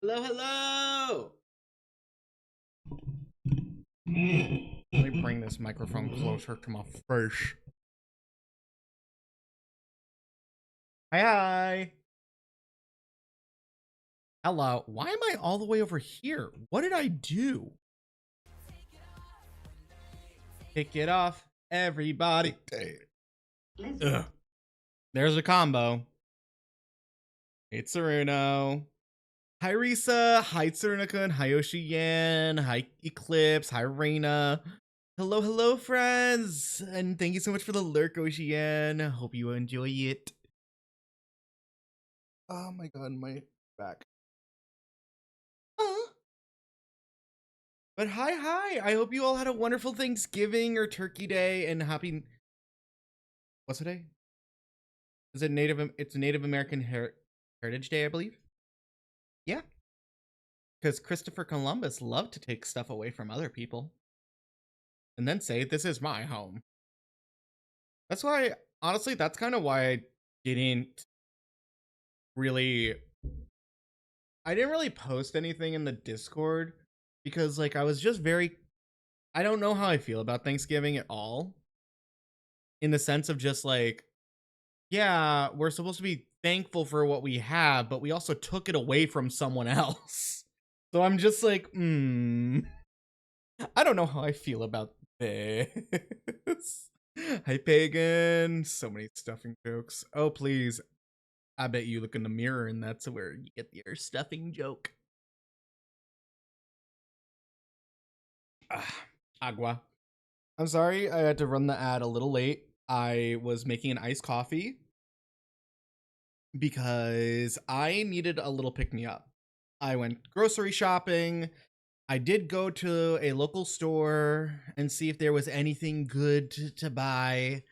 Hello, hello. Let me bring this microphone closer to my face. Hi, hi. Hello. Why am I all the way over here? What did I do? Kick it off, everybody. Ugh. There's a combo. Hey, Tsuruno. Hi, Risa. Hi, Tsuruna-kun. Hi, Yoshi-yan. Hi, Eclipse. Hi, Reina. Hello, hello, friends. And thank you so much for the lurk, Yoshi-yan. Hope you enjoy it. Oh my god, my back. But hi. I hope you all had a wonderful Thanksgiving or Turkey Day and happy. What's today? Is it It's Native American Heritage Day, I believe. Yeah, because Christopher Columbus loved to take stuff away from other people and then say, "This is my home." That's why, honestly, that's kind of why didn't really. I didn't really post anything in the Discord because, like, I was just very. I don't know how I feel about Thanksgiving at all. In the sense of just like, yeah, we're supposed to be thankful for what we have, but we also took it away from someone else. So I'm just like, I don't know how I feel about this. Hi, Pagan. So many stuffing jokes. Oh, please. I bet you look in the mirror and that's where you get your stuffing joke. Agua. I'm sorry I had to run the ad a little late. I was making an iced coffee because I needed a little pick me up. I went grocery shopping. I did go to a local store and see if there was anything good to buy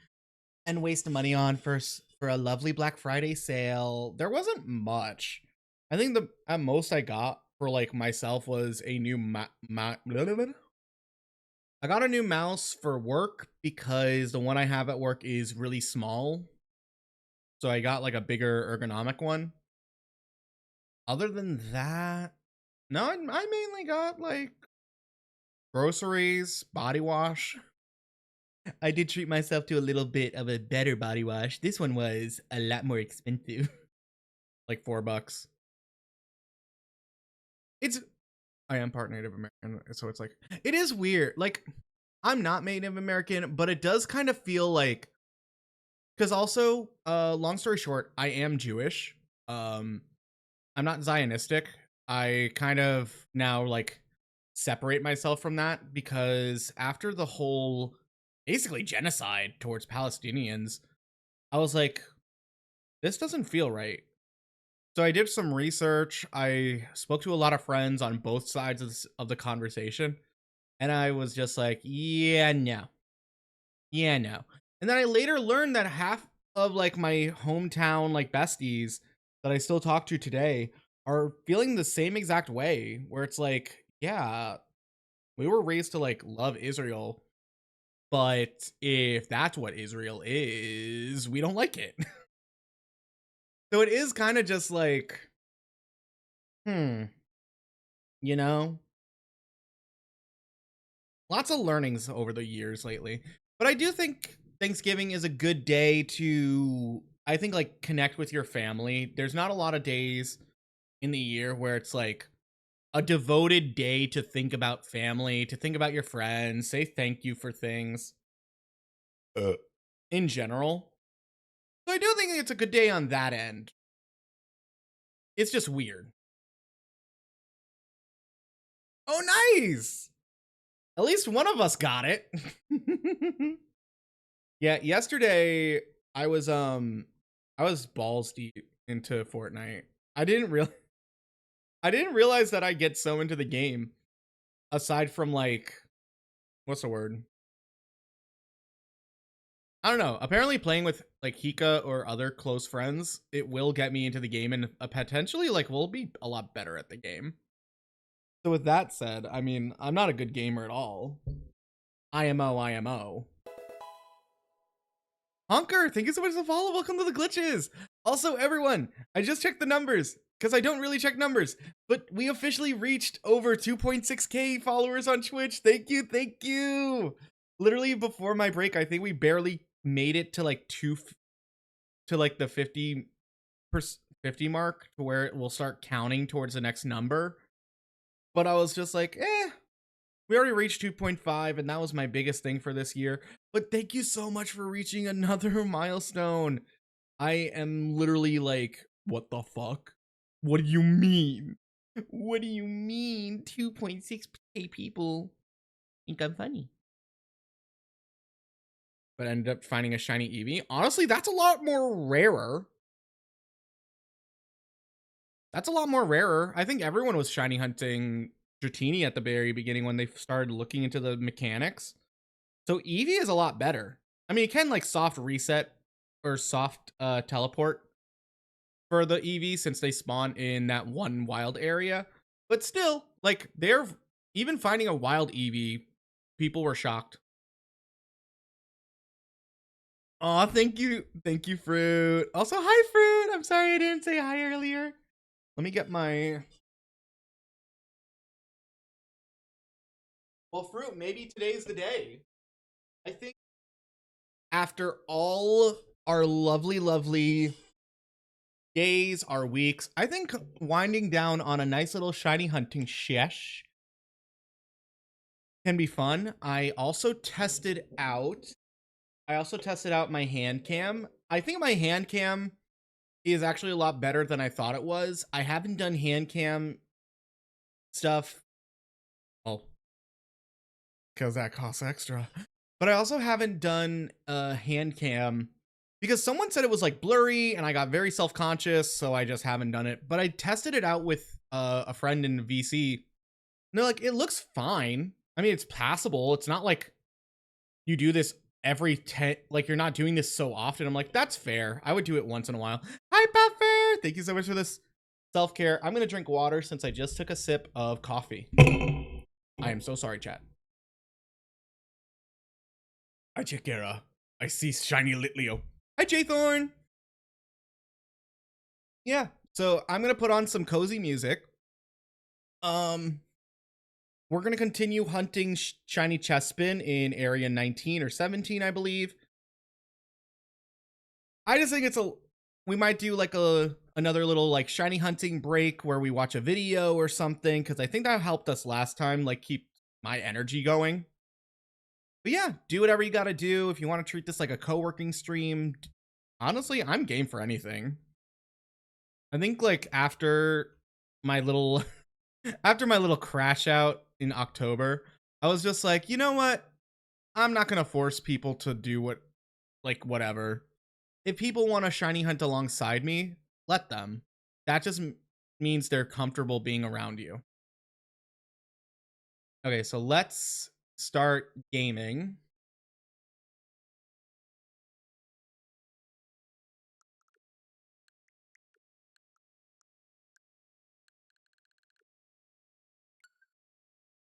and waste money on for a lovely Black Friday sale. There wasn't much. I think the at most I got for like myself was a new I got a new mouse for work because the one I have at work is really small. So I got like a bigger ergonomic one. Other than that, no, I mainly got like groceries, body wash. I did treat myself to a little bit of a better body wash. This one was a lot more expensive, like $4. It's I am part Native American, so it's like it is weird. Like I'm not Native American, but it does kind of feel like because also, long story short, I am Jewish. Um, I'm not Zionistic. I kind of now like separate myself from that because after the whole basically genocide towards Palestinians, I was like, this doesn't feel right. So I did some research. I spoke to a lot of friends on both sides of the conversation, and I was just like, yeah, no. Yeah, no. And then I later learned that half of like my hometown like besties that I still talk to today are feeling the same exact way where it's like, yeah, we were raised to like love Israel, but if that's what Israel is, we don't like it. So it is kind of just like, hmm, you know, lots of learnings over the years lately. But I do think Thanksgiving is a good day to, I think, like connect with your family. There's not a lot of days in the year where it's like a devoted day to think about family, to think about your friends, say thank you for things in general. So I do think it's a good day on that end. It's just weird. Oh, nice. At least one of us got it. Yeah, yesterday I was balls deep into Fortnite. I didn't real I didn't realize that I get so into the game aside from like what's the word? I don't know. Apparently playing with like Hika or other close friends, it will get me into the game and potentially like we'll be a lot better at the game. So with that said, I mean, I'm not a good gamer at all. IMO. Honker, thank you so much for the follow. Welcome to the glitches. Also, everyone, I just checked the numbers. because I don't really check numbers, but we officially reached over 2.6k followers on Twitch. Thank you, thank you. Literally before my break, I think we barely made it to like the 50 mark, to where it will start counting towards the next number. But I was just like, we already reached 2.5, and that was my biggest thing for this year. But thank you so much for reaching another milestone. I am literally like, what the fuck? What do you mean? What do you mean? 2.6k people think I'm funny. But I ended up finding a shiny Eevee. Honestly, that's a lot more rarer. That's a lot more rarer. I think everyone was shiny hunting Dratini at the very beginning when they started looking into the mechanics. So Eevee is a lot better. I mean, it can like soft reset or soft teleport for the Eevee since they spawn in that one wild area. But still, like, they're even finding a wild Eevee, people were shocked. Aw, thank you. Thank you, Fruit. Also, hi, Fruit. I'm sorry I didn't say hi earlier. Let me get my... Well, Fruit, maybe today's the day. I think after all our lovely, lovely days, our weeks, I think winding down on a nice little shiny hunting shesh can be fun. I also tested out my hand cam. I think my hand cam is actually a lot better than I thought it was. I haven't done hand cam stuff. Oh, because that costs extra. But I also haven't done hand cam because someone said it was like blurry and I got very self-conscious, so I just haven't done it. But I tested it out with a friend in VC. No, like, it looks fine. I mean, it's passable. It's not like you do this every 10, like, you're not doing this so often. I'm like, that's fair. I would do it once in a while. Hi, Puffer. Thank you so much for this self-care. I'm going to drink water since I just took a sip of coffee. I am so sorry, chat. Hi, Chikera. I see shiny Litleo. Hi, Jthorn. Yeah, so I'm going to put on some cozy music. We're going to continue hunting shiny Chespin in area 19 or 17, I believe. I just think we might do like another little like shiny hunting break where we watch a video or something, because I think that helped us last time, like keep my energy going. But yeah, do whatever you got to do. If you want to treat this like a co-working stream, honestly, I'm game for anything. I think like after my little crash out in October, I was just like, you know what? I'm not going to force people to do whatever. If people want to shiny hunt alongside me, let them. That just means they're comfortable being around you. Okay, so let's start gaming.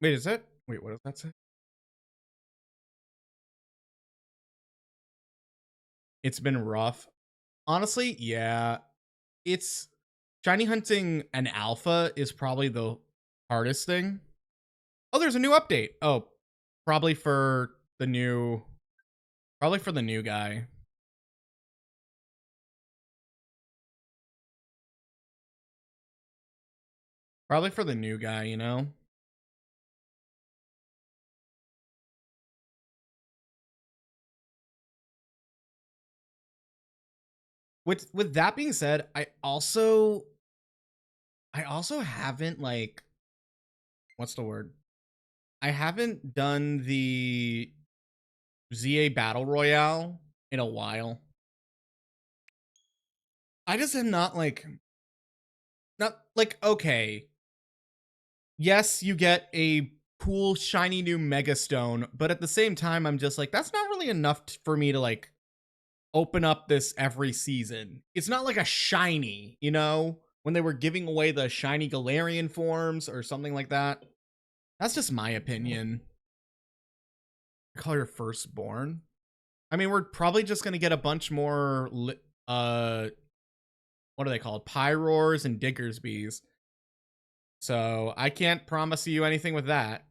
Wait, is that? Wait, what does that say? It's been rough. Honestly, yeah. It's shiny hunting an alpha is probably the hardest thing. Oh, there's a new update. Oh, probably for the new guy. Probably for the new guy, you know? With that being said, I also haven't, like, what's the word? I haven't done the ZA Battle Royale in a while. I just am not like okay. Yes, you get a cool shiny new Mega Stone, but at the same time I'm just like, that's not really enough for me to like open up this every season. It's not like a shiny, you know, when they were giving away the shiny Galarian forms or something like that. That's just my opinion. Call your firstborn. I mean, we're probably just gonna get a bunch more what are they called? Pyroars and Diggersbys. So I can't promise you anything with that.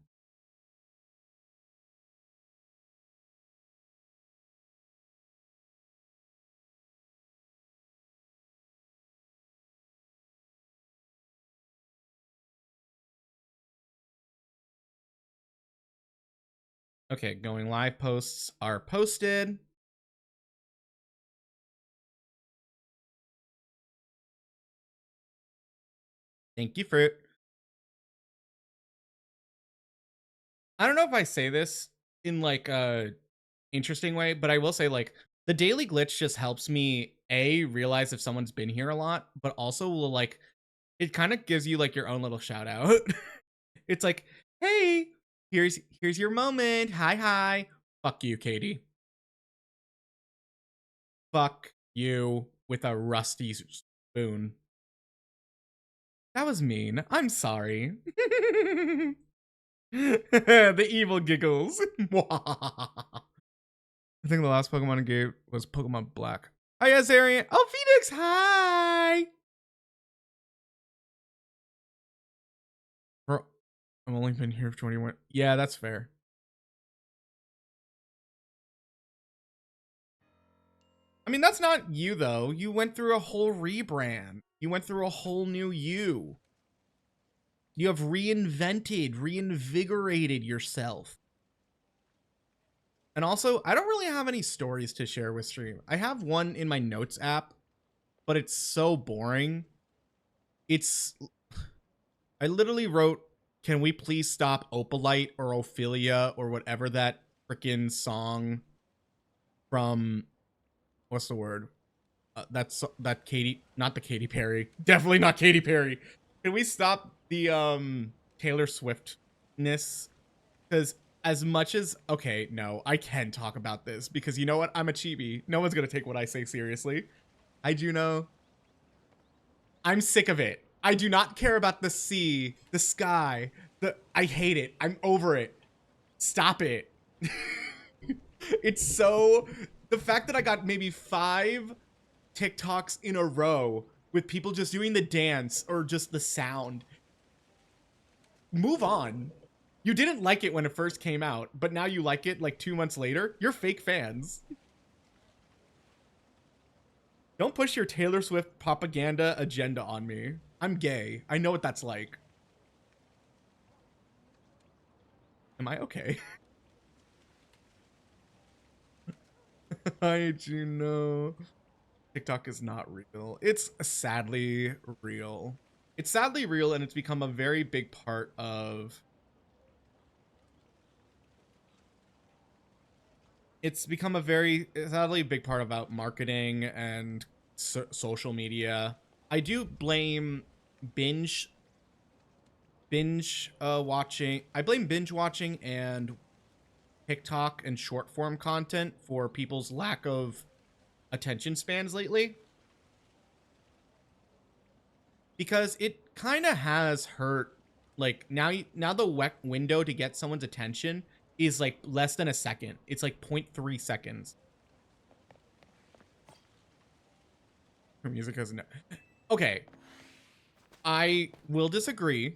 Okay, going live posts are posted. Thank you, Fruit. I don't know if I say this in like a interesting way, but I will say like the daily glitch just helps me realize if someone's been here a lot, but also will like it kind of gives you like your own little shout out. It's like, hey, here's your moment. Hi. Fuck you, Katie. Fuck you with a rusty spoon. That was mean. I'm sorry. The evil giggles. I think the last Pokemon I gave was Pokemon Black. Hi, Azarian. Oh, Phoenix, hi. Bro, I've only been here for 21. Yeah, that's fair. I mean, that's not you, though. You went through a whole rebrand. You went through a whole new you. You have reinvigorated yourself. And also, I don't really have any stories to share with stream. I have one in my notes app, but it's so boring. I literally wrote, can we please stop Opalite or Ophelia or whatever that freaking song from, what's the word? That Katy, not the Katy Perry. Definitely not Katy Perry. Can we stop the Taylor Swiftness? Because as much as, okay, no, I can talk about this because you know what? I'm a chibi. No one's gonna take what I say seriously. Hi, Juno. I'm sick of it. I do not care about the sea, the sky. I hate it. I'm over it. Stop it. It's so, the fact that I got maybe 5 TikToks in a row with people just doing the dance or just the sound. Move on. You didn't like it when it first came out, but now you like it like 2 months later. You're fake fans. Don't push your Taylor Swift propaganda agenda on me. I'm gay. I know what that's like. Am I okay? I do know. TikTok is not real. It's sadly real. It's sadly real, and it's become a very big part of... It's become a very, sadly, big part about marketing and social media. I do blame binge watching. I blame binge watching and TikTok and short form content for people's lack of attention spans lately, because it kind of has hurt. Like now the window to get someone's attention is like less than a second. It's like 0.3 seconds. Her music has no... Okay, I will disagree.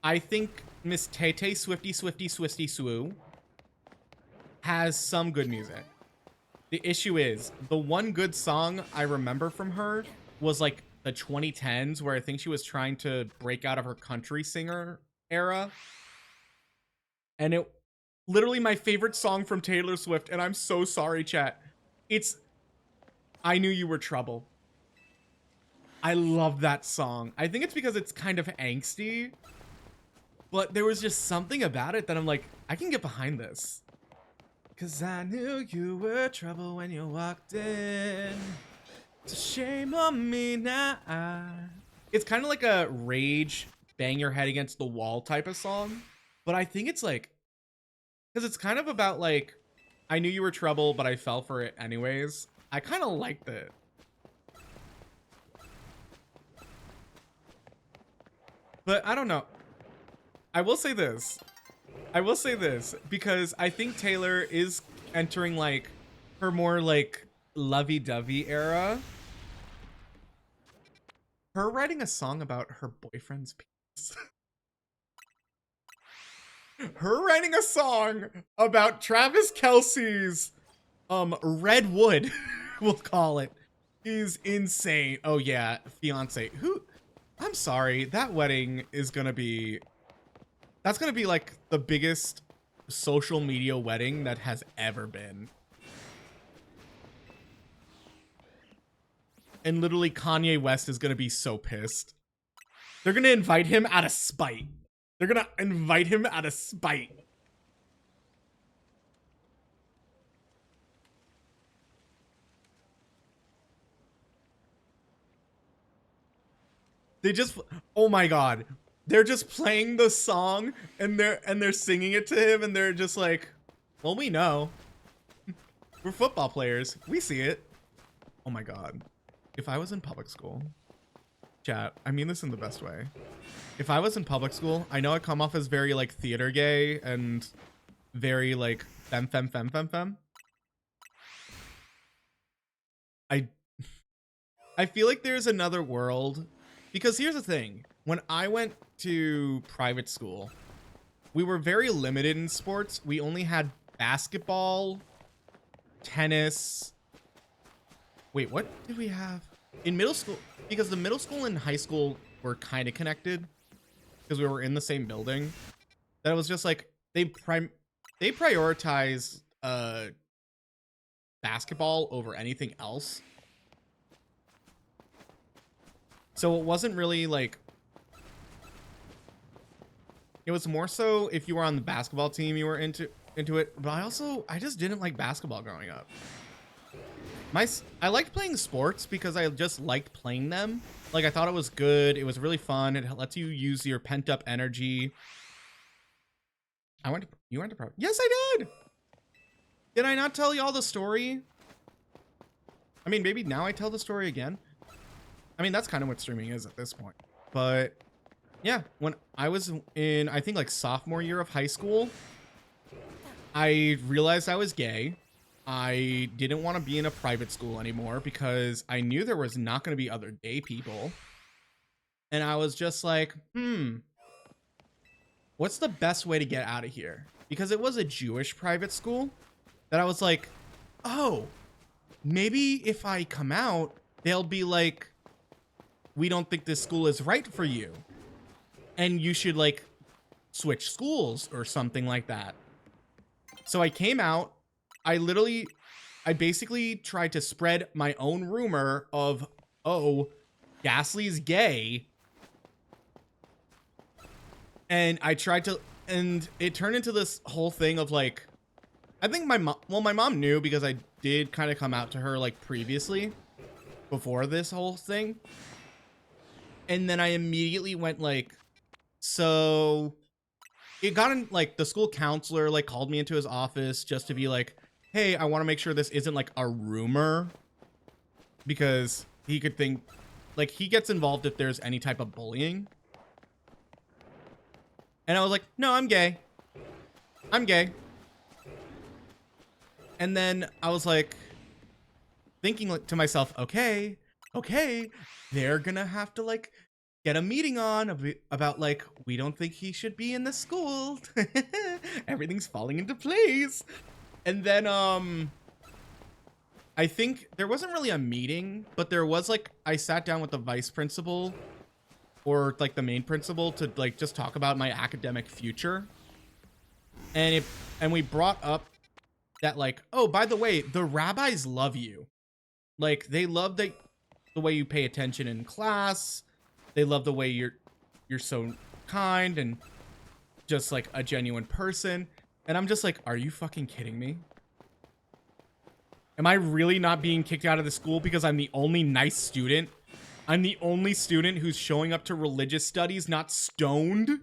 I think Miss Tay Swifty Swoo has some good music. The issue is, the one good song I remember from her was like the 2010s, where I think she was trying to break out of her country singer era. And it literally my favorite song from Taylor Swift, and I'm so sorry, chat. It's I Knew You Were Trouble. I love that song. I think it's because it's kind of angsty, but there was just something about it that I'm like, I can get behind this. Cause I knew you were trouble when you walked in. It's a shame on me now. It's kind of like a rage, bang your head against the wall type of song. But I think it's like, because it's kind of about like, I knew you were trouble, but I fell for it anyways. I kind of liked it. But I don't know. I will say this. Because I think Taylor is entering like her more like lovey-dovey era. Her writing a song about her boyfriend's penis. Her writing a song about Travis Kelce's Redwood, we'll call it. Is insane. Oh yeah, fiance. Who? I'm sorry. That wedding is gonna be. That's gonna be like the biggest social media wedding that has ever been. And literally, Kanye West is gonna be so pissed. They're gonna invite him out of spite. They're gonna invite him out of spite. They just, oh my god, they're just playing the song and they're singing it to him and they're just like, well, we know, we're football players, we see it. Oh my god, if I was in public school, chat, I mean this in the best way. If I was in public school, I know I come off as very like theater gay and very like femme. I feel like there's another world. Because here's the thing, when I went to private school, we were very limited in sports. We only had basketball, tennis. Wait, what did we have? In middle school, because the middle school and high school were kind of connected because we were in the same building. That it was just like, they prioritized basketball over anything else. So it wasn't really like, it was more so if you were on the basketball team, you were into it. But I just didn't like basketball growing up. I liked playing sports because I just liked playing them. Like I thought it was good. It was really fun. It lets you use your pent up energy. You went to pro. Yes, I did. Did I not tell y'all the story? I mean, maybe now I tell the story again. I mean, that's kind of what streaming is at this point. But yeah, when I was in, I think like sophomore year of high school, I realized I was gay. I didn't want to be in a private school anymore because I knew there was not going to be other gay people. And I was just like, what's the best way to get out of here? Because it was a Jewish private school that I was like, oh, maybe if I come out, they'll be like, we don't think this school is right for you. And you should like switch schools or something like that. So I came out. I basically tried to spread my own rumor of, oh, Ghastly's gay. And I tried to, and it turned into this whole thing of like, I think my mom knew because I did kind of come out to her like previously before this whole thing. And then I immediately went like, so it got in like the school counselor like called me into his office just to be like, hey, I want to make sure this isn't like a rumor, because he could think like he gets involved if there's any type of bullying. And I was like, no, I'm gay. I'm gay. And then I was like thinking to myself, okay, they're gonna have to like get a meeting on about like, we don't think he should be in the school. Everything's falling into place. And then I think there wasn't really a meeting, but there was like, I sat down with the vice principal or like the main principal to like just talk about my academic future. And we brought up that like, oh, by the way, the rabbis love you. Like they love the way you pay attention in class. They love the way you're so kind and just like a genuine person. And I'm just like, are you fucking kidding me? Am I really not being kicked out of the school because I'm the only nice student? I'm the only student who's showing up to religious studies, not stoned?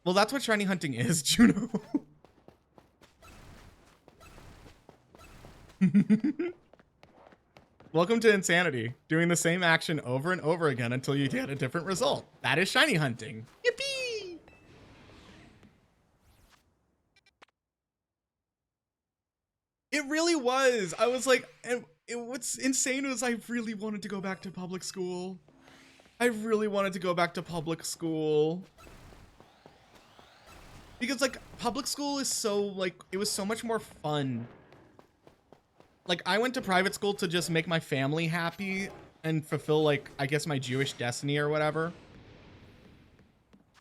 Well, that's what shiny hunting is, Juno. Welcome to insanity. Doing the same action over and over again until you get a different result. That is shiny hunting. Yippee! It really was. I was like, and what's insane was I really wanted to go back to public school. I really wanted to go back to public school. Because, like, public school is so, like, it was so much more fun. Like, I went to private school to just make my family happy and fulfill, like, I guess my Jewish destiny or whatever.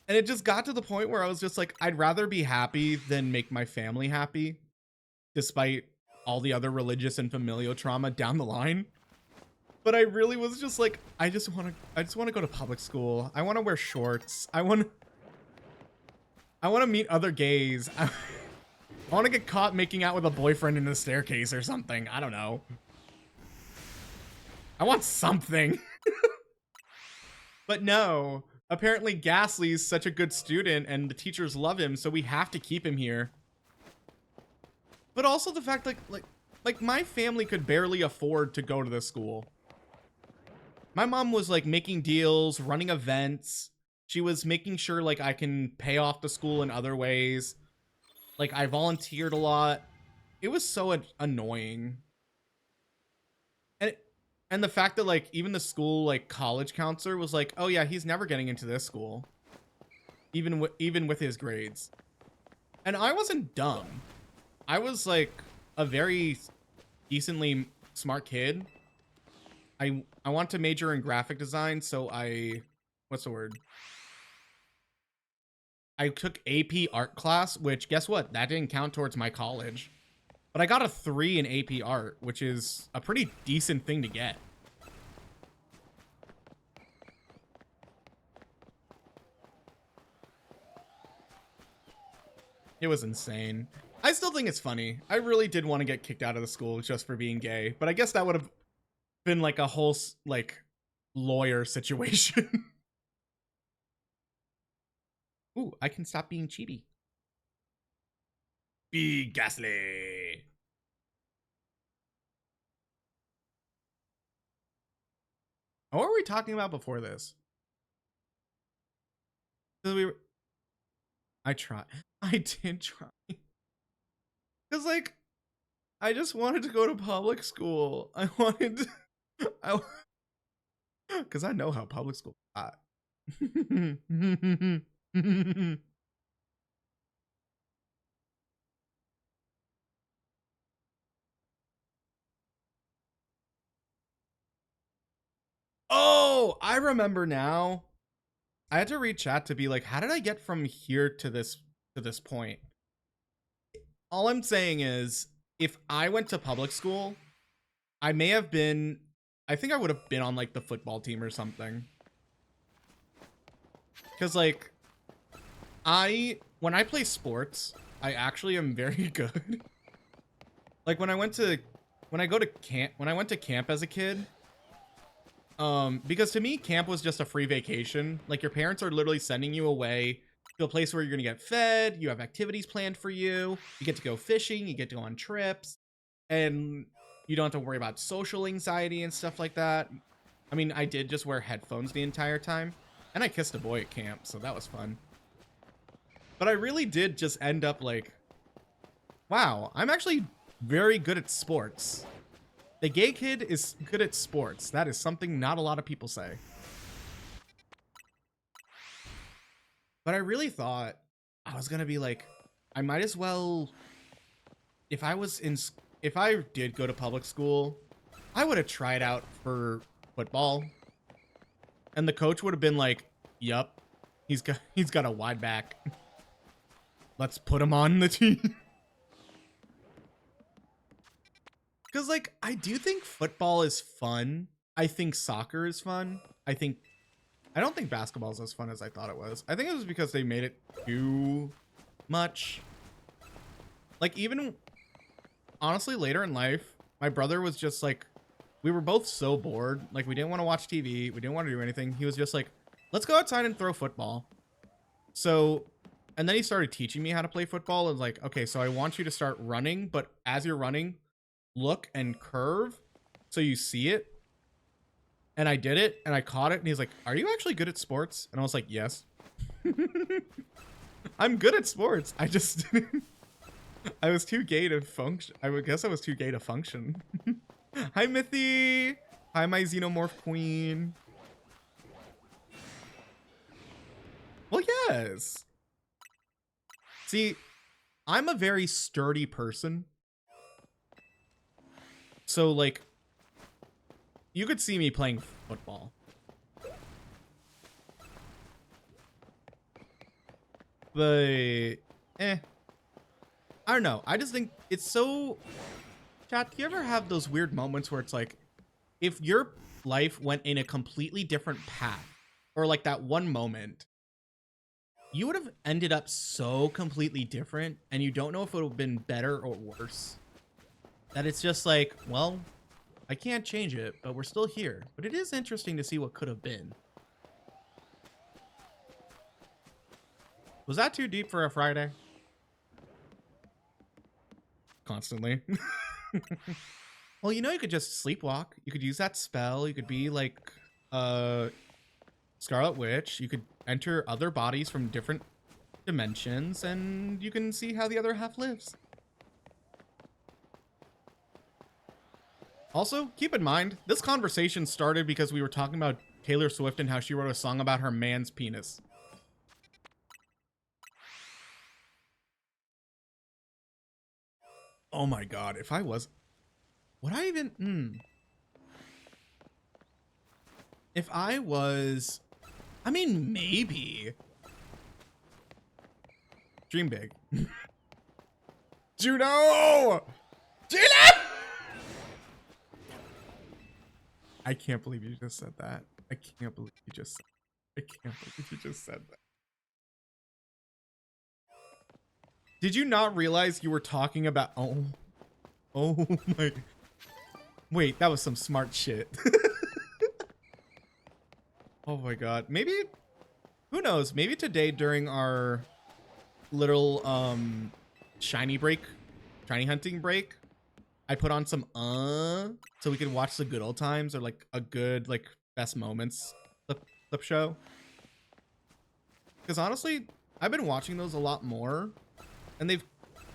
And it just got to the point where I was just like, I'd rather be happy than make my family happy, despite all the other religious and familial trauma down the line. But I really was just like, I just want to go to public school. I want to wear shorts. I want to meet other gays. I want to get caught making out with a boyfriend in the staircase or something. I don't know. I want something. But no, apparently Ghastly's such a good student and the teachers love him, so we have to keep him here. But also the fact like my family could barely afford to go to this school. My mom was like making deals, running events. She was making sure like I can pay off the school in other ways. Like I volunteered a lot. It was so annoying. And the fact that like even the school like college counselor was like, "Oh yeah, he's never getting into this school." Even with his grades. And I wasn't dumb. I was like a very decently smart kid. I want to major in graphic design, so what's the word? I took AP art class, which guess what? That didn't count towards my college. But I got a 3 in AP art, which is a pretty decent thing to get. It was insane. I still think it's funny. I really did want to get kicked out of the school just for being gay, but I guess that would have been like a whole like lawyer situation. Ooh, I can stop being chibi. Be Ghastly. What were we talking about before this? I tried. I did try. Cause like, I just wanted to go to public school. I wanted to, cause I know how public school is hot. Oh, I remember now. I had to read chat to be like, how did I get from here to this point? All I'm saying is, if I went to public school, I think I would have been on like the football team or something. Cause like, when I play sports, I actually am very good. Like when I went to camp as a kid, because to me, camp was just a free vacation. Like your parents are literally sending you away to a place where you're gonna get fed, you have activities planned for you, you get to go fishing, you get to go on trips, and you don't have to worry about social anxiety and stuff like that. I mean, I did just wear headphones the entire time, and I kissed a boy at camp, so that was fun. But I really did just end up like, wow, I'm actually very good at sports. The gay kid is good at sports. That is something not a lot of people say. But I really thought I was gonna be like, I might as well, if I did go to public school, I would have tried out for football. And the coach would have been like, yup, he's got a wide back. Let's put him on the team. Because, like, I do think football is fun. I think soccer is fun. I don't think basketball is as fun as I thought it was. I think it was because they made it too much. Like, even, honestly, later in life, my brother was just like, we were both so bored. Like, we didn't want to watch TV. We didn't want to do anything. He was just like, let's go outside and throw football. So, and then he started teaching me how to play football. And like, okay, so I want you to start running, but as you're running, look and curve so you see it. And I did it and I caught it and he's like, are you actually good at sports? And I was like, yes. I'm good at sports. I just I was too gay to function. I would guess I was too gay to function. Hi, Mithy. Hi, my xenomorph queen. Well, yes. See, I'm a very sturdy person. So, like, you could see me playing football. But, I don't know. I just think it's so... Chat, do you ever have those weird moments where it's like, if your life went in a completely different path, or like that one moment, you would have ended up so completely different, and you don't know if it would have been better or worse. That it's just like, well, I can't change it, but we're still here. But it is interesting to see what could have been. Was that too deep for a Friday? Constantly. Well, you know, you could just sleepwalk. You could use that spell. You could be like Scarlet Witch. You could enter other bodies from different dimensions, and you can see how the other half lives. Also, keep in mind, this conversation started because we were talking about Taylor Swift and how she wrote a song about her man's penis. Oh my god, if I was... Would I even... If I was... I mean, maybe. Dream big. Juno! Juno! I can't believe you just said that. I can't believe you just said that. I can't believe you just said that. Did you not realize you were talking about... Oh my... Wait, that was some smart shit. Oh my god. Maybe... Who knows? Maybe today during our little, shiny hunting break, I put on some, so we could watch the good old times, or like a good, like, best moments clip show. Because honestly, I've been watching those a lot more, and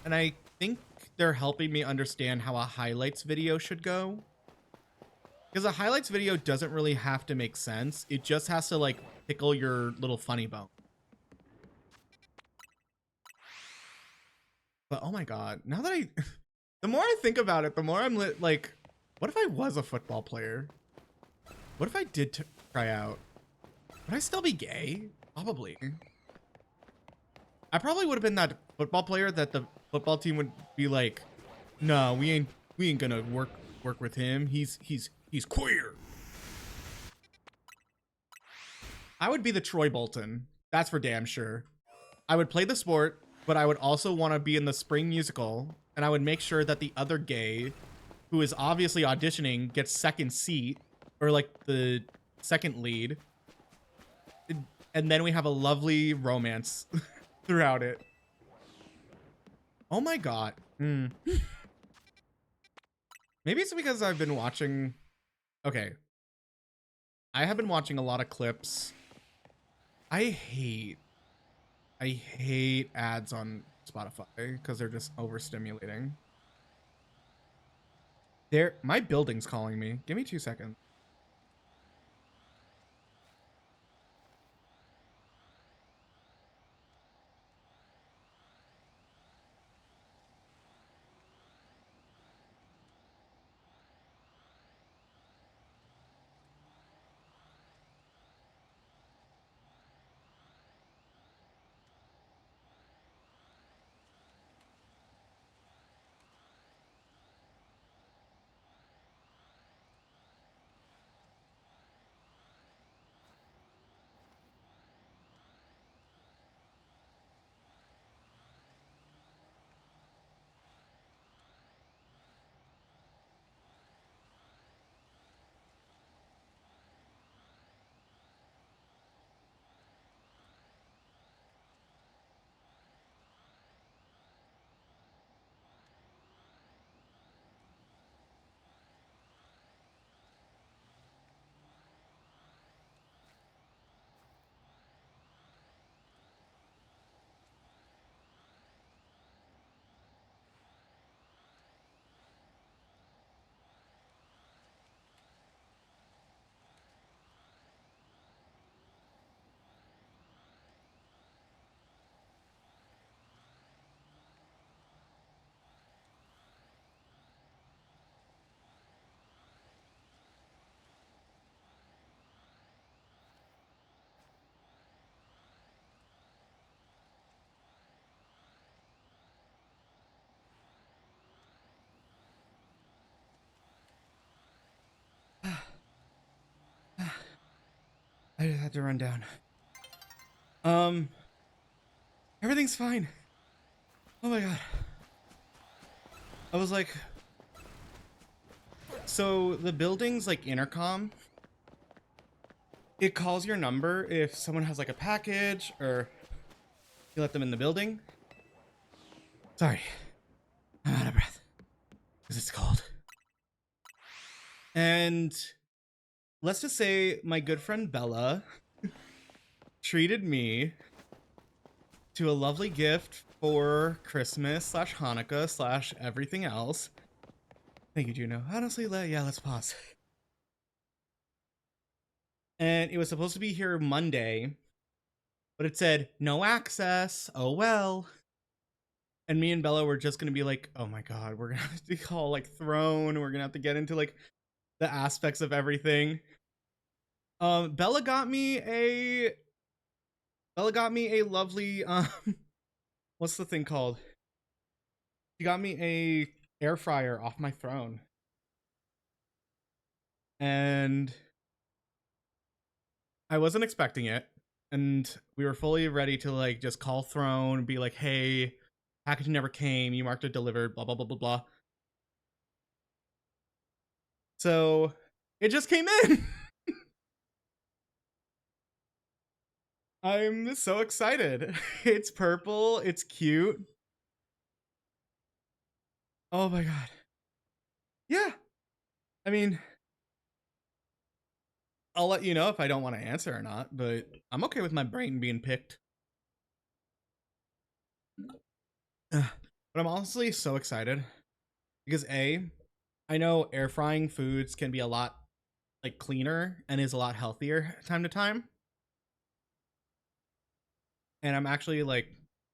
I think they're helping me understand how a highlights video should go. Because a highlights video doesn't really have to make sense. It just has to, like, tickle your little funny bone. But oh my god, now that the more I think about it, the more I'm like, what if I was a football player? What if I did try out? Would I still be gay? Probably. I probably would have been that football player that the football team would be like, no, we ain't gonna work with him. He's queer. I would be the Troy Bolton. That's for damn sure. I would play the sport, but I would also want to be in the spring musical, and I would make sure that the other gay, who is obviously auditioning, gets second seat, or like the second lead, and then we have a lovely romance throughout it. Oh my god. Maybe it's because I've been watching... Okay. I have been watching a lot of clips. I hate ads on Spotify because they're just overstimulating. My building's calling me. Give me 2 seconds. I just had to run down. Everything's fine. Oh my god. I was like, so the building's like intercom. It calls your number if someone has like a package or you let them in the building. Sorry, I'm out of breath because it's cold. And let's just say my good friend Bella treated me to a lovely gift for Christmas / Hanukkah / everything else. Thank you, Juno. Honestly, let's pause. And it was supposed to be here Monday, but it said no access. Oh well. And me and Bella were just gonna be like, oh my god, we're gonna have to call like Throne. We're gonna have to get into like the aspects of everything. Bella got me a lovely what's the thing called? She got me a air fryer off my throne. And I wasn't expecting it. And we were fully ready to like just call Throne and be like, hey, package never came, you marked it delivered, blah blah blah blah blah. So it just came in. I'm so excited. It's purple, it's cute. Oh my god. Yeah. I mean, I'll let you know if I don't want to answer or not, but I'm okay with my brain being picked. But I'm honestly so excited because I know air frying foods can be a lot like cleaner and is a lot healthier time to time. And I'm actually like,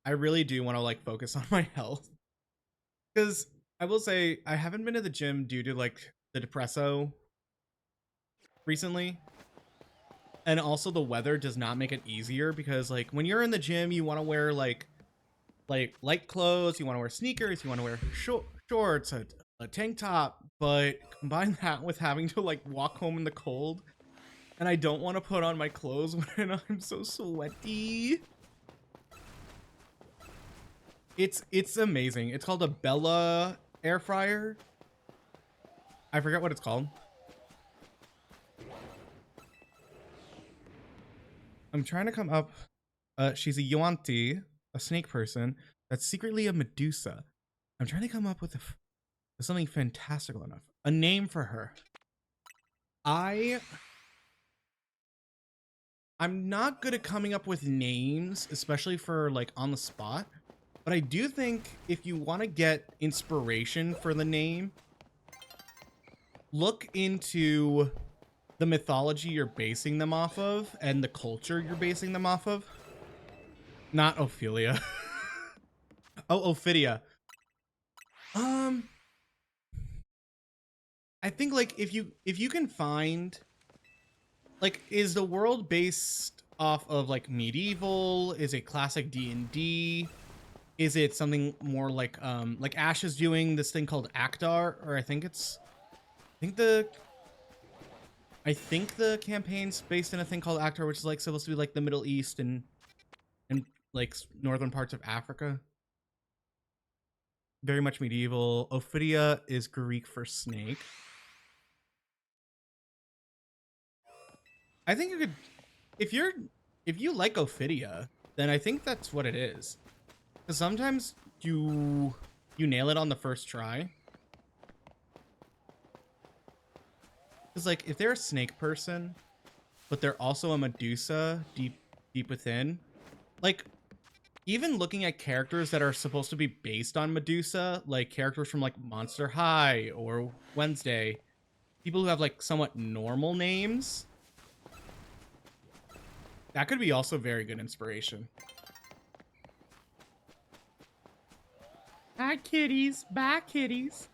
I really do want to like focus on my health because I will say I haven't been to the gym due to like the depresso recently. And also the weather does not make it easier because like when you're in the gym, you want to wear like light clothes, you want to wear sneakers, you want to wear shorts, a tank top, but combine that with having to like walk home in the cold, and I don't want to put on my clothes when I'm so sweaty. It's amazing. It's called a Bella air fryer. I forget what it's called. I'm trying to come up. She's a Yuanti, a snake person that's secretly a Medusa. I'm trying to come up with something fantastical enough. A name for her. I'm not good at coming up with names, especially for like on the spot. But I do think if you want to get inspiration for the name, look into the mythology you're basing them off of and the culture you're basing them off of. Not Ophelia. Oh, Ophidia. I think like if you can find like, is the world based off of like medieval? Is it classic D&D? Is it something more like Ash is doing this thing called Actar, or I think the campaign's based in a thing called Actar, which is like supposed to be like the Middle East and like northern parts of Africa. Very much medieval. Ophidia is Greek for snake. I think you could, if you like Ophidia, then I think that's what it is. Because sometimes you nail it on the first try. Because like if they're a snake person, but they're also a Medusa deep within, like even looking at characters that are supposed to be based on Medusa, like characters from like Monster High or Wednesday, people who have like somewhat normal names, that could be also very good inspiration. Hi, kitties. Bye, kitties.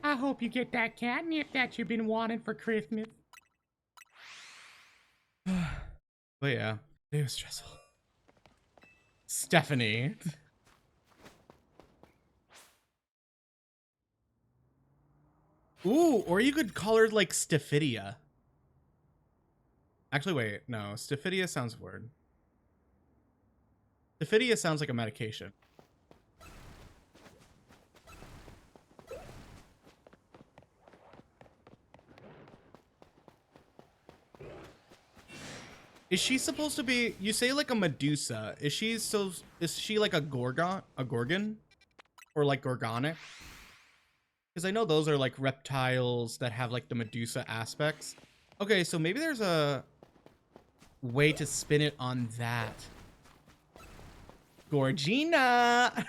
I hope you get that catnip that you've been wanting for Christmas. But yeah, it was stressful. Stephanie. Ooh, or you could call her like Stephidia. Actually, wait. No, Staphydia sounds weird. Staphydia sounds like a medication. Is she supposed to be, you say like a Medusa. Is she like a Gorgon? Or like Gorgonic? Because I know those are like reptiles that have like the Medusa aspects. Okay, so maybe there's a way to spin it on that. Gorgina!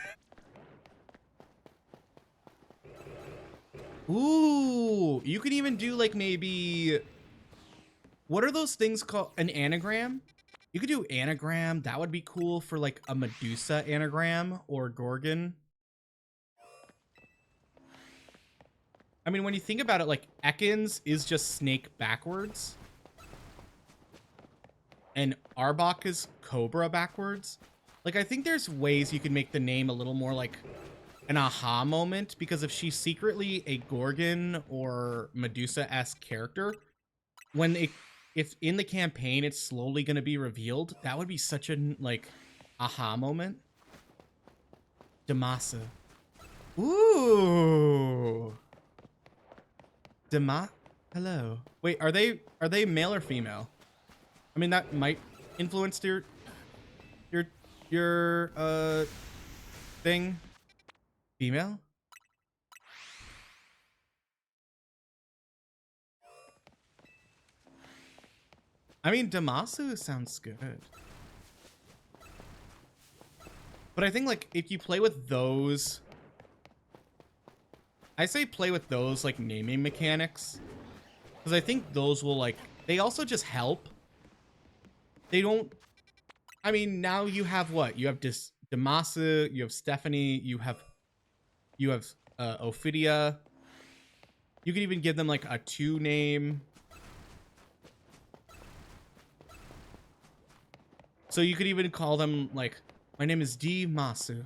Ooh, you could even do like maybe, what are those things called? An anagram? You could do anagram. That would be cool for like a Medusa anagram or Gorgon. I mean, when you think about it, like Ekans is just snake backwards. And Arbok is cobra backwards. Like, I think there's ways you can make the name a little more like an aha moment, because if she's secretly a Gorgon or Medusa-esque character, if in the campaign it's slowly going to be revealed, that would be such a like aha moment. Damasa. Ooh. Hello. Wait, are they male or female? I mean, that might influence your thing. Female? I mean, Damasu sounds good. But I think, like, if you play with those... I say play with those, like, naming mechanics. Because I think those will, like... They also just help. They don't... I mean, now you have what? You have Damasu, you have Stephanie, you have Ophidia. You can even give them, like, a 2 name. So you could even call them, like, my name is D Masu.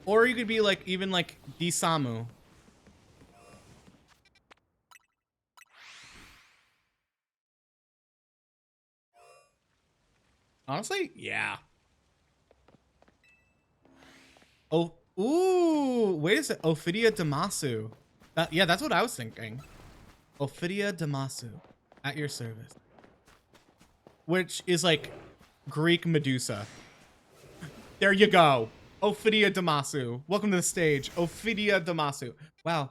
Or you could be, like, even, like, D Samu. Honestly, yeah. Oh, ooh, wait a sec. Ophidia Damasu. Yeah, that's what I was thinking. Ophidia Damasu, at your service. Which is like Greek Medusa. There you go. Ophidia Damasu. Welcome to the stage. Ophidia Damasu. Wow.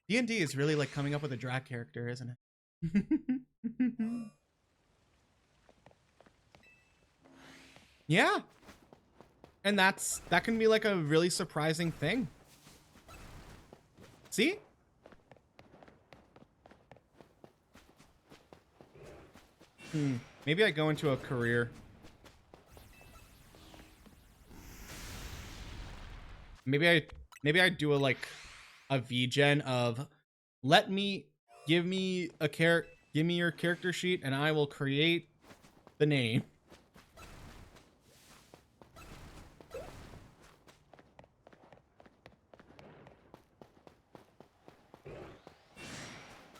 D&D is really like coming up with a drag character, isn't it? Yeah. And that can be like a really surprising thing. See? Maybe I go into a career. Maybe I do a VGen of give me your character sheet and I will create the name.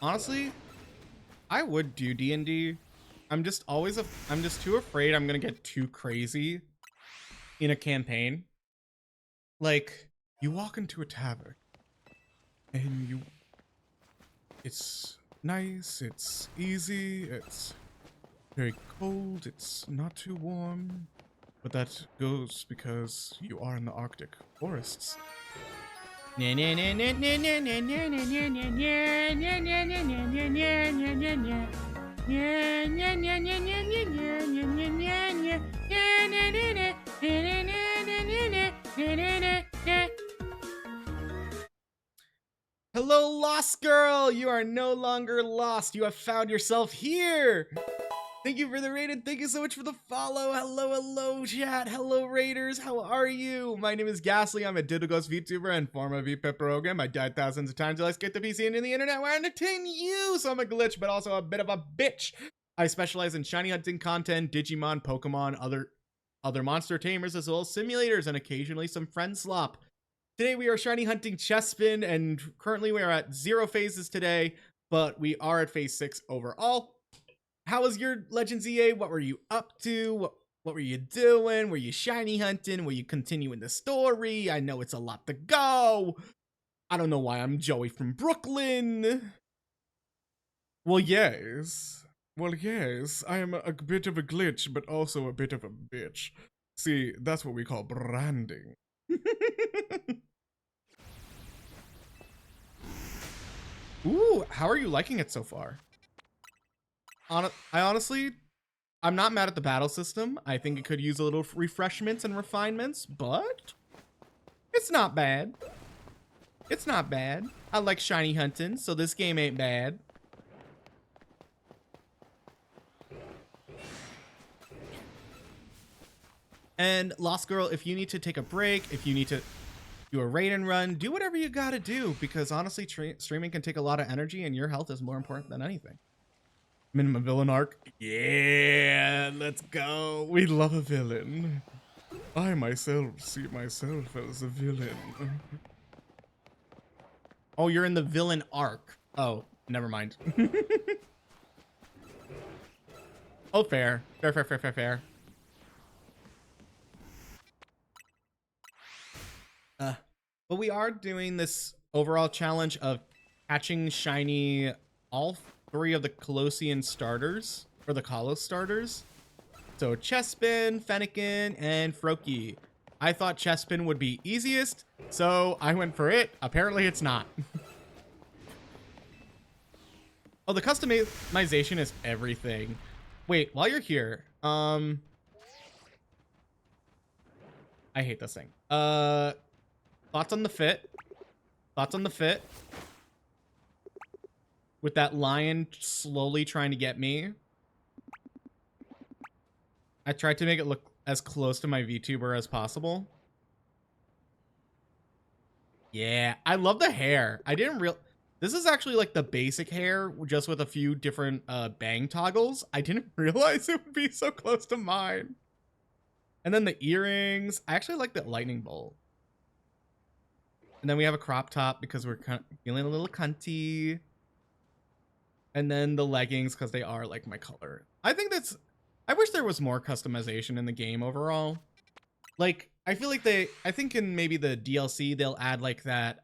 Honestly, I would do D&D. I'm just too afraid I'm gonna get too crazy in a campaign. Like, you walk into a tavern and it's nice, it's easy, it's very cold, it's not too warm, but that goes because you are in the Arctic forests. Hello, lost girl! You are no longer lost. You have found yourself here. Thank you for the raid and thank you so much for the follow. Hello, chat. Hello, raiders. How are you? My name is Ghastly. I'm a Didogos VTuber and former VPIP program. I died thousands of times to escape the PC and in the internet where I entertain you. So I'm a glitch, but also a bit of a bitch. I specialize in shiny hunting content, Digimon, Pokemon, other monster tamers, as well as simulators, and occasionally some friend slop. Today we are shiny hunting Chespin, and currently we are at 0 phases today. but we are at phase 6 overall. How was your Legends EA? What were you up to? What were you doing? Were you shiny hunting? Were you continuing the story? I know it's a lot to go. I don't know why I'm Joey from Brooklyn. Well, yes. Well, yes. I am a bit of a glitch, but also a bit of a bitch. See, that's what we call branding. Ooh, how are you liking it so far? I'm not mad at the battle system. I think it could use a little refreshments and refinements, but it's not bad. It's not bad. I like shiny hunting, so this game ain't bad. And Lost Girl, if you need to take a break, if you need to do a raid and run, do whatever you gotta do, because honestly, streaming can take a lot of energy and your health is more important than anything. Minimum villain arc. Yeah, let's go. We love a villain. I myself see myself as a villain. Oh, you're in the villain arc. Oh, never mind. Oh, fair. Fair. But we are doing this overall challenge of catching shiny all 3 of the Colossian starters, or the Kalos starters. So Chespin, Fennekin, and Froakie. I thought Chespin would be easiest, so I went for it. Apparently it's not. Oh, the customization is everything. Wait, while you're here, I hate this thing. Thoughts on the fit? Thoughts on the fit? With that lion slowly trying to get me. I tried to make it look as close to my VTuber as possible. Yeah, I love the hair. I didn't this is actually like the basic hair, just with a few different bang toggles. I didn't realize it would be so close to mine. And then the earrings. I actually like that lightning bolt. And then we have a crop top because we're feeling a little cunty. And then the leggings because they are like my color. I wish there was more customization in the game overall. Like, I feel like I think in maybe the DLC, they'll add like that,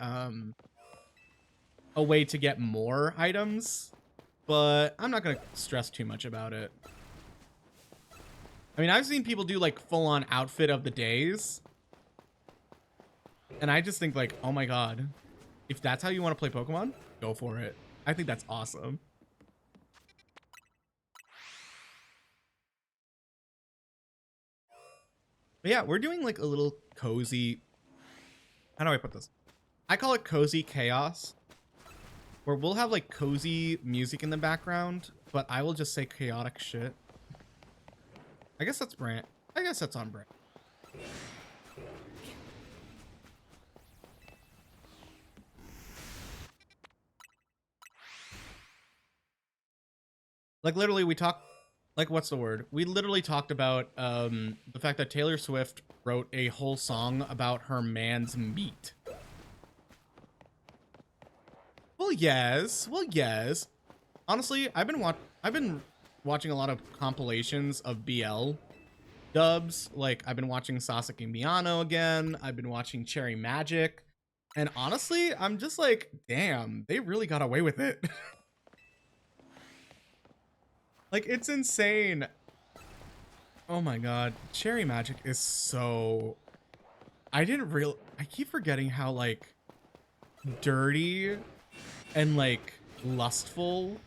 a way to get more items. But I'm not going to stress too much about it. I mean, I've seen people do like full-on outfit of the days. And I just think like, oh my god, if that's how you want to play Pokemon, go for it. I think that's awesome. But yeah, we're doing like a little cozy, how do I put this? I call it cozy chaos, where we'll have like cozy music in the background, but I will just say chaotic shit. I guess that's on brand. Like literally we talked, like what's the word? We literally talked about the fact that Taylor Swift wrote a whole song about her man's meat. Well, yes. Honestly, I've been watching a lot of compilations of BL dubs. Like I've been watching Sasuke Miyano again. I've been watching Cherry Magic. And honestly, I'm just like, damn, they really got away with it. Like, it's insane. Oh my god. Cherry Magic is so... I keep forgetting how, like, dirty and, like, lustful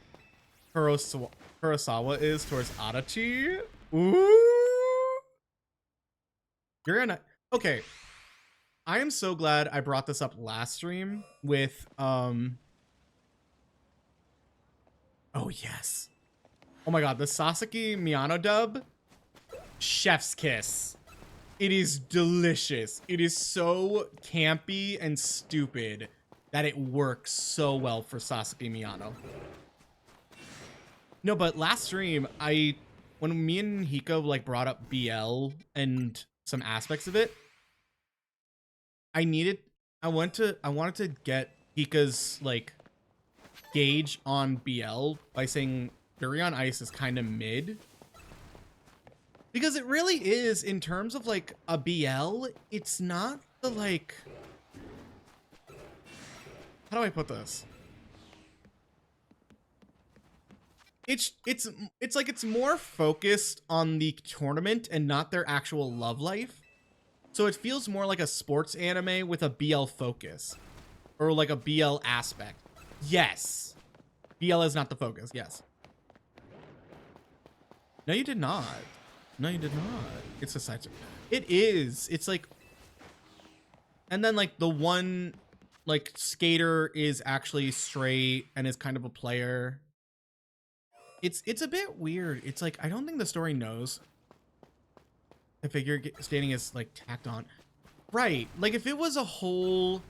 Kurosawa is towards Adachi. Ooh! You're gonna... Okay. I am so glad I brought this up last stream with, Oh, yes. Oh my god, the Sasuke Miyano dub, chef's kiss. It is delicious. It is so campy and stupid that it works so well for Sasuke Miyano. No, but last stream, when me and Hiko like brought up BL and some aspects of it, I wanted to get Hika's like gauge on BL by saying Fury on Ice is kind of mid. Because it really is, in terms of like a BL, it's not the like, how do I put this? It's like it's more focused on the tournament and not their actual love life. So it feels more like a sports anime with a BL focus. Or like a BL aspect. Yes. BL is not the focus, yes. No, you did not. No, you did not. It's a side story. It is. It's like... And then like the one like skater is actually straight and is kind of a player. It's a bit weird. It's like, I don't think the story knows the figure skating is like tacked on. Right. Like if it was a whole,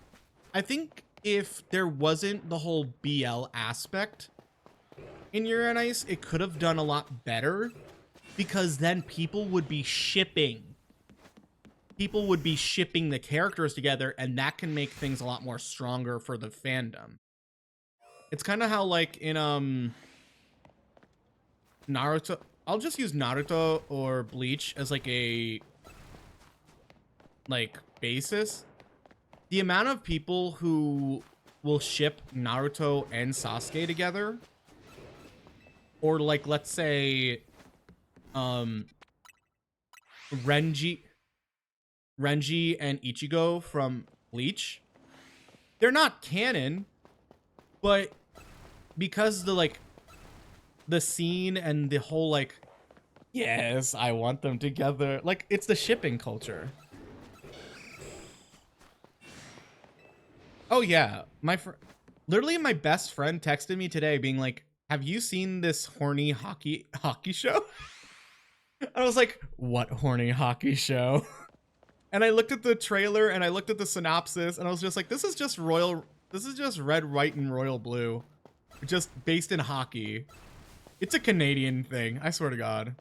I think if there wasn't the whole BL aspect in Yuri on Ice, it could have done a lot better because then people would be shipping. People would be shipping the characters together, and that can make things a lot more stronger for the fandom. It's kind of how like in Naruto, I'll just use Naruto or Bleach as like a like basis. The amount of people who will ship Naruto and Sasuke together, or like let's say Renji and Ichigo from Bleach, they're not canon, but because the scene and the whole like, yes, I want them together, like it's the shipping culture. Oh yeah, literally my best friend texted me today being like, have you seen this horny hockey show? I was like, what horny hockey show? And I looked at the trailer and I looked at the synopsis and I was just like, this is just red, white, and royal blue. Just based in hockey. It's a Canadian thing, I swear to God.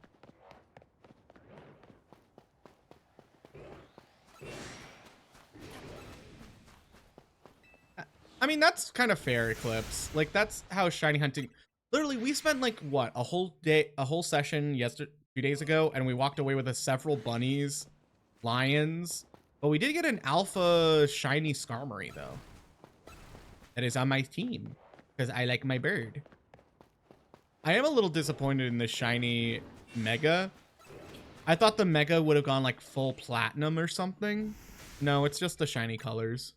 I mean, that's kind of fair, Eclipse. Like, that's how shiny hunting... Literally, we spent, like, what, a whole session 2 days ago, and we walked away with several bunnies, lions, but we did get an alpha shiny Skarmory, though. That is on my team, because I like my bird. I am a little disappointed in the shiny Mega. I thought the Mega would have gone, like, full platinum or something. No, it's just the shiny colors.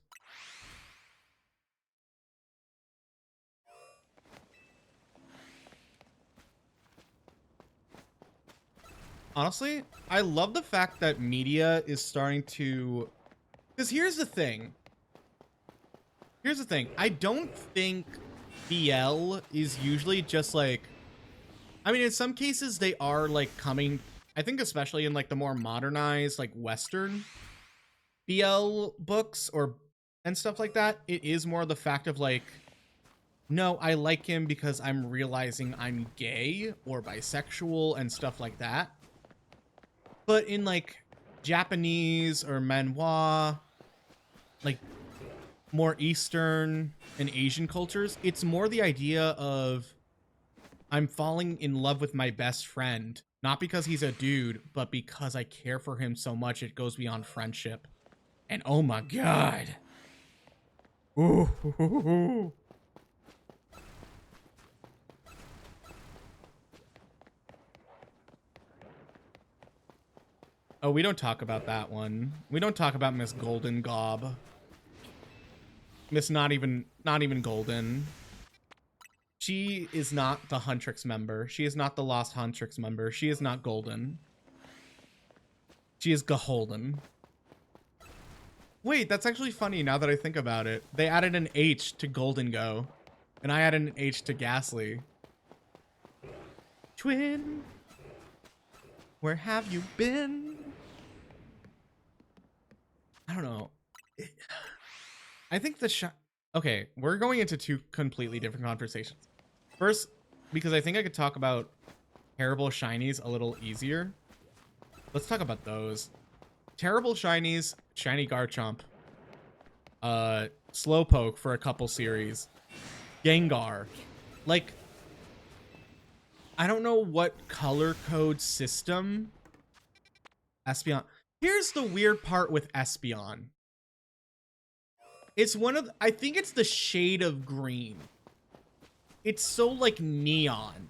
Honestly, I love the fact that media is starting to... Because here's the thing. I don't think BL is usually just like... I mean, in some cases, they are like coming... I think especially in like the more modernized, like Western BL books and stuff like that, it is more the fact of like, no, I like him because I'm realizing I'm gay or bisexual and stuff like that. But in like Japanese or manhwa, like more Eastern and Asian cultures, it's more the idea of I'm falling in love with my best friend, not because he's a dude, but because I care for him so much it goes beyond friendship. And oh my God. Ooh. Oh, we don't talk about that one. We don't talk about Miss Golden Gob. Miss not even golden. She is not the Huntrix member. She is not the Lost Huntrix member. She is not golden. She is Gaholden. Wait, that's actually funny now that I think about it. They added an H to Golden Go. And I added an H to Ghastly. Twin, where have you been? I don't know. I think okay, we're going into two completely different conversations. First, because I think I could talk about terrible shinies a little easier. Let's talk about those. Terrible shinies, shiny Garchomp. Slowpoke for a couple series. Gengar. Like, I don't know what color code system Espeon. Here's the weird part with Espeon. It's one of, I think it's the shade of green. It's so like neon.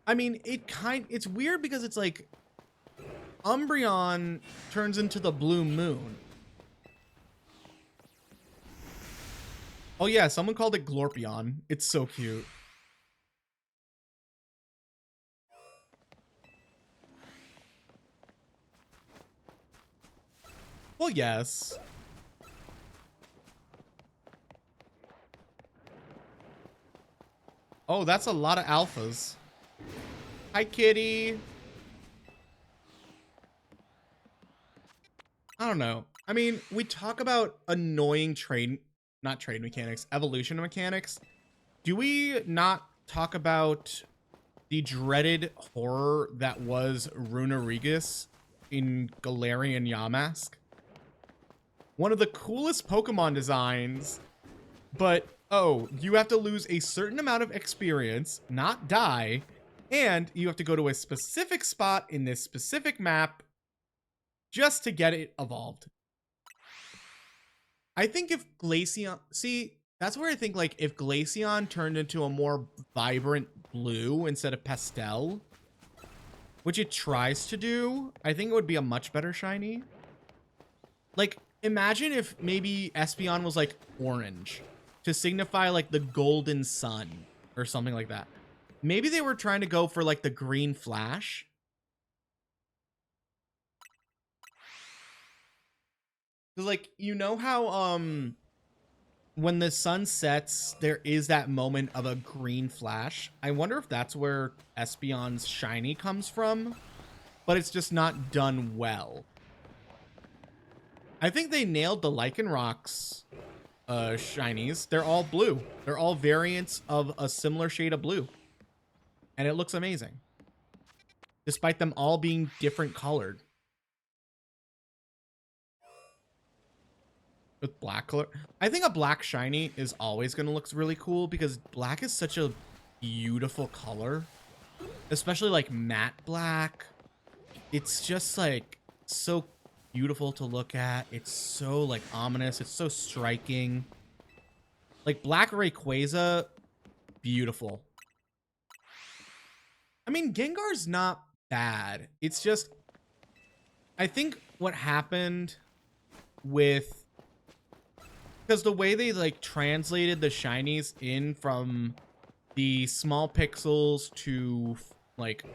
I mean, it's weird because it's like Umbreon turns into the blue moon. Oh yeah, someone called it Glorpion. It's so cute. Well, yes. Oh, that's a lot of alphas. Hi, kitty. I don't know. I mean, we talk about annoying not trade mechanics, evolution mechanics. Do we not talk about the dreaded horror that was Runerigus in Galarian Yamask? One of the coolest Pokemon designs, but oh, you have to lose a certain amount of experience, not die, and you have to go to a specific spot in this specific map just to get it evolved. I think if Glaceon, see, that's where I think like if Glaceon turned into a more vibrant blue instead of pastel, which it tries to do, I think it would be a much better shiny. Like, imagine if maybe Espeon was like orange to signify like the golden sun or something like that. Maybe they were trying to go for like the green flash. Like, you know how when the sun sets, there is that moment of a green flash. I wonder if that's where Espeon's shiny comes from, but it's just not done well. I think they nailed the Lycanroc's shinies. They're all blue. They're all variants of a similar shade of blue. And it looks amazing. Despite them all being different colored. With black color. I think a black shiny is always going to look really cool because black is such a beautiful color. Especially like matte black. It's just like so beautiful to look at. It's so like ominous. It's so striking. Like black Rayquaza, beautiful. I mean, Gengar's not bad. It's just, I think what happened with, because the way they like translated the shinies in from the small pixels to like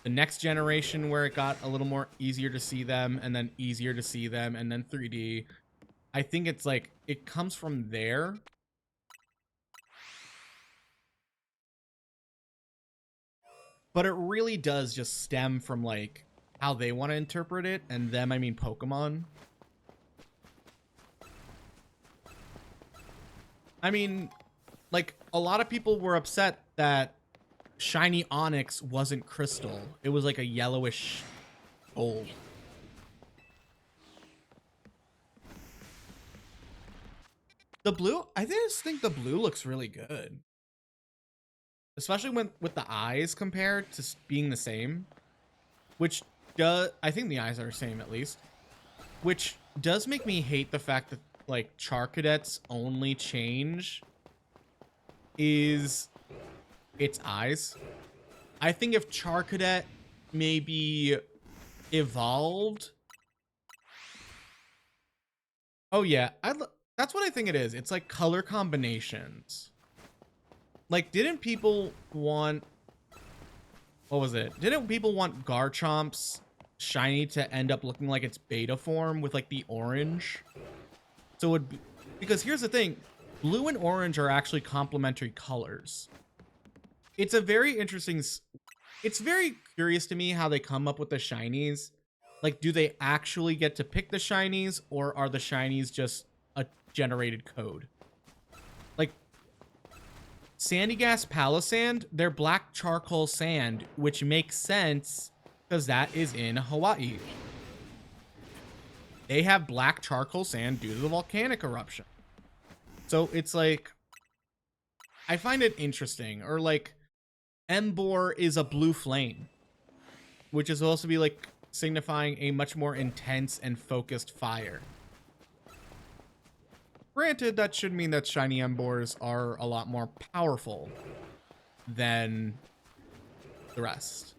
the next generation where it got a little more easier to see them and then easier to see them and then 3D. I think it's like, it comes from there. But it really does just stem from like how they want to interpret it. And them, I mean Pokemon. I mean, like a lot of people were upset that shiny Onyx wasn't crystal. It was like a yellowish gold. The blue, I just think the blue looks really good. Especially when with the eyes compared to being the same. Which does, I think the eyes are the same at least. Which does make me hate the fact that like Charcadet's only change is its eyes. I think if Charcadet maybe evolved. Oh yeah, that's what I think it is. It's like color combinations. Like, didn't people want, what was it? Didn't people want Garchomp's shiny to end up looking like its beta form with like the orange? So it would be, because here's the thing, blue and orange are actually complementary colors. It's a very interesting, it's very curious to me how they come up with the shinies. Like, do they actually get to pick the shinies, or are the shinies just a generated code? Like, Sandygas Palisand, they're black charcoal sand, which makes sense because that is in Hawaii. They have black charcoal sand due to the volcanic eruption. So it's like, I find it interesting. Or like, Embor is a blue flame, which is supposed to be like signifying a much more intense and focused fire. Granted, that should mean that shiny Embors are a lot more powerful than the rest.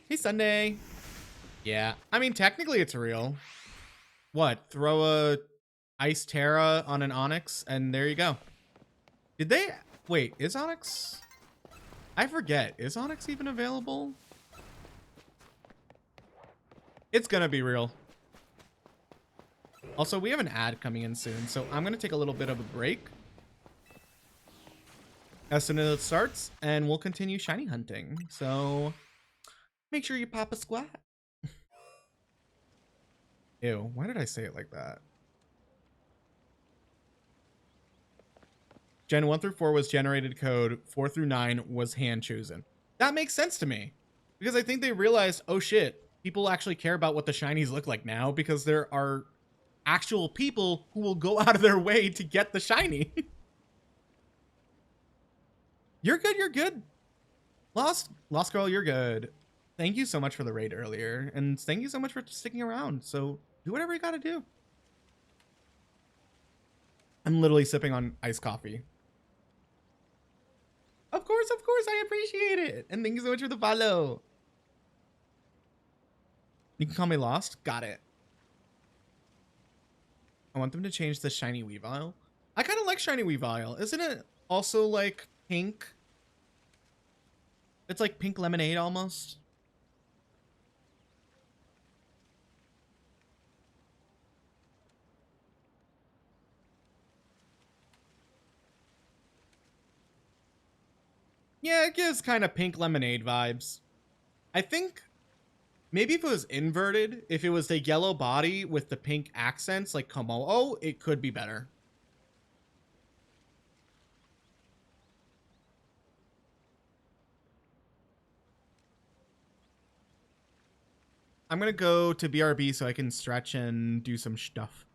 Hey, Sunday. Yeah, I mean, technically it's real. What? Throw a Ice Terra on an Onyx, and there you go. Did they... Wait, is Onyx... I forget. Is Onyx even available? It's gonna be real. Also, we have an ad coming in soon, so I'm gonna take a little bit of a break as soon as it starts, and we'll continue shiny hunting. So make sure you pop a squat. Ew, why did I say it like that? Gen 1 through 4 was generated code, 4 through 9 was hand chosen. That makes sense to me, because I think they realized, oh shit, people actually care about what the shinies look like now, because there are actual people who will go out of their way to get the shiny. You're good, you're good. Lost Girl, you're good. Thank you so much for the raid earlier, and thank you so much for sticking around. So do whatever you gotta do. I'm literally sipping on iced coffee. Of course, I appreciate it. And thank you so much for the follow. You can call me Lost. Got it. I want them to change the shiny Weavile. I kind of like shiny Weavile. Isn't it also like pink? It's like pink lemonade almost. Yeah, it gives kind of pink lemonade vibes. I think maybe if it was inverted, if it was the yellow body with the pink accents like Komo, it could be better. I'm gonna go to BRB so I can stretch and do some stuff.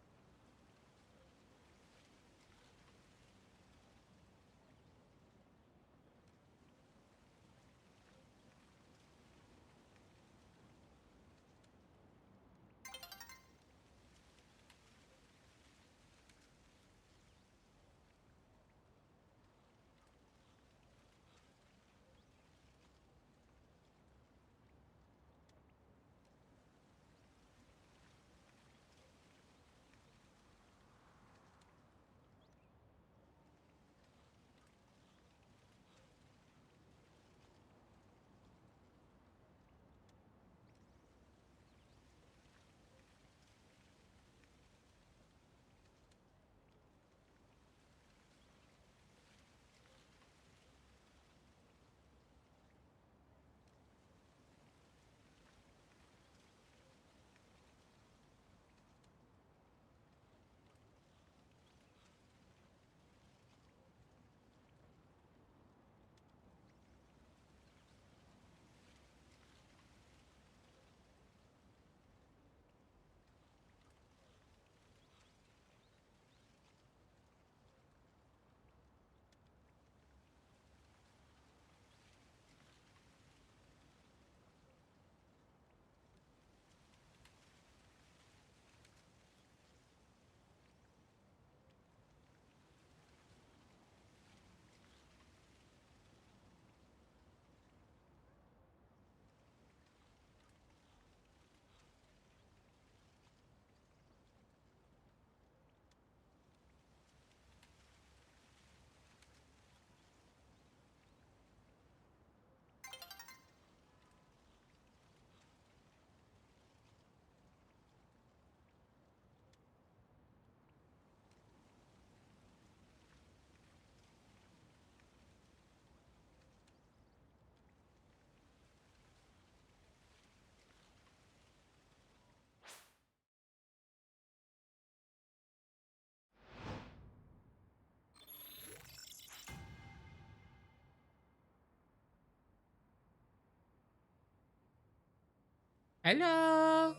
Hello.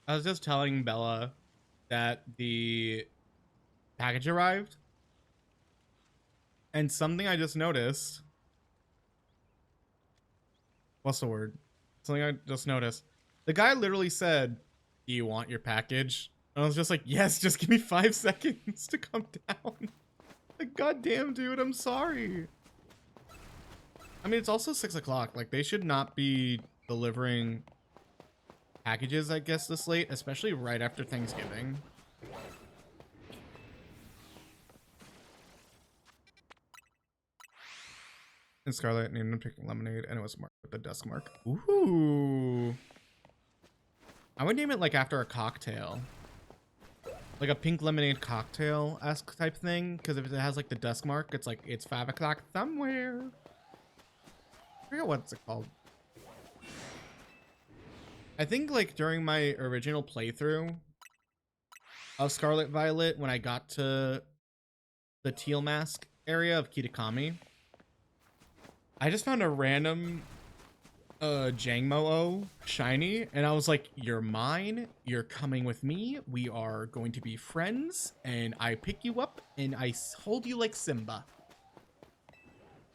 I was just telling Bella that the package arrived. And something I just noticed. What's the word? Something I just noticed. The guy literally said, "Do you want your package?" And I was just like, "Yes, just give me 5 seconds to come down." Like, goddamn, dude, I'm sorry. I mean, it's also 6 o'clock. Like, they should not be delivering packages, I guess, this late, especially right after Thanksgiving. And Scarlet named him taking lemonade, and it was marked with the desk mark. Ooh. I would name it like after a cocktail. Like a pink lemonade cocktail-esque type thing. Because if it has like the desk mark, it's like it's 5 o'clock somewhere. I forget what's it called. I think like during my original playthrough of Scarlet Violet, when I got to the teal mask area of Kitakami, I just found a random Jangmo-O shiny, and I was like, "You're mine, you're coming with me, we are going to be friends, and I pick you up and I hold you like Simba."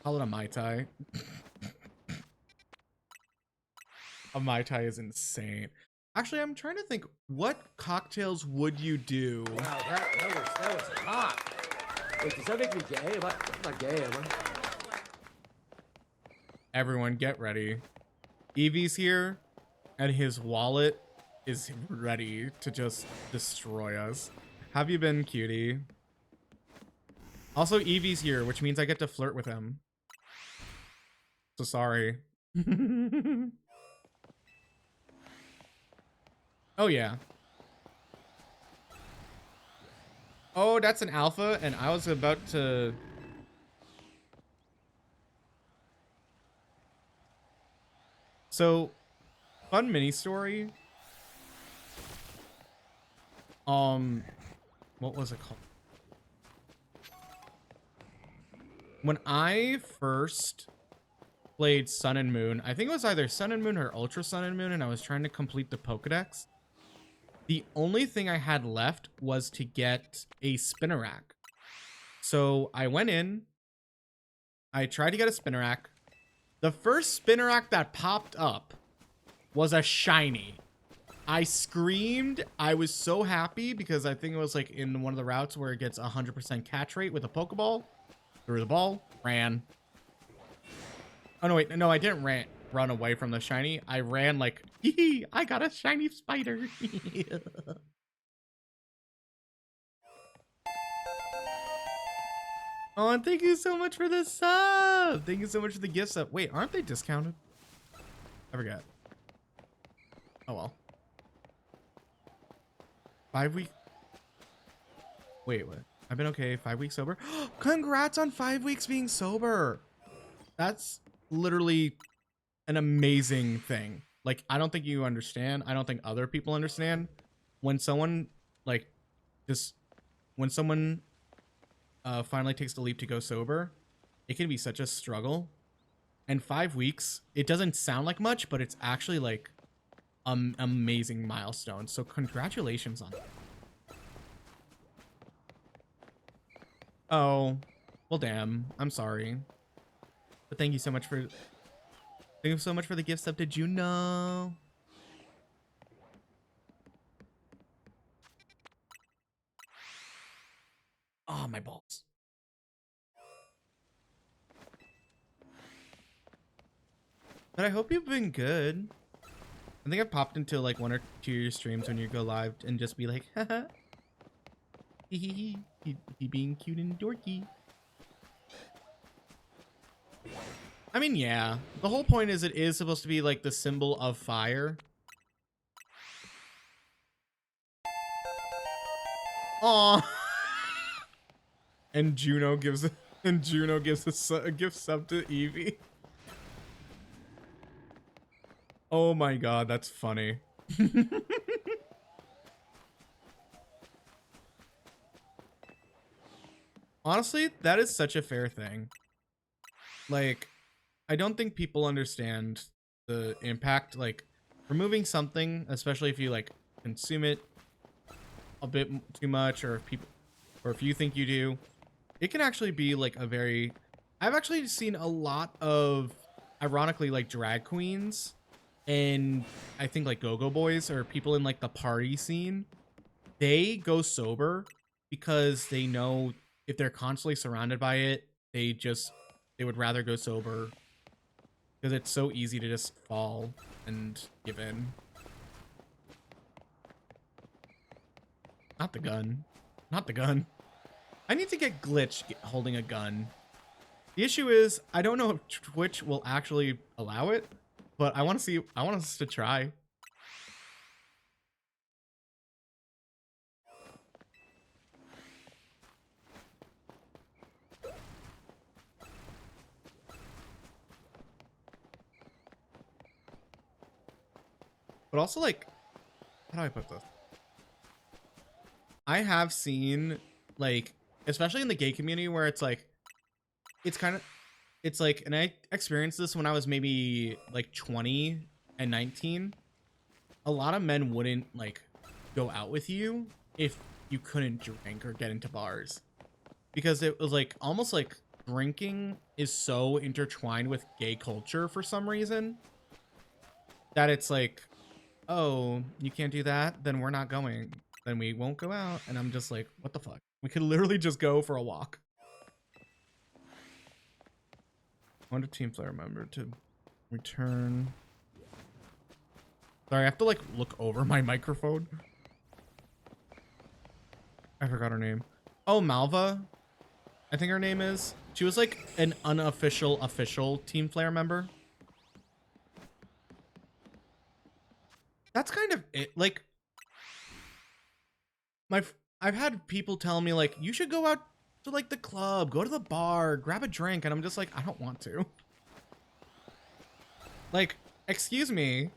Call it a Mai Tai. A Mai Tai is insane. Actually, I'm trying to think, what cocktails would you do? Wow, that was hot. Wait, does that make me gay? I'm not gay, am I? Everyone get ready. Eevee's here, and his wallet is ready to just destroy us. Have you been, cutie? Also, Eevee's here, which means I get to flirt with him. So sorry. Oh, yeah. Oh, that's an alpha, and I was about to... So, fun mini story. What was it called? When I first played Sun and Moon, I think it was either Sun and Moon or Ultra Sun and Moon, and I was trying to complete the Pokedex. The only thing I had left was to get a Spinnerack. So I went in, I tried to get a Spinnerack. The first Spinnerack that popped up was a shiny. I screamed. I was so happy because I think it was like in one of the routes where it gets 100% catch rate with a Pokeball. Threw the ball, ran. Oh, no, wait. No, I didn't run away from the shiny. I ran like, hee, I got a shiny spider. Oh, and thank you so much for the sub. Thank you so much for the gift sub. Wait, aren't they discounted? I forgot. Oh, well. 5 week. Wait, what? I've been okay. 5 weeks sober. Congrats on 5 weeks being sober. That's literally an amazing thing. Like, I don't think you understand. I don't think other people understand. When someone, like, when someone finally takes the leap to go sober, it can be such a struggle. And 5 weeks, it doesn't sound like much, but it's actually, like, amazing milestone. So congratulations on that. Oh, well, damn. I'm sorry. But thank you so much for the gift sub to Juno. Oh, my balls. But I hope you've been good. I think I've popped into like 1 or 2 of your streams when you go live and just be like, haha. He being cute and dorky. I mean, yeah. The whole point is it is supposed to be like the symbol of fire. Aww. And Juno gives a gift sub to Eevee. Oh my god, that's funny. Honestly, that is such a fair thing. Like, I don't think people understand the impact. Like, removing something, especially if you like consume it a bit too much, or if you think you do, it can actually be like a very. I've actually seen a lot of, ironically, like drag queens, and I think like go-go boys or people in like the party scene. They go sober because they know if they're constantly surrounded by it, they would rather go sober because it's so easy to just fall and give in. Not the gun. Not the gun. I need to get glitch holding a gun. The issue is I don't know if Twitch will actually allow it, but I want to see. I want us to try. But also, like, how do I put this? I have seen, like, especially in the gay community where it's like, it's kind of, it's like, and I experienced this when I was maybe like 20 and 19. A lot of men wouldn't like go out with you if you couldn't drink or get into bars because it was like almost like drinking is so intertwined with gay culture for some reason that it's like, oh, you can't do that, then we're not going, then we won't go out. And I'm just like, what the fuck, we could literally just go for a walk. I want a team player member to return. Sorry, I have to like look over my microphone. I forgot her name. Oh, Malva, I think her name is. She was like an unofficial official team player member. That's kind of it. Like I've had people tell me like you should go out to like the club, go to the bar, grab a drink, and I'm just like, I don't want to. Like, excuse me,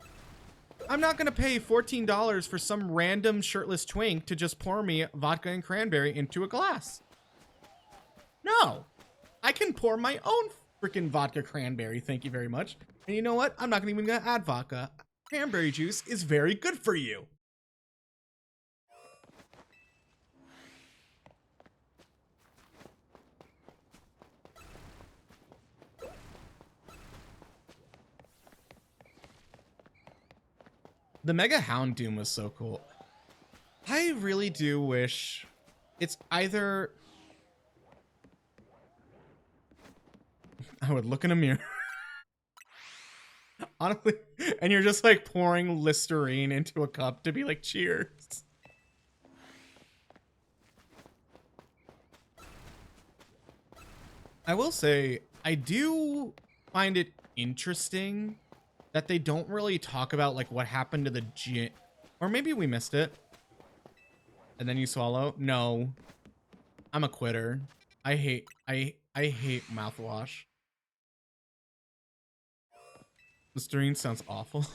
I'm not gonna pay $14 for some random shirtless twink to just pour me vodka and cranberry into a glass. No, I can pour my own freaking vodka cranberry. Thank you very much. And you know what? I'm not even gonna add vodka. Cranberry juice is very good for you. The Mega Houndoom was so cool. I really do wish it's either I would look in a mirror. Honestly, and you're just like pouring Listerine into a cup to be like, cheers. I will say, I do find it interesting that they don't really talk about like what happened to the gin, or maybe we missed it. And then you swallow? No, I'm a quitter. I hate mouthwash. Listerine sounds awful.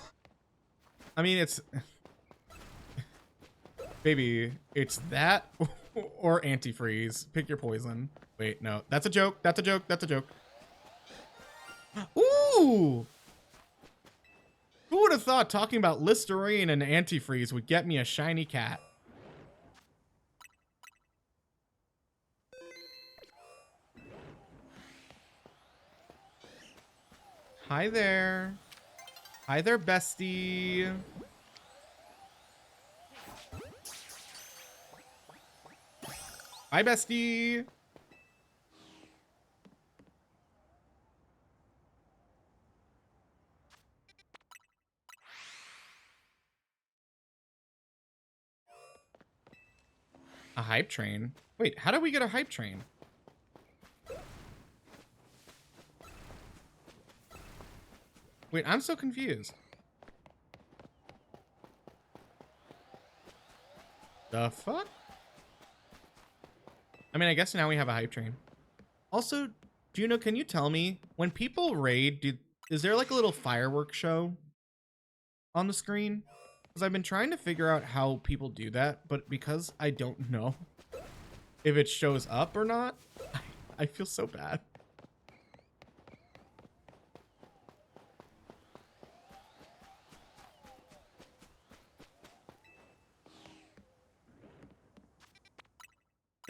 I mean, it's baby, it's that or antifreeze. Pick your poison. Wait, no, that's a joke. That's a joke. That's a joke. Ooh! Who would have thought talking about Listerine and antifreeze would get me a shiny cat? Hi there. Hi there, bestie. Hi, bestie. A hype train? Wait, how did we get a hype train? Wait, I'm so confused. The fuck? I mean, I guess now we have a hype train. Also, Juno, can you tell me, when people raid, is there like a little fireworks show on the screen? Because I've been trying to figure out how people do that, but because I don't know if it shows up or not, I feel so bad.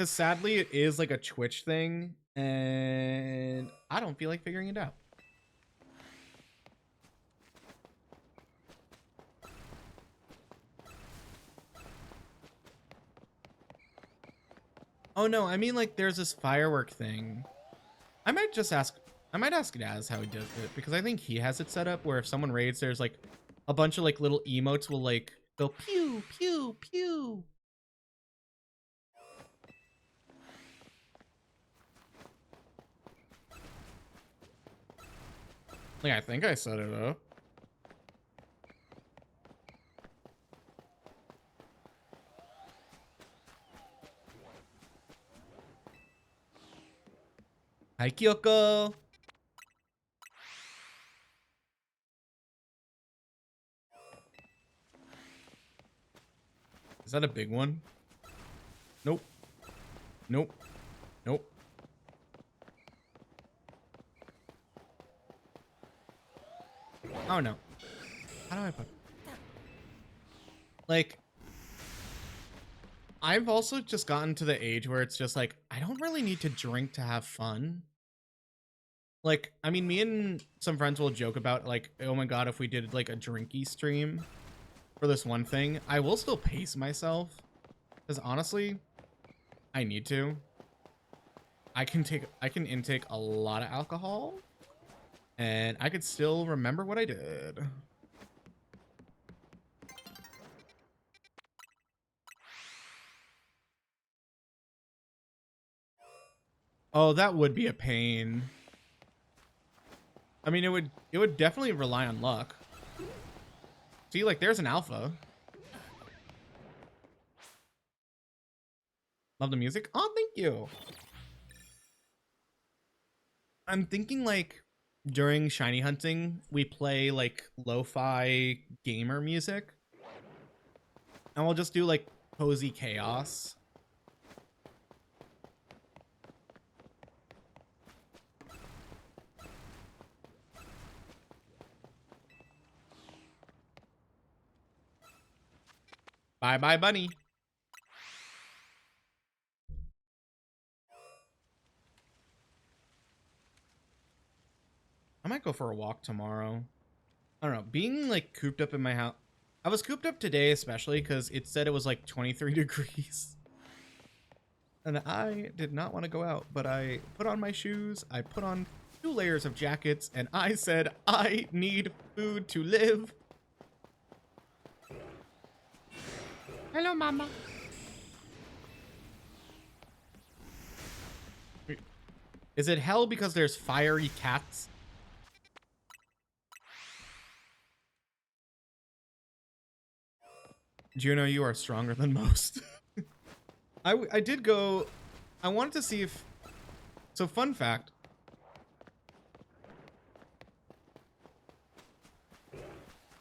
Because sadly, it is like a Twitch thing, and I don't feel like figuring it out. Oh no, I mean like there's this firework thing. I might ask Daz how he does it, because I think he has it set up where if someone raids, there's like a bunch of like little emotes will like go pew, pew, pew. Like, I think I set it up. Hi, Kyoko. Is that a big one? Nope. Nope. Nope. Oh no. How do I put? Like, I've also just gotten to the age where it's just like, I don't really need to drink to have fun. Like, I mean, me and some friends will joke about like, oh my god, if we did like a drinky stream for this one thing, I will still pace myself. Because honestly, I need to. I can intake a lot of alcohol and I could still remember what I did. Oh, that would be a pain. I mean, it would definitely rely on luck. See, like there's an alpha. Love the music. Oh, thank you. I'm thinking like during shiny hunting, we play like lo-fi gamer music. And we'll just do like cozy chaos. Bye bye bunny. I might go for a walk tomorrow. I don't know. Being like cooped up in my house. I was cooped up today especially because it said it was like 23 degrees. And I did not want to go out, but I put on my shoes, I put on 2 layers of jackets, and I said, I need food to live. Hello, mama. Is it hell because there's fiery cats? Juno, you are stronger than most. I did go, I wanted to see if, so fun fact.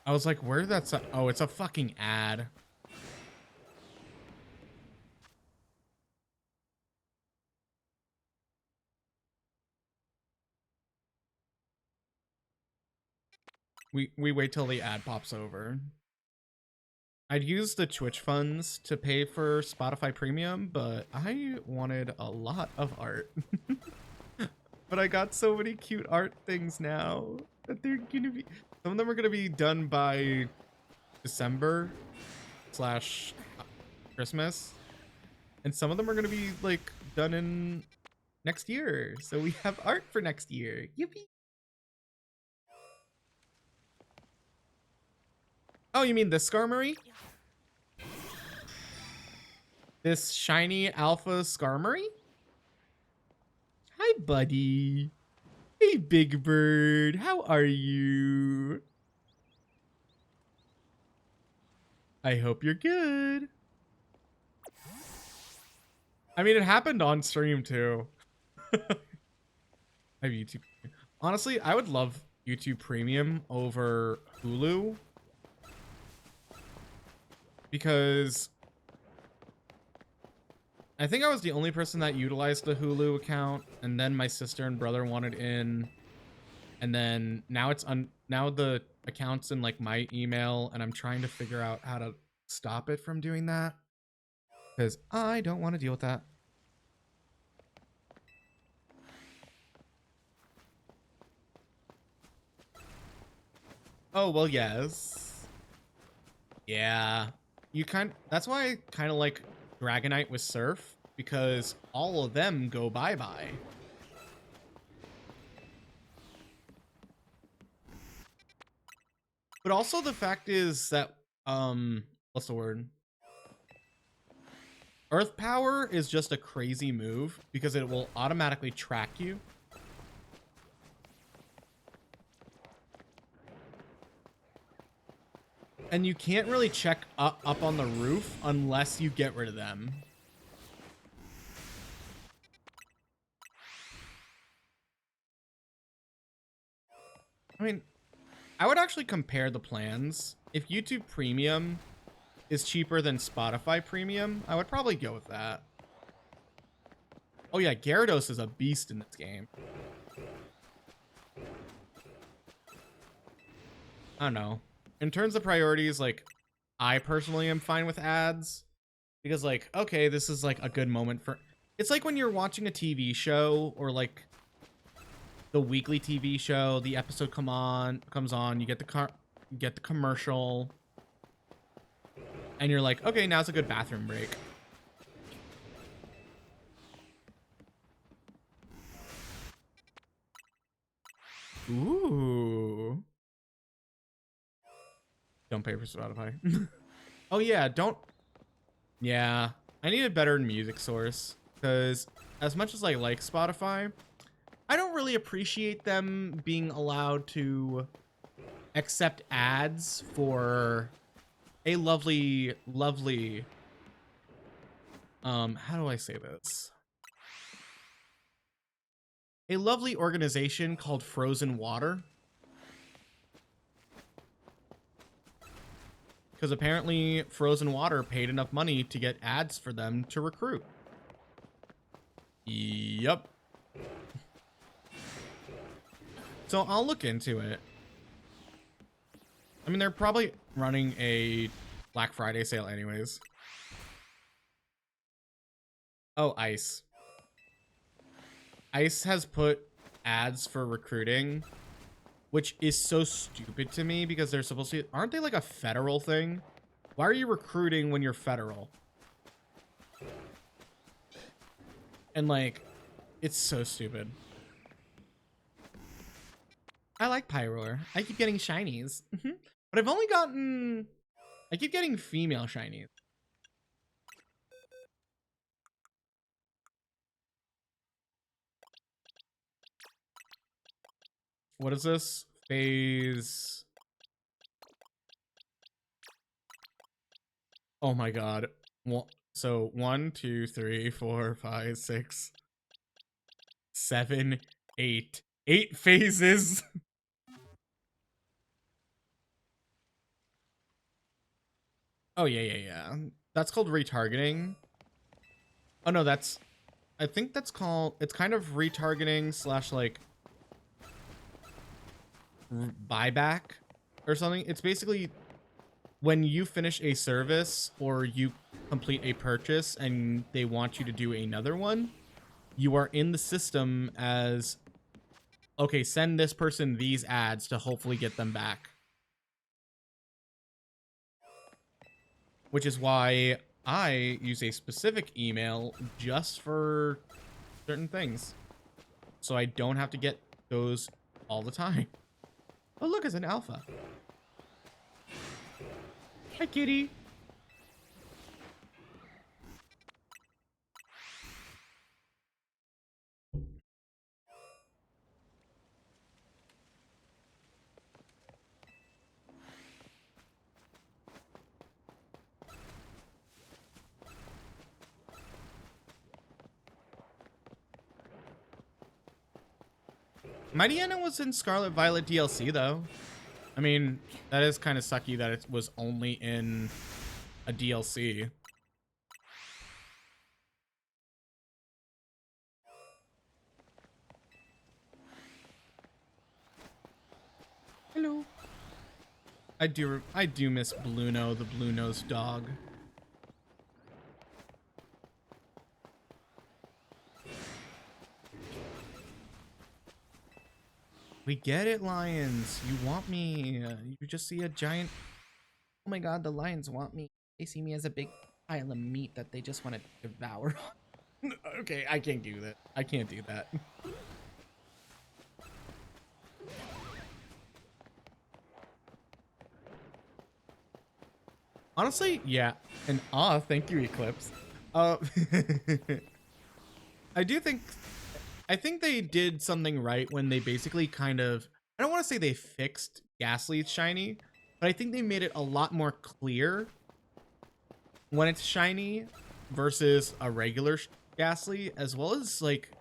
I was like, where that's, oh, it's a fucking ad. We wait till the ad pops over. I'd use the Twitch funds to pay for Spotify Premium, but I wanted a lot of art. But I got so many cute art things now that they're gonna be, some of them are gonna be done by December slash Christmas, and some of them are gonna be like done in next year. So we have art for next year. Yippee! Oh, you mean this Skarmory? This shiny alpha Skarmory? Hi, buddy. Hey, big bird. How are you? I hope you're good. I mean, it happened on stream too. I have YouTube. Honestly, I would love YouTube Premium over Hulu because I think I was the only person that utilized the Hulu account, and then my sister and brother wanted in, and then now it's now the account's in like my email, and I'm trying to figure out how to stop it from doing that because I don't want to deal with that. Oh, well, yes. Yeah. That's why I kind of like Dragonite with Surf, because all of them go bye-bye. But also the fact is that, what's the word? Earth Power is just a crazy move because it will automatically track you. And you can't really check up on the roof unless you get rid of them. I mean, I would actually compare the plans. If YouTube Premium is cheaper than Spotify Premium, I would probably go with that. Oh yeah, Gyarados is a beast in this game. I don't know. In terms of priorities, like, I personally am fine with ads. Because, like, okay, this is, like, a good moment for... It's like when you're watching a TV show, or, like, the weekly TV show, the episode comes on, you get the commercial, and you're like, okay, now's a good bathroom break. Ooh. Don't pay for Spotify. Oh yeah, don't... Yeah, I need a better music source, because as much as I like Spotify, I don't really appreciate them being allowed to accept ads for a lovely, lovely, how do I say this? A lovely organization called Frozen Water. Because apparently Frozen Water paid enough money to get ads for them to recruit. Yep. So I'll look into it. I mean, they're probably running a Black Friday sale anyways. Oh, Ice. Ice has put ads for recruiting, which is so stupid to me because they're supposed to... Aren't they like a federal thing? Why are you recruiting when you're federal? And like, it's so stupid. I like Pyroar. I keep getting shinies. But I've only gotten... I keep getting female shinies. What is this? Phase... Oh my god. Well, so 1, 2, 3, 4, 5, 6, 7, 8. 8 phases. Oh yeah, yeah, yeah. That's called retargeting. Oh no, that's... I think that's called... It's kind of retargeting slash like... buyback or something. It's basically when you finish a service or you complete a purchase and they want you to do another one, you are in the system as, okay, send this person these ads to hopefully get them back. Which is why I use a specific email just for certain things. So I don't have to get those all the time. Oh, look, it's an alpha. Hi, kitty. Mightyena was in Scarlet Violet DLC, though. I mean, that is kind of sucky that it was only in a DLC. Hello. I do miss Bluno, the blue-nosed dog. We get it, lions. You want me. You just see a giant... Oh my god, the lions want me. They see me as a big pile of meat that they just want to devour. Okay, I can't do that. I can't do that. Honestly, yeah. And thank you, Eclipse. Uh, I do think... I think they did something right when they basically kind of... I don't want to say they fixed Ghastly's shiny, but I think they made it a lot more clear when it's shiny versus a regular Ghastly, as well as, like,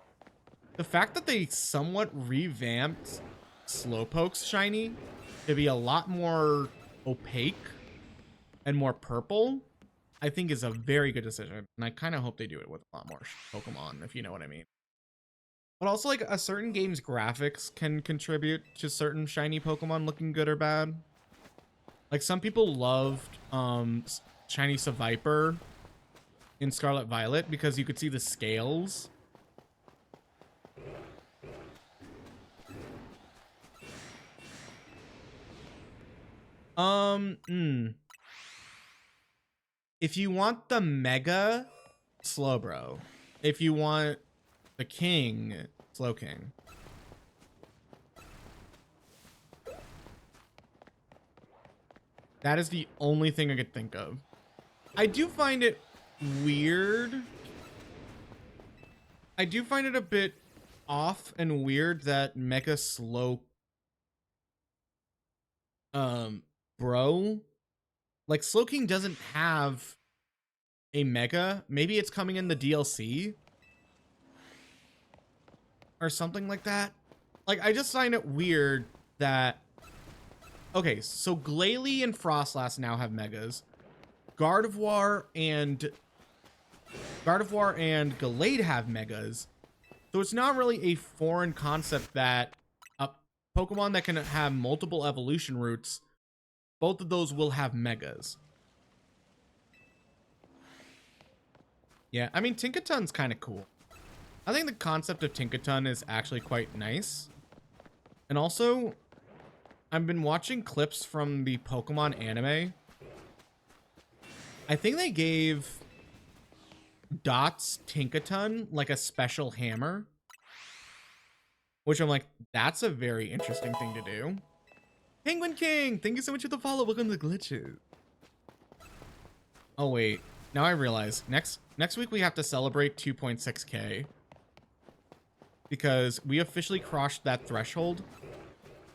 the fact that they somewhat revamped Slowpoke's shiny to be a lot more opaque and more purple, I think is a very good decision. And I kind of hope they do it with a lot more Pokemon, if you know what I mean. But also, like, a certain game's graphics can contribute to certain shiny Pokemon looking good or bad. Like, some people loved shiny Seviper in Scarlet Violet because you could see the scales. If you want the Mega, Slowbro. If you want the King, Slowking. That is the only thing I could think of. I do find it weird. I do find it a bit off and weird that Mega Slow bro, like, Slowking doesn't have a Mega. Maybe it's coming in the DLC or something like that. Like, I just find it weird that... Okay, so Glalie and Frostlass now have Megas. Gardevoir and Gallade have Megas. So it's not really a foreign concept that a Pokemon that can have multiple evolution routes, both of those will have Megas. Yeah, I mean, Tinkaton's kind of cool. I think the concept of Tinkaton is actually quite nice. And also, I've been watching clips from the Pokemon anime. I think they gave Dot's Tinkaton like a special hammer. Which I'm like, that's a very interesting thing to do. Penguin King, thank you so much for the follow. Welcome to the glitches. Oh wait, now I realize next week we have to celebrate 2.6k because we officially crossed that threshold.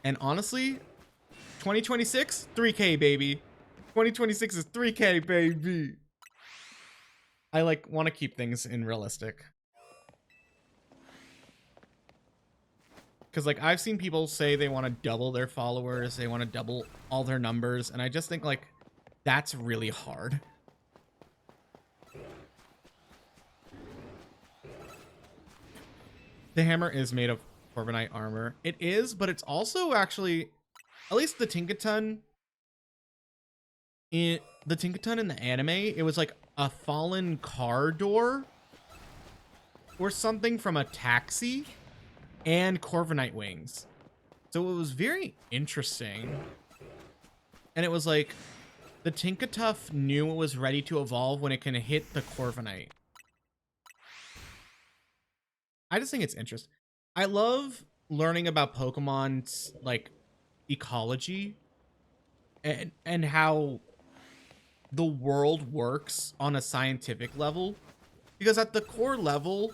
And honestly, 2026, 3k baby. 2026 is 3k baby. I like want to keep things in realistic. Because, like, I've seen people say they want to double their followers, they want to double all their numbers, and I just think, like, that's really hard. The hammer is made of Corviknight armor. It is, but it's also actually, at least the Tinkaton in the anime, it was like a fallen car door or something from a taxi. And Corviknight wings. So it was very interesting. And it was like, the Tinkatuff knew it was ready to evolve when it can hit the Corviknight. I just think it's interesting. I love learning about Pokemon's, like, ecology. And how the world works on a scientific level. Because at the core level...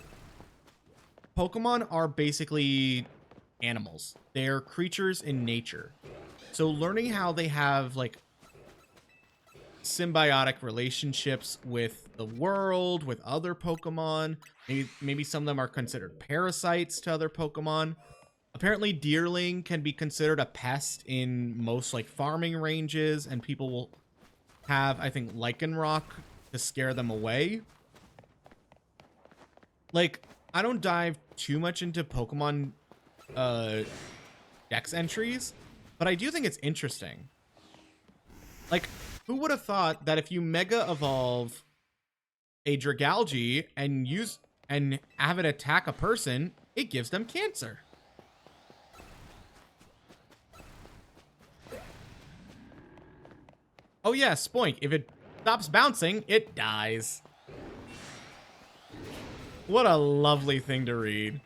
Pokemon are basically animals. They're creatures in nature. So learning how they have, like, symbiotic relationships with the world, with other Pokemon. Maybe some of them are considered parasites to other Pokemon. Apparently, Deerling can be considered a pest in most, like, farming ranges, and people will have, I think, Lycanroc to scare them away. Like, I don't dive too much into Pokemon Dex entries, but I do think it's interesting. Like, who would have thought that if you Mega Evolve a Dragalge and have it attack a person, it gives them cancer? Oh yeah, Spoink. If it stops bouncing, it dies. What a lovely thing to read.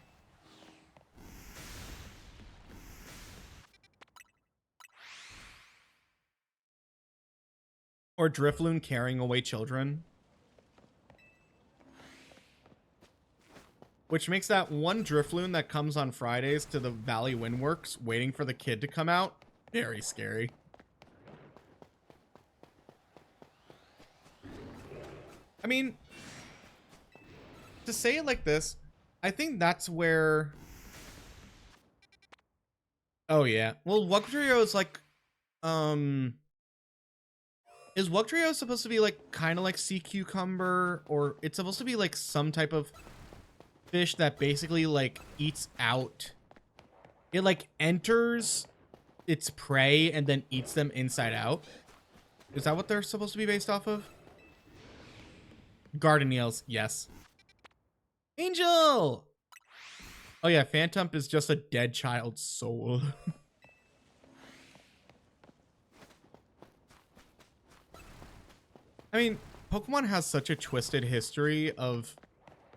Or Drifloon carrying away children. Which makes that one Drifloon that comes on Fridays to the Valley Windworks waiting for the kid to come out very scary. I mean, to say it like this, I think that's where... Oh, yeah. Well, Wugtrio is like... Is Wugtrio supposed to be like kind of like sea cucumber? Or it's supposed to be like some type of fish that basically like eats out... It like enters its prey and then eats them inside out? Is that what they're supposed to be based off of? Garden eels, yes. Angel! Oh yeah, Phantom is just a dead child's soul. I mean, Pokemon has such a twisted history of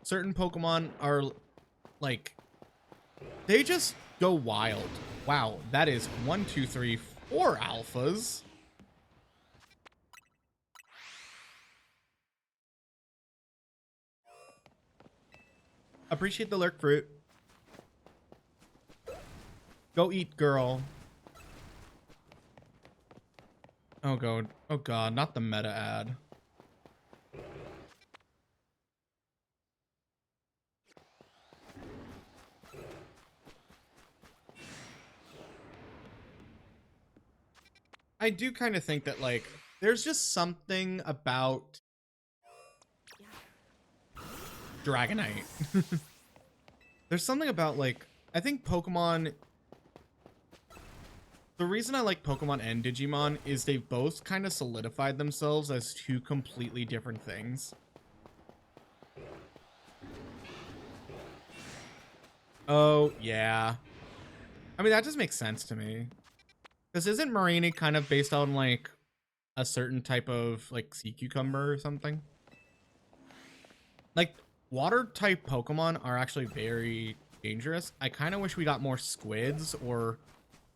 certain Pokemon are like, they just go wild. Wow, that is 1, 2, 3, 4 alphas. Appreciate the lurk fruit. Go eat, girl. Oh god. Oh god, not the meta ad. I do kind of think that like there's just something about Dragonite. There's something about like, I think Pokemon, the reason I like Pokemon and Digimon is they both kind of solidified themselves as two completely different things. Oh, yeah. I mean, that just makes sense to me. Because isn't Marini kind of based on like a certain type of like sea cucumber or something? Like water type Pokemon are actually very dangerous. I kind of wish we got more squids or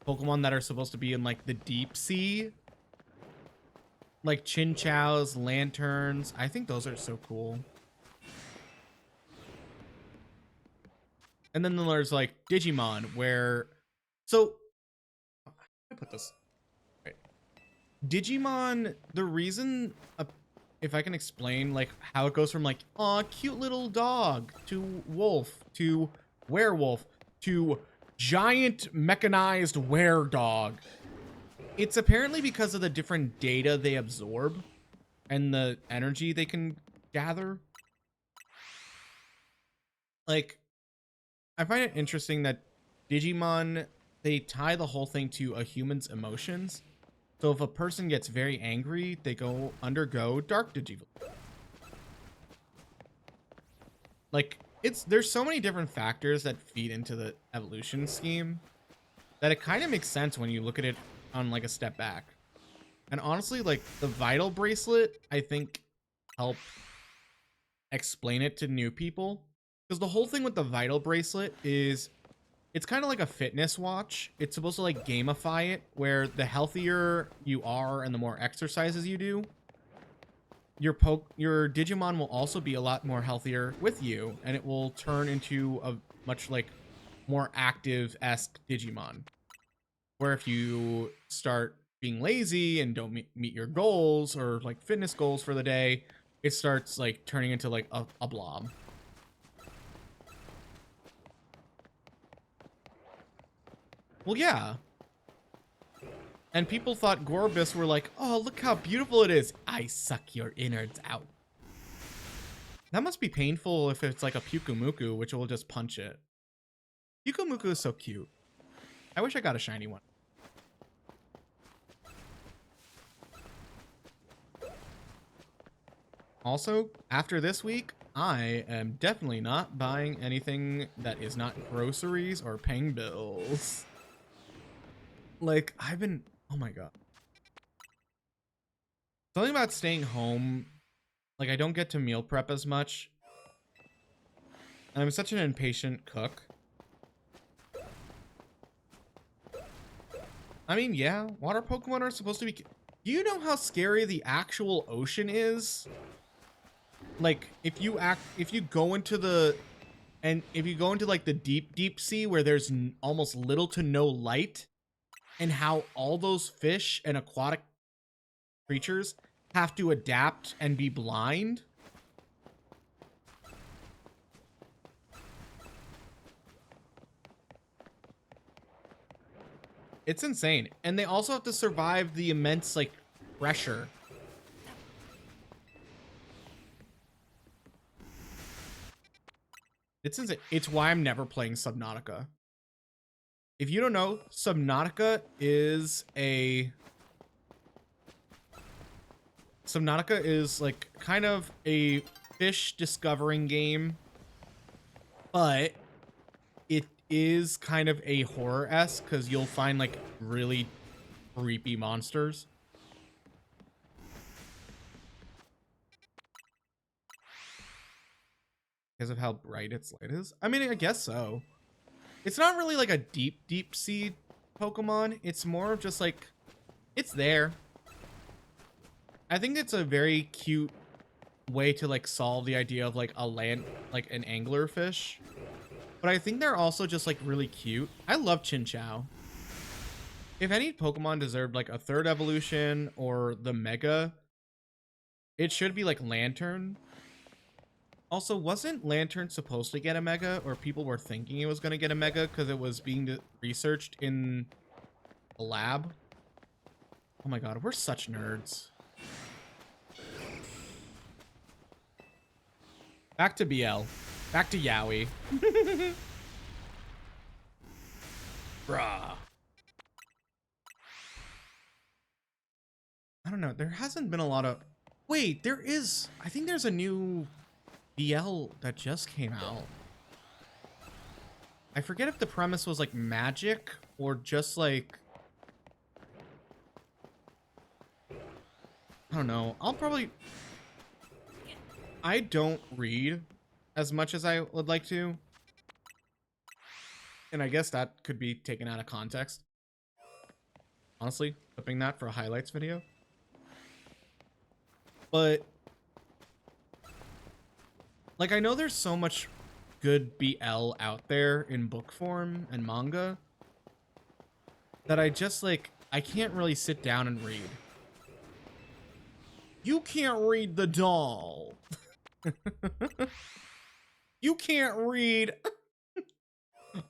Pokemon that are supposed to be in like the deep sea. Like Chinchows, Lanterns. I think those are so cool. And then there's like Digimon where, so I put this right. Digimon, the reason, if I can explain like how it goes from like, aw, cute little dog to wolf to werewolf to giant mechanized were-dog. It's apparently because of the different data they absorb and the energy they can gather. Like, I find it interesting that Digimon, they tie the whole thing to a human's emotions. So if a person gets very angry, they undergo dark Digivolve. Like, there's so many different factors that feed into the evolution scheme that it kind of makes sense when you look at it on like a step back. And honestly, like the Vital Bracelet, I think help explain it to new people. Because the whole thing with the Vital Bracelet is it's kind of like a fitness watch. It's supposed to like gamify it, where the healthier you are and the more exercises you do, your Digimon will also be a lot more healthier with you, and it will turn into a much like more active-esque Digimon. Where if you start being lazy and don't meet your goals or like fitness goals for the day, it starts like turning into like a blob. Well, yeah. And people thought Gorbis were like, oh, look how beautiful it is. I suck your innards out. That must be painful if it's like a Pukumuku, which will just punch it. Pukumuku is so cute. I wish I got a shiny one. Also, after this week, I am definitely not buying anything that is not groceries or paying bills. Like, oh my god. Something about staying home, like I don't get to meal prep as much. And I'm such an impatient cook. I mean, yeah, water Pokemon are supposed to be... Do you know how scary the actual ocean is? Like, if you go into the... And if you go into, like, the deep sea where there's almost little to no light, and how all those fish and aquatic creatures have to adapt and be blind. It's insane. And they also have to survive the immense, like, pressure. It's insane. It's why I'm never playing Subnautica. If you don't know, Subnautica is like kind of a fish discovering game, but it is kind of a horror-esque because you'll find like really creepy monsters. Because of how bright its light is. I mean, I guess so. It's not really like a deep sea Pokemon. It's more of just like, it's there. I think it's a very cute way to like solve the idea of like an anglerfish. But I think they're also just like really cute. I love Chinchou. If any Pokemon deserved like a third evolution or the Mega, it should be like Lantern. Also, wasn't Lantern supposed to get a Mega, or people were thinking it was going to get a Mega because it was being researched in a lab? Oh my god, we're such nerds. Back to BL. Back to Yowie. Bruh. I don't know. There hasn't been a lot of... Wait, there is... I think there's a new BL that just came out. I forget if the premise was like magic or just like... I don't know. I'll probably... I don't read as much as I would like to. And I guess that could be taken out of context. Honestly, clipping that for a highlights video. But... like, I know there's so much good BL out there in book form and manga that I just, like, I can't really sit down and read. You can't read the doll. You can't read.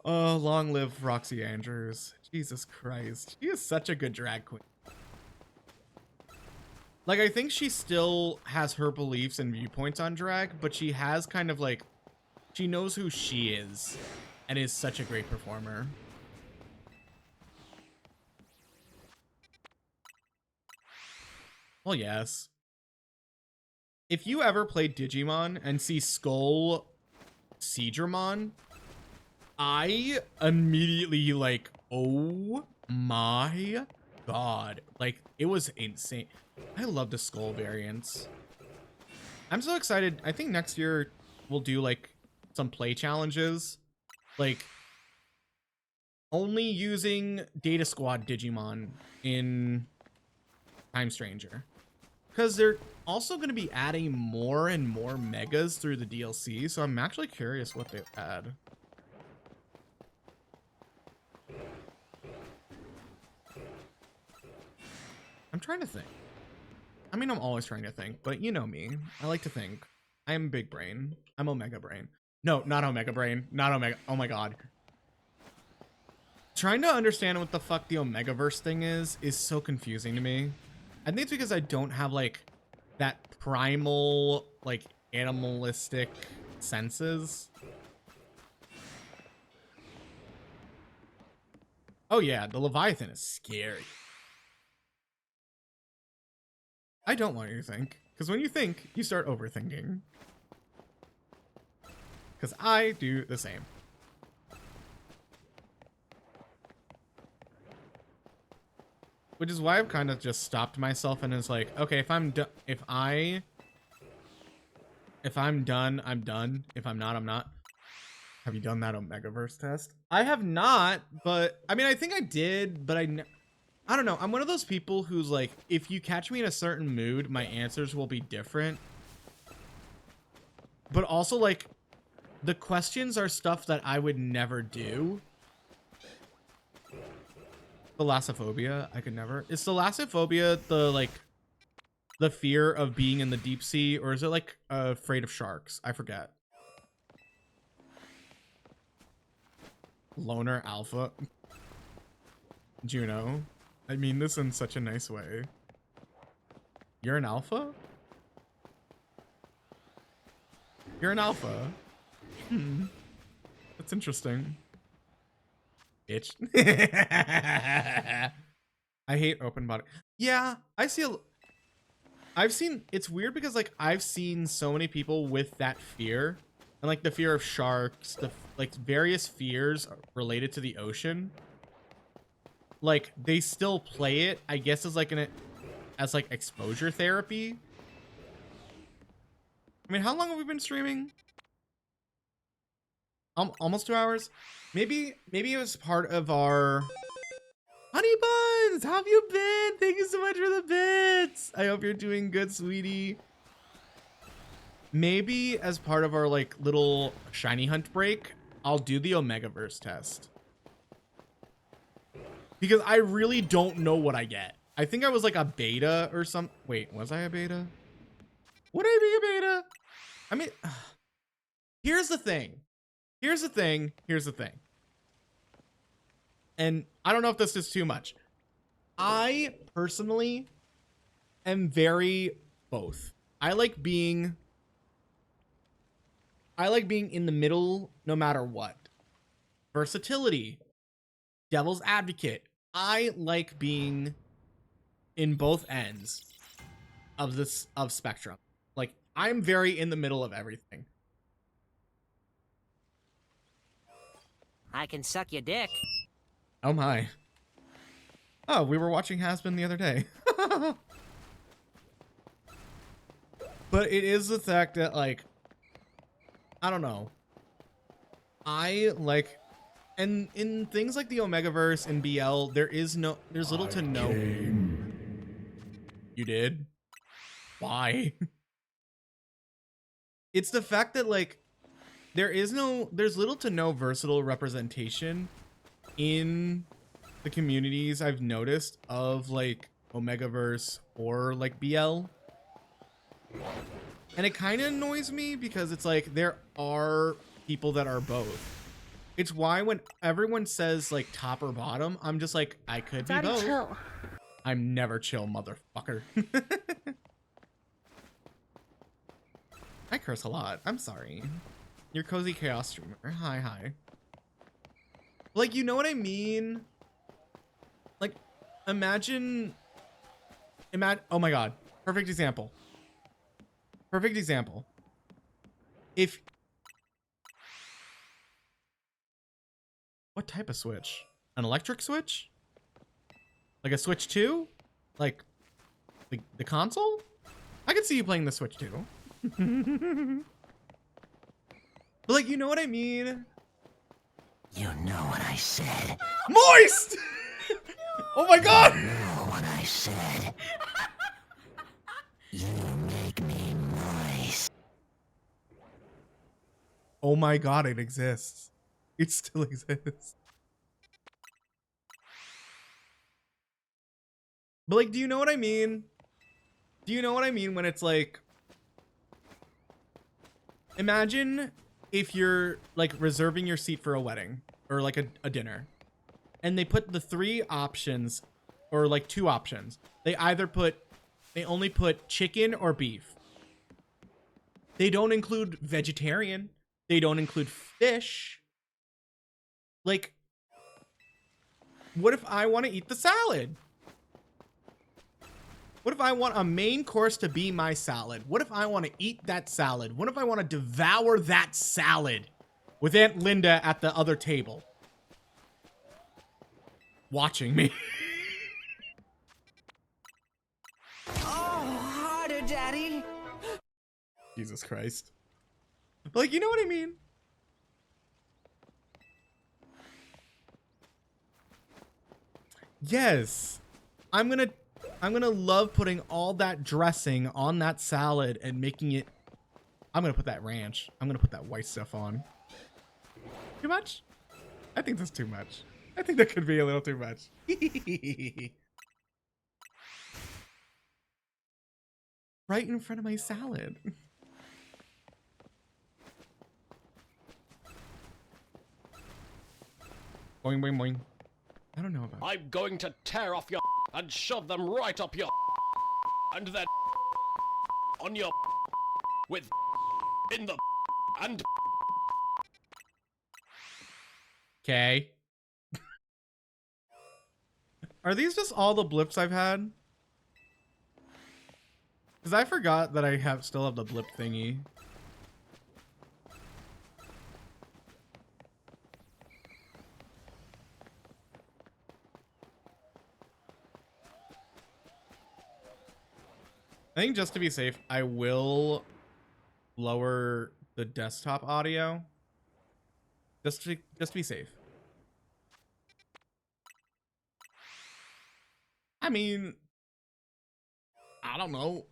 Oh, long live Roxy Andrews. Jesus Christ. She is such a good drag queen. Like, I think she still has her beliefs and viewpoints on drag, but she has kind of like, she knows who she is and is such a great performer. Well, yes. If you ever play Digimon and see Skull Seadramon, I immediately like, oh my god. Like, it was insane. I love the Skull variants. I'm so excited. I think next year we'll do like some play challenges. Like, only using Data Squad Digimon in Time Stranger. Because they're also going to be adding more and more megas through the DLC, so I'm actually curious what they add. I'm trying to think. I mean, I'm always trying to think, but you know me. I like to think. I am big brain. I'm Omega Brain. No, not Omega Brain. Not Omega. Oh my god. Trying to understand what the fuck the Omegaverse thing is so confusing to me. I think it's because I don't have, like, that primal, like, animalistic senses. Oh yeah, the Leviathan is scary. I don't want you to think, because when you think, you start overthinking. Because I do the same. which is why I've kind of just stopped myself and is like, okay, if I'm done, if I'm done, I'm done. If I'm not, I'm not. Have you done that Omegaverse test? I have not, but I mean, I think I did, but I don't know. I'm one of those people who's like, if you catch me in a certain mood, my answers will be different. But also, like, the questions are stuff that I would never do. Thalassophobia, I could never. Is thalassophobia the fear of being in the deep sea, or is it like afraid of sharks? I forget. Loner alpha. Juno. I mean this in such a nice way. You're an alpha? You're an alpha. That's interesting. Bitch. I hate open body. Yeah, I've seen, it's weird because like I've seen so many people with that fear and like the fear of sharks, the like various fears related to the ocean. Like they still play it, I guess, as like as like exposure therapy. I mean, how long have we been streaming? Almost 2 hours. Maybe it was part of our Honey Buns. How have you been? Thank you so much for the bits. I hope you're doing good, sweetie. Maybe as part of our like little shiny hunt break, I'll do the Omegaverse test. Because I really don't know what I get. I think I was like a beta or some. Wait, was I a beta? Would I be a beta? I mean, here's the thing. Here's the thing. Here's the thing. And I don't know if this is too much. I personally am very both. I like being in the middle no matter what. Versatility. Devil's advocate. I like being in both ends of this spectrum. Like I'm very in the middle of everything. I can suck your dick. Oh my. Oh, we were watching Has-Been the other day. But it is the fact that like, I don't know. I like, and in things like the Omegaverse and BL, there's little to no. You did? Why? It's the fact that like, there's little to no versatile representation in the communities I've noticed of like Omegaverse or like BL. And it kind of annoys me because it's like there are people that are both. It's why when everyone says like top or bottom, I'm just like, I could be both. Chill. I'm never chill, motherfucker. I curse a lot. I'm sorry. You're Cozy Chaos streamer. Hi. Like, you know what I mean? Like, imagine, oh my God. Perfect example. If, what type of switch? An electric switch? Like a Switch 2? Like, the console? I could see you playing the Switch 2. But like, you know what I mean? You know what I said. Moist! Oh my God! You know what I said. You make me moist. Oh my God, it exists. It still exists. But like, do you know what I mean? Do you know what I mean when it's like, imagine if you're like reserving your seat for a wedding or like a dinner, and they put the 3 options or like 2 options. They only put chicken or beef. They don't include vegetarian. They don't include fish. Like, what if I want to eat the salad? What if I want a main course to be my salad? What if I want to eat that salad? What if I want to devour that salad with Aunt Linda at the other table? Watching me. Jesus Christ. Like, you know what I mean? Yes. I'm gonna love putting all that dressing on that salad and making it. I'm gonna put that ranch. I'm gonna put that white stuff on. Too much? I think that's too much. I think that could be a little too much. Right in front of my salad. Boing, boing, boing. I don't know about I'm going to tear off your and shove them right up your and then on your with in the and Okay. Are these just all the blips I've had? Because I forgot that I still have the blip thingy. I think just to be safe, I will lower the desktop audio. Just to be safe. I mean, I don't know.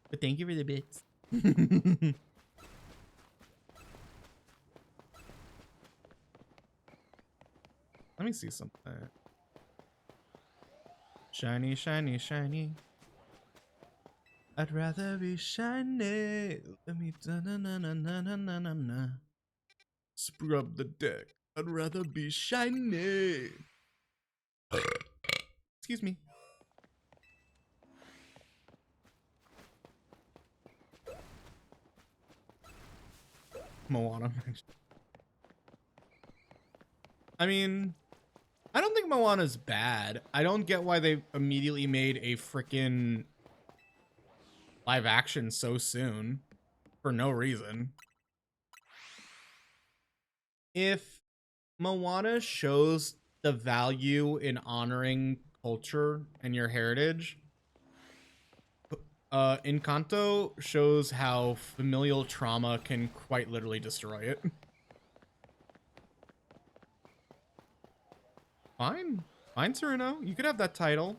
But thank you for the bits. Let me see something. Shiny, shiny, shiny. I'd rather be shiny. Let me na na na na na na na na. Scrub the deck. I'd rather be shiny. Excuse me. Moana. I mean, I don't think Moana's bad. I don't get why they immediately made a freaking live action so soon for no reason. If Moana shows the value in honoring culture and your heritage, Encanto shows how familial trauma can quite literally destroy it. Fine. Fine, Sereno. You could have that title.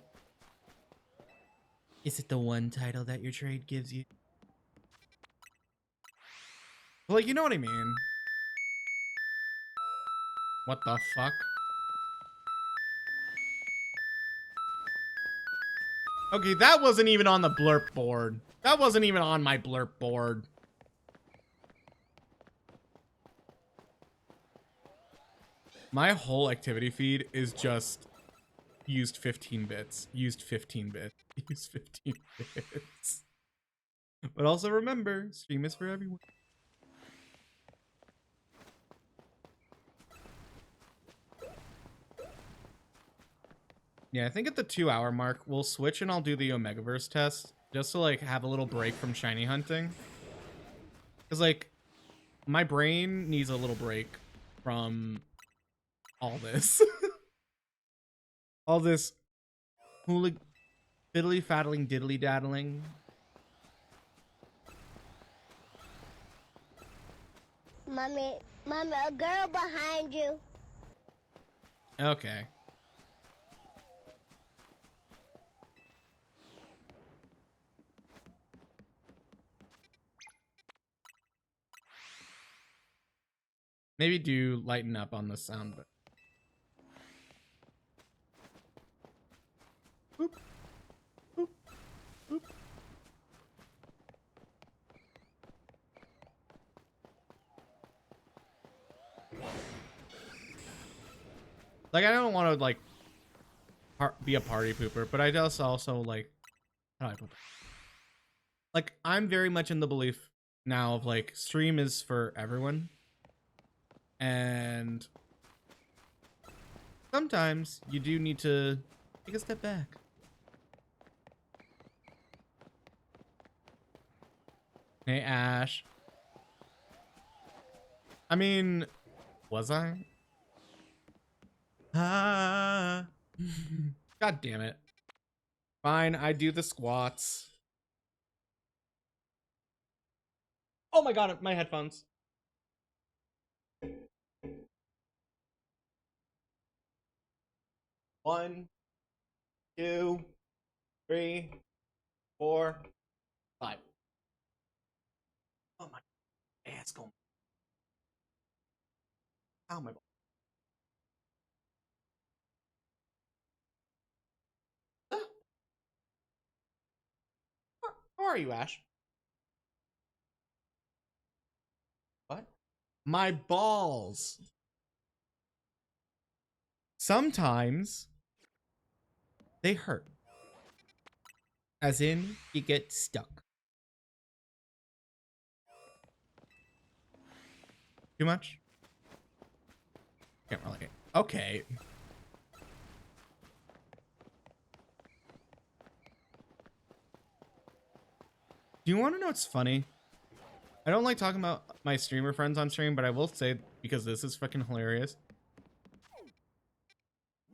Is it the one title that your trade gives you? Like, you know what I mean. What the fuck? Okay, that wasn't even on the blurp board. That wasn't even on my blurp board. My whole activity feed is just used 15 bits. Used 15 bits. Used 15 bits. But also remember, stream is for everyone. Yeah, I think at the 2-hour mark, we'll switch and I'll do the Omegaverse test just to like have a little break from shiny hunting. Because like my brain needs a little break from all this. All this fiddly faddling diddly daddling. Mommy, a girl behind you. Okay. Maybe do lighten up on the sound, but boop, boop, boop. Like, I don't want to like be a party pooper, but I just also like, how do I put that? Like, I'm very much in the belief now of like stream is for everyone, and sometimes you do need to take a step back. Hey, Ash. I mean, was I? Ah. God damn it. Fine, I do the squats. Oh my god, my headphones. One, two, three, four, five. Oh my ass going. Ow, my. Ah, how are you, Ash? What? My balls. Sometimes they hurt. As in, you get stuck. Too much? Can't really. Okay. Do you want to know what's funny? I don't like talking about my streamer friends on stream, but I will say, because this is fucking hilarious.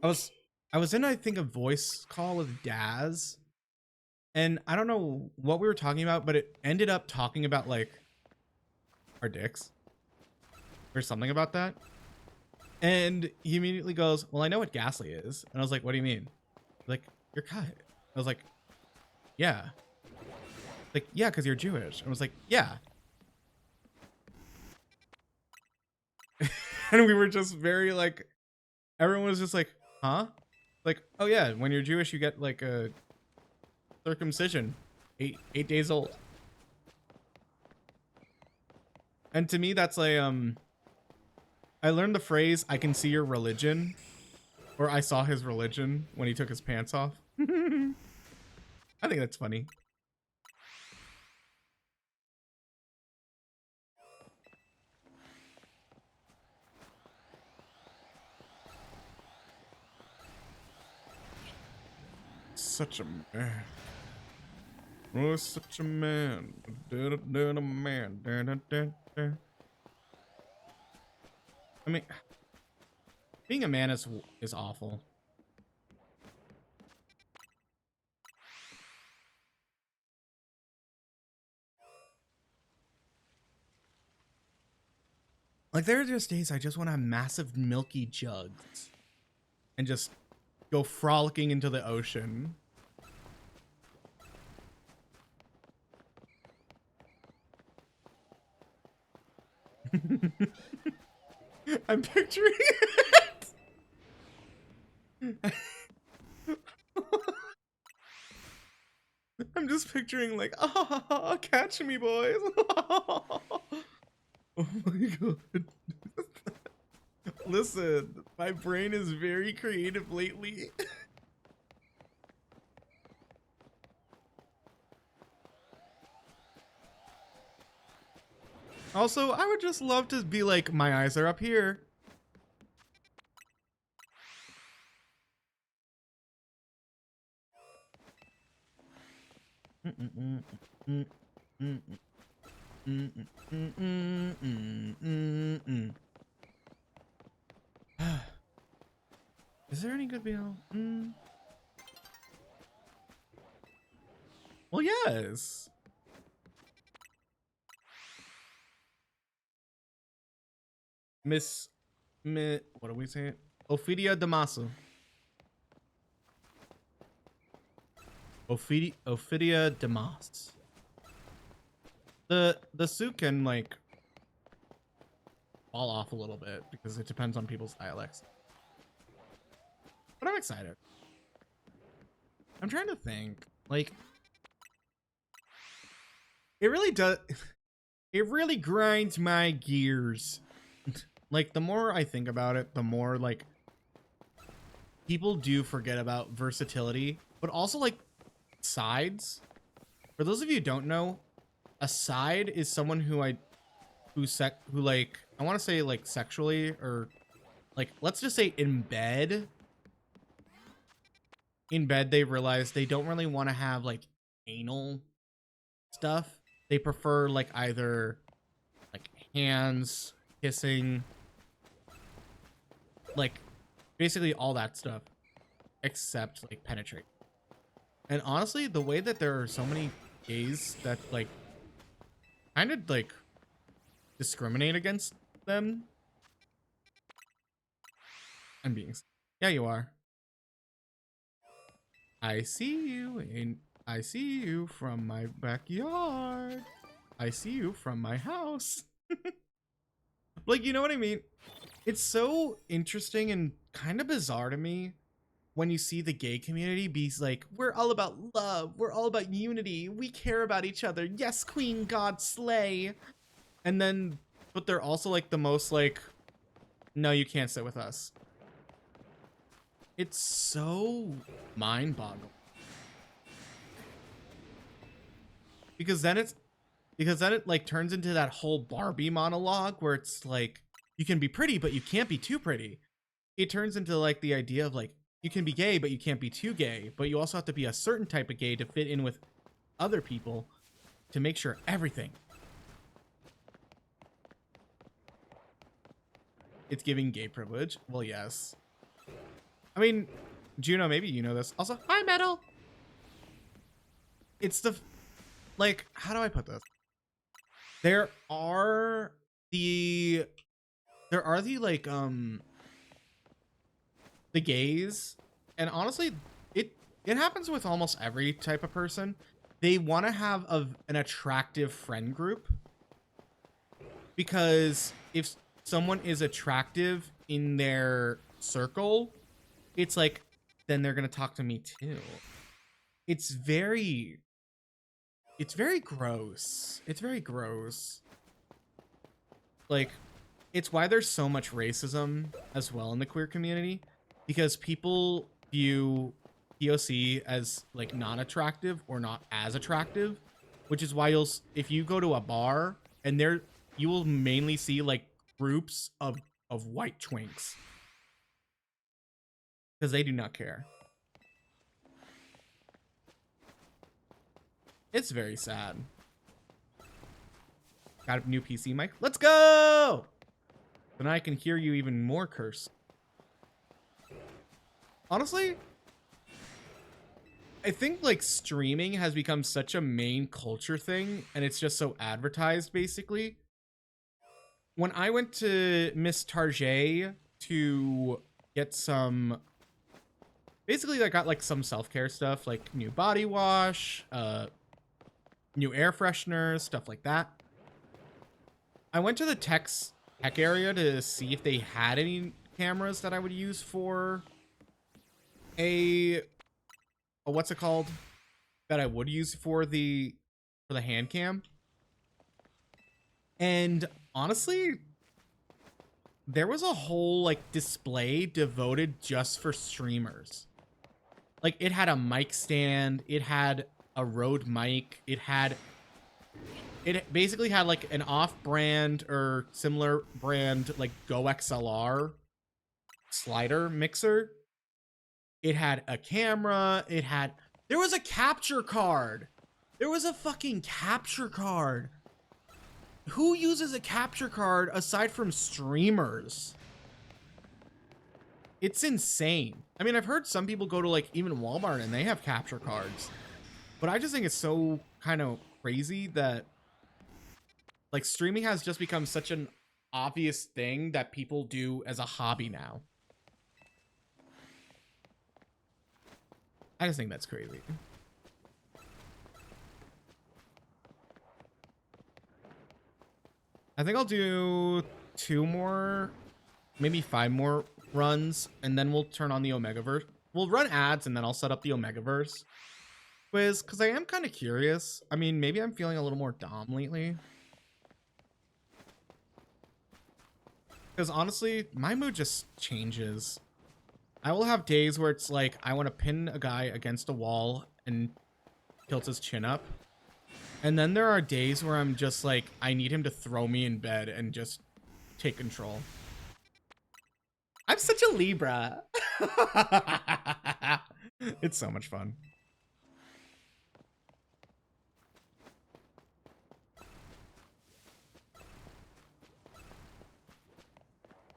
I was in, I think, a voice call with Daz, and I don't know what we were talking about, but it ended up talking about like our dicks or something about that. And he immediately goes, "Well, I know what Ghastly is." And I was like, "What do you mean?" Like, "You're cut." I was like, "Yeah." Like, "Yeah, because you're Jewish." I was like, "Yeah." And we were just very like, everyone was just like, "Huh?" Like, "Oh yeah, when you're Jewish, you get like a circumcision, 8 days old." And to me, that's like, I learned the phrase, "I can see your religion," or "I saw his religion" when he took his pants off. I think that's funny. Such a man. Oh, such a man. Da-da-da-da, man. Da-da-da-da. I mean, being a man is awful. Like, there are just days I just want to have massive milky jugs and just go frolicking into the ocean. I'm picturing it. I'm just picturing like, oh, catch me, boys. Oh my god. Listen, my brain is very creative lately. Also, I would just love to be like, my eyes are up here. Is there any good BL? Well, yes. What do we say it? Ophidia Damaso. Ophidia Damas. The suit can like fall off a little bit because it depends on people's dialects. But I'm excited. I'm trying to think. Like, it really does. It really grinds my gears. Like, the more I think about it, the more like people do forget about versatility, but also like sides. For those of you who don't know, a side is someone who like I want to say like sexually, or like, let's just say in bed they realize they don't really want to have like anal stuff. They prefer like either like hands, kissing, like basically all that stuff except like penetrate. And honestly, the way that there are so many gays that like kind of like discriminate against them. I'm being. Yeah, you are. I see you I see you from my backyard. I see you from my house. Like, you know what I mean? It's so interesting and kind of bizarre to me when you see the gay community be like, we're all about love, we're all about unity, we care about each other, yes, queen, god, slay. And then, but they're also like the most like, no, you can't sit with us. It's so mind-boggling. Because then it like turns into that whole Barbie monologue where it's like, you can be pretty, but you can't be too pretty. It turns into like the idea of like, you can be gay, but you can't be too gay, but you also have to be a certain type of gay to fit in with other people to make sure everything. It's giving gay privilege. Well, yes. I mean, Juno, maybe you know this. Also, hi, Metal. It's the, like, how do I put this? There are the like, the gays, and honestly, it happens with almost every type of person. They want to have an attractive friend group, because if someone is attractive in their circle, it's like, then they're gonna talk to me too. It's very gross. It's very gross. Like, it's why there's so much racism as well in the queer community, because people view POC as like not attractive or not as attractive, which is why if you go to a bar and you will mainly see like groups of white twinks, because they do not care. It's very sad. Got a new PC mic. Let's go! Then I can hear you even more curse. Honestly, I think like streaming has become such a main culture thing, and it's just so advertised basically. When I went to Miss Target to get some, basically I got like some self-care stuff, like new body wash, new air fresheners, stuff like that. I went to the tech area to see if they had any cameras that I would use for a what's it called? That I would use for the hand cam. And honestly, there was a whole like display devoted just for streamers. Like, it had a mic stand, it had a Rode mic, it basically had like an off-brand or similar brand like Go XLR slider mixer. It had a camera, there was a capture card. There was a fucking capture card. Who uses a capture card aside from streamers? It's insane. I mean, I've heard some people go to like even Walmart and they have capture cards, but I just think it's so kind of crazy that like streaming has just become such an obvious thing that people do as a hobby now. I just think that's crazy. I think I'll do 2 more, maybe 5 more runs, and then we'll turn on the Omegaverse. We'll run ads, and then I'll set up the Omegaverse quiz, because I am kind of curious. I mean, maybe I'm feeling a little more Dom lately. Because honestly, my mood just changes. I will have days where it's like, I want to pin a guy against a wall and tilt his chin up. And then there are days where I'm just like, I need him to throw me in bed and just take control. I'm such a Libra. It's so much fun.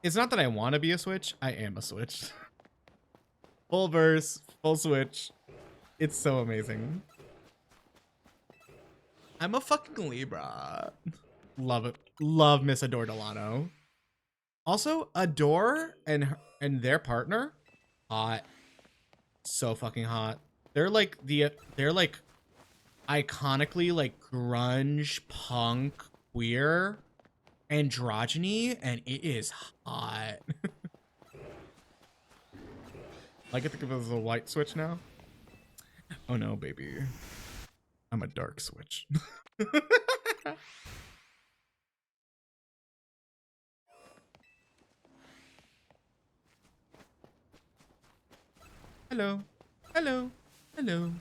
It's not that I want to be a Switch. I am a Switch. Full verse, full Switch. It's so amazing. I'm a fucking Libra. Love it. Love Miss Adore Delano. Also, Adore and their partner, hot. So fucking hot. They're like iconically like grunge, punk, queer, androgyny, and it is hot. I get to think of it as a white switch now. Oh no, baby. I'm a dark switch. Hello. Hello. Hello.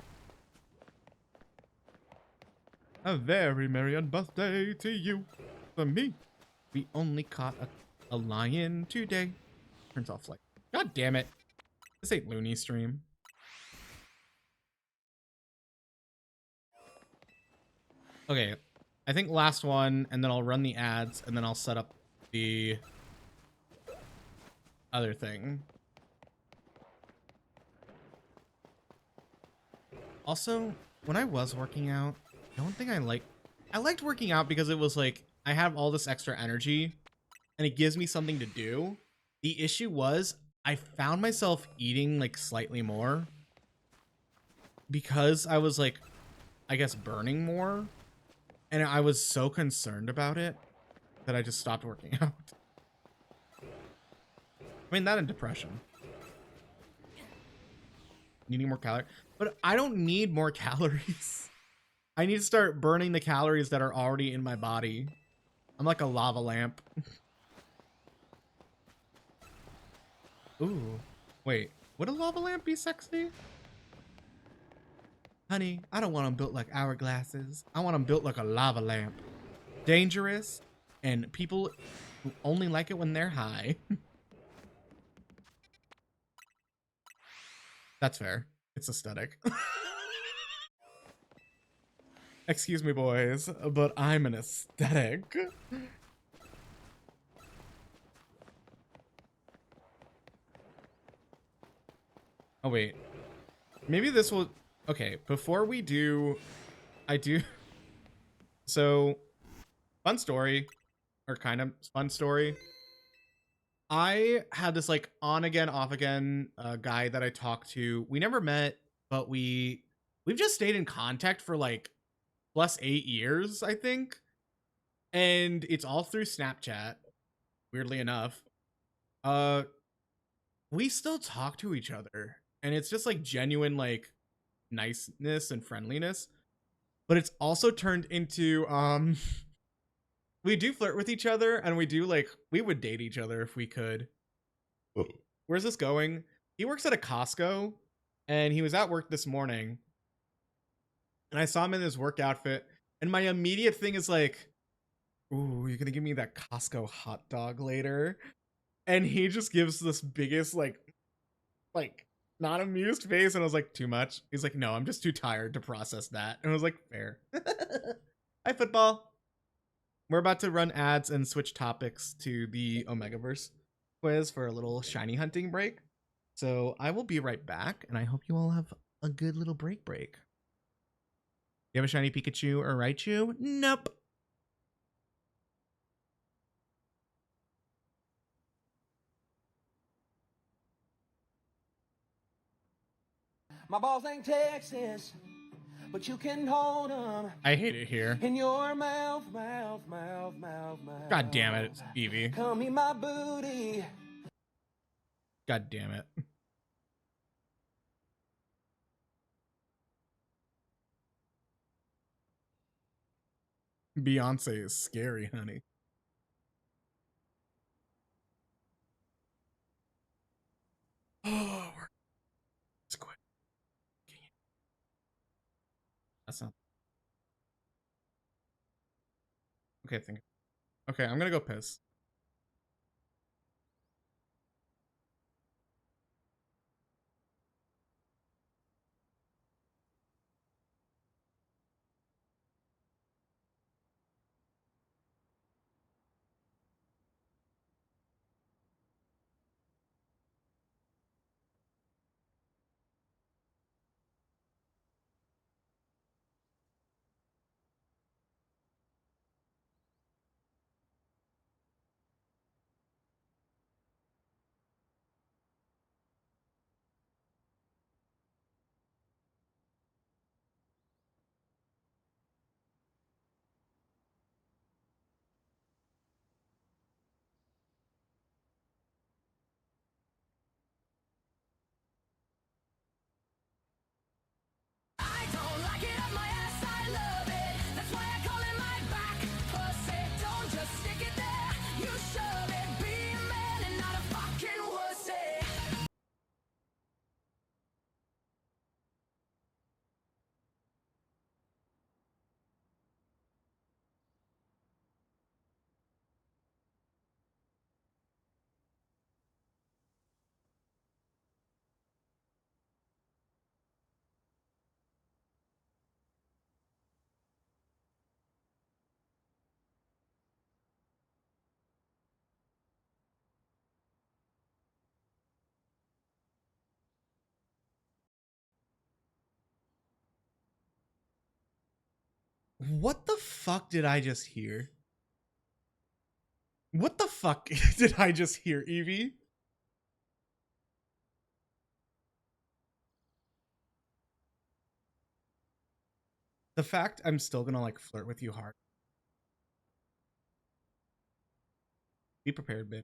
A very merry birthday to you. For me. We only caught a lion today. Turns off light. God damn it. This ain't Looney stream. Okay. I think last one, and then I'll run the ads, and then I'll set up the other thing. Also, when I was working out, I don't think I liked working out because it was like I have all this extra energy and it gives me something to do. The issue was I found myself eating like slightly more because I was like, I guess, burning more, and I was so concerned about it that I just stopped working out. I mean, that and depression. Needing more calories. But I don't need more calories. I need to start burning the calories that are already in my body. I'm like a lava lamp. Ooh. Wait, would a lava lamp be sexy? Honey, I don't want them built like hourglasses. I want them built like a lava lamp. Dangerous, and people who only like it when they're high. That's fair. It's aesthetic. Excuse me, boys, but I'm an aesthetic. Oh, wait. Maybe this will... Okay, before we do... I do... So, fun story, or kind of fun story. I had this like on again, off again guy that I talked to. We never met, but we've just stayed in contact for like plus 8 years, I think. And it's all through Snapchat, weirdly enough. Uh we still talk to each other. And it's just like genuine like niceness and friendliness. But it's also turned into we do flirt with each other, and we do like we would date each other if we could. Where's this going? He works at a Costco, and he was at work this morning, and I saw him in his work outfit, and my immediate thing is like, ooh, you're gonna give me that Costco hot dog later? And he just gives this biggest like not amused face, and I was like, too much? He's like, no, I'm just too tired to process that. And I was like, fair. Hi, football. We're about to run ads and switch topics to the Omegaverse quiz for a little shiny hunting break. So I will be right back, and I hope you all have a good little break. You have a shiny Pikachu or Raichu? Nope. My balls ain't Texas, but you can hold them I hate it here. in your mouth, mouth, mouth, mouth, mouth. God damn it, Evie. Come eat my booty. God damn it. Beyonce is scary, honey. Oh, let's quit. That's not okay. Okay, I'm gonna go piss. What the fuck did I just hear? What the fuck did I just hear, Evie? The fact I'm still gonna like flirt with you hard. Be prepared, babe.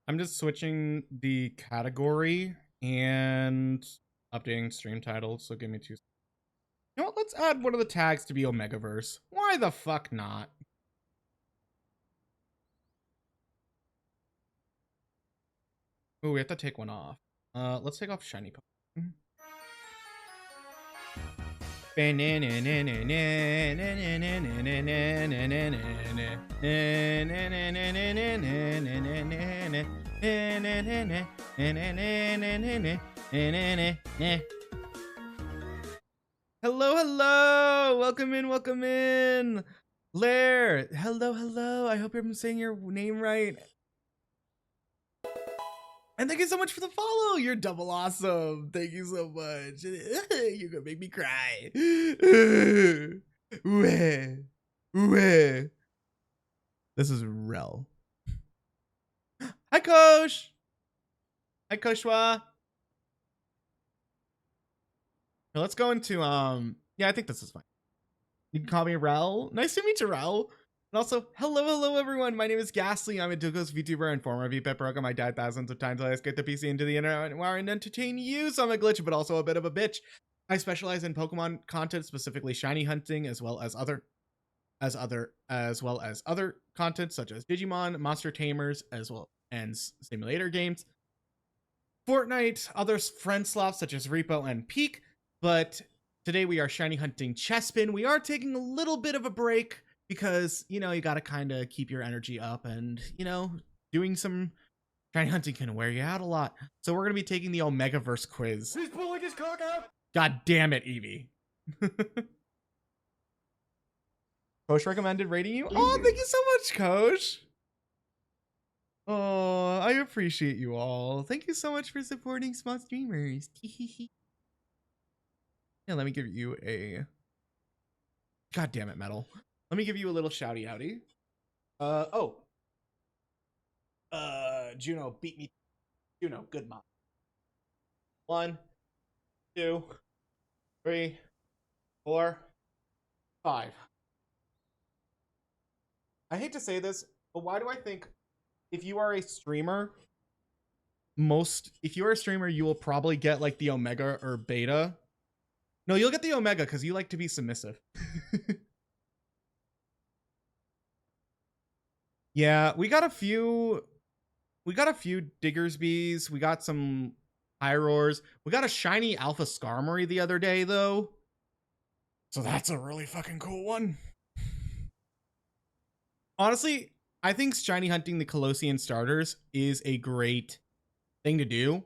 I'm just switching the category and updating stream titles, so give me 2 seconds. You know what? Let's add one of the tags to be Omegaverse. Why the fuck not? Oh, we have to take one off. Let's take off Shiny Pokemon. Hello, hello! Welcome in, welcome in! Lair, hello, hello. I hope I'm saying your name right. And thank you so much for the follow. You're double awesome. Thank you so much. You're gonna make me cry. This is Rel. Hi, Kosh. Hi, Koshwa. Now let's go into yeah, I think this is fine. You can call me Rel. Nice to meet you, Rel. And also, hello everyone. My name is Ghastly. I'm a Duko's VTuber and former VPET program. I died thousands of times. I escaped the PC into the internet and entertain you. So I'm a glitch, but also a bit of a bitch. I specialize in Pokemon content, specifically shiny hunting, as well as other content such as Digimon, Monster Tamers, as well as simulator games, Fortnite, other friend slots such as Repo and Peak. But today we are shiny hunting Chespin. We are taking a little bit of a break because, you know, you got to kind of keep your energy up, and, you know, doing some shiny hunting can wear you out a lot. So we're going to be taking the Omegaverse quiz. He's pulling his cock out. God damn it, Evie. Coach recommended rating you. Oh, thank you so much, Coach. Oh, I appreciate you all. Thank you so much for supporting small streamers. Yeah, let me give you a... God damn it, Metal. Let me give you a little shouty outy. Juno beat me. Juno, good mom. 1, 2, 3, 4, 5. I hate to say this, but why do I think if you are a streamer, you will probably get like the Omega or Beta. No, you'll get the Omega because you like to be submissive. Yeah, we got a few Diggersbys. We got some Pyroars. We got a shiny Alpha Skarmory the other day, though. So that's a really fucking cool one. Honestly, I think shiny hunting the Colossian starters is a great thing to do.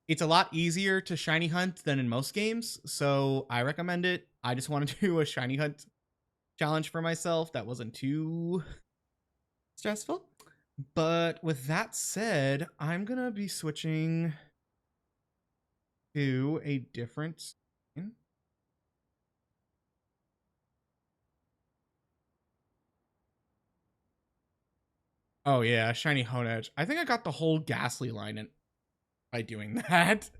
It's a lot easier to shiny hunt than in most games, so I recommend it. I just want to do a shiny hunt challenge for myself that wasn't too stressful. But with that said, I'm gonna be switching to a different screen. Oh yeah, shiny Honedge. I think I got the whole Ghastly line in by doing that.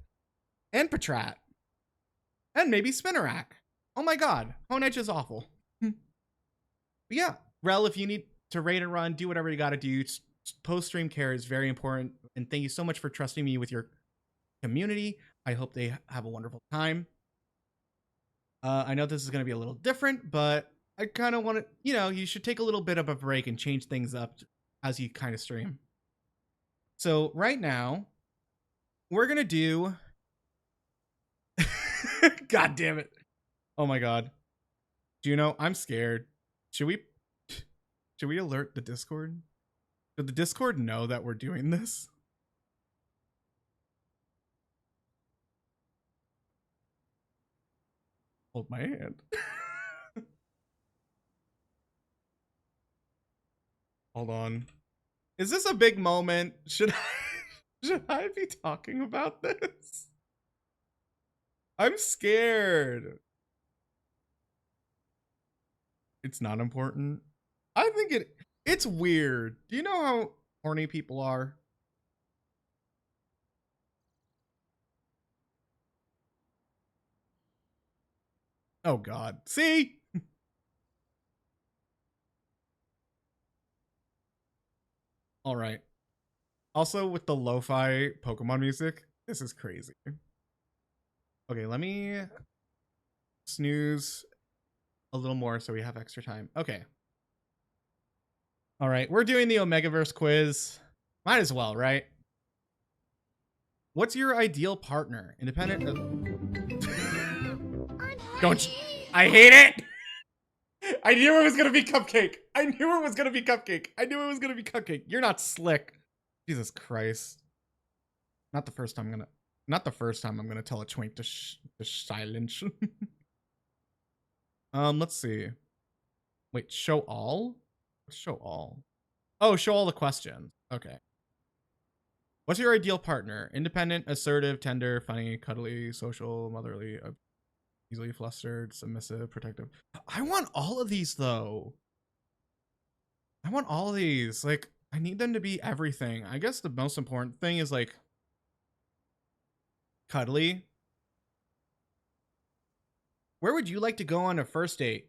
And Patrat. And maybe Spinarak. Oh my god, Honedge is awful. But yeah, Rel, if you need to raid and run, do whatever you gotta do. Post-stream care is very important. And thank you so much for trusting me with your community. I hope they have a wonderful time. I know this is going to be a little different, but I kind of want to, you should take a little bit of a break and change things up as you kind of stream. So right now, we're going to do... God damn it. Oh my God. Juno, I'm scared. Should we alert the Discord? Should the Discord know that we're doing this? Hold my hand. Hold on. Is this a big moment? Should I be talking about this? I'm scared. It's not important. I think it's weird. Do you know how horny people are? Oh God. See? All right. Also, with the lo-fi Pokemon music, this is crazy. Okay, let me snooze a little more so we have extra time. Okay. All right, we're doing the Omegaverse quiz. Might as well, right? What's your ideal partner? Independent? Don't you... I hate it! I knew it was gonna be Cupcake. I knew it was gonna be Cupcake. I knew it was gonna be Cupcake. You're not slick. Jesus Christ. Not the first time I'm gonna tell a twink to silence. Let's see. Wait, show all? Show all. Oh, show all the questions. Okay. What's your ideal partner? Independent, assertive, tender, funny, cuddly, social, motherly, easily flustered, submissive, protective. I want all of these though. I want all of these. Like, I need them to be everything. I guess the most important thing is like cuddly. Where would you like to go on a first date?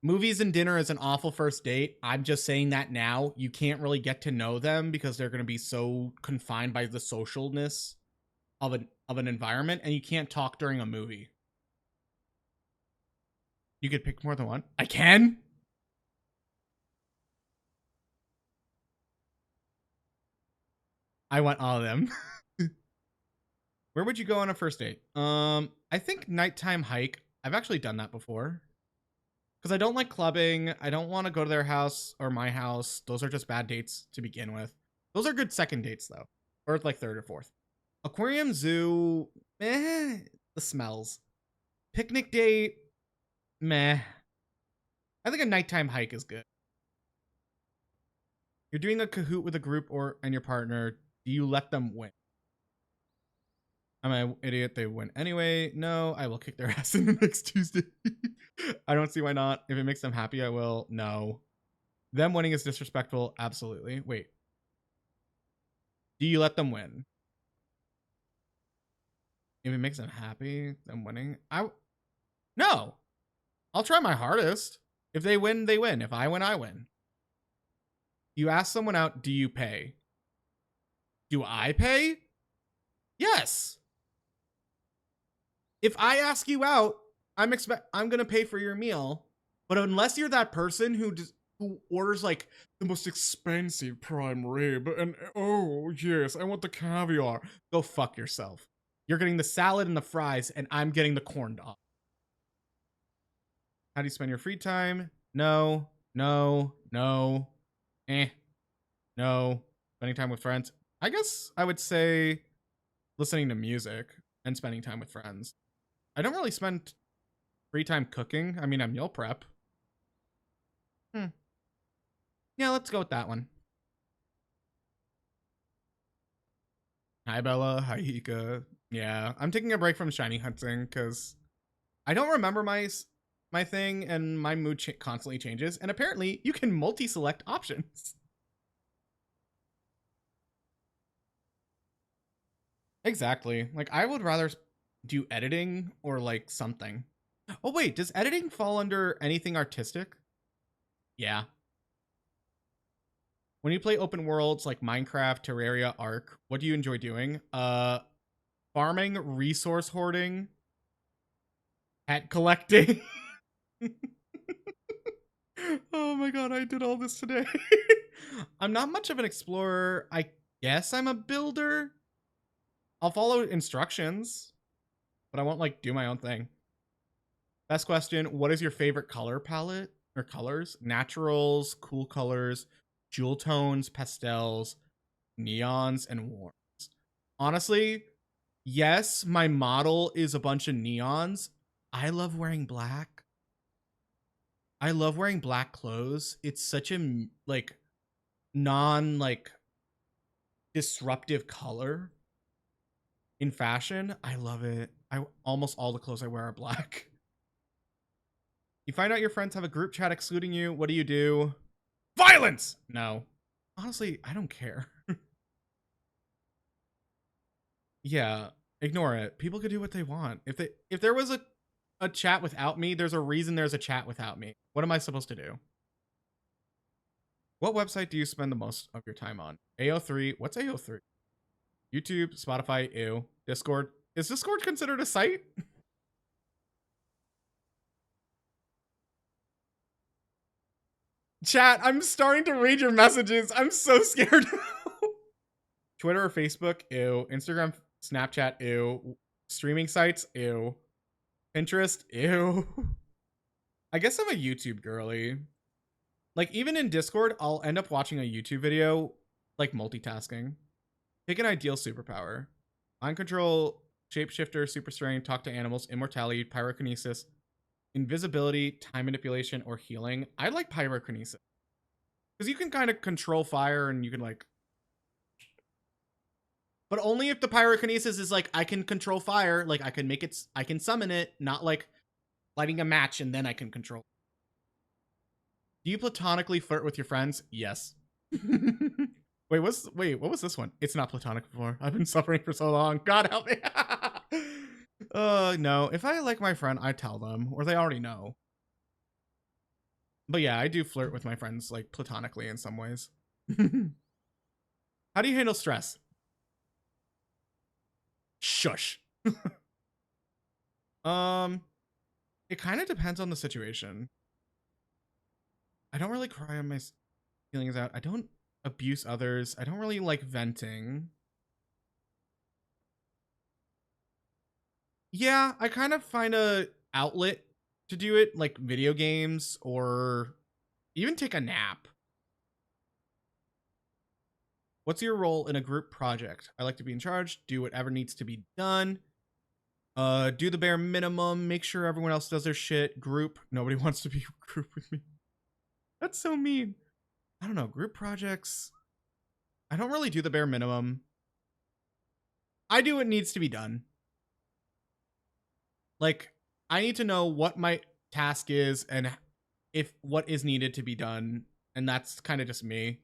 Movies and dinner is an awful first date. I'm just saying that now. You can't really get to know them because they're going to be so confined by the socialness of an environment, and you can't talk during a movie. You could pick more than one. I can? I want all of them. Where would you go on a first date? I think nighttime hike. I've actually done that before. Because I don't like clubbing. I don't want to go to their house or my house. Those are just bad dates to begin with. Those are good second dates, though. Or like third or fourth. Aquarium, zoo, meh. The smells. Picnic date, meh. I think a nighttime hike is good. You're doing a Kahoot with a group and your partner. Do you let them win? I'm an idiot. They win anyway. No, I will kick their ass in the next Tuesday. I don't see why not. If it makes them happy, I will. No. Them winning is disrespectful. Absolutely. Wait. Do you let them win? If it makes them happy, them winning. No. I'll try my hardest. If they win, they win. If I win, I win. You ask someone out, do you pay? Do I pay? Yes. If I ask you out, I'm gonna pay for your meal. But unless you're that person who orders like the most expensive prime rib and oh yes, I want the caviar, go fuck yourself. You're getting the salad and the fries, and I'm getting the corn dog. How do you spend your free time? No. No. Spending time with friends. I guess I would say listening to music and spending time with friends. I don't really spend free time cooking. I mean, I meal prep. Yeah, let's go with that one. Hi, Bella. Hi, Hika. Yeah, I'm taking a break from shiny hunting because I don't remember my thing, and my mood constantly changes. And apparently, you can multi-select options. Exactly. Like, I would rather do editing or like something. Oh wait, does editing fall under anything artistic? Yeah. When you play open worlds like Minecraft, Terraria, Ark, what do you enjoy doing? Farming, resource hoarding, pet collecting. Oh my god, I did all this today. I'm not much of an explorer. I guess I'm a builder. I'll follow instructions, but I won't like do my own thing. Best question, what is your favorite color palette or colors? Naturals, cool colors, jewel tones, pastels, neons, and warms. Honestly, yes, my model is a bunch of neons. I love wearing black. I love wearing black clothes. It's such a like non like disruptive color in fashion. I love it. I almost all the clothes I wear are black. You find out your friends have a group chat excluding you. What do you do? Violence! No. Honestly, I don't care. Yeah, ignore it. People could do what they want. If there was a chat without me, there's a reason there's a chat without me. What am I supposed to do? What website do you spend the most of your time on? AO3. What's AO3? YouTube, Spotify, ew. Discord. Is Discord considered a site? Chat, I'm starting to read your messages. I'm so scared. Twitter or Facebook? Ew. Instagram, Snapchat? Ew. Streaming sites? Ew. Pinterest? Ew. I guess I'm a YouTube girly. Like, even in Discord, I'll end up watching a YouTube video, like multitasking. Pick an ideal superpower. Mind control, shapeshifter, super strength, talk to animals, immortality, pyrokinesis, invisibility, time manipulation, or healing. I like pyrokinesis. Because you can kind of control fire and you can like... But only if the pyrokinesis is like, I can control fire, like I can make it, I can summon it, not like lighting a match and then I can control. Do you platonically flirt with your friends? Yes. Wait, what was this one? It's not platonic before. I've been suffering for so long. God help me. No. If I like my friend, I tell them, or they already know. But yeah, I do flirt with my friends, like, platonically in some ways. How do you handle stress? Shush. It kind of depends on the situation. I don't really cry on my feelings out. I don't abuse others. I don't really like venting. Yeah, I kind of find a outlet to do it, like video games or even take a nap. What's your role in a group project? I like to be in charge, do whatever needs to be done. Do the bare minimum, make sure everyone else does their shit. Group, nobody wants to be group with me. That's so mean. I don't know, group projects. I don't really do the bare minimum. I do what needs to be done. Like, I need to know what my task is and if what is needed to be done. And that's kind of just me.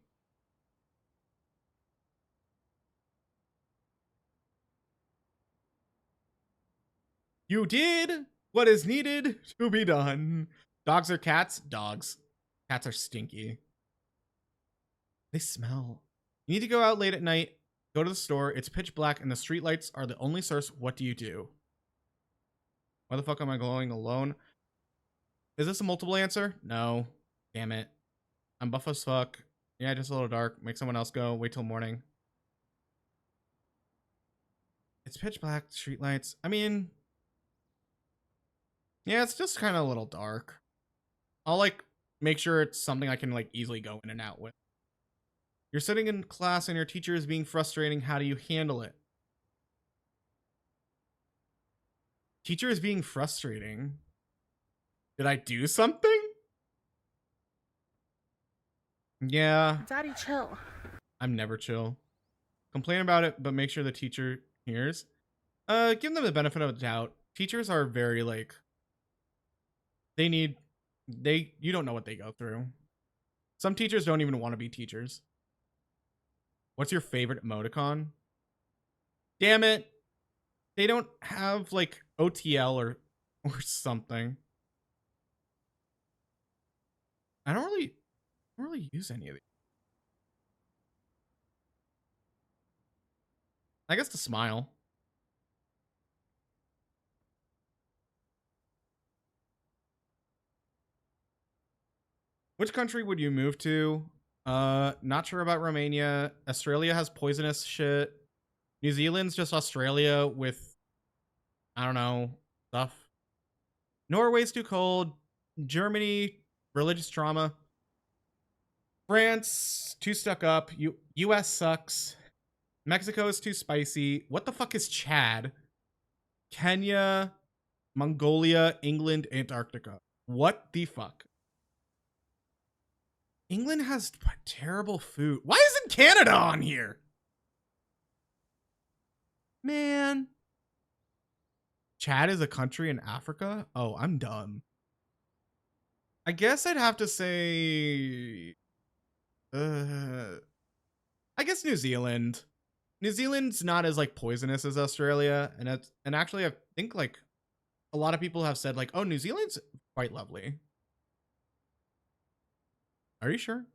You did what is needed to be done. Dogs or cats? Dogs. Cats are stinky. They smell. You need to go out late at night, go to the store, it's pitch black, and the streetlights are the only source. What do you do? Why the fuck am I glowing alone? Is this a multiple answer? No. Damn it. I'm buff as fuck. Yeah, just a little dark. Make someone else go. Wait till morning. It's pitch black, streetlights. I mean... Yeah, it's just kind of a little dark. I'll, like, make sure it's something I can, like, easily go in and out with. You're sitting in class and your teacher is being frustrating. How do you handle it? Teacher is being frustrating. Did I do something? Yeah. Daddy, chill. I'm never chill. Complain about it, but make sure the teacher hears. Give them the benefit of the doubt. Teachers are very, like... You don't know what they go through. Some teachers don't even want to be teachers. What's your favorite emoticon? Damn it. They don't have, like, OTL or something. I don't really use any of these. I guess the smile. Which country would you move to? Not sure about Romania. Australia has poisonous shit. New Zealand's just Australia with, I don't know, stuff. Norway's too cold. Germany, religious trauma. France, too stuck up. US sucks. Mexico is too spicy. What the fuck is Chad? Kenya, Mongolia, England, Antarctica. What the fuck? England has terrible food. Why isn't Canada on here? Man. Chad is a country in Africa? Oh, I'm dumb. I guess I'd have to say... I guess New Zealand. New Zealand's not as like poisonous as Australia, and actually I think like a lot of people have said like, oh, New Zealand's quite lovely. Are you sure?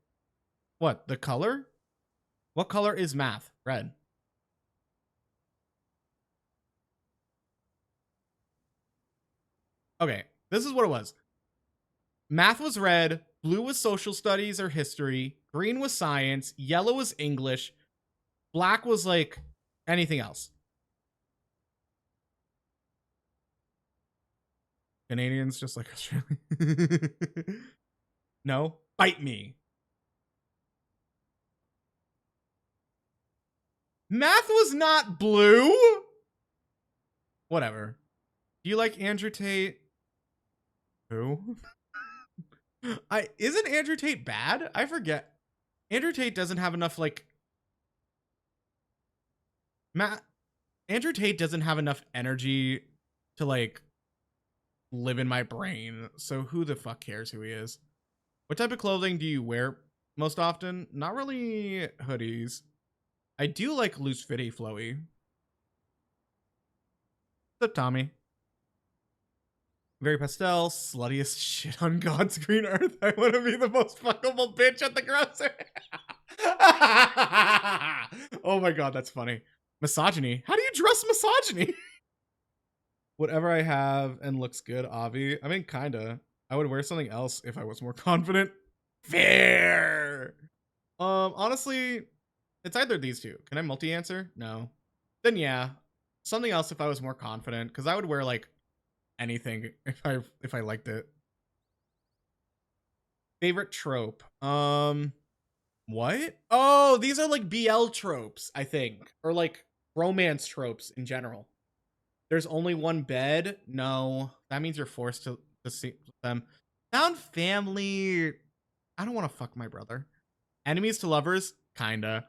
What, the color? What color is math? Red. Okay, this is what it was. Math was red, blue was social studies or history, green was science, yellow was English, black was like anything else. Canadians just like Australia. No, bite me. Math was not blue. Whatever. Do you like Andrew Tate? Who? Isn't Andrew Tate bad? I forget. Andrew Tate doesn't have enough like Andrew Tate doesn't have enough energy to like live in my brain. So who the fuck cares who he is? What type of clothing do you wear most often? Not really hoodies. I do like loose fitty flowy. What's up, Tommy? Very pastel, sluttiest shit on God's green earth. I want to be the most fuckable bitch at the grocery. Oh my god, that's funny. Misogyny. How do you dress misogyny? Whatever I have and looks good, Avi. I mean, kinda. I would wear something else if I was more confident. Fair. Honestly, it's either these two. Can I multi-answer? No. Then yeah, something else if I was more confident, because I would wear like anything if I liked it. Favorite trope. What? Oh, these are like BL tropes, I think, or like romance tropes in general. There's only one bed. No, that means you're forced to see them. Found family. I don't want to fuck my brother. Enemies to lovers. Kinda.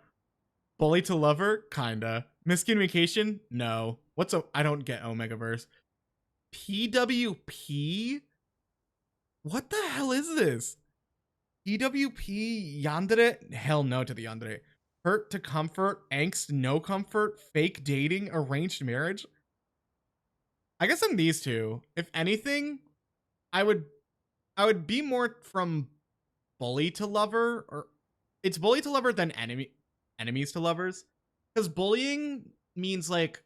Bully to lover. Kinda. Miscommunication. No. I don't get Omegaverse. PWP? What the hell is this? PWP yandere? Hell no to the yandere. Hurt to comfort, angst, no comfort, fake dating, arranged marriage. I guess I'm these two. If anything, I would be more from bully to lover, or it's bully to lover than enemies to lovers. Because bullying means like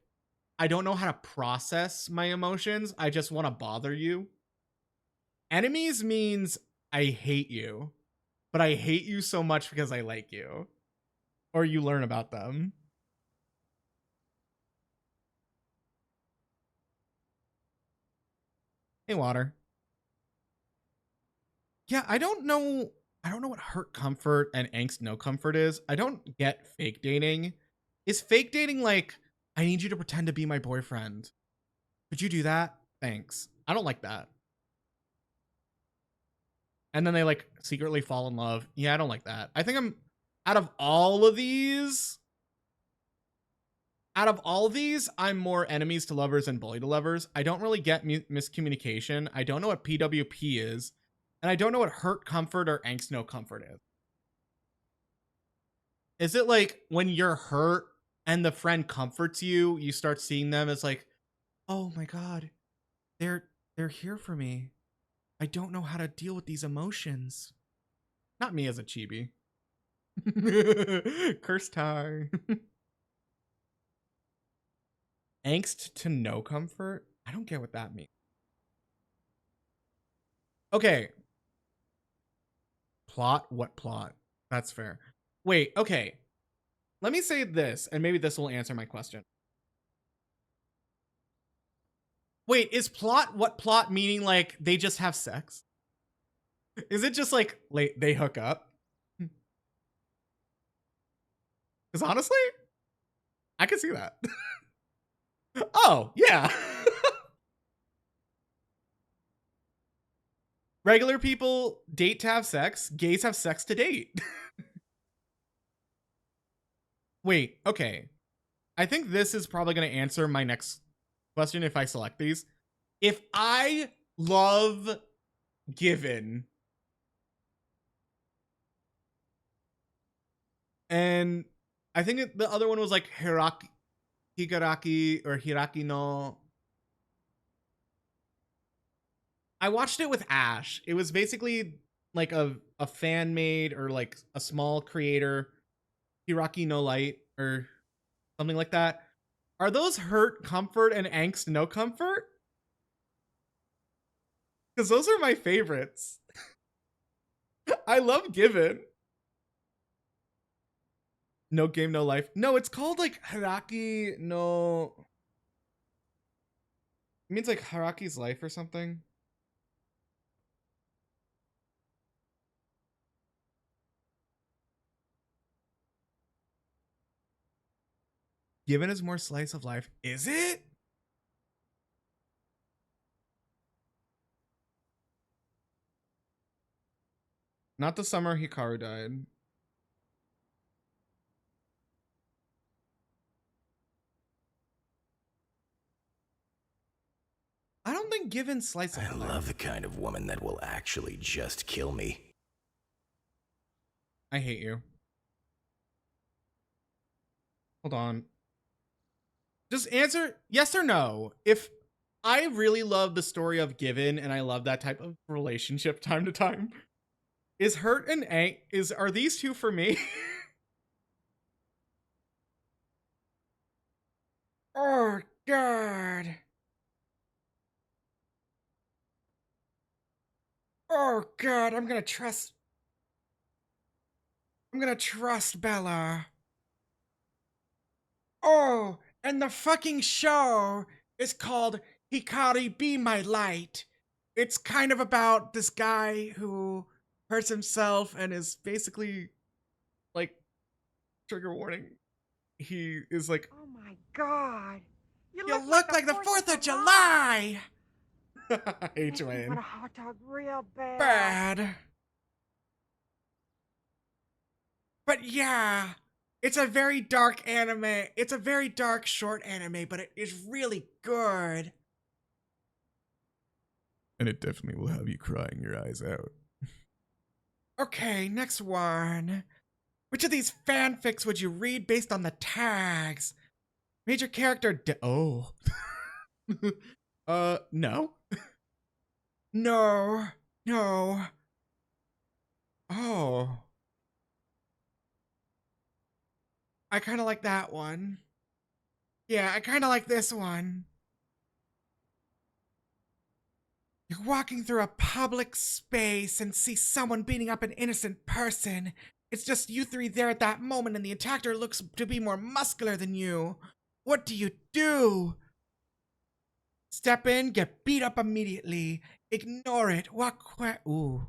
I don't know how to process my emotions. I just want to bother you. Enemies means I hate you, but I hate you so much because I like you. Or you learn about them. Hey, Water. Yeah, I don't know what hurt comfort and angst no comfort is. I don't get fake dating. Is fake dating like, I need you to pretend to be my boyfriend? Could you do that? Thanks. I don't like that. And then they like secretly fall in love. Yeah, I don't like that. I think I'm out of all these, I'm more enemies to lovers and bully to lovers. I don't really get miscommunication. I don't know what PWP is. And I don't know what hurt comfort or angst no comfort is. Is it like when you're hurt and the friend comforts you, you start seeing them as like, oh my god, they're here for me. I don't know how to deal with these emotions. Not me as a chibi. Curse time. Angst to no comfort? I don't get what that means. Okay. plot? What plot? That's fair. Wait, okay. Let me say this, and maybe this will answer my question. Wait, is plot what plot meaning like they just have sex? Is it just like they hook up? Because honestly, I could see that. Oh, yeah. Regular people date to have sex, gays have sex to date. Wait, okay. I think this is probably going to answer my next question if I select these. If I love Given and I think the other one was like Higaraki or Hiraki no. I watched it with Ash. It was basically like a fan made or like a small creator, Hiraki no Light or something like that. Are those hurt, comfort, and angst no comfort? Because those are my favorites. I love Given. No game, no life. No, it's called like Haraki no. It means like Haraki's life or something. Given is more slice of life. Is it? Not the summer Hikaru died. I don't think Given slice of I life. love the kind of woman that will actually just kill me. I hate you. Hold on. Just answer yes or no. If I really love the story of Given and I love that type of relationship time to time, is hurt and are these two for me? Oh god. Oh god, I'm gonna trust Bella. Oh, and the fucking show is called Hikari Be My Light. It's kind of about this guy who hurts himself and is basically like trigger warning. He is like, Oh my God. you look like the 4th of July. Hey, Makes me want a Joanne. hot dog real bad. Bad. But yeah, it's a very dark anime. It's a very dark short anime, but it is really good. And it definitely will have you crying your eyes out. Okay, next one. Which of these fanfics would you read based on the tags? Major character oh. No. No. No. Oh. I kind of like that one. Yeah, I kind of like this one. You're walking through a public space and see someone beating up an innocent person. It's just you three there at that moment, and the attacker looks to be more muscular than you. What do you do? Step in, get beat up immediately. Ignore it. Ooh.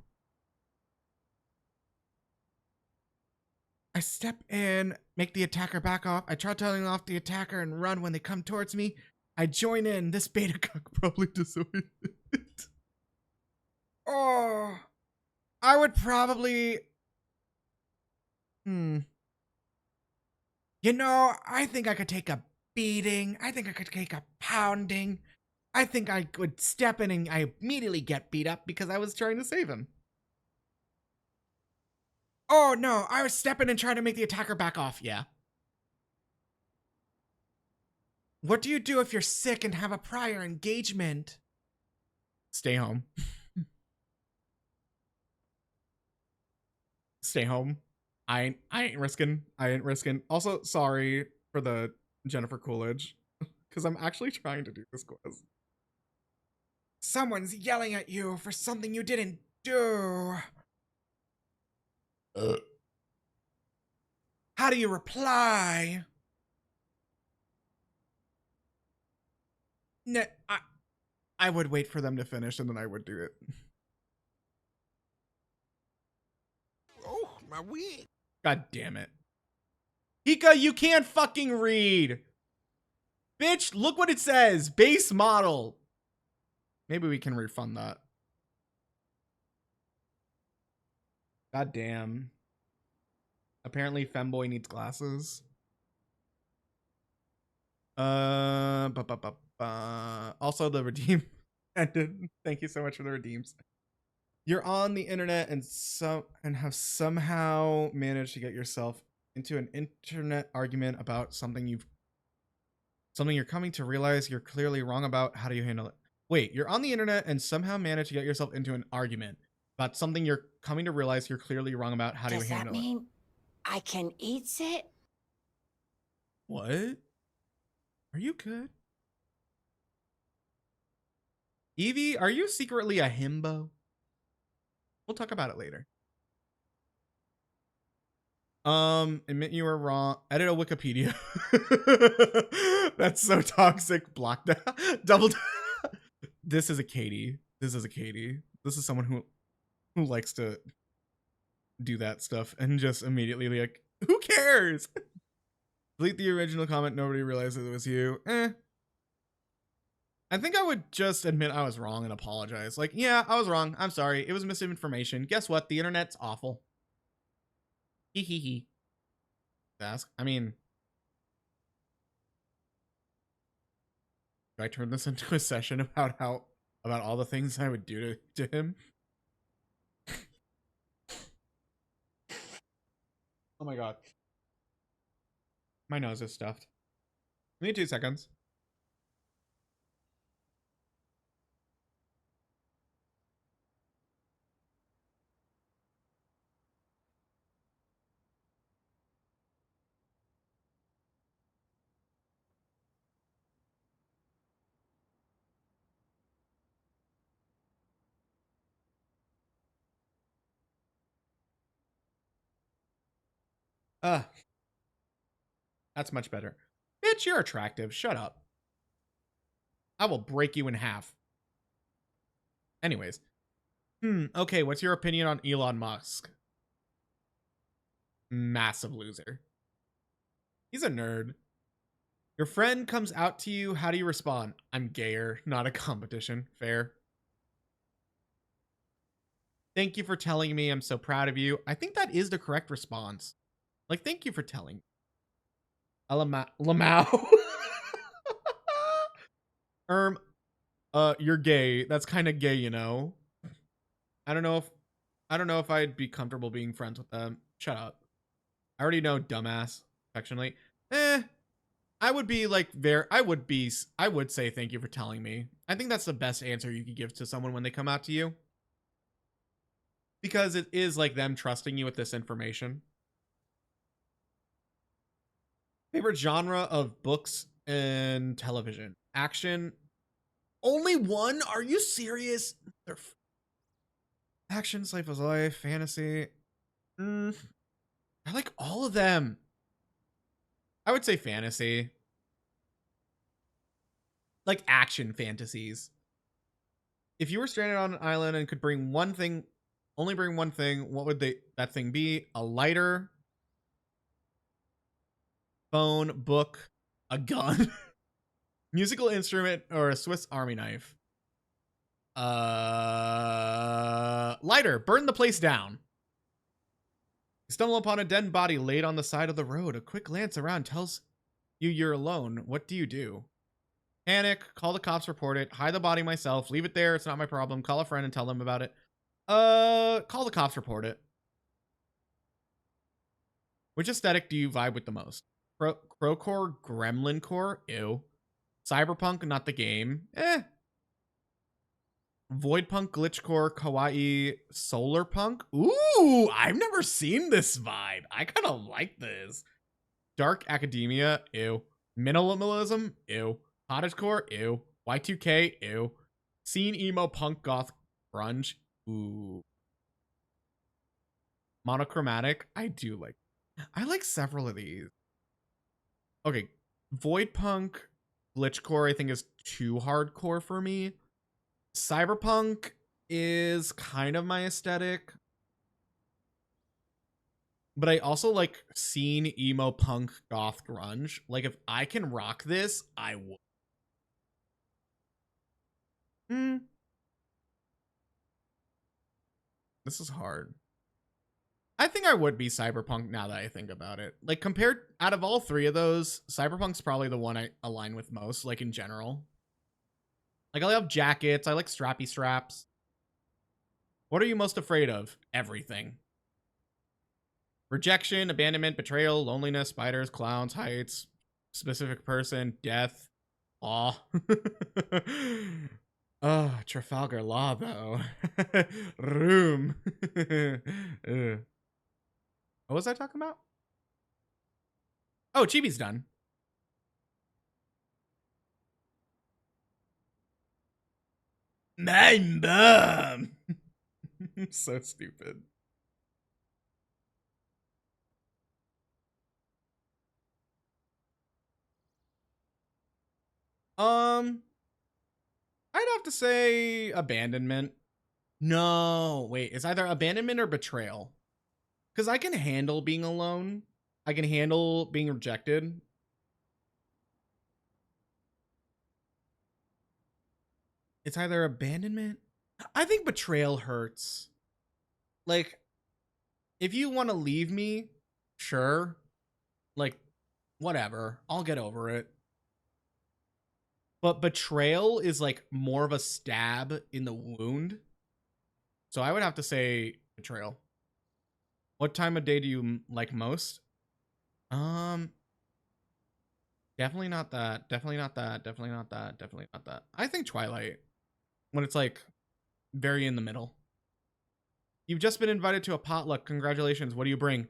I step in, make the attacker back off. I try telling off the attacker and run when they come towards me. I join in. This beta cuck probably disappointed. Oh, I would probably. You know, I think I could take a beating. I think I could take a pounding. I think I would step in and I immediately get beat up because I was trying to save him. Oh no, I was stepping and trying to make the attacker back off, yeah. What do you do if you're sick and have a prior engagement? Stay home. Stay home. I ain't risking. Also, sorry for the Jennifer Coolidge, because I'm actually trying to do this quiz. Someone's yelling at you for something you didn't do. How do you reply? I would wait for them to finish and then I would do it. Oh, my wig. God damn it. Hika, you can't fucking read. Bitch, look what it says. Base model. Maybe we can refund that. God damn. Apparently femboy needs glasses. Also the redeem ended. Thank you so much for the redeems. You're on the internet and have somehow managed to get yourself into an internet argument about something you're coming to realize you're clearly wrong about. How do you handle it? Wait, you're on the internet and somehow managed to get yourself into an argument about something you're coming to realize you're clearly wrong about. How do you Does handle that it? mean I can eat it? What? Are you good? Evie, are you secretly a himbo? We'll talk about it later. Admit you were wrong. Edit a Wikipedia. That's so toxic. Block that. Double. This is a Katie. This is a Katie. This is someone who likes to do that stuff and just immediately like, who cares? Delete the original comment. Nobody realized it was you. I think I would just admit I was wrong and apologize. Like, yeah, I was wrong. I'm sorry. It was misinformation. Guess what? The internet's awful. Hee hee hee. Ask. I mean, do I turn this into a session about all the things I would do to him? Oh my god. My nose is stuffed. Give me 2 seconds. That's much better. Bitch, you're attractive. Shut up. I will break you in half. Anyways. Okay, what's your opinion on Elon Musk? Massive loser. He's a nerd. Your friend comes out to you. How do you respond? I'm gayer, not a competition. Fair. Thank you for telling me. I'm so proud of you. I think that is the correct response. Like, thank you for telling. Lamau. You're gay. That's kind of gay, you know. I don't know if I'd be comfortable being friends with them. Shut up. I already know, dumbass. Affectionately. I would be like I would say thank you for telling me. I think that's the best answer you could give to someone when they come out to you. Because it is like them trusting you with this information. Favorite genre of books and television? Action. Only one? Are you serious? Action, Life is Life, fantasy. I like all of them. I would say fantasy. Like action fantasies. If you were stranded on an island and could bring one thing, only bring one thing, what would that thing be? A lighter, phone, book, a gun, musical instrument, or a Swiss Army knife? Lighter. Burn the place down. You stumble upon a dead body laid on the side of the road. A quick glance around tells you you're alone. What do you do? Panic. Call the cops. Report it. Hide the body myself. Leave it there. It's not my problem. Call a friend and tell them about it. Call the cops. Report it. Which aesthetic do you vibe with the most? Crowcore, Gremlin Core? Ew. Cyberpunk, not the game. Voidpunk, Glitchcore, Kawaii, Solarpunk. Ooh, I've never seen this vibe. I kind of like this. Dark Academia. Ew. Minimalism. Ew. Cottagecore. Ew. Y2K. Ew. Scene emo punk goth grunge. Ooh. Monochromatic. I do like. I like several of these. Okay, Void Punk, Glitchcore I think is too hardcore for me. Cyberpunk is kind of my aesthetic. But I also like scene, emo, punk, goth, grunge. Like if I can rock this, I would. This is hard. I think I would be cyberpunk now that I think about it. Like compared out of all three of those, cyberpunk's probably the one I align with most, like in general. Like I love jackets, I like strappy straps. What are you most afraid of? Everything. Rejection, abandonment, betrayal, loneliness, spiders, clowns, heights, specific person, death, awe. Oh, Trafalgar Law though. Room. Ugh. What was I talking about? Oh, Chibi's done. My mom. So stupid. I'd have to say abandonment. No, wait, it's either abandonment or betrayal. Because I can handle being alone. I can handle being rejected. It's either abandonment. I think betrayal hurts. Like, if you want to leave me, sure. Like, whatever. I'll get over it. But betrayal is like more of a stab in the wound. So I would have to say betrayal. What time of day do you like most? Definitely not that. Definitely not that. Definitely not that. Definitely not that. I think Twilight. When it's like very in the middle. You've just been invited to a potluck. Congratulations. What do you bring?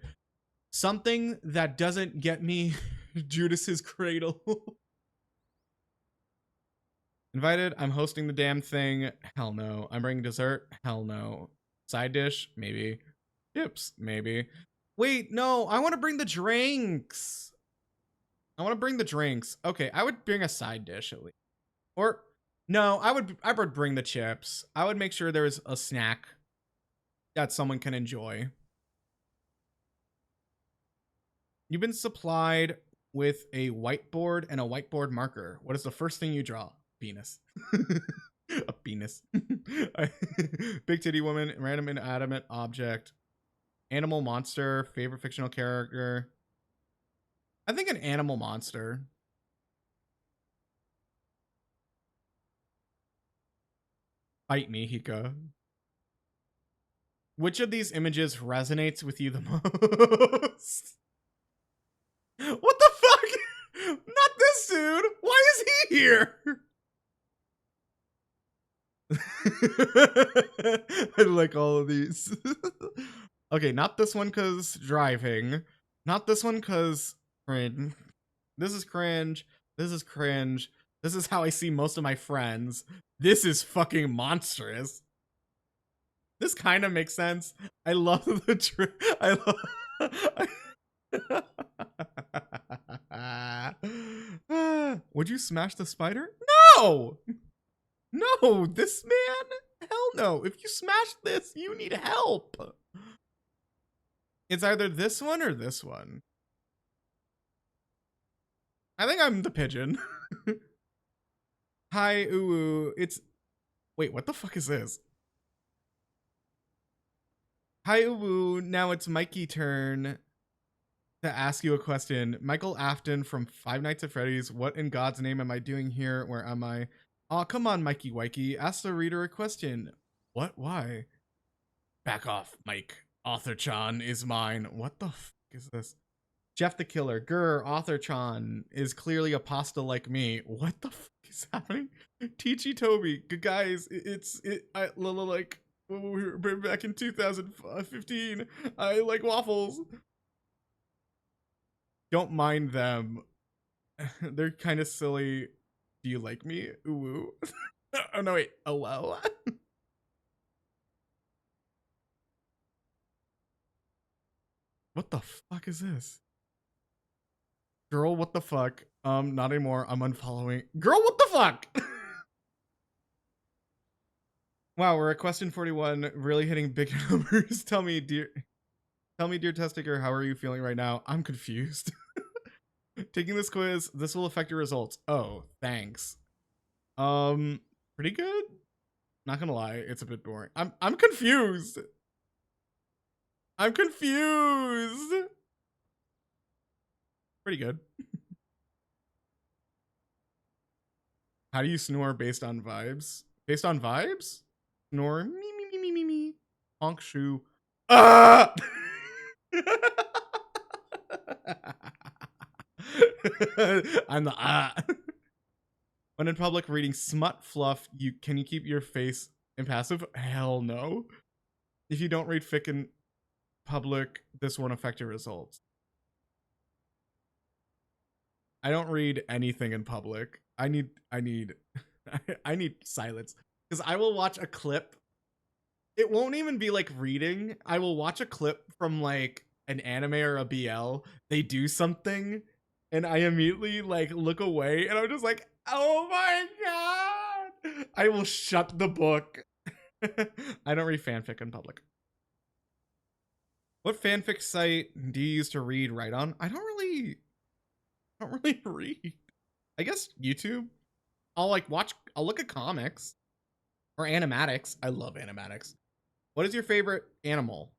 Something that doesn't get me Judas's cradle. Invited. I'm hosting the damn thing. Hell no. I'm bringing dessert. Hell no. Side dish? Maybe. Chips? Maybe. Wait, no. I want to bring the drinks. I want to bring the drinks. Okay, I would bring a side dish at least. Or no, I would bring the chips. I would make sure there's a snack that someone can enjoy. You've been supplied with a whiteboard and a whiteboard marker. What is the first thing you draw? Penis. A penis. Big titty woman, random inanimate object, animal monster, favorite fictional character. I think an animal monster. Bite me, Hika. Which of these images resonates with you the most? What the fuck? Not this dude. Why is he here? I like all of these. Okay, not this one because driving. Not this one because cringe. This is cringe. This is cringe. This is how I see most of my friends. This is fucking monstrous. This kind of makes sense. I love the Would you smash the spider? No! No, this man? Hell no. If you smash this, you need help. It's either this one or this one. I think I'm the pigeon. Hi, ooh, it's... Wait, what the fuck is this? Hi, ooh, now it's Mikey's turn to ask you a question. Michael Afton from Five Nights at Freddy's. What in God's name am I doing here? Where am I? Aw, come on, Mikey Wikey. Ask the reader a question. What? Why? Back off, Mike. Author-chan is mine. What the fuck is this? Jeff the Killer. Grr, Author-chan is clearly a pasta like me. What the fuck is happening? Teachy Toby. Good guys, I like when we were back in 2015. I like waffles. Don't mind them. They're kind of silly. Do you like me? Ooh. Oh no, wait. Oh wow. 。What the fuck is this? Girl, what the fuck? Not anymore. I'm unfollowing. Girl, what the fuck? Wow, we're at question 41, really hitting big numbers. Tell me, dear Testiger, how are you feeling right now? I'm confused. Taking this quiz, this will affect your results. Oh, thanks. Pretty good. Not gonna lie, it's a bit boring. I'm confused. I'm confused. Pretty good. How do you snore based on vibes? Based on vibes? Snore me me me me me me. Honk shoe. Ah! I'm the When in public reading smut fluff, can you keep your face impassive? Hell no. If you don't read fic in public, this won't affect your results. I don't read anything in public. I need I need silence. Because I will watch a clip. It won't even be like reading. I will watch a clip from like an anime or a BL. They do something and I immediately like look away and I'm just like, oh my god. I will shut the book. I don't read fanfic in public. What fanfic site do you use to write on? I don't really read. I guess YouTube. I'll look at comics or animatics. I love animatics. What is your favorite animal?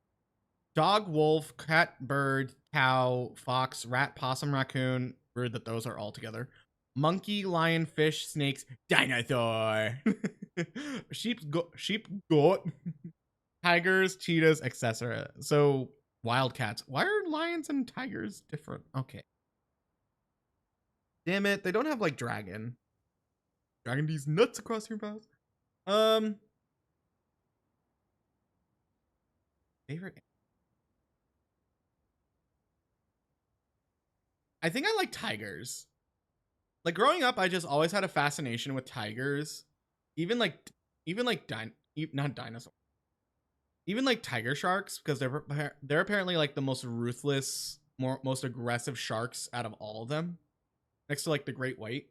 Dog, wolf, cat, bird, cow, fox, rat, possum, raccoon. Weird that those are all together. Monkey, lion, fish, snakes, dinosaur. sheep, goat, tigers, cheetahs, etc. So wildcats. Why are lions and tigers different? Okay. Damn it, they don't have like dragon. Dragging these nuts across your mouth. Favorite. I think I like tigers. Like growing up, I just always had a fascination with tigers. Even like not dinosaurs. Even like tiger sharks, because they're apparently like the most ruthless, most aggressive sharks out of all of them. Next to like the great white.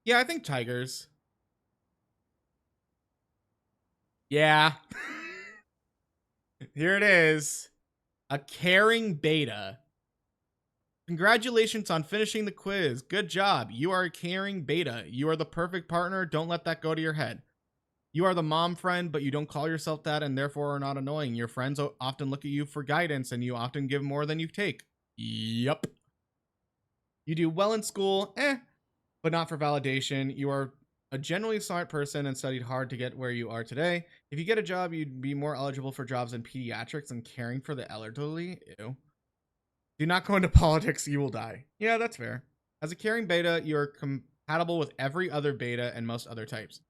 Yeah, I think tigers. Yeah. Here it is. A caring beta. Congratulations on finishing the quiz. Good job. You are a caring beta. You are the perfect partner. Don't let that go to your head. You are the mom friend, but you don't call yourself that and therefore are not annoying. Your friends often look at you for guidance and you often give more than you take. Yup. You do well in school, but not for validation. You are a generally smart person and studied hard to get where you are today. If you get a job, you'd be more eligible for jobs in pediatrics and caring for the elderly. Ew. Do not go into politics, you will die. Yeah, that's fair. As a caring beta, you are compatible with every other beta and most other types.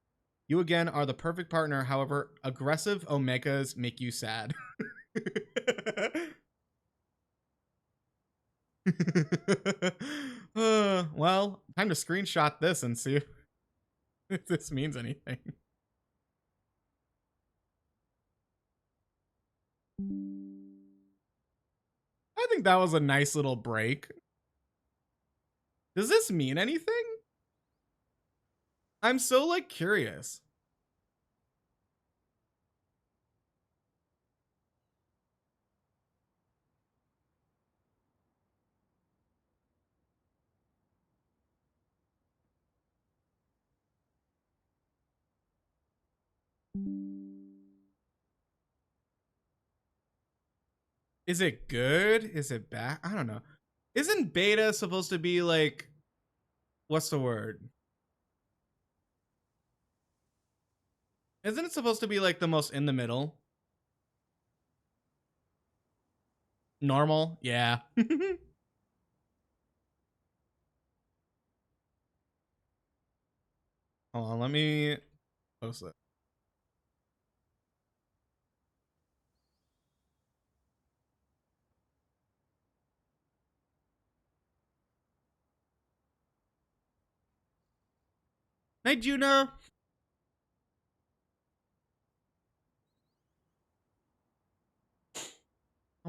You again are the perfect partner. However, aggressive omegas make you sad. Well, time to screenshot this and see if this means anything. I think that was a nice little break. Does this mean anything? I'm so like curious. Is it good? Is it bad? I don't know. Isn't beta supposed to be like, what's the word? Isn't it supposed to be like the most in the middle? Normal? Yeah. Hold on, let me post it. Night, Juna.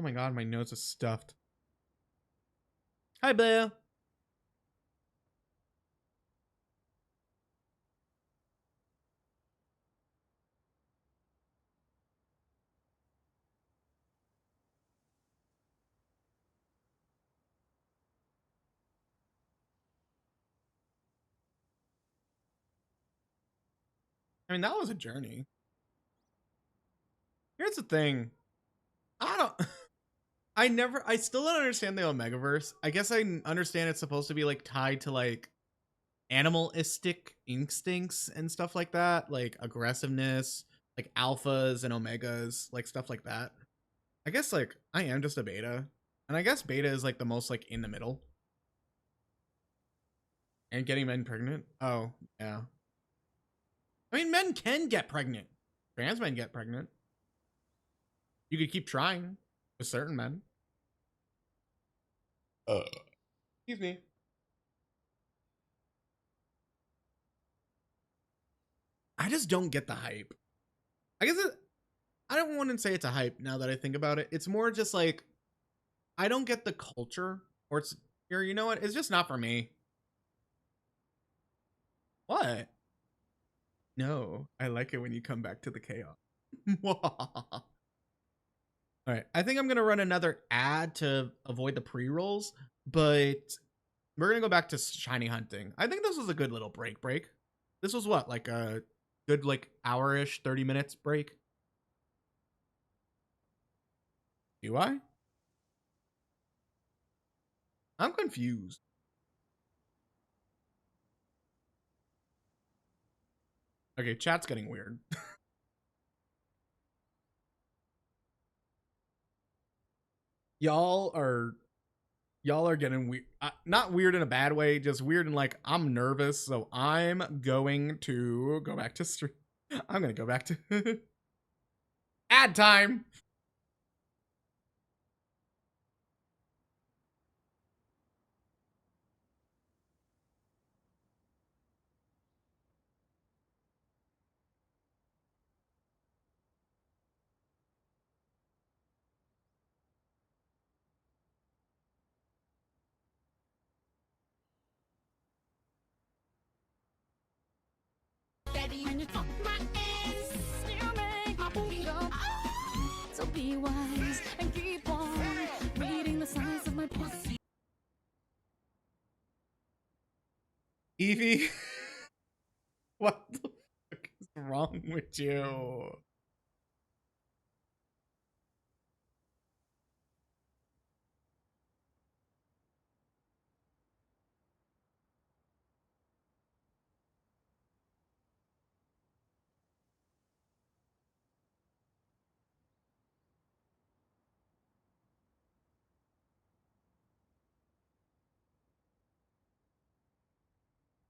Oh my god, my nose is stuffed. Hi, Blair. I mean, that was a journey. Here's the thing. I don't I still don't understand the Omegaverse. I guess I understand it's supposed to be like tied to like animalistic instincts and stuff like that, like aggressiveness, like alphas and omegas, like stuff like that. I guess like I am just a beta. And I guess beta is like the most like in the middle. And getting men pregnant? Oh, yeah. I mean, men can get pregnant. Trans men get pregnant. You could keep trying with certain men. Excuse me. I just don't get the hype. I guess I don't want to say it's a hype now that I think about it. It's more just like I don't get the culture, or it's or you know what? It's just not for me. What? No, I like it when you come back to the chaos. All right, I think I'm gonna run another ad to avoid the pre-rolls, but we're gonna go back to shiny hunting. I think this was a good little break. This was what, like a good like hour-ish, 30 minutes break. Do I? I'm confused. Okay, chat's getting weird. y'all are getting weird. Not weird in a bad way, just weird in like I'm nervous, so I'm going to go back to stream. I'm gonna go back to ad time. So be wise and keep on reading the signs of my pussy. Evie, what the fuck is wrong with you?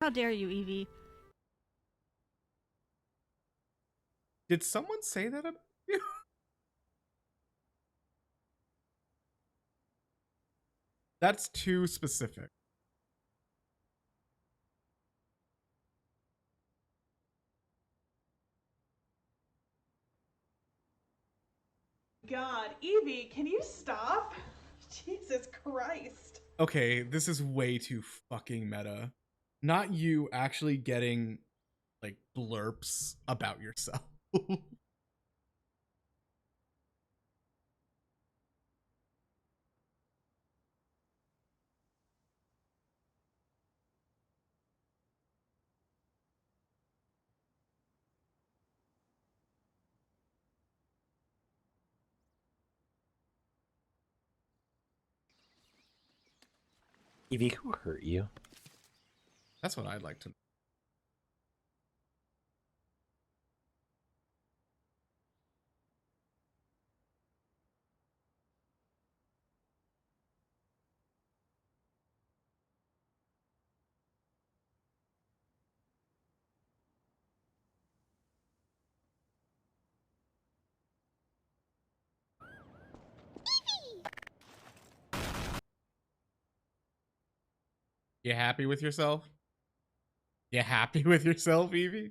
How dare you, Evie? Did someone say that about you? That's too specific. God, Evie, can you stop? Jesus Christ. Okay, this is way too fucking meta. Not you actually getting like blurps about yourself. Evie, who hurt you? That's what I'd like to know. You happy with yourself? You happy with yourself, Evie?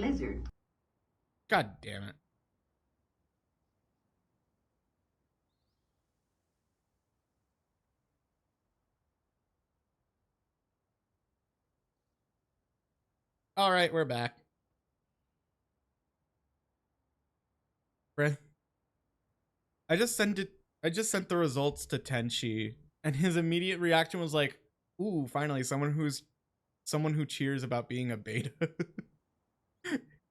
Lizard. God damn it. All right, we're back. Brent, I just sent the results to Tenchi, and his immediate reaction was like, "Ooh, finally someone who cheers about being a beta."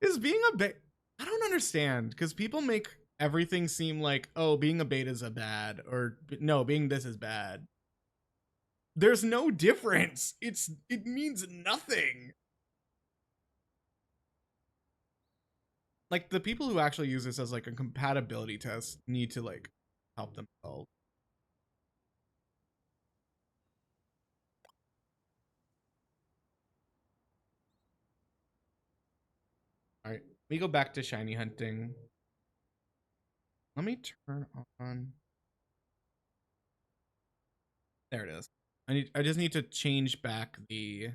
Is being a beta? I don't understand, because people make everything seem like, oh, being a beta is a bad, or no, being this is bad. There's no difference. It means nothing. Like, the people who actually use this as like a compatibility test need to like help themselves. All right, we go back to shiny hunting. Let me turn on. There it is. I just need to change back the.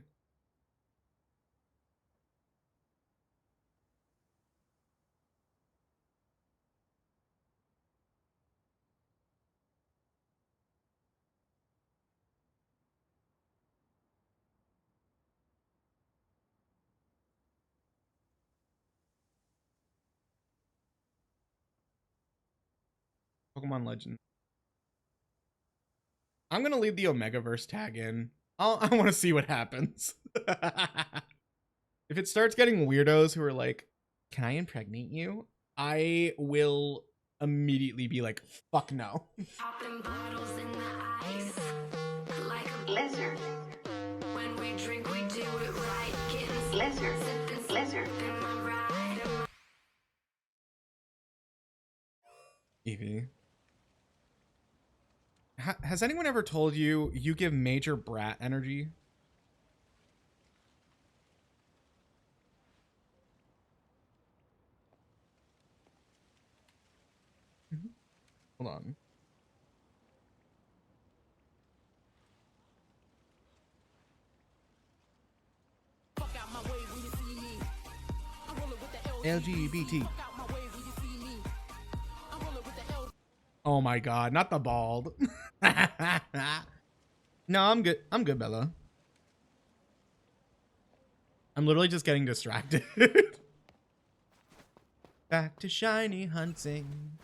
Pokemon Legend. I'm gonna leave the Omegaverse tag in. I want to see what happens. If it starts getting weirdos who are like, "Can I impregnate you?" I will immediately be like, "Fuck no." Popping bottles in the ice. Like a Lizard. when we drink, we do it right. Getting Lizard. sipping, Lizard. in my ride. Evie. Has anyone ever told you you give major brat energy? Hold on. LGBT. Oh my god, not the bald. No, I'm good. I'm good, Bella. I'm literally just getting distracted. Back to shiny hunting.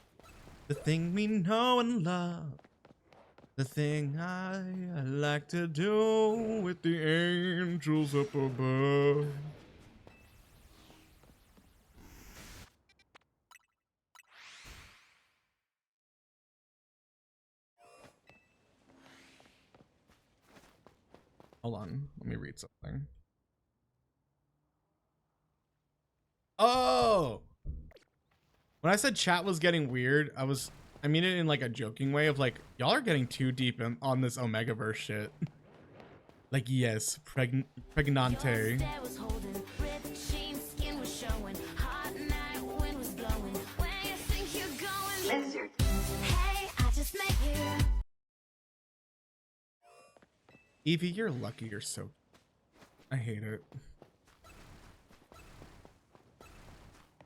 The thing we know and love. The thing I like to do with the angels up above. Hold on, let me read something. Oh! When I said chat was getting weird, I mean it in like a joking way of like, y'all are getting too deep on this Omegaverse shit. Like, yes, pregnante. Lizard. Hey, I just met you. Evie, you're lucky you're so... I hate it.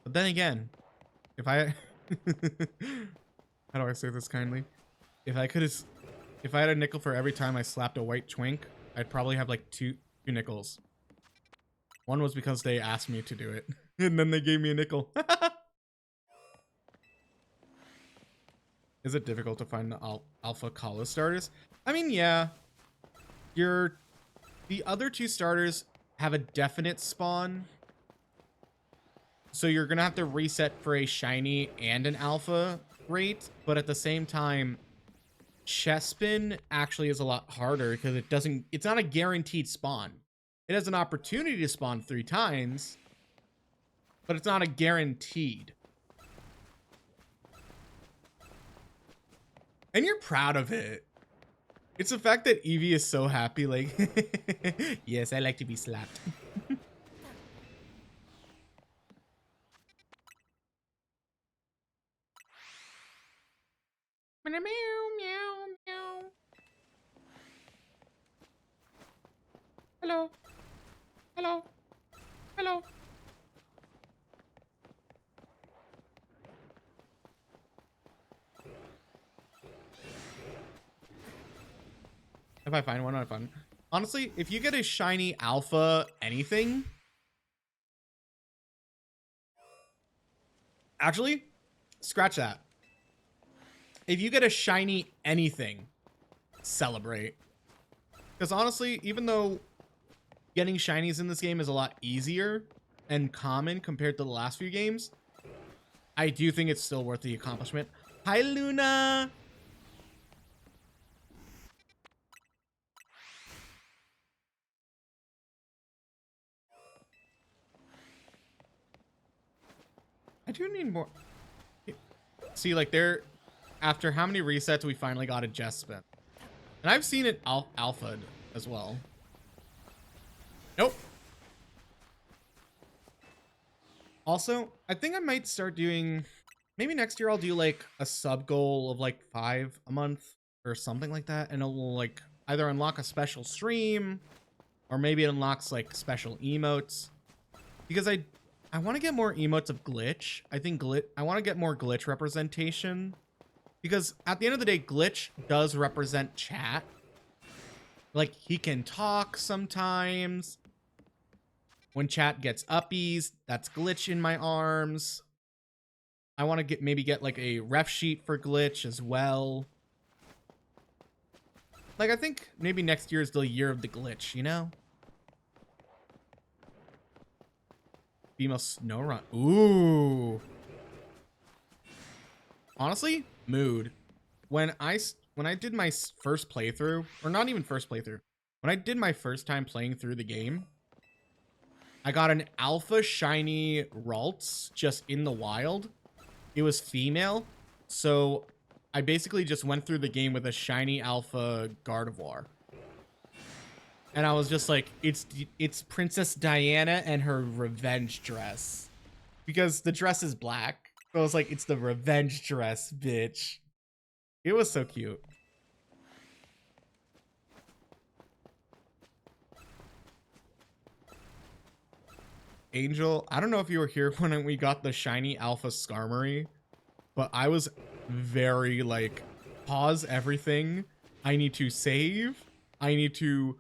But then again, if I... How do I say this kindly? If I had a nickel for every time I slapped a white twink, I'd probably have like two nickels. One was because they asked me to do it, and then they gave me a nickel. Is it difficult to find the alpha Kala starters? I mean, yeah. The other two starters have a definite spawn. So you're going to have to reset for a shiny and an alpha rate. But at the same time, Chespin actually is a lot harder because it's not a guaranteed spawn. It has an opportunity to spawn 3 times, but it's not a guaranteed. And you're proud of it. It's the fact that Evie is so happy, like, yes, I like to be slapped. Meow, meow, meow. Hello. Hello. Hello. I find one, I find. Honestly, if you get a shiny alpha anything, actually, scratch that. If you get a shiny anything, celebrate. Because honestly, even though getting shinies in this game is a lot easier and common compared to the last few games, I do think it's still worth the accomplishment. Hi, Luna! I do need more. See, like, after how many resets, we finally got a Chespin. And I've seen it alpha'd as well. Nope. Also, I think I might start doing, maybe next year I'll do like a sub goal of like 5 a month or something like that. And it will like either unlock a special stream or maybe it unlocks like special emotes. Because I want to get more emotes of glitch. I think I want to get more glitch representation. Because at the end of the day, glitch does represent chat. Like, he can talk sometimes. When chat gets uppies, that's glitch in my arms. I want to maybe get like a ref sheet for glitch as well. Like, I think maybe next year is the year of the glitch, you know? Female snow run. Ooh. Honestly, mood. When I did my first playthrough, or not even first playthrough, when I did my first time playing through the game, I got an alpha shiny Ralts just in the wild. It was female, so I basically just went through the game with a shiny alpha Gardevoir. And I was just like, it's Princess Diana and her revenge dress. Because the dress is black. So I was like, it's the revenge dress, bitch. It was so cute. Angel, I don't know if you were here when we got the shiny alpha Skarmory, but I was very like, pause everything. I need to save. I need to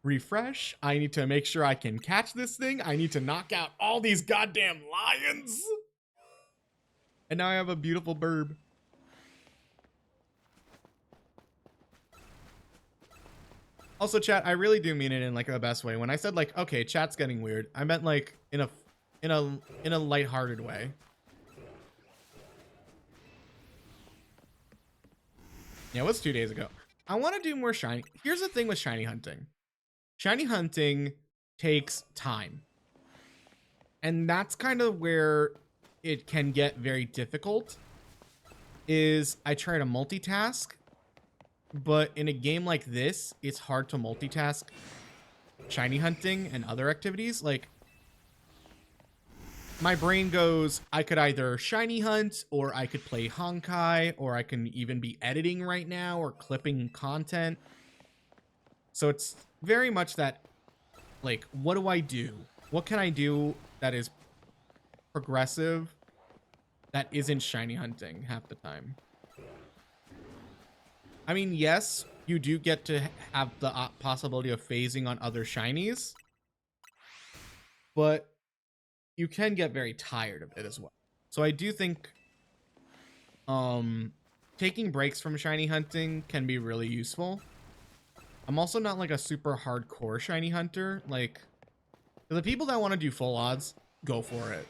refresh. I need to make sure I can catch this thing. I need to knock out all these goddamn lions. And now I have a beautiful burb. Also, chat, I really do mean it in like the best way. When I said like, okay, chat's getting weird, I meant like in a lighthearted way. Yeah, it was 2 days ago. I want to do more shiny. Here's the thing with shiny hunting. Shiny hunting takes time. And that's kind of where it can get very difficult. Is I try to multitask, but in a game like this, it's hard to multitask shiny hunting and other activities. Like, my brain goes, I could either shiny hunt, or I could play Honkai, or I can even be editing right now, or clipping content. So it's very much that, like, what do I do? What can I do that is progressive, that isn't shiny hunting half the time? I mean, yes, you do get to have the possibility of phasing on other shinies, but you can get very tired of it as well. So I do think taking breaks from shiny hunting can be really useful. I'm also not like a super hardcore shiny hunter. Like, for the people that want to do full odds, go for it.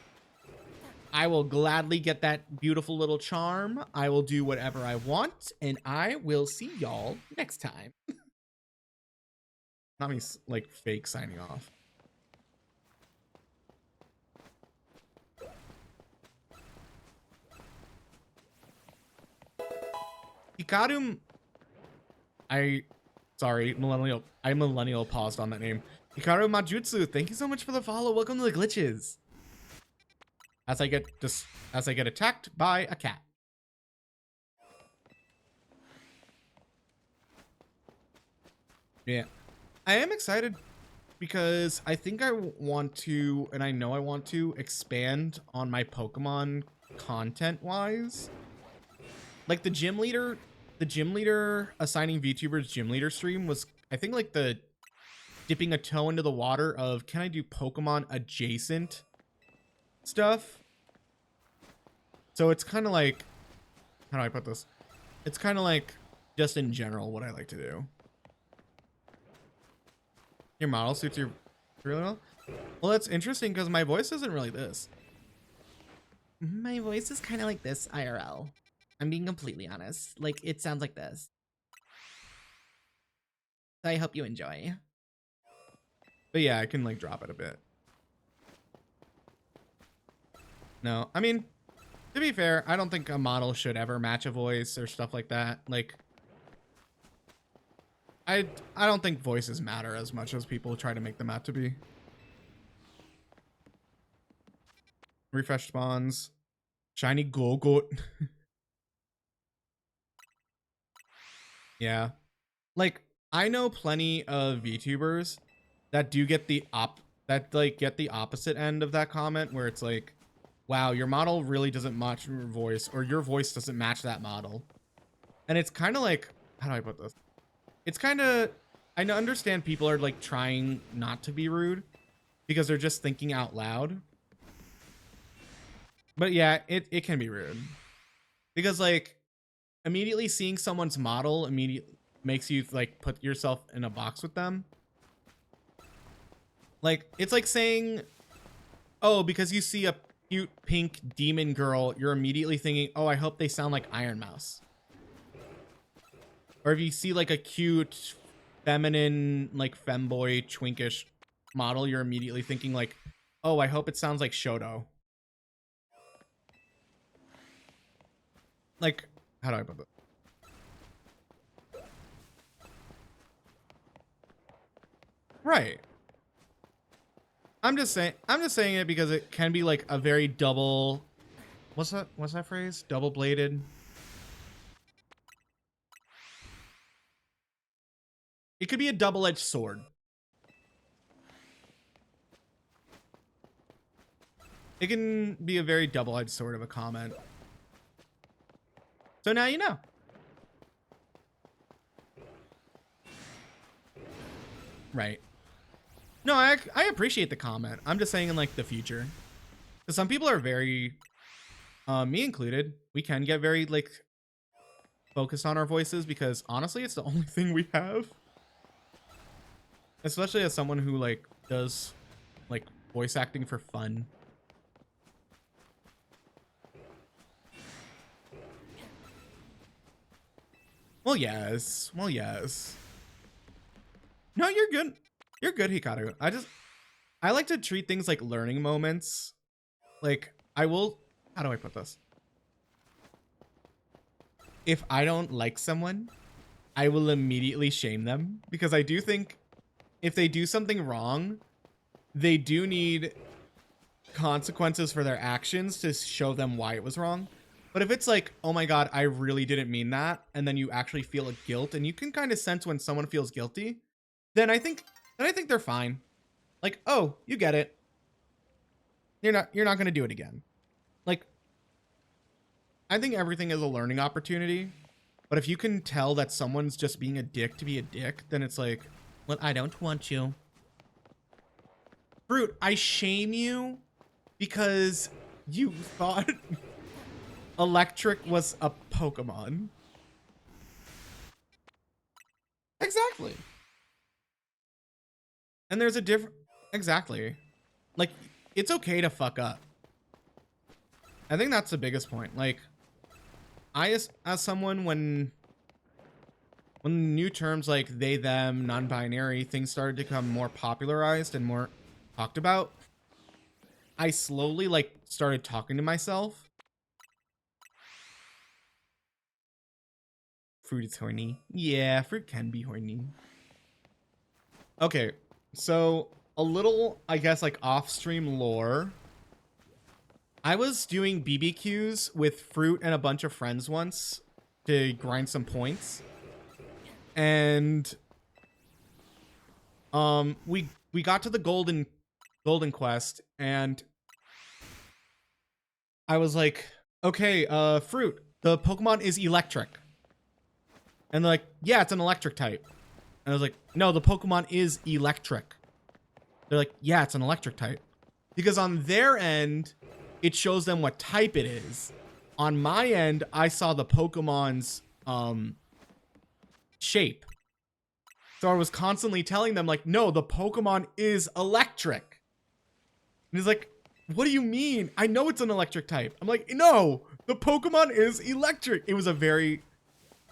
I will gladly get that beautiful little charm. I will do whatever I want, and I will see y'all next time. Not me, like, fake signing off. Hikaru... Sorry, Millennial. I Millennial paused on that name. Hikaru Majutsu, thank you so much for the follow. Welcome to the glitches. As I get attacked by a cat. Yeah. I am excited because I think I want to, and I know I want to, expand on my Pokemon content-wise. Like the gym leader assigning VTubers gym leader stream was I think like the dipping a toe into the water of, can I do Pokemon adjacent stuff? So it's kind of like, how do I put this? It's kind of like just in general what I like to do. Your model suits your really well. Well, that's interesting because my voice isn't really this. My voice is kind of like this IRL. I'm being completely honest. Like, it sounds like this. So I hope you enjoy. But yeah, I can like drop it a bit. No, I mean, to be fair, I don't think a model should ever match a voice or stuff like that. Like, I don't think voices matter as much as people try to make them out to be. Refresh spawns. Shiny Golgot. Yeah. Like, I know plenty of VTubers that do get the opposite end of that comment where it's like, wow, your model really doesn't match your voice, or your voice doesn't match that model. And it's kind of like, how do I put this? It's kind of, I understand people are like trying not to be rude because they're just thinking out loud. But yeah, it can be rude because like immediately seeing someone's model immediately makes you like put yourself in a box with them. Like, it's like saying, oh, because you see a cute pink demon girl, you're immediately thinking, oh, I hope they sound like Iron Mouse. Or if you see like a cute feminine, like femboy twinkish model, you're immediately thinking like, oh, I hope it sounds like Shoto. Like, how do I put it? Right. I'm just saying it because it can be like a very double, what's that phrase? Double bladed. It could be a double-edged sword. It can be a very double-edged sword of a comment. So now you know. Right. No, I appreciate the comment. I'm just saying in like the future. Because some people are very, me included, we can get very like focused on our voices because honestly, it's the only thing we have. Especially as someone who like does like voice acting for fun. Well, yes. Well, yes. No, you're good. You're good, Hikaru. I like to treat things like learning moments. Like, how do I put this? If I don't like someone, I will immediately shame them because I do think if they do something wrong, they do need consequences for their actions to show them why it was wrong. But if it's like, oh my God, I really didn't mean that, and then you actually feel a guilt, and you can kind of sense when someone feels guilty, then I think they're fine. Like, oh, you get it. You're not gonna do it again. Like, I think everything is a learning opportunity. But if you can tell that someone's just being a dick to be a dick, then it's like, well, I don't want you. Fruit, I shame you because you thought Electric was a Pokemon. Exactly. And there's a different, exactly. Like, it's okay to fuck up. I think that's the biggest point. Like, I as someone when new terms like they, them, non-binary things started to become more popularized and more talked about, I slowly like started talking to myself. Fruit is horny. Yeah, fruit can be horny. Okay, so a little, I guess, like off-stream lore. I was doing BBQs with Fruit and a bunch of friends once to grind some points. And we got to the golden quest and I was like, okay, Fruit, the Pokemon is electric. And they're like, yeah, it's an electric type. And I was like, no, the Pokemon is electric. They're like, yeah, it's an electric type. Because on their end, it shows them what type it is. On my end, I saw the Pokemon's shape. So I was constantly telling them, like, no, the Pokemon is electric. And he's like, what do you mean? I know it's an electric type. I'm like, no, the Pokemon is electric. It was a very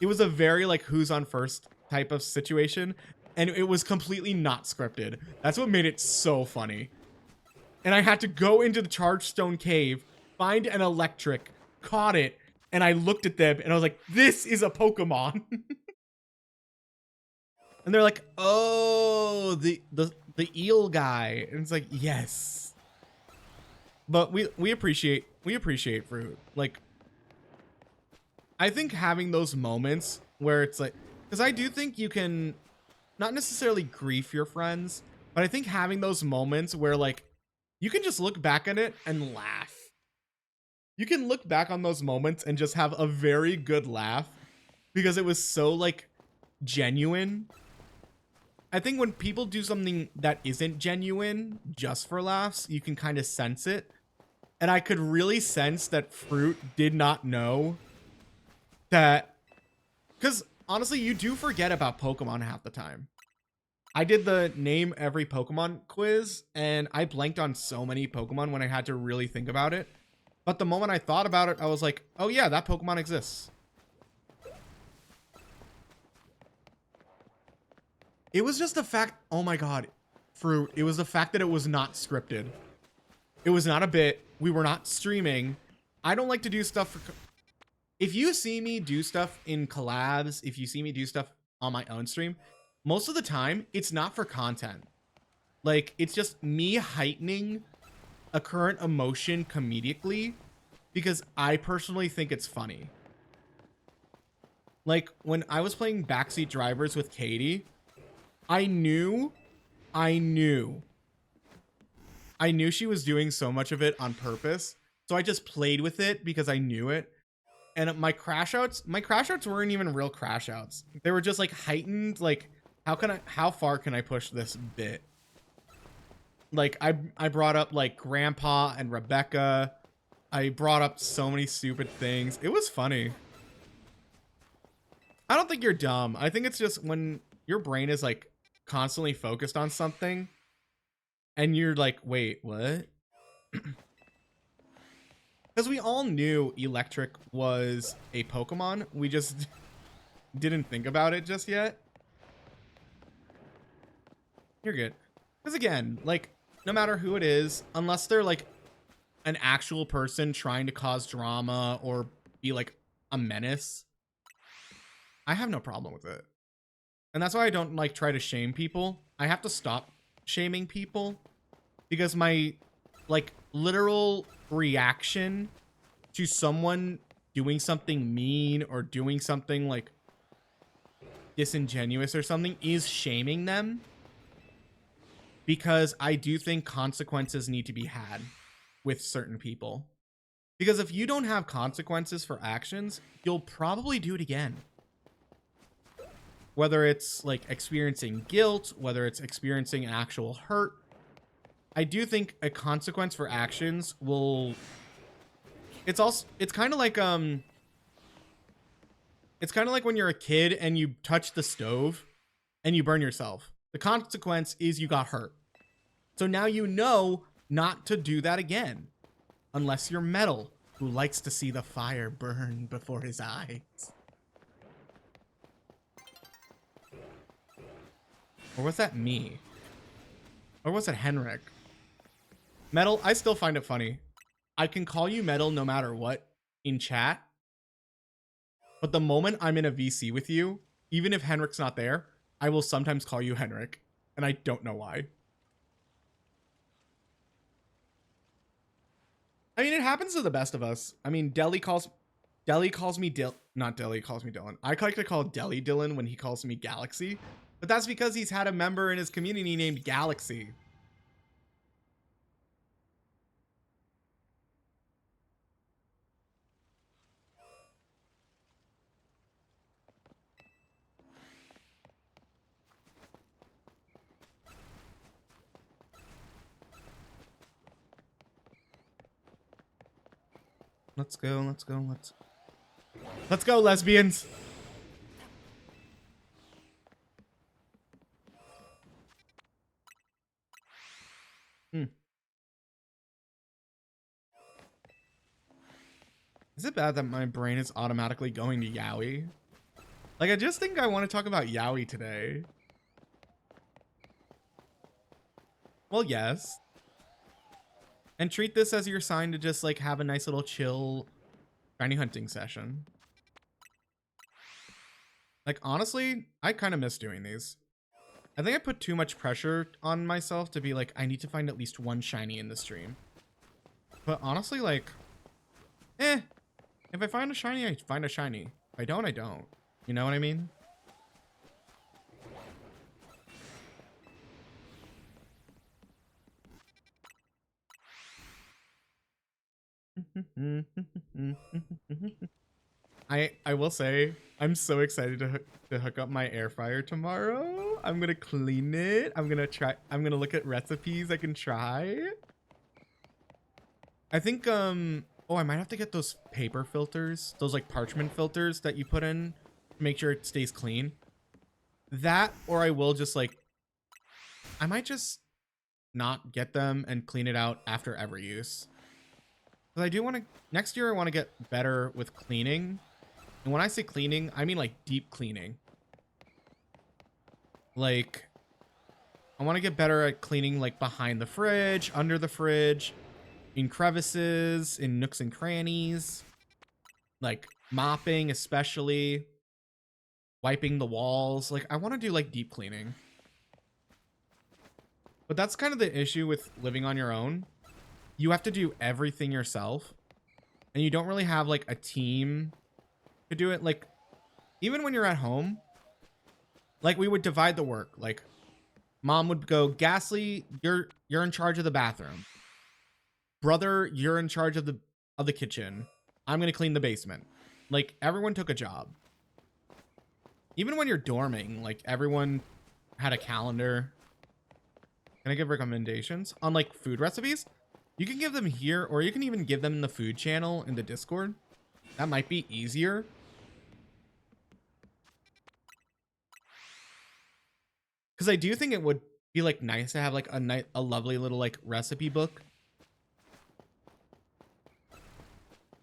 like who's on first type of situation. And it was completely not scripted. That's what made it so funny. And I had to go into the Chargestone Cave, find an electric, caught it, and I looked at them and I was like, this is a Pokemon. And they're like, oh, the eel guy. And it's like, yes. But we appreciate fruit. Like, I think having those moments where it's like, because I do think you can not necessarily grief your friends, but I think having those moments where like you can just look back at it and laugh. You can look back on those moments and just have a very good laugh because it was so like genuine. I think when people do something that isn't genuine just for laughs, you can kind of sense it. And I could really sense that Fruit did not know that, because honestly, you do forget about Pokemon half the time. I did the name every Pokemon quiz, and I blanked on so many Pokemon when I had to really think about it. But the moment I thought about it, I was like, oh yeah, that Pokemon exists. It was just the fact, oh my god, Fruit, it was the fact that it was not scripted. It was not a bit. We were not streaming. I don't like to do stuff for... If you see me do stuff in collabs, if you see me do stuff on my own stream, most of the time, it's not for content. Like, it's just me heightening a current emotion comedically because I personally think it's funny. Like, when I was playing Backseat Drivers with Katie, I knew she was doing so much of it on purpose. So I just played with it because I knew it. And my crash outs weren't even real crash outs. They were just like heightened, like, how far can I push this bit? Like, I brought up like Grandpa and Rebecca. I brought up so many stupid things. It was funny. I don't think you're dumb. I think it's just when your brain is like constantly focused on something and you're like, wait, what? Because we all knew Electric was a Pokemon. We just didn't think about it just yet. You're good. Because again, like, no matter who it is, unless they're like an actual person trying to cause drama or be like a menace, I have no problem with it. And that's why I don't like try to shame people. I have to stop shaming people because my like literal reaction to someone doing something mean or doing something like disingenuous or something is shaming them, because I do think consequences need to be had with certain people. Because if you don't have consequences for actions, you'll probably do it again. Whether it's like experiencing guilt, whether it's experiencing actual hurt, I do think a consequence for actions will... It's kind of like when you're a kid and you touch the stove and you burn yourself. The consequence is you got hurt. So now you know not to do that again. Unless you're Metal, who likes to see the fire burn before his eyes. Or was that me? Or was it Henrik? Metal, I still find it funny. I can call you Metal no matter what in chat. But the moment I'm in a VC with you, even if Henrik's not there, I will sometimes call you Henrik. And I don't know why. I mean, it happens to the best of us. I mean, Deli calls me not Deli calls me Dylan. I like to call Deli Dylan when he calls me Galaxy. But that's because he's had a member in his community named Galaxy. Let's go. Let's go, lesbians. Is it bad that my brain is automatically going to yaoi? Like, I just think I want to talk about yaoi today. Well, yes. And treat this as your sign to just, like, have a nice little chill shiny hunting session. Like, honestly, I kind of miss doing these. I think I put too much pressure on myself to be like, I need to find at least one shiny in the stream. But honestly, like, if I find a shiny, I find a shiny. If I don't, I don't. You know what I mean? I will say, I'm so excited to hook up my air fryer tomorrow. I'm gonna clean it. I'm gonna look at recipes I can try. I think oh, I might have to get those paper filters, those like parchment filters that you put in to make sure it stays clean. That, or I will just like, I might just not get them and clean it out after every use. Because I do want to, next year I want to get better with cleaning. And when I say cleaning, I mean like deep cleaning. Like, I want to get better at cleaning like behind the fridge, under the fridge, in crevices, in nooks and crannies, like mopping, especially wiping the walls. Like, I want to do like deep cleaning. But that's kind of the issue with living on your own. You have to do everything yourself, and you don't really have like a team to do it. Like, even when you're at home, like, we would divide the work. Like, mom would go, Ghastly, you're in charge of the bathroom. Brother, you're in charge of the kitchen. I'm gonna clean the basement. Like, everyone took a job. Even when you're dorming, like, everyone had a calendar. Can I give recommendations on like food recipes? You can give them here, or you can even give them in the food channel in the Discord. That might be easier. Because I do think it would be like nice to have like a lovely little like recipe book.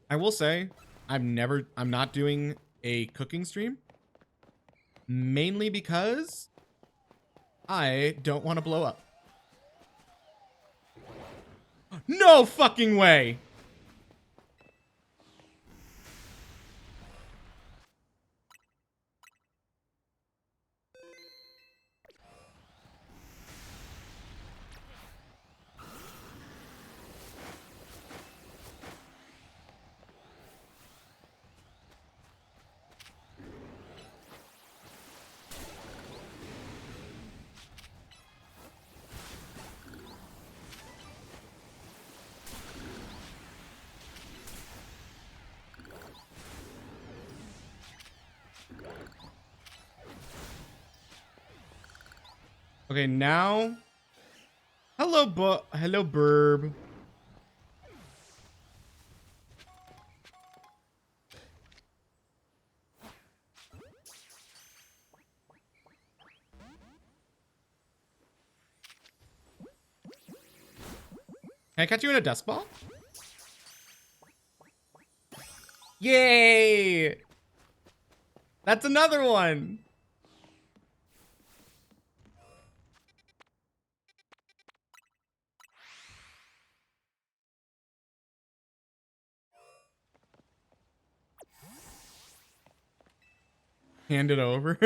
I will say, I'm not doing a cooking stream. Mainly because I don't want to blow up. No fucking way! Okay, now. Hello, Burb. Can I catch you in a dust ball? Yay! That's another one. Hand it over.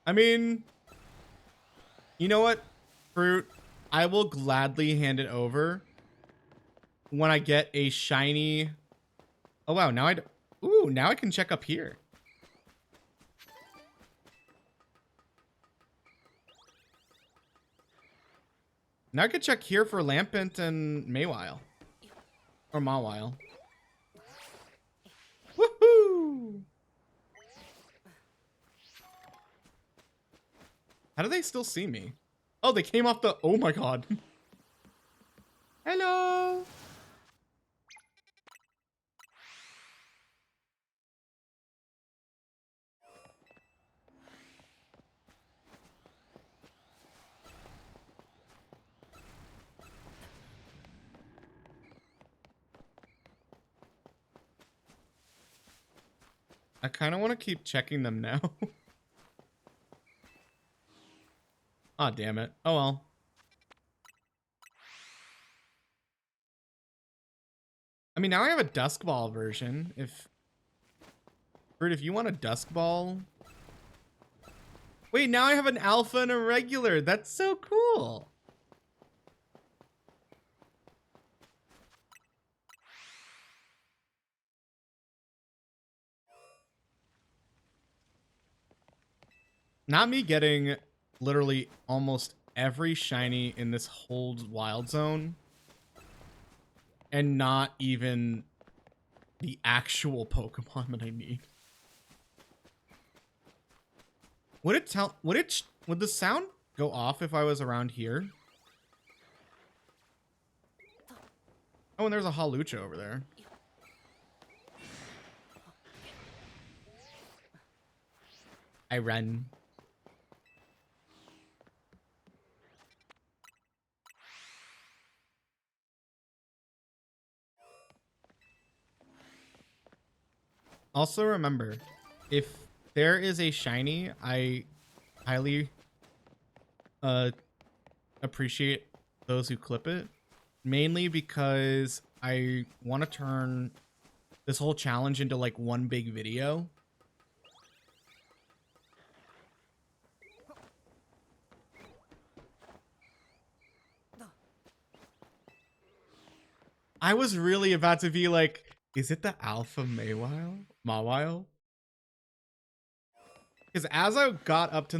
I mean, you know what, Fruit? I will gladly hand it over when I get a shiny. Oh wow! Now now I can check up here. Now I could check here for Lampent and Maywile. Or Mawile. Woohoo! How do they still see me? Oh, they came off the... Oh my god. Hello! I kind of want to keep checking them now. Aw, damn it. Oh well. I mean, now I have a Dusk Ball version. If Fruit, if you want a Dusk Ball. Wait, now I have an alpha and a regular. That's so cool. Not me getting literally almost every shiny in this whole wild zone. And not even the actual Pokemon that I need. Would the sound go off if I was around here? Oh, and there's a Hawlucha over there. I run. Also remember, if there is a shiny, I highly appreciate those who clip it, mainly because I want to turn this whole challenge into like one big video. I was really about to be like, is it the Alpha Mawile? Because as I got up to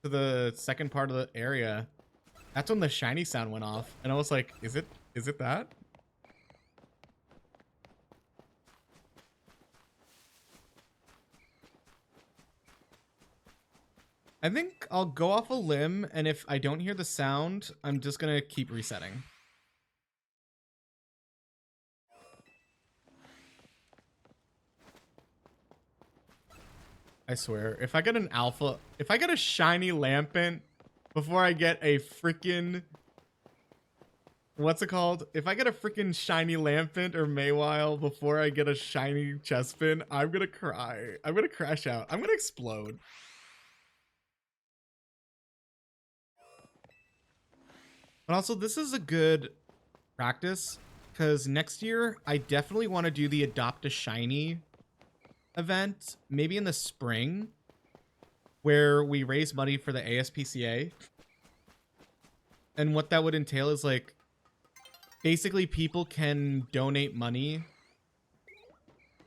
the second part of the area, that's when the shiny sound went off, and I was like, is it that? I think I'll go off a limb, and if I don't hear the sound, I'm just gonna keep resetting. I swear, if I get an alpha, if I get a shiny Lampent before I get a freaking, what's it called? If I get a freaking shiny Lampent or Mawile before I get a shiny Chespin, I'm gonna cry. I'm gonna crash out. I'm gonna explode. But also, this is a good practice because next year I definitely want to do the Adopt a Shiny event, maybe in the spring, where we raise money for the ASPCA. And what that would entail is like, basically people can donate money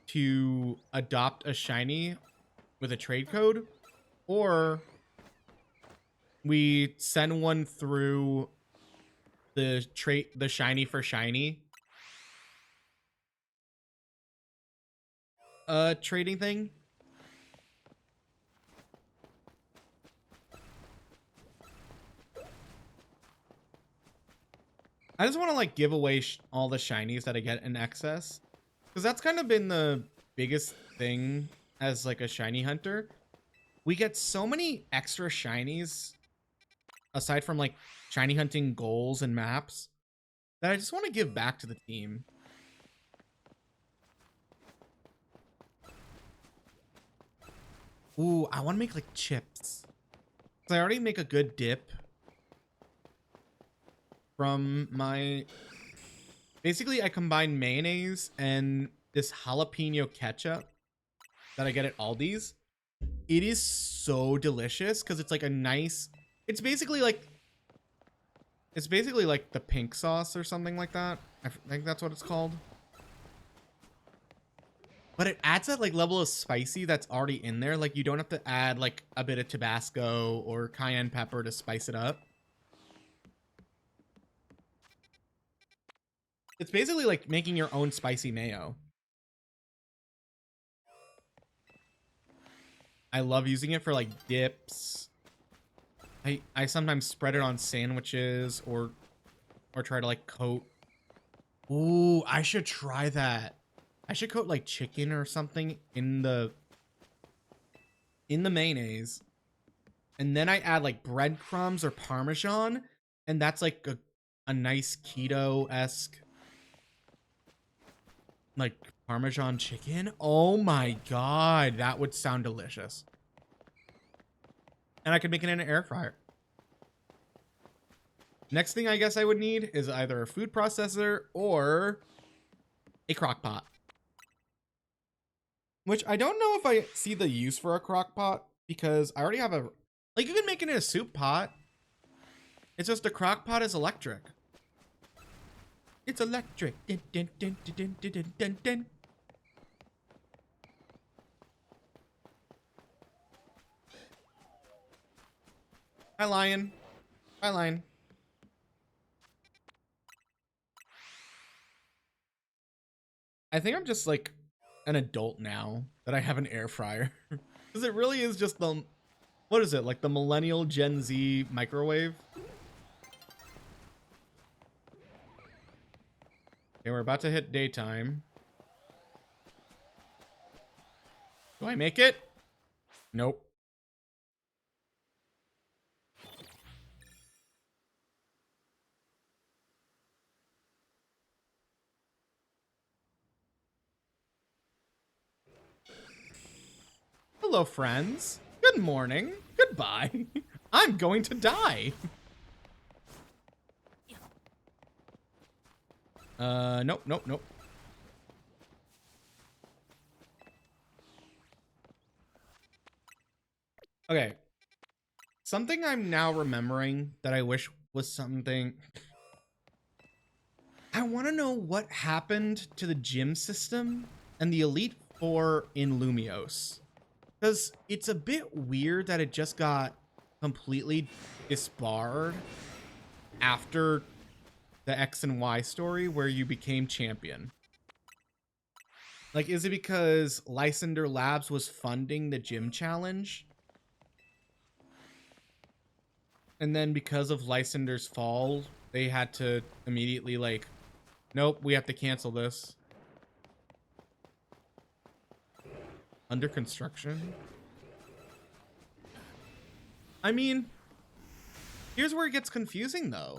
to adopt a shiny with a trade code, or we send one through the shiny for shiny trading thing. I just want to like give away all the shinies that I get in excess, because that's kind of been the biggest thing as like a shiny hunter. We get so many extra shinies aside from like shiny hunting goals and maps that I just want to give back to the team. Ooh, I want to make like chips. So I already make a good dip from my... Basically, I combine mayonnaise and this jalapeno ketchup that I get at Aldi's. It is so delicious because it's like a nice... It's basically like the pink sauce or something like that. I think that's what it's called. But it adds that like level of spicy that's already in there. Like you don't have to add like a bit of Tabasco or cayenne pepper to spice it up. It's basically like making your own spicy mayo. I love using it for like dips. I sometimes spread it on sandwiches or try to like coat. Ooh, I should try that. I should coat like chicken or something in the mayonnaise. And then I add like breadcrumbs or Parmesan, and that's like a nice keto-esque like Parmesan chicken? Oh my god, that would sound delicious. And I could make it in an air fryer. Next thing I guess I would need is either a food processor or a crock pot. Which I don't know if I see the use for a crock pot because I already have a... Like, you can make it in a soup pot. It's just the crock pot is electric. It's electric. Dun, dun, dun, dun, dun, dun, dun, dun. Hi, Lion. Hi, Lion. I think I'm just like an adult now that I have an air fryer. Because it really is just the... What is it? Like the millennial Gen Z microwave? Okay, we're about to hit daytime. Do I make it? Nope. Hello, friends. Good morning. Goodbye. I'm going to die. Nope, nope, nope. Okay. Something I'm now remembering that I wish was something... I want to know what happened to the gym system and the Elite Four in Lumios. Because it's a bit weird that it just got completely disbarred after the X and Y story where you became champion. Like, is it because Lysander Labs was funding the gym challenge? And then because of Lysander's fall, they had to immediately like, nope, we have to cancel this. Under construction? I mean, here's where it gets confusing though.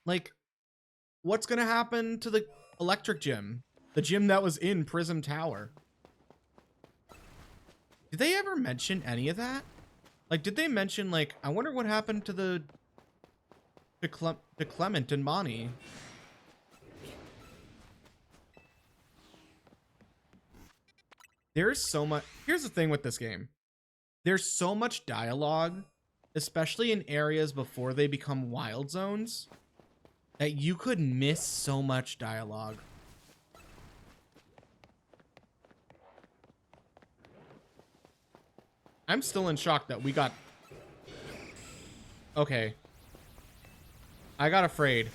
Like, what's gonna happen to the electric gym? The gym that was in Prism Tower? Did they ever mention any of that? Like, did they mention, like, I wonder what happened to the... to Clement and Bonnie? There's so much... Here's the thing with this game. There's so much dialogue, especially in areas before they become wild zones, that you could miss so much dialogue. I'm still in shock that we got... Okay. I got afraid.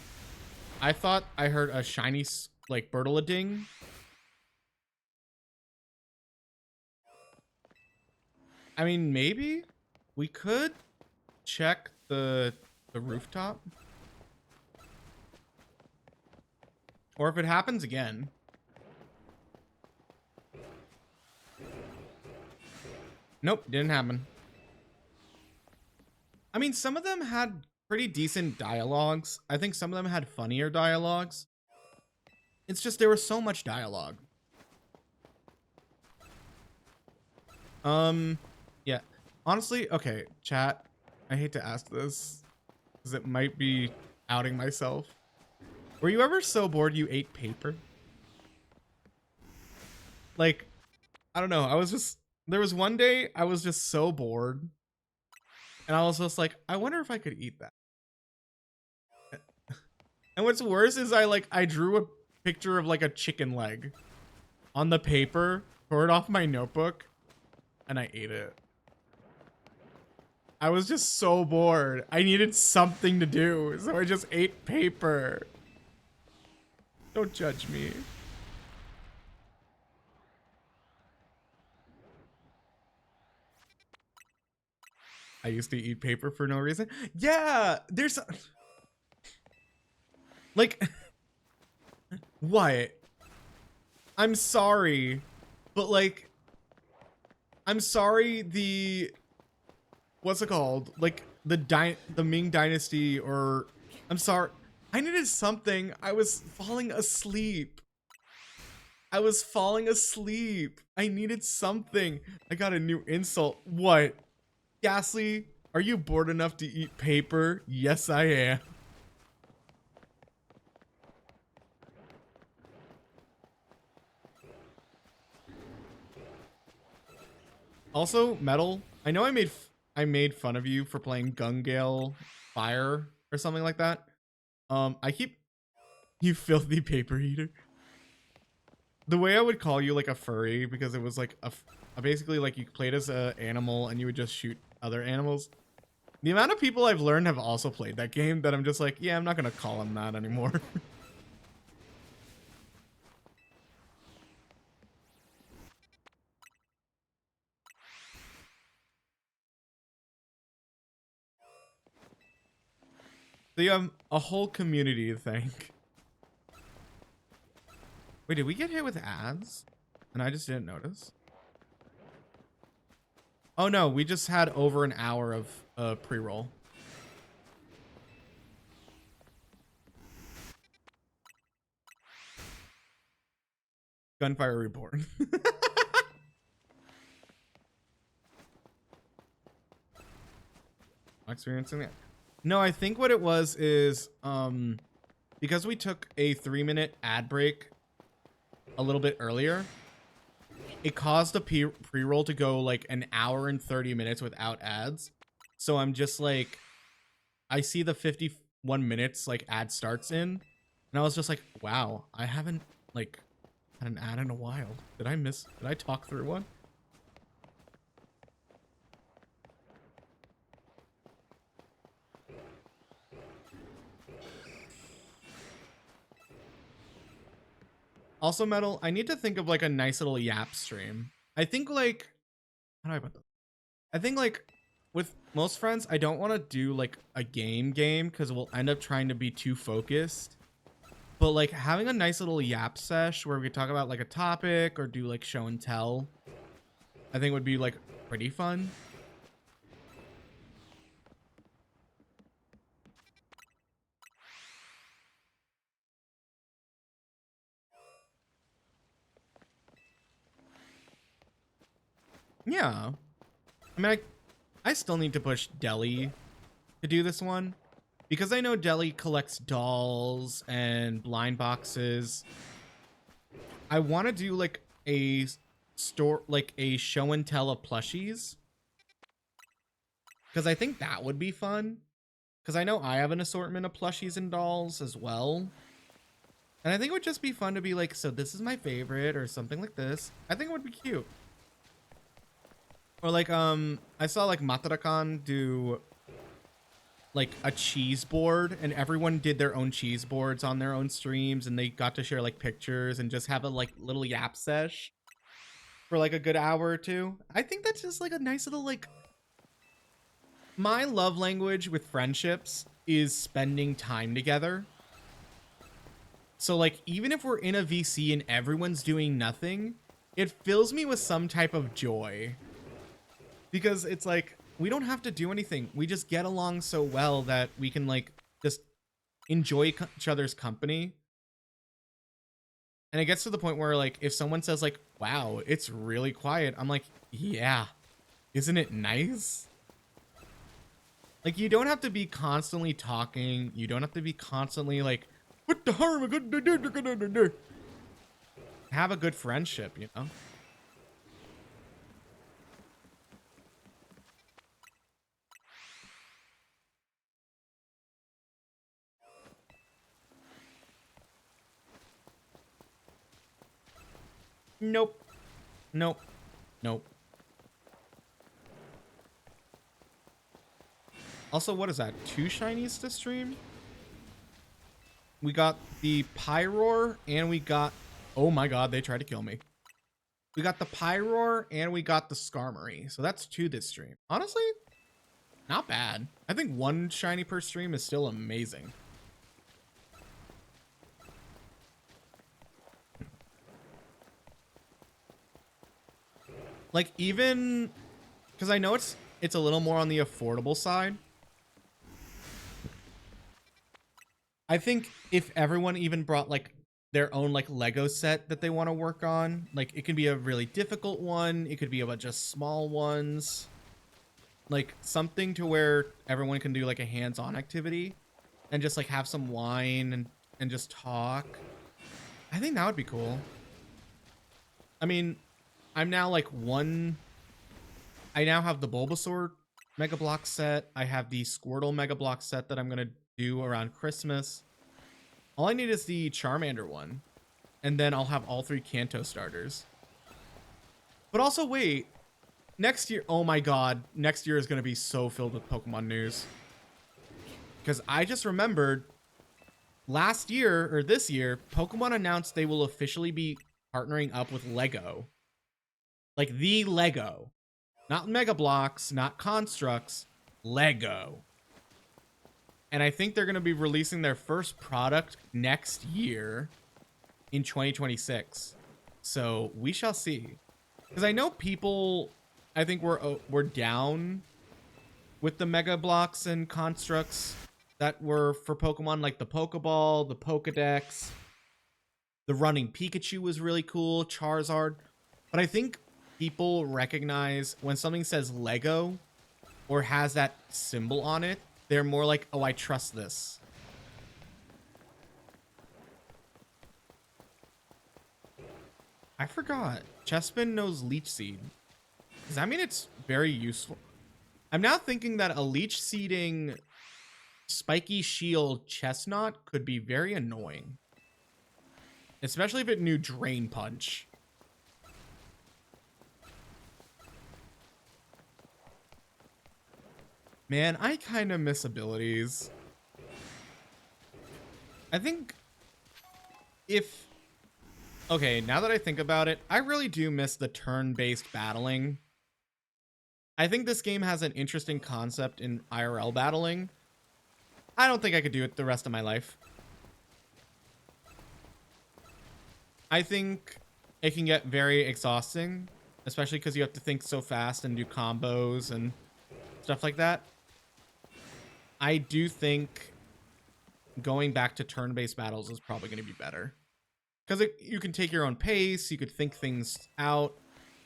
I thought I heard a shiny, like, Bertle-a-ding. I mean, maybe we could check the rooftop. Or if it happens again. Nope, didn't happen. I mean, some of them had pretty decent dialogues. I think some of them had funnier dialogues. It's just there was so much dialogue. Yeah. Honestly, okay, chat. I hate to ask this because it might be outing myself. Were you ever so bored you ate paper? Like, I don't know. There was one day I was just so bored. And I was just like, I wonder if I could eat that. And what's worse is I drew a picture of like a chicken leg on the paper, tore it off my notebook, and I ate it. I was just so bored. I needed something to do, so I just ate paper. Don't judge me. I used to eat paper for no reason. Yeah, there's... Like... What? I'm sorry. But like... I'm sorry the... What's it called? Like, the Ming Dynasty or... I'm sorry. I needed something. I was falling asleep. I was falling asleep. I needed something. I got a new insult. What? Ghastly, are you bored enough to eat paper? Yes, I am. Also, Metal, I know I made fun of you for playing Gungale Fire or something like that. I keep you filthy paper eater. The way I would call you like a furry, because it was like basically like you played as an animal and you would just shoot other animals. The amount of people I've learned have also played that game that I'm just like, yeah, I'm not gonna call him that anymore. So you have a whole community to thank. Wait, did we get hit with ads? And I just didn't notice? Oh no, we just had over an hour of pre-roll. Gunfire Reborn. Experiencing that. No, I think what it was is because we took a 3-minute ad break a little bit earlier, it caused the pre-roll to go like an hour and 30 minutes without ads. So I'm just like, I see the 51 minutes like ad starts in, and I was just like, wow, I haven't like had an ad in a while. Did I talk through one? Also, Metal, I need to think of like a nice little yap stream. I think like, how do I put that? I think like with most friends, I don't want to do like a game because we'll end up trying to be too focused. But like having a nice little yap sesh where we talk about like a topic or do like show and tell, I think would be like pretty fun. Yeah. I mean, I still need to push Deli to do this one because I know Deli collects dolls and blind boxes. I want to do like a store, like a show and tell of plushies, because I think that would be fun. Because I know I have an assortment of plushies and dolls as well. And I think it would just be fun to be like, so this is my favorite or something like this. I think it would be cute. Or like, I saw like Matarakan do like a cheese board, and everyone did their own cheese boards on their own streams, and they got to share like pictures and just have a like little yap sesh for like a good hour or two. I think that's just like a nice little like, my love language with friendships is spending time together. So like, even if we're in a VC and everyone's doing nothing, it fills me with some type of joy. Because it's like, we don't have to do anything. We just get along so well that we can like just enjoy each other's company. And it gets to the point where like, if someone says like, wow, it's really quiet, I'm like, yeah, isn't it nice? Like, you don't have to be constantly talking. You don't have to be constantly like, what the hell am I gonna do? Have a good friendship, you know? Nope. Nope. Nope. Also, what is that? 2 shinies to stream? We got the Pyroar and we got... Oh my god, they tried to kill me. We got the Pyroar and we got the Skarmory. So that's 2 this stream. Honestly, not bad. I think 1 shiny per stream is still amazing. Like, even... Because I know it's a little more on the affordable side. I think if everyone even brought like their own like Lego set that they want to work on. Like it could be a really difficult one, it could be a bunch of small ones. Like something to where everyone can do like a hands-on activity and just like have some wine and just talk. I think that would be cool. I mean, I'm now like I now have the Bulbasaur Mega Block set. I have the Squirtle Mega Block set that I'm going to do around Christmas. All I need is the Charmander one. And then I'll have all 3 Kanto starters. But also, wait. Next year, oh my god. Next year is going to be so filled with Pokemon news. Because I just remembered last year, or this year, Pokemon announced they will officially be partnering up with Lego. Like the Lego. Not Mega Blocks, not Constructs, Lego. And I think they're going to be releasing their first product next year in 2026. So we shall see. Because I know people, I think we're down with the Mega Blocks and Constructs that were for Pokemon, like the Pokeball, the Pokedex. The running Pikachu was really cool, Charizard. But I think people recognize when something says Lego or has that symbol on it, they're more like, oh, I trust this. I forgot. Chespin knows Leech Seed. Does that mean it's very useful? I'm now thinking that a Leech Seeding Spiky Shield Chestnut could be very annoying. Especially if it knew Drain Punch. Man, I kind of miss abilities. I think if... Okay, now that I think about it, I really do miss the turn-based battling. I think this game has an interesting concept in IRL battling. I don't think I could do it the rest of my life. I think it can get very exhausting, especially because you have to think so fast and do combos and stuff like that. I do think going back to turn-based battles is probably going to be better. Because you can take your own pace, you could think things out.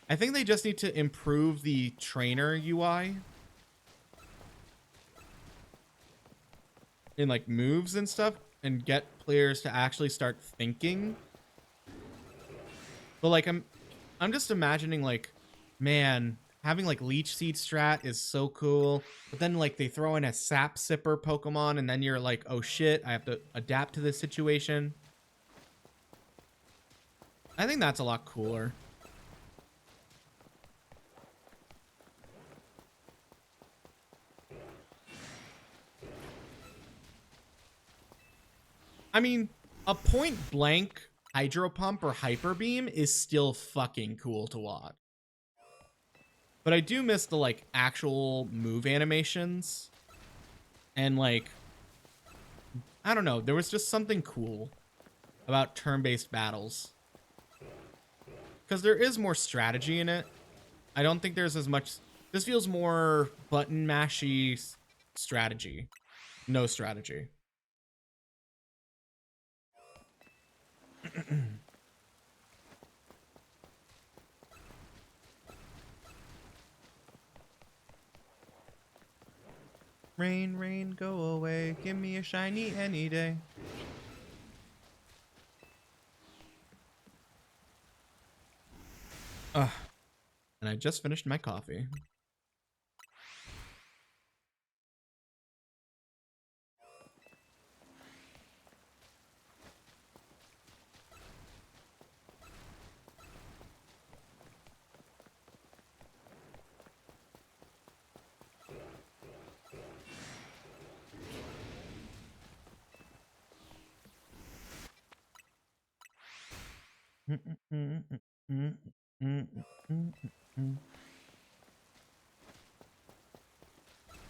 I think they just need to improve the trainer UI. In like moves and stuff, and get players to actually start thinking. But like I'm just imagining like, man, having like Leech Seed strat is so cool. But then like they throw in a Sap Sipper Pokemon and then you're like, oh shit, I have to adapt to this situation. I think that's a lot cooler. I mean, a point blank Hydro Pump or Hyper Beam is still fucking cool to watch. But I do miss the like actual move animations. And like, I don't know, there was just something cool about turn-based battles. Because there is more strategy in it. I don't think there's as much... This feels more button mashy strategy. No strategy. Rain, rain, go away. Give me a shiny any day. Ugh. And I just finished my coffee.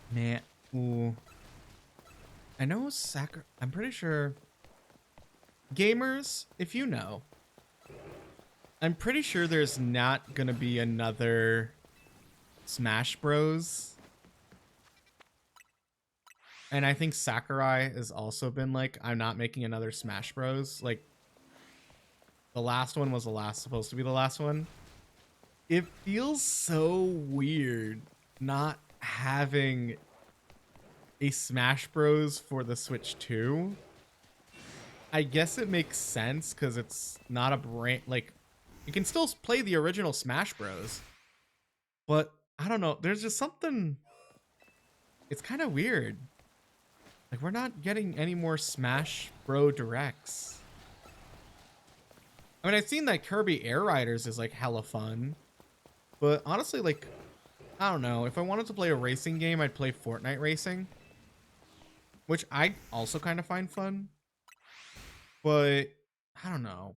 Man, ooh. I know I'm pretty sure gamers, if you know, I'm pretty sure there's not gonna be another Smash Bros. And I think Sakurai has also been like, I'm not making another Smash Bros. Like, the last one was supposed to be the last one. It feels so weird not having a Smash Bros for the Switch 2. I guess it makes sense because it's not a brand, like, you can still play the original Smash Bros. But I don't know, there's just something, it's kind of weird. Like, we're not getting any more Smash Bro Directs. I mean, I've seen that Kirby Air Riders is like hella fun. But honestly, like, I don't know. If I wanted to play a racing game, I'd play Fortnite Racing. Which I also kind of find fun. But I don't know.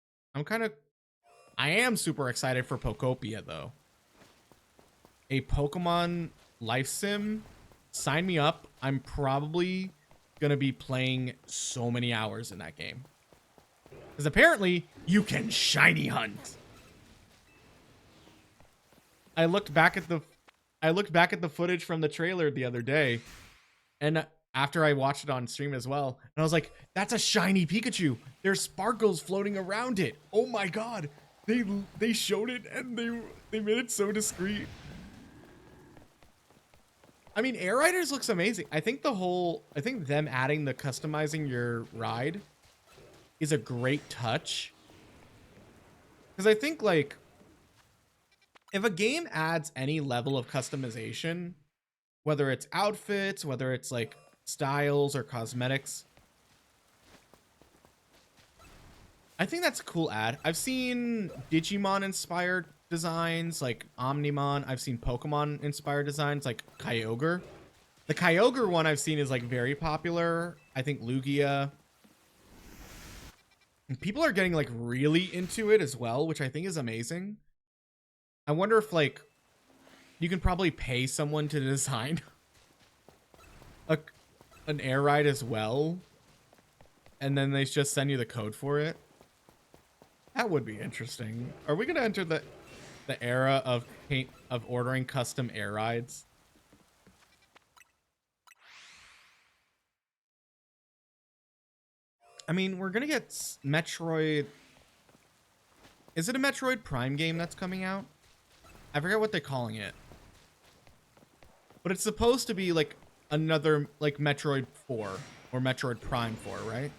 I am super excited for Pokopia though. A Pokemon life sim. Sign me up. I'm probably gonna be playing so many hours in that game. Because apparently you can shiny hunt. I looked back at the footage from the trailer the other day, and after I watched it on stream as well, and I was like, that's a shiny Pikachu. There's sparkles floating around it. Oh my god. They showed it and they made it so discreet. I mean, Air Riders looks amazing. I think them adding the customizing your ride is a great touch. Because I think, like, if a game adds any level of customization, whether it's outfits, whether it's like styles or cosmetics, I think that's a cool ad. I've seen Digimon inspired designs like Omnimon. I've seen Pokemon inspired designs like Kyogre. The Kyogre one I've seen is like very popular. I think Lugia. And people are getting like really into it as well, which I think is amazing. I wonder if like you can probably pay someone to design an air ride as well, and then they just send you the code for it. That would be interesting. Are we gonna enter the era of ordering custom air rides? I mean, we're gonna get Metroid. Is it a Metroid Prime game that's coming out? I forget what they're calling it. But it's supposed to be like another like Metroid 4 or Metroid Prime 4, right?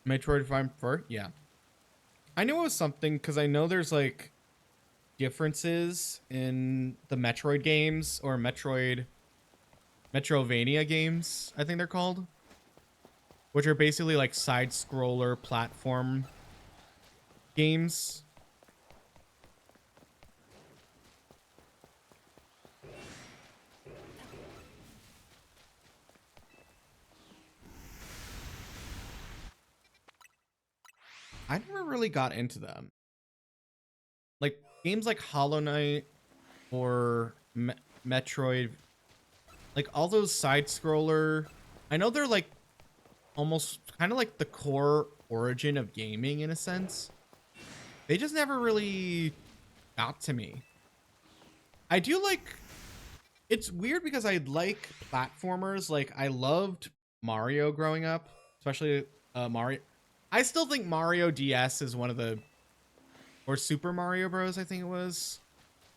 Metroid Prime 4? Yeah. I knew it was something because I know there's like differences in the Metroid games or Metrovania games, I think they're called, which are basically like side scroller platform games. I never really got into them. Like games like Hollow Knight or Metroid, like all those side scroller, I know they're like almost kind of like the core origin of gaming in a sense. They just never really got to me. I do like, it's weird because I like platformers. Like I loved Mario growing up, especially Mario. I still think Mario DS is one of the, or Super Mario Bros. I think it was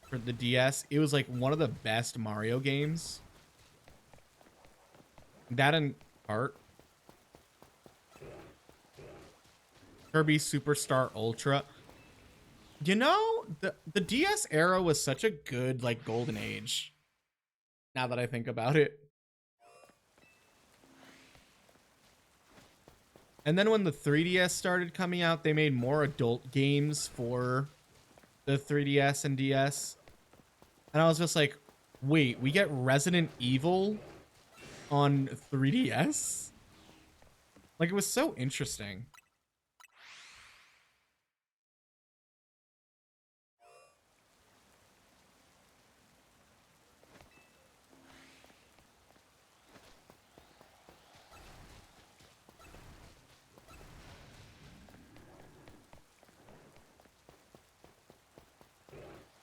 for the DS. It was like one of the best Mario games. That and art. Kirby Superstar Ultra. You know, the DS era was such a good like golden age. Now that I think about it. And then when the 3DS started coming out, they made more adult games for the 3DS and DS. And I was just like, wait, we get Resident Evil on 3DS? Like, it was so interesting.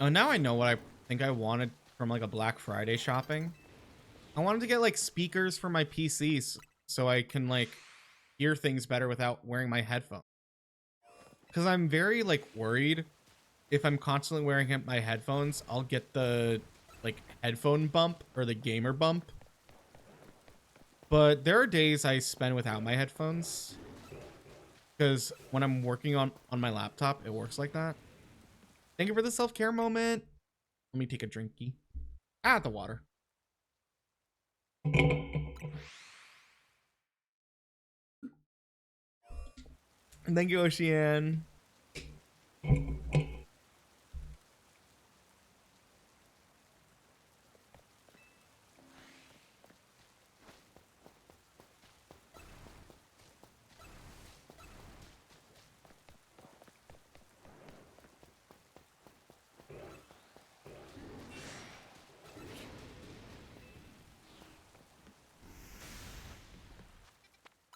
Oh, now I know what I think I wanted from like a Black Friday shopping. I wanted to get like speakers for my PCs so I can like hear things better without wearing my headphones. Because I'm very like worried if I'm constantly wearing my headphones, I'll get the like headphone bump or the gamer bump. But there are days I spend without my headphones because when I'm working on my laptop, it works like that. Thank you for the self-care moment. Let me take a drinky. The water. Thank you, Ocean.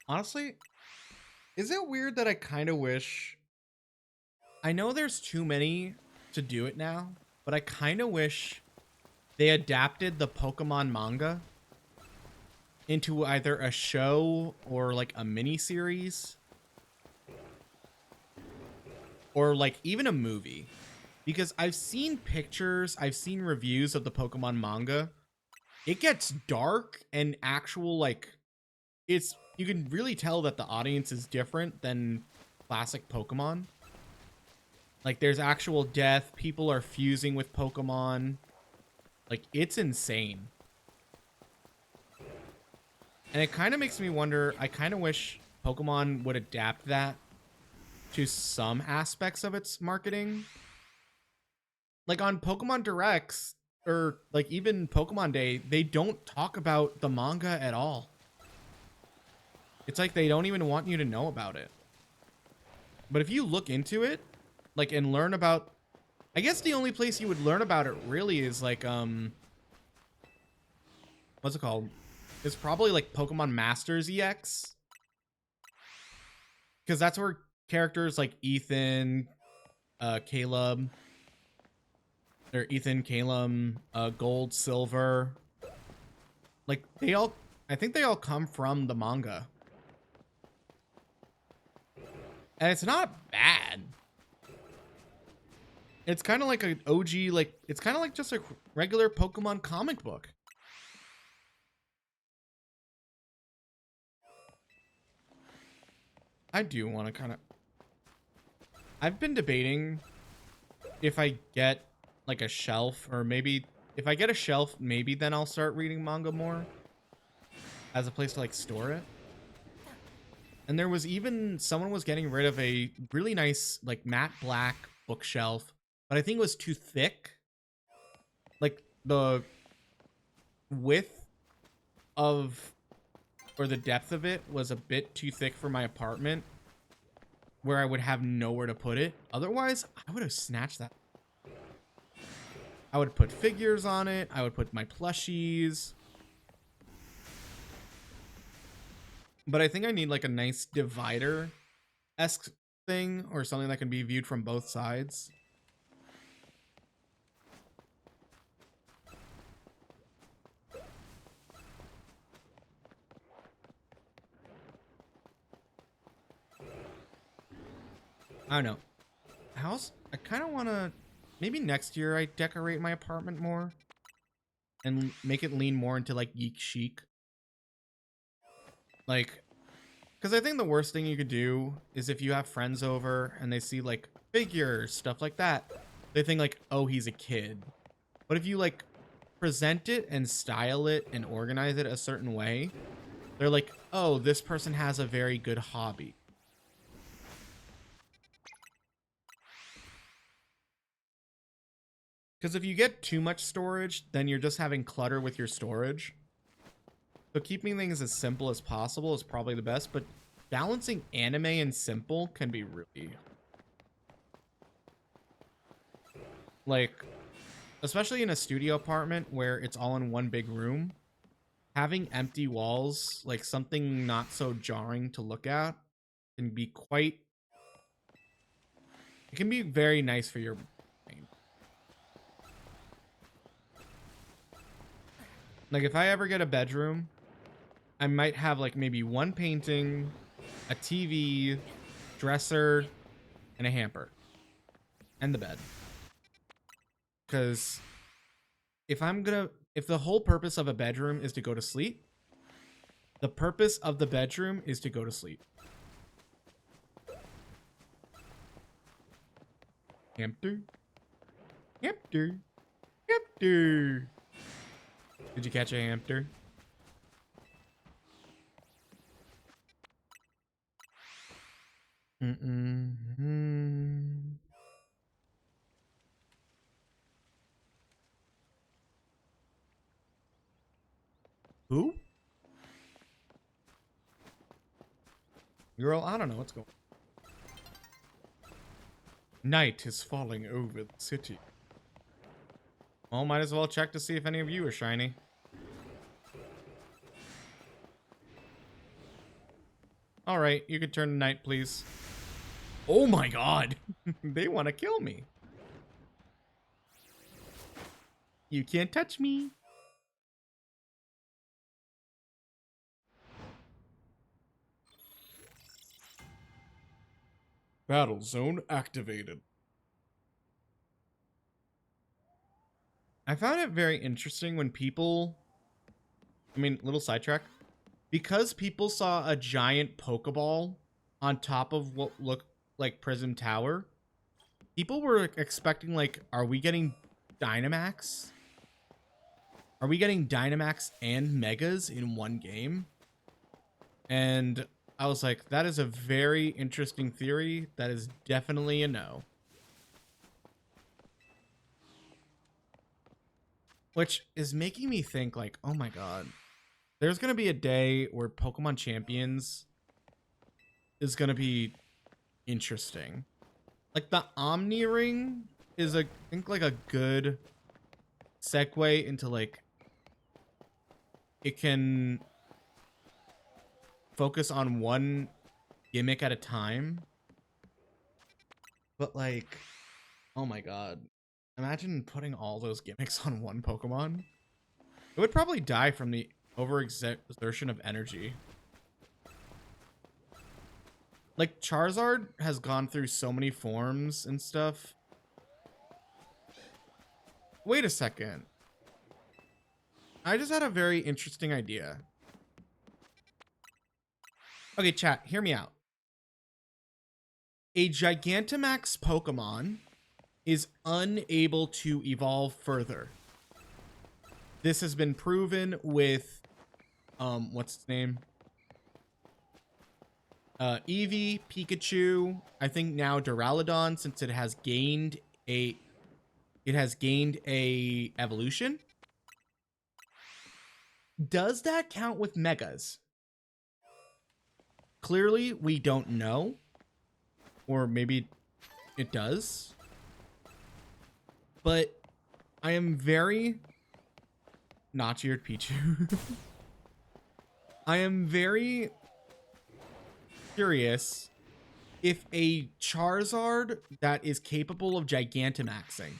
Honestly, is it weird that I kind of wish... I know there's too many to do it now, but I kind of wish they adapted the Pokemon manga into either a show or like a mini series or like even a movie, because I've seen pictures, I've seen reviews of the Pokemon manga. It gets dark and actual like you can really tell that the audience is different than classic Pokemon. Like there's actual death, people are fusing with Pokemon. Like it's insane. And it kind of makes me wonder, I kind of wish Pokemon would adapt that to some aspects of its marketing. Like on Pokemon Directs, or like even Pokemon Day, they don't talk about the manga at all. It's like they don't even want you to know about it. But if you look into it, like, and learn about... I guess the only place you would learn about it really is like, what's it called? It's probably like Pokemon Masters EX. Because that's where characters like Ethan, Caleb, or Ethan, Caleb, Gold, Silver, like they all, I think they all come from the manga. And it's not bad. It's kind of like an OG, like, it's kind of like just a regular Pokemon comic book. I do want to kind of... I've been debating if I get like a shelf, or maybe if I get a shelf, maybe then I'll start reading manga more as a place to like store it. And there was even someone was getting rid of a really nice like matte black bookshelf, but I think it was too thick. Like the width of, or the depth of it was a bit too thick for my apartment, where I would have nowhere to put it. Otherwise, I would have snatched that. I would put figures on it. I would put my plushies. But I think I need like a nice divider-esque thing, or something that can be viewed from both sides. I don't know. House, I kind of want to... Maybe next year I decorate my apartment more and make it lean more into like geek chic. Like, because I think the worst thing you could do is if you have friends over and they see like figures, stuff like that, they think like, oh, he's a kid. But if you like present it and style it and organize it a certain way, they're like, oh, this person has a very good hobby. Because if you get too much storage, then you're just having clutter with your storage. So keeping things as simple as possible is probably the best, but balancing anime and simple can be really... Like, especially in a studio apartment where it's all in one big room, having empty walls, like something not so jarring to look at, can be quite... It can be very nice for your brain. Like if I ever get a bedroom, I might have like maybe one painting, a TV, dresser, and a hamper. And the bed. Because if the whole purpose of a bedroom is to go to sleep, the purpose of the bedroom is to go to sleep. Hamster. Hamster. Hamster. Did you catch a hamster? Who? Girl, I don't know what's going on. Night is falling over the city. Well, might as well check to see if any of you are shiny. Alright, you could turn to night, please. Oh my god! They want to kill me. You can't touch me. Battle zone activated. I found it very interesting when people... little sidetrack. Because people saw a giant Pokeball on top of what looked like Prism Tower, people were expecting, like, are we getting Dynamax? Are we getting Dynamax and Megas in one game? And I was like, that is a very interesting theory. That is definitely a no. Which is making me think, like, oh my god. There's going to be a day where Pokemon Champions is going to be interesting. Like, the Omni Ring is, I think, like, a good segue into, like, it can focus on one gimmick at a time. But, like, oh my god. Imagine putting all those gimmicks on one Pokemon. It would probably die from the overexertion of energy. Like, Charizard has gone through so many forms and stuff. Wait a second. I just had a very interesting idea. Okay, chat, hear me out. A Gigantamax Pokemon is unable to evolve further. This has been proven with, what's its name? Eevee, Pikachu, I think now Duraludon, since it has gained a evolution. Does that count with Megas? Clearly, we don't know. Or maybe it does. But I am very... Notch-eared Pichu. I am very curious if a Charizard that is capable of Gigantamaxing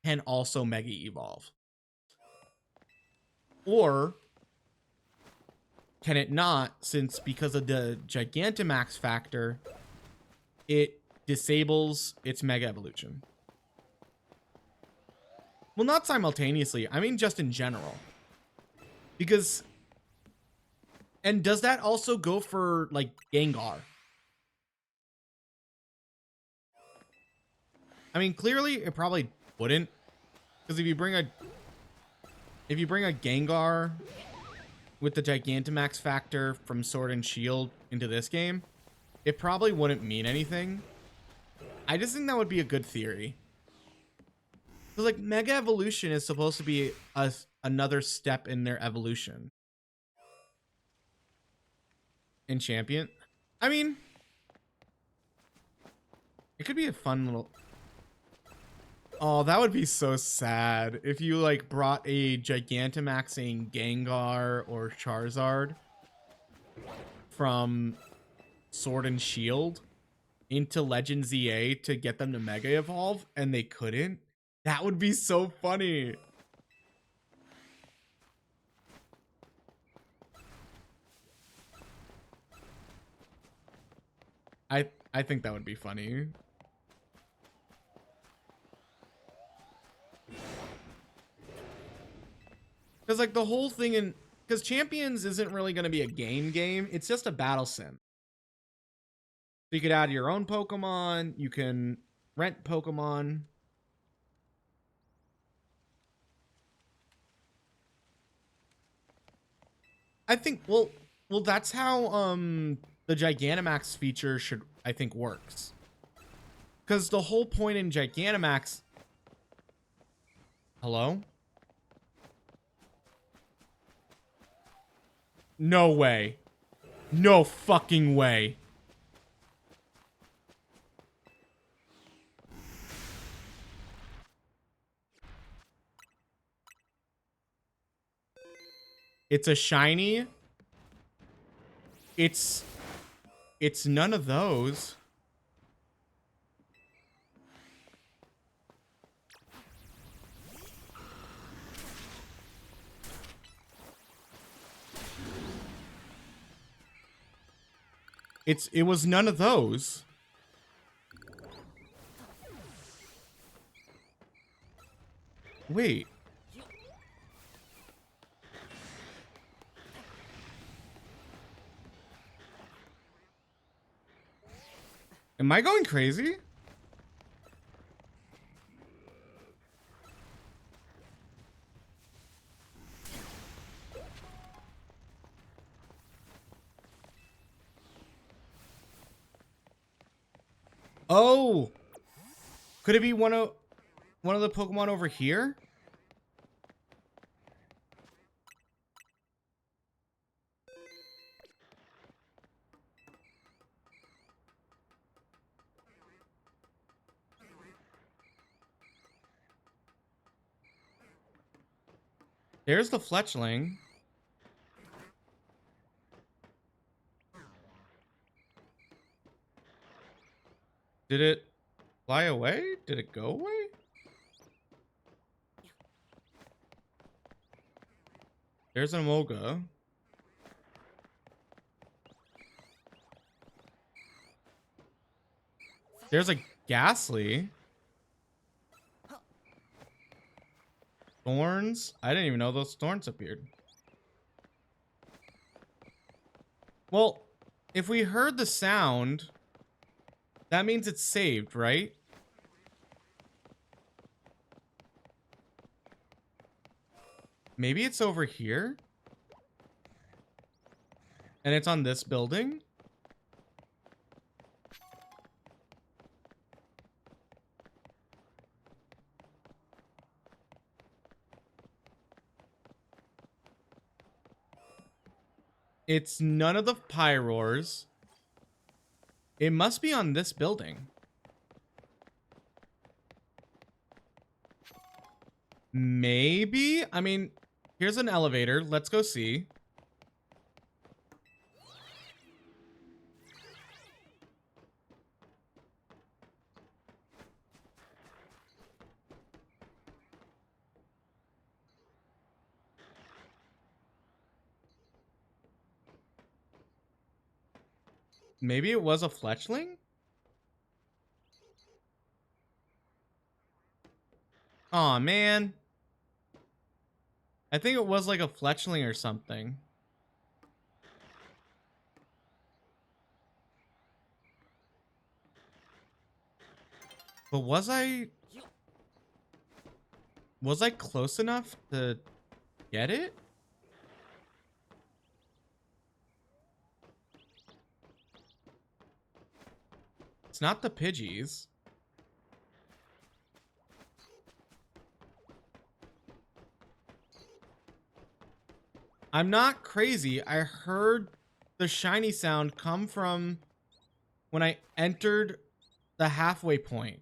can also Mega Evolve. Or can it not, since because of the Gigantamax factor, it disables its Mega Evolution? Well, not simultaneously. I mean, just in general. Because... And does that also go for, like, Gengar? I mean, clearly, it probably wouldn't. Because if you bring a Gengar with the Gigantamax factor from Sword and Shield into this game, it probably wouldn't mean anything. I just think that would be a good theory. Because, like, Mega Evolution is supposed to be another step in their evolution. In Champion? I mean, it could be a fun little... Oh, that would be so sad if you, like, brought a Gigantamaxing Gengar or Charizard from Sword and Shield into Legends EA to get them to Mega Evolve, and they couldn't. That would be so funny. I think that would be funny. Because like the whole thing in, because Champions isn't really going to be a game. It's just a battle sim. So you could add your own Pokemon. You can rent Pokemon. I think, well, that's how the Gigantamax feature should, I think, works. Because the whole point in Gigantamax... Hello? No way. No fucking way. It's a shiny. It's none of those. It was none of those. Wait. Am I going crazy? Oh, could it be one of the Pokemon over here? There's the Fletchling. Did it fly away? Did it go away? There's an Amoga. There's a Ghastly. Thorns? I didn't even know those thorns appeared. Well, if we heard the sound, that means it's saved, right? Maybe it's over here? And it's on this building? It's none of the Pyroars. It must be on this building. Maybe? I mean, here's an elevator. Let's go see. Maybe it was a Fletchling? Aw, man. I think it was like a Fletchling or something. But was I close enough to get it? It's not the Pidgeys. I'm not crazy. I heard the shiny sound come from when I entered the halfway point.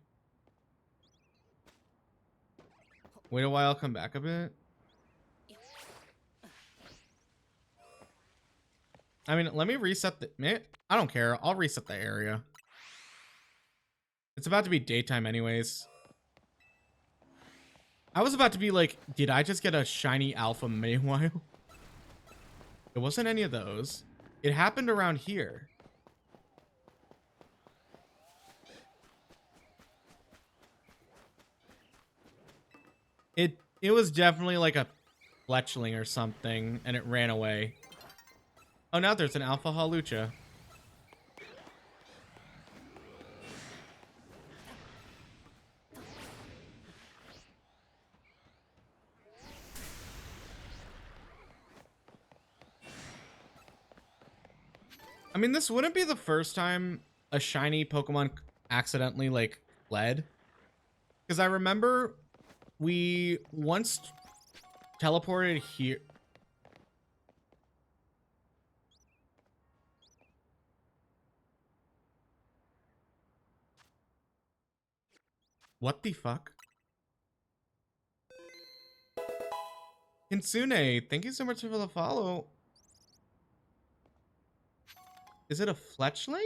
Wait a while, I'll come back a bit. I mean, let me reset the... I don't care. I'll reset the area. It's about to be daytime anyways. I was about to be like, did I just get a shiny alpha Mayweather? It wasn't any of those. It happened around here. It was definitely like a fletchling or something, and it ran away. Oh, now there's an alpha halucha. I mean, this wouldn't be the first time a shiny Pokemon accidentally, like, fled. Because I remember we once teleported here. What the fuck? Kinsune, thank you so much for the follow. Is it a fletchling?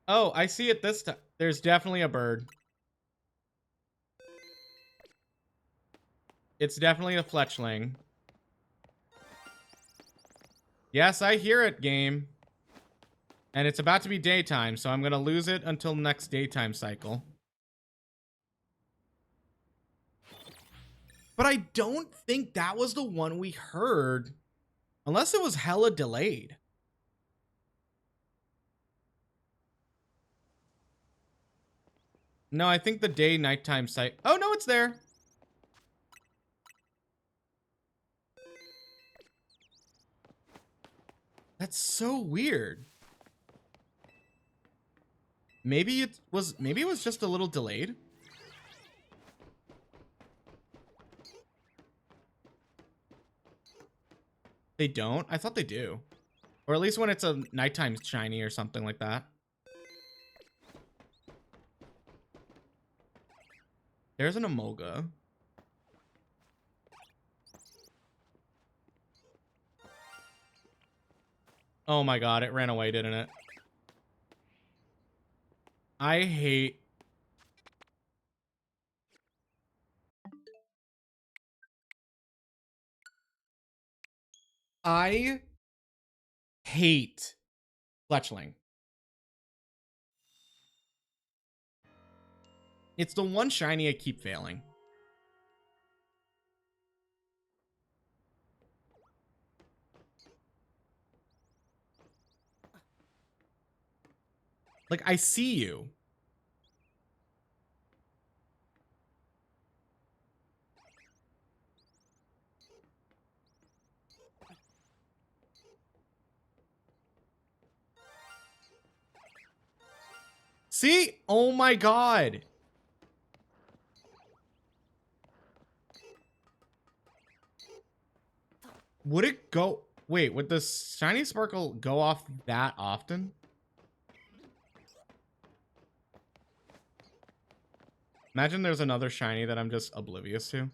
Oh, I see it this time. There's definitely a bird. It's definitely a fletchling. Yes, I hear it, game. And it's about to be daytime, so I'm gonna lose it until next daytime cycle. But I don't think that was the one we heard. Unless it was hella delayed. No, I think the day-nighttime cycle. Oh, no, it's there. That's so weird. Maybe it was just a little delayed. They don't? I thought they do. Or at least when it's a nighttime shiny or something like that. There's an Emolga. Oh my god, it ran away, didn't it? I hate... I hate Fletchling. It's the one shiny I keep failing. Like, I see you. See? Oh my god. Would it go... Wait, would the shiny sparkle go off that often? Imagine there's another shiny that I'm just oblivious to.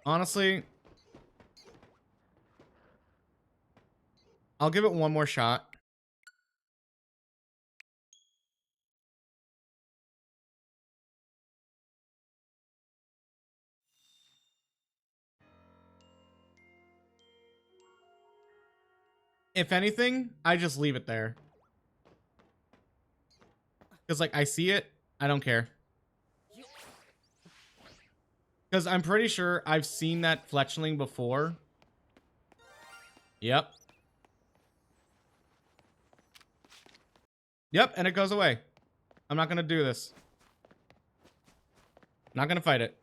Honestly, I'll give it one more shot. If anything, I just leave it there. Because, like, I see it. I don't care. Because I'm pretty sure I've seen that fletchling before. Yep. Yep, and it goes away. I'm not going to do this. Not going to fight it.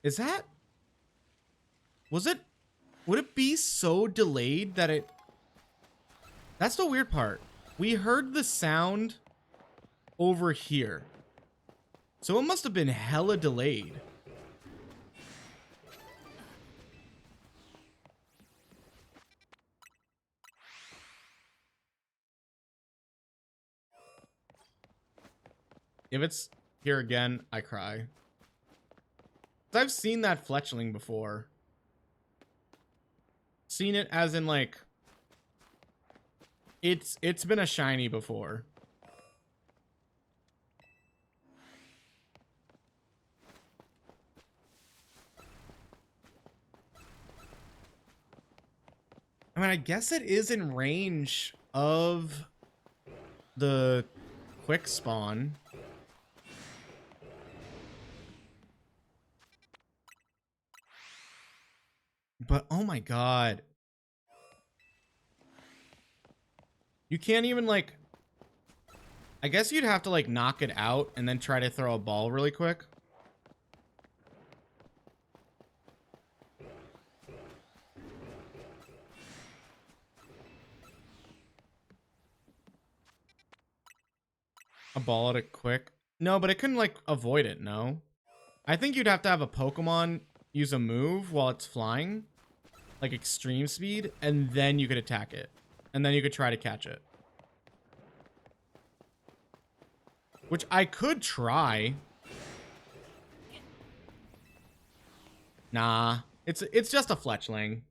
Is that... Was it... Would it be so delayed that it... That's the weird part. We heard the sound over here. So it must have been hella delayed. If it's here again, I cry. 'Cause I've seen that fletchling before. Seen it as in, like... It's been a shiny before. I mean, I guess it is in range of the quick spawn. But oh my god. You can't even like, I guess you'd have to like knock it out and then try to throw a ball really quick. A ball at it quick. No, but it couldn't like avoid it, no. I think you'd have to have a Pokemon use a move while it's flying, like extreme speed, and then you could attack it. And then you could try to catch it. Which I could try. Nah, it's just a fletchling.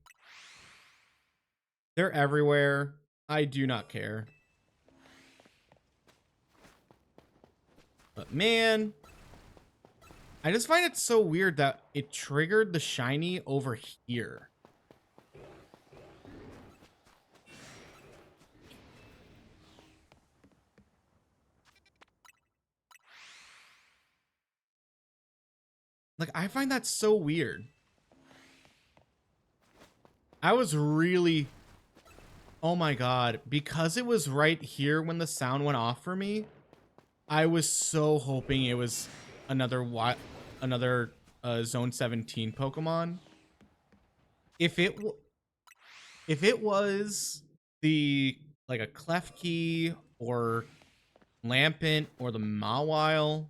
They're everywhere. I do not care. But man, I just find it so weird that it triggered the shiny over here. Like, I find that so weird. I was really... Oh my god. Because it was right here when the sound went off for me, I was so hoping it was another Zone 17 Pokemon. If it was the... like a Klefki or Lampent or the Mawile...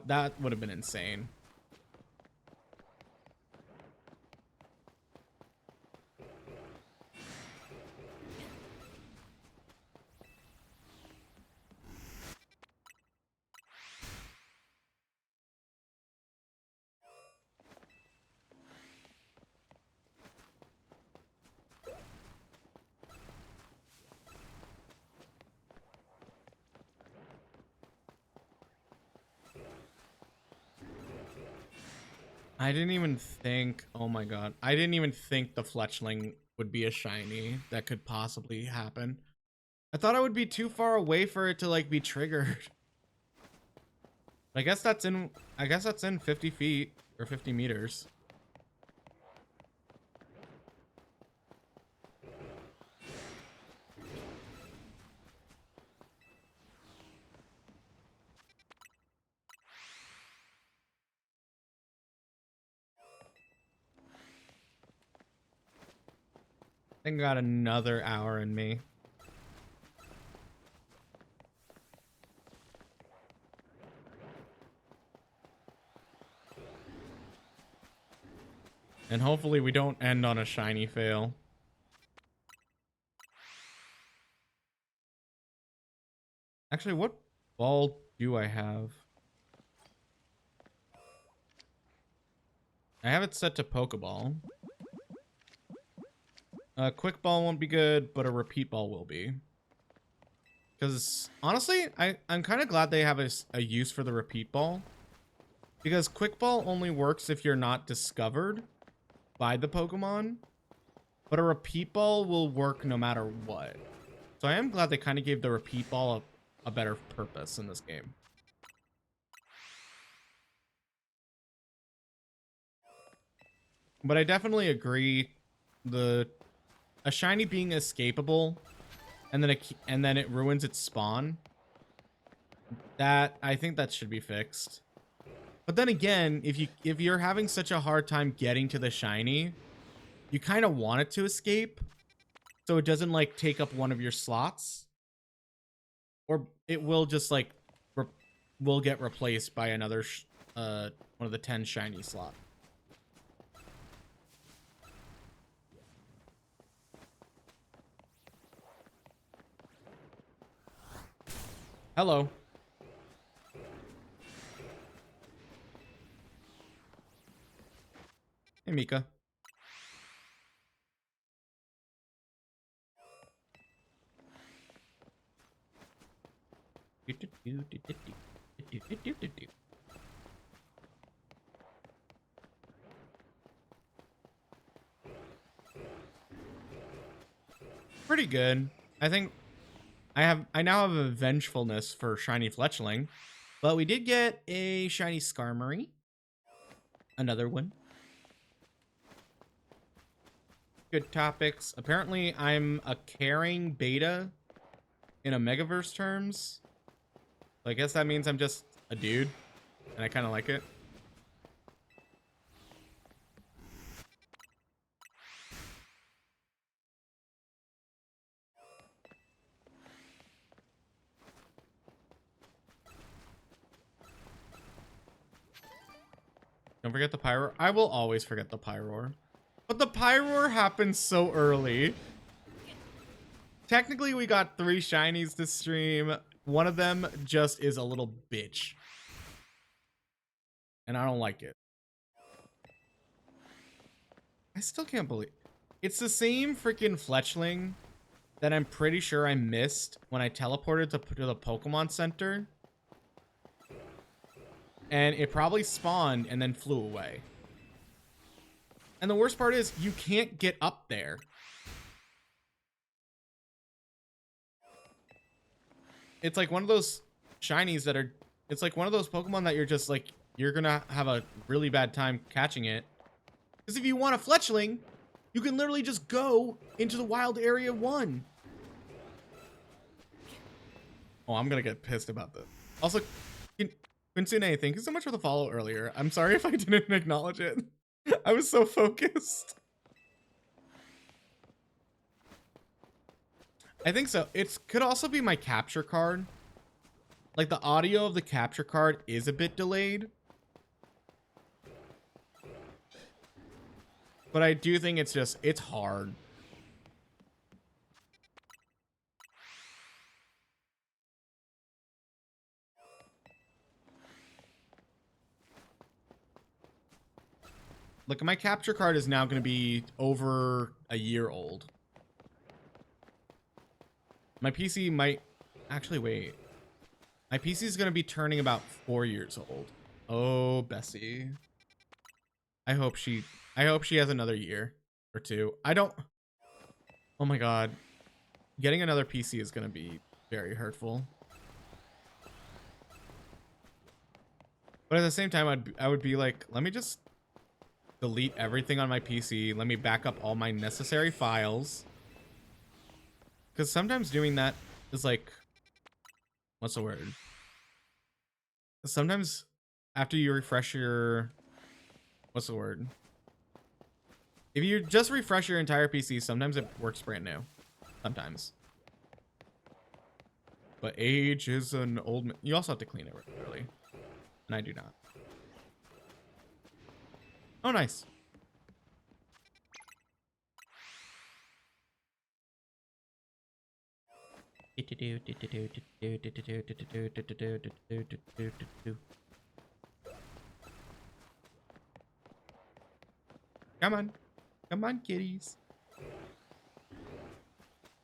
that would have been insane. I didn't even think, oh my god, I didn't even think the Fletchling would be a shiny that could possibly happen. I thought I would be too far away for it to like be triggered. I guess that's in 50 feet or 50 meters. I think I got another hour in me. And hopefully we don't end on a shiny fail. Actually, what ball do I have? I have it set to Pokeball. A quick ball won't be good, but a repeat ball will be. Because honestly, I'm kind of glad they have a use for the repeat ball. Because quick ball only works if you're not discovered by the Pokemon. But a repeat ball will work no matter what. So I am glad they kind of gave the repeat ball a better purpose in this game. But I definitely agree, a shiny being escapable and then it ruins its spawn. That, I think that should be fixed. But then again, if you're having such a hard time getting to the shiny, you kind of want it to escape so it doesn't like take up one of your slots, or it will just like will get replaced by another one of the 10 shiny slots. Hello. Hey, Mika. pretty good. I think I now have a vengefulness for shiny Fletchling, but we did get a shiny Skarmory. Another one. Good topics. Apparently, I'm a caring beta in a Megaverse terms. So I guess that means I'm just a dude, and I kind of like it. Don't forget the Pyroar. I will always forget the Pyroar. But the Pyroar happens so early. Technically, we got 3 shinies this stream. One of them just is a little bitch. And I don't like it. I still can't believe... It's the same freaking Fletchling that I'm pretty sure I missed when I teleported to the Pokemon Center. And it probably spawned and then flew away. And the worst part is you can't get up there. It's like one of those shinies that are... It's like one of those Pokemon that you're just like... You're gonna have a really bad time catching it. Because if you want a Fletchling, you can literally just go into the Wild Area 1. Oh, I'm gonna get pissed about this. Also, Quinsune, thank you so much for the follow earlier. I'm sorry if I didn't acknowledge it. I was so focused. I think so. It could also be my capture card. Like the audio of the capture card is a bit delayed. But I do think it's hard. Look, my capture card is now going to be over a year old. My PC might... Actually, wait. My PC is going to be turning about 4 years old. Oh, Bessie. I hope she has another year or two. I don't... Oh my god. Getting another PC is going to be very hurtful. But at the same time, I would be like, let me just delete everything on my PC. Let me back up all my necessary files. Because sometimes doing that is like... What's the word? Sometimes after you refresh your... What's the word? If you just refresh your entire PC, sometimes it works brand new. Sometimes. But age is an old... You also have to clean it regularly. And I do not. Oh, nice. Come on. Come on, kitties.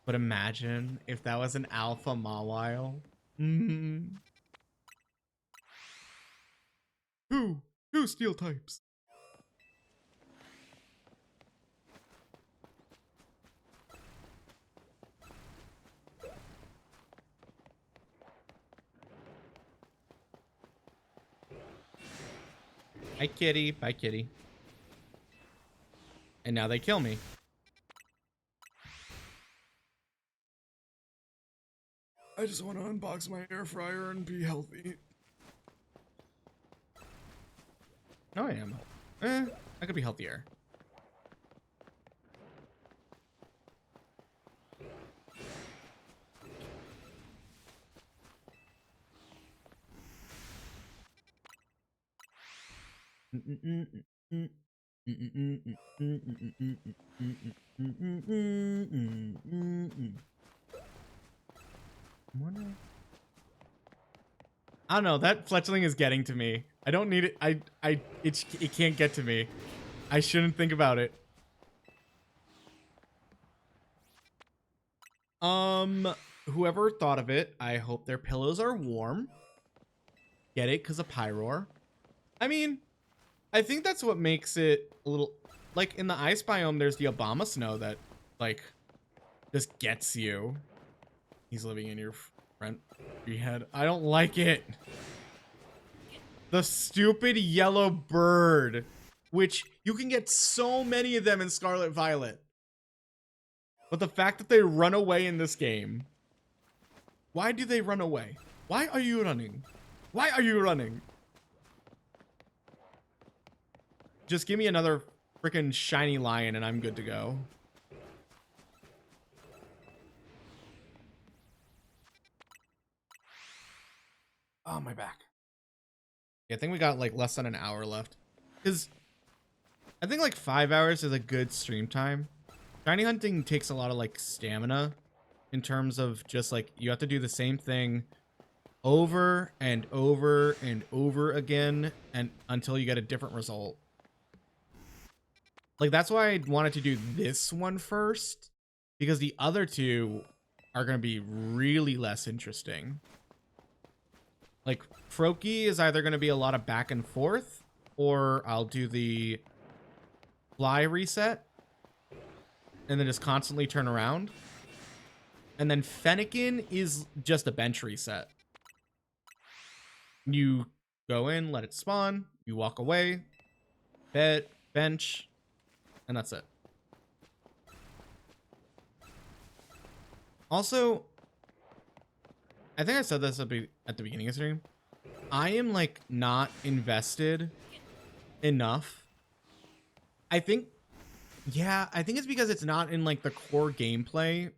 But imagine if that was an alpha Mawile. Two steel types. Hi, kitty. Bye, kitty. And now they kill me. I just want to unbox my air fryer and be healthy. No, I am. I could be healthier. I don't know. That Fletchling is getting to me. I don't need it. It can't get to me. I shouldn't think about it. Whoever thought of it, I hope their pillows are warm. Get it? Because of Pyroar. I mean, I think that's what makes it a little... Like, in the ice biome, there's the Obama snow that, like, just gets you. He's living in your front head. I don't like it. The stupid yellow bird, which you can get so many of them in Scarlet Violet. But the fact that they run away in this game. Why do they run away? Why are you running? Why are you running? Just give me another freaking shiny lion and I'm good to go. Oh, my back. Yeah, I think we got like less than an hour left. Because I think like 5 hours is a good stream time. Shiny hunting takes a lot of like stamina in terms of just like you have to do the same thing over and over and over again and until you get a different result. Like that's why I wanted to do this one first, because the other two are going to be really less interesting. Like Froakie is either going to be a lot of back and forth, or I'll do the fly reset and then just constantly turn around. And then Fennekin is just a bench reset. You go in, let it spawn, you walk away, bed, bench, and that's it. Also, I think I said this at the beginning of the stream. I am like not invested enough. I think it's because it's not in like the core gameplay.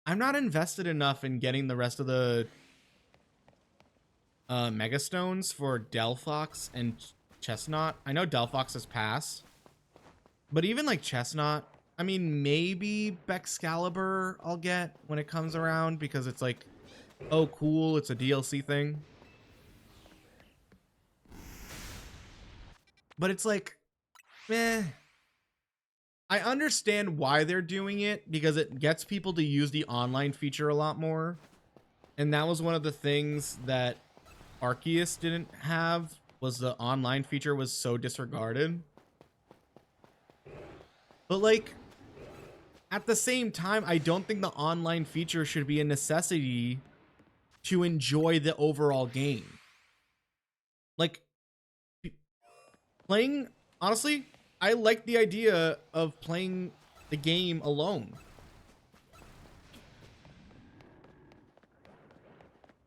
I'm not invested enough in getting the rest of the Megastones for Delphox and Chestnut. I know Delphox has passed, but even like Chestnut, I mean, maybe Bexcalibur I'll get when it comes around because it's like, oh cool, it's a DLC thing. But it's like, meh. I understand why they're doing it because it gets people to use the online feature a lot more. And that was one of the things that Arceus didn't have, was the online feature was so disregarded. But like, at the same time, I don't think the online feature should be a necessity to enjoy the overall game. Like, playing, honestly, I like the idea of playing the game alone.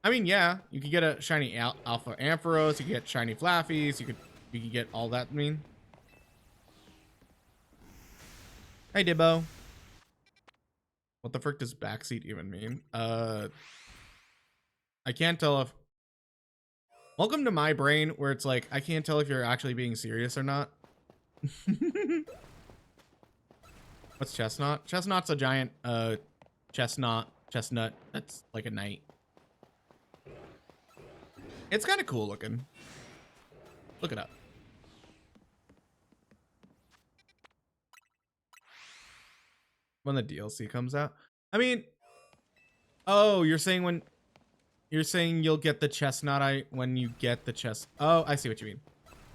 I mean, yeah, you could get a shiny Alpha Ampharos, you could get shiny Flaffies, you could get all that. I mean, hey Dibbo. What the frick does backseat even mean? I can't tell if. Welcome to my brain, where it's like I can't tell if you're actually being serious or not. What's Chestnut? Chestnut's a giant chestnut that's like a knight. It's kind of cool looking. Look it up. When the DLC comes out. I mean, oh, you're saying you'll get the chestnut when you get the chest. Oh, I see what you mean.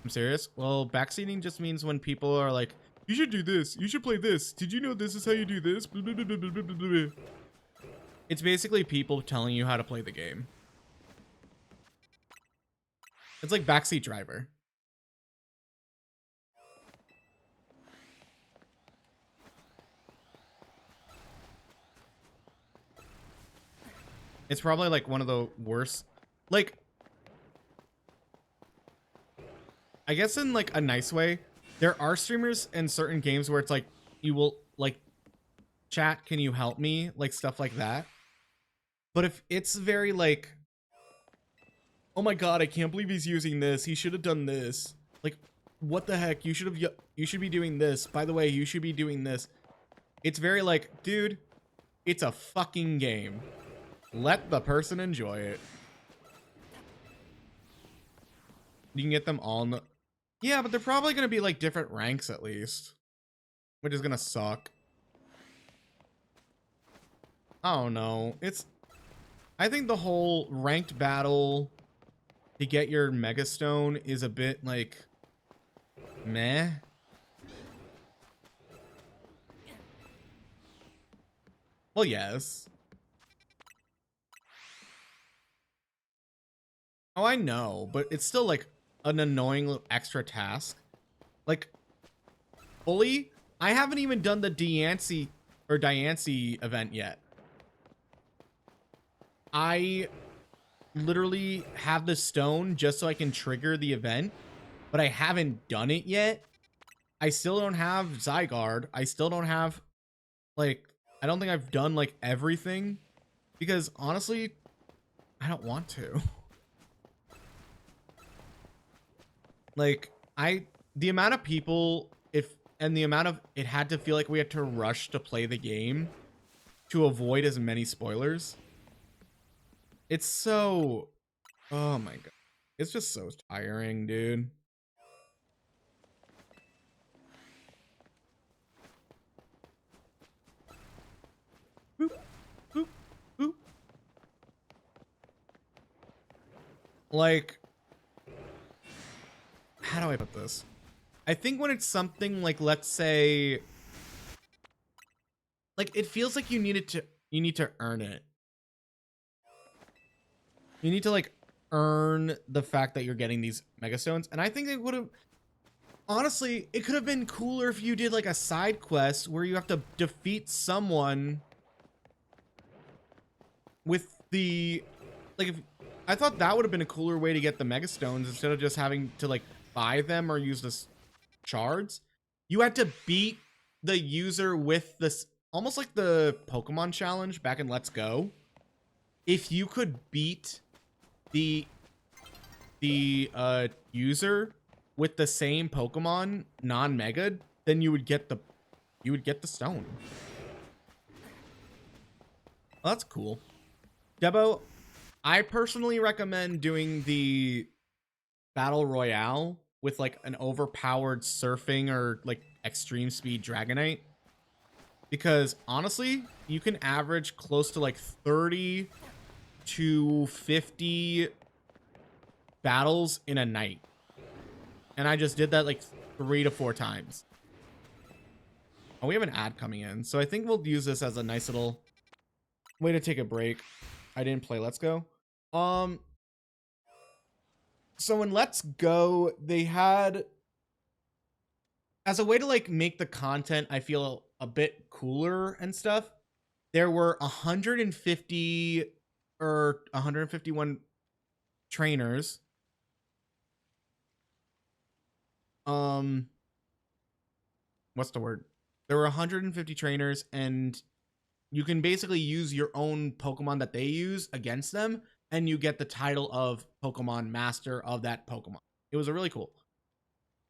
I'm serious. Well, backseating just means when people are like, you should do this, you should play this, did you know this is how you do this? Blah, blah, blah, blah, blah, blah, blah. It's basically people telling you how to play the game. It's like backseat driver. It's probably like one of the worst, like, I guess in like a nice way, there are streamers in certain games where it's like, you will like, chat, can you help me? Like stuff like that. But if it's very like, oh my god, I can't believe he's using this, he should have done this. Like, what the heck? You should be doing this. By the way, you should be doing this. It's very like, dude, it's a fucking game. Let the person enjoy it. You can get them all in the... Yeah, but they're probably going to be like different ranks at least. Which is going to suck. I don't know. I think the whole ranked battle to get your Megastone is a bit like... meh. Well, yes. Oh, I know, but it's still like an annoying little extra task. Like, fully, I haven't even done the Diancie or Diancie event yet. I literally have the stone just so I can trigger the event, but I haven't done it yet. I still don't have Zygarde. I still don't have, like, I don't think I've done, like, everything. Because, honestly, I don't want to. Like, the amount of people, and the amount of, it had to feel like we had to rush to play the game to avoid as many spoilers. It's so, oh my god. It's just so tiring, dude. Boop, boop, boop. Like, how do I put this? I think when it's something like, let's say, like, it feels like you need to earn it. You need to, like, earn the fact that you're getting these mega stones. And I think it would have, honestly, it could have been cooler if you did like a side quest where you have to defeat someone with the, like, if I thought that would have been a cooler way to get the mega stones instead of just having to like buy them or use the shards. You had to beat the user with this, almost like the Pokemon challenge back in Let's Go. If you could beat the user with the same Pokemon non-mega, then you would get the stone. Well, that's cool. Debo, I personally recommend doing the Battle Royale with like an overpowered surfing or like extreme speed Dragonite. Because honestly, you can average close to like 30 to 50 battles in a night. And I just did that like 3 to 4 times. Oh, we have an ad coming in. So I think we'll use this as a nice little way to take a break. I didn't play Let's Go. So in Let's Go, they had, as a way to like make the content I feel a bit cooler and stuff, there were 150 or 151 trainers. What's the word? There were 150 trainers, and you can basically use your own Pokemon that they use against them, and you get the title of Pokemon Master of that Pokemon. It was a really cool.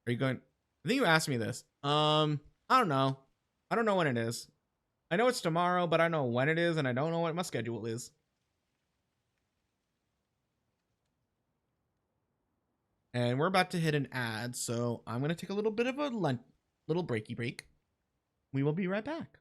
Are you going? I think you asked me this. I don't know. I don't know when it is. I know it's tomorrow, but I don't know when it is, and I don't know what my schedule is. And we're about to hit an ad, so I'm gonna take a little bit of a little breaky break. We will be right back.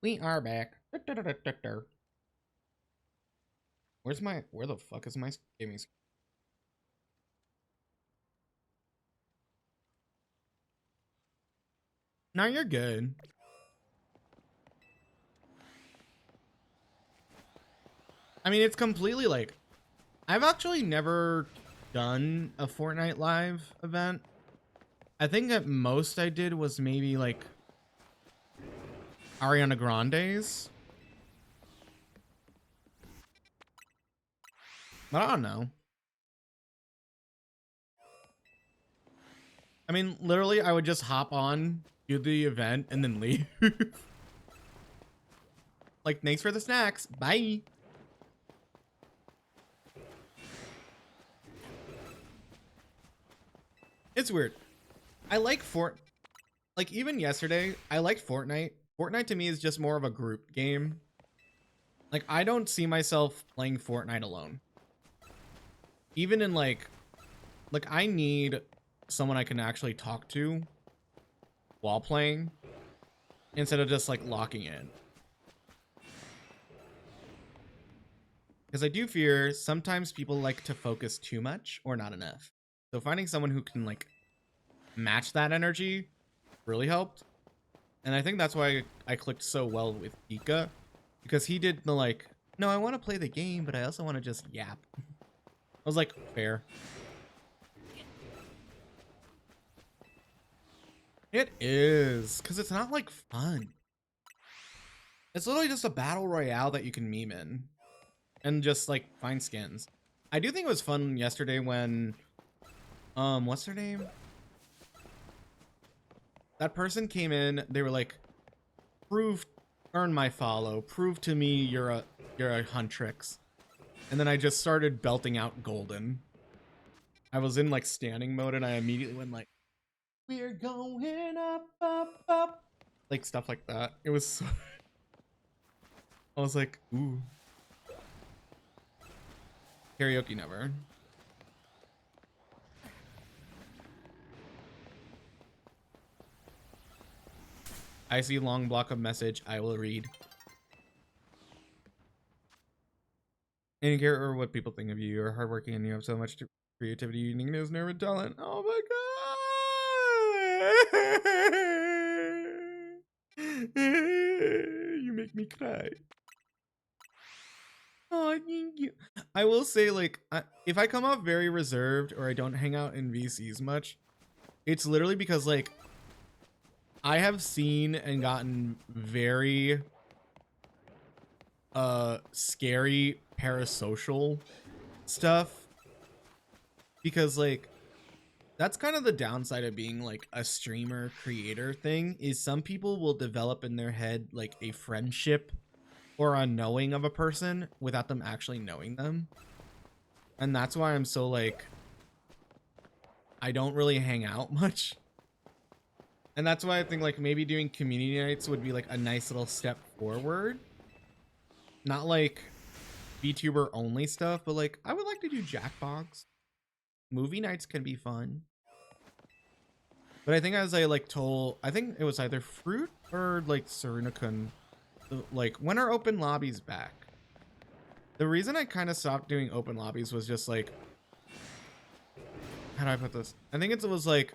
We are back. Where the fuck is my gaming screen? No, you're good. I mean, it's completely like, I've actually never done a Fortnite live event. I think at most I did was maybe like Ariana Grande's. But I don't know. I mean, literally, I would just hop on, do the event, and then leave. Like, thanks for the snacks. Bye. It's weird. I like like, even yesterday, I liked Fortnite. Fortnite to me is just more of a group game. Like, I don't see myself playing Fortnite alone. Even in like I need someone I can actually talk to while playing instead of just like locking in. Because I do fear sometimes people like to focus too much or not enough. So finding someone who can like match that energy really helped. And I think that's why I clicked so well with Ika, because he did the like, no, I want to play the game, but I also want to just yap. I was like, fair. It is, because it's not like fun. It's literally just a battle royale that you can meme in and just like find skins. I do think it was fun yesterday when, what's her name? That person came in, they were like, earn my follow, prove to me you're a Huntrix. And then I just started belting out Golden. I was in like standing mode and I immediately went like, we're going up, up, up. Like stuff like that. It was so I was like, ooh. Karaoke never. I see long block of message. I will read. And you care what people think of you. You're hardworking and you have so much creativity, uniqueness, nerve, and talent. Oh my god! You make me cry. Oh, thank you. I will say, like, if I come off very reserved or I don't hang out in VCs much, it's literally because, like, I have seen and gotten very scary parasocial stuff, because like that's kind of the downside of being like a streamer creator thing, is some people will develop in their head like a friendship or a knowing of a person without them actually knowing them. And that's why I'm so like, I don't really hang out much. And that's why I think like maybe doing community nights would be like a nice little step forward. Not like VTuber only stuff, but like I would like to do Jackbox. Movie nights can be fun. But I think as I like told, I think it was either Fruit or like Serena-kun, like when are open lobbies back? The reason I kind of stopped doing open lobbies was just like, how do I put this? I think it was like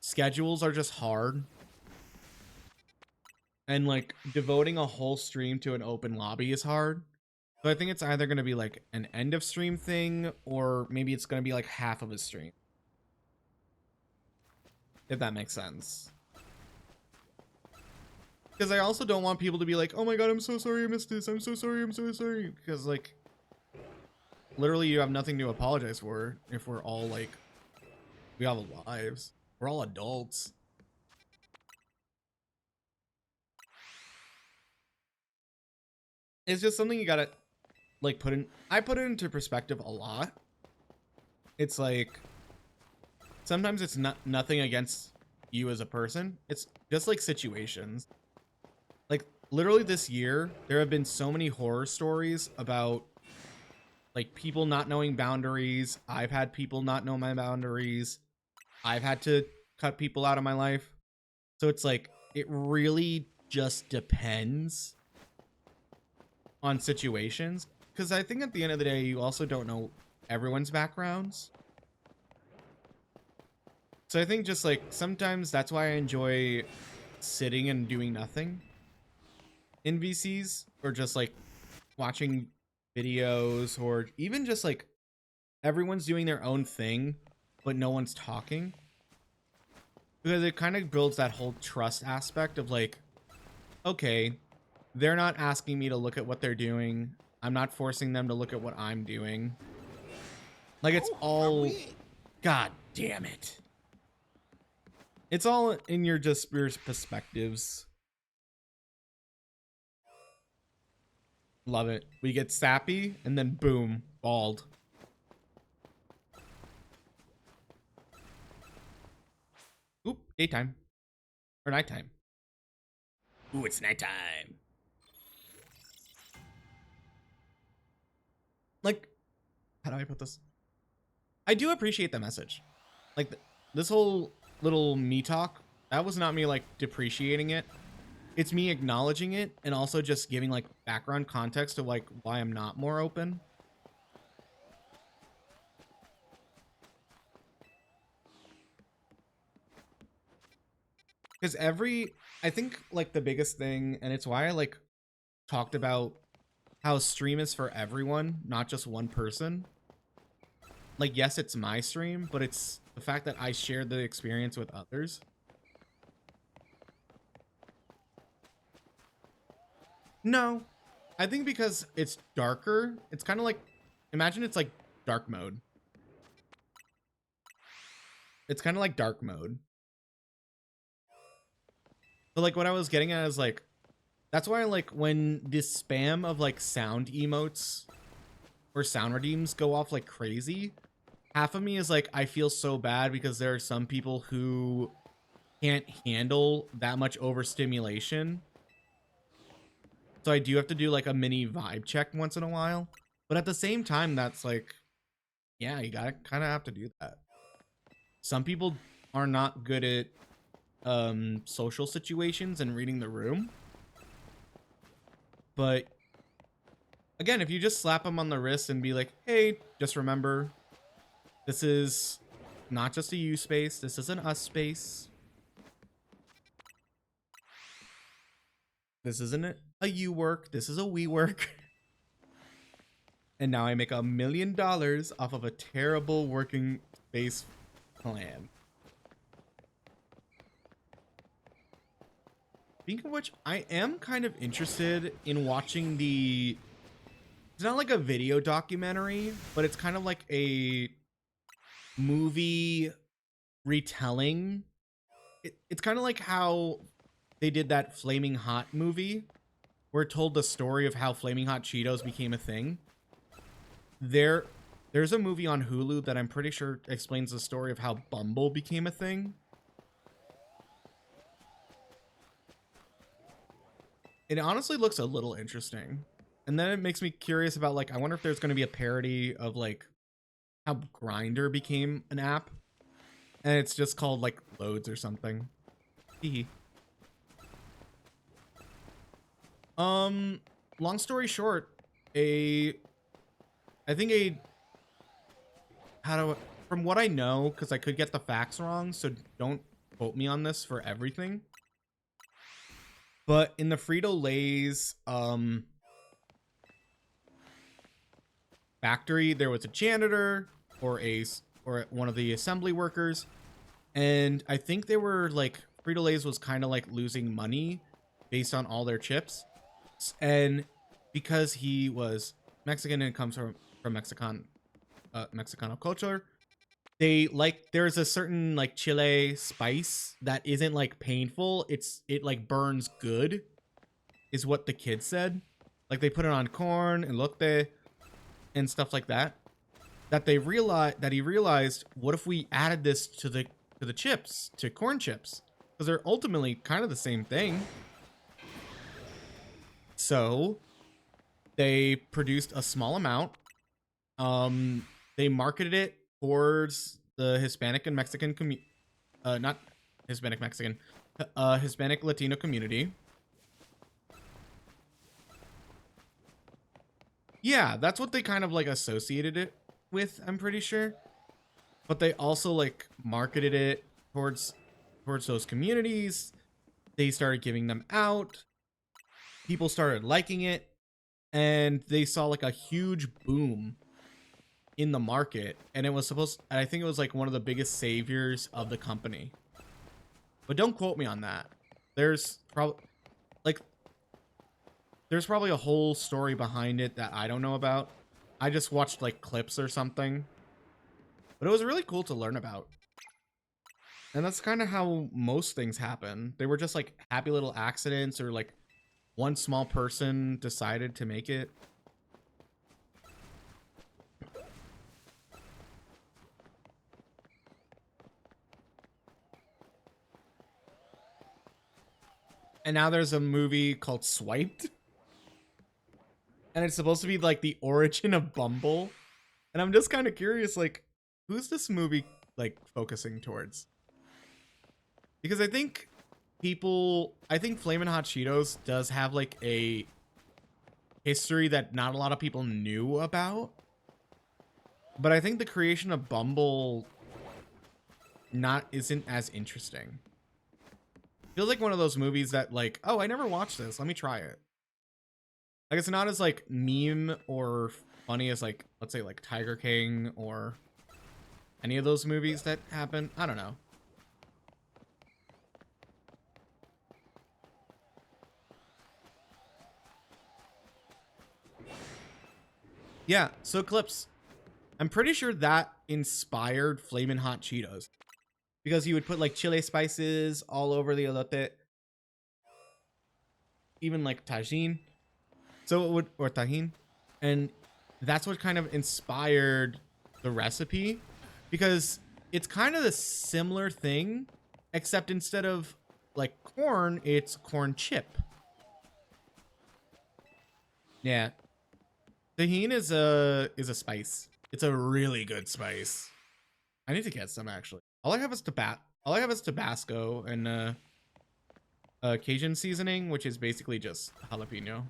schedules are just hard. And like devoting a whole stream to an open lobby is hard. So I think it's either going to be like an end of stream thing, or maybe it's going to be like half of a stream. If that makes sense. Because I also don't want people to be like, oh my god, I'm so sorry I missed this. I'm so sorry. I'm so sorry. Because like, literally you have nothing to apologize for if we're all like, we have lives. We're all adults. It's just something you gotta like put in. I put it into perspective a lot. It's like sometimes it's not nothing against you as a person. It's just like situations. Like literally this year, there have been so many horror stories about like people not knowing boundaries. I've had people not know my boundaries. I've had to cut people out of my life. So it's like it really just depends on situations, because I think at the end of the day, you also don't know everyone's backgrounds. So I think just like sometimes that's why I enjoy sitting and doing nothing in VCs, or just like watching videos, or even just like everyone's doing their own thing, but no one's talking. Because it kind of builds that whole trust aspect of like, okay, they're not asking me to look at what they're doing. I'm not forcing them to look at what I'm doing. Like it's all, god damn it. It's all in your just your perspectives. Love it. We get sappy and then boom, bald. Oop, daytime. Or nighttime. Ooh, it's nighttime. Like, how do I put this? I do appreciate the message. Like, this whole little me talk, that was not me, like, depreciating it. It's me acknowledging it and also just giving, like, background context of, like, why I'm not more open. Because I think, like, the biggest thing, and it's why I, like, talked about how stream is for everyone, not just one person. Like, yes, it's my stream, but it's the fact that I share the experience with others. No, I think because it's darker, it's kind of like, imagine it's like dark mode. It's kind of like dark mode. So like what I was getting at is like, that's why like when this spam of like sound emotes or sound redeems go off like crazy, half of me is like, I feel so bad because there are some people who can't handle that much overstimulation. So I do have to do like a mini vibe check once in a while. But at the same time, that's like, yeah, you gotta kind of have to do that. Some people are not good at social situations and reading the room. But again, if you just slap them on the wrist and be like, hey, just remember, this is not just a you space. This is an us space. This isn't a you work. This is a we work. And now I make $1 million off of a terrible working space plan. Speaking of which, I am kind of interested in watching it's not like a video documentary, but it's kind of like a movie retelling. It's kind of like how they did that Flaming Hot movie, where it told the story of how Flaming Hot Cheetos became a thing. There's a movie on Hulu that I'm pretty sure explains the story of how Bumble became a thing. It honestly looks a little interesting. And then it makes me curious about, like, I wonder if there's going to be a parody of, like, how Grindr became an app. And it's just called, like, Loads or something. Hee. Long story short, from what I know, because I could get the facts wrong, so don't quote me on this for everything. But in the Frito-Lay's factory, there was a janitor or one of the assembly workers, and I think they were like, Frito-Lay's was kind of like losing money based on all their chips, and because he was Mexican and comes from Mexicano culture, there's a certain like chile spice that isn't like painful. It like burns good, is what the kid said. Like they put it on corn and elote and stuff like that. That he realized, what if we added this to the chips, to corn chips? Because they're ultimately kind of the same thing. So they produced a small amount. They marketed it towards the Hispanic and Mexican not Hispanic Mexican, Hispanic Latino community. Yeah, that's what they kind of like associated it with, I'm pretty sure. But they also like marketed it towards those communities. They started giving them out. People started liking it, and they saw like a huge boom in the market, and I think it was like one of the biggest saviors of the company. But don't quote me on that. There's probably like there's probably a whole story behind it that I don't know about. I just watched like clips or something. But it was really cool to learn about. And that's kind of how most things happen. They were just like happy little accidents, or like one small person decided to make it. And now there's a movie called Swiped. And it's supposed to be like the origin of Bumble. And I'm just kind of curious, like, who's this movie like focusing towards? Because I think Flamin' Hot Cheetos does have like a history that not a lot of people knew about. But I think the creation of Bumble isn't as interesting. Feels like one of those movies that like, oh, I never watched this, let me try it. Like, it's not as like meme or funny as like, let's say like Tiger King or any of those movies that happen. I don't know. Yeah, so Clips, I'm pretty sure that inspired Flamin' Hot Cheetos. Because you would put like chile spices all over the elote. Even like tajin. So it would, or tajin. And that's what kind of inspired the recipe. Because it's kind of the similar thing, except instead of like corn, it's corn chip. Yeah. Tajin is a spice. It's a really good spice. I need to get some actually. All I have is Tabasco and Cajun seasoning, which is basically just jalapeno.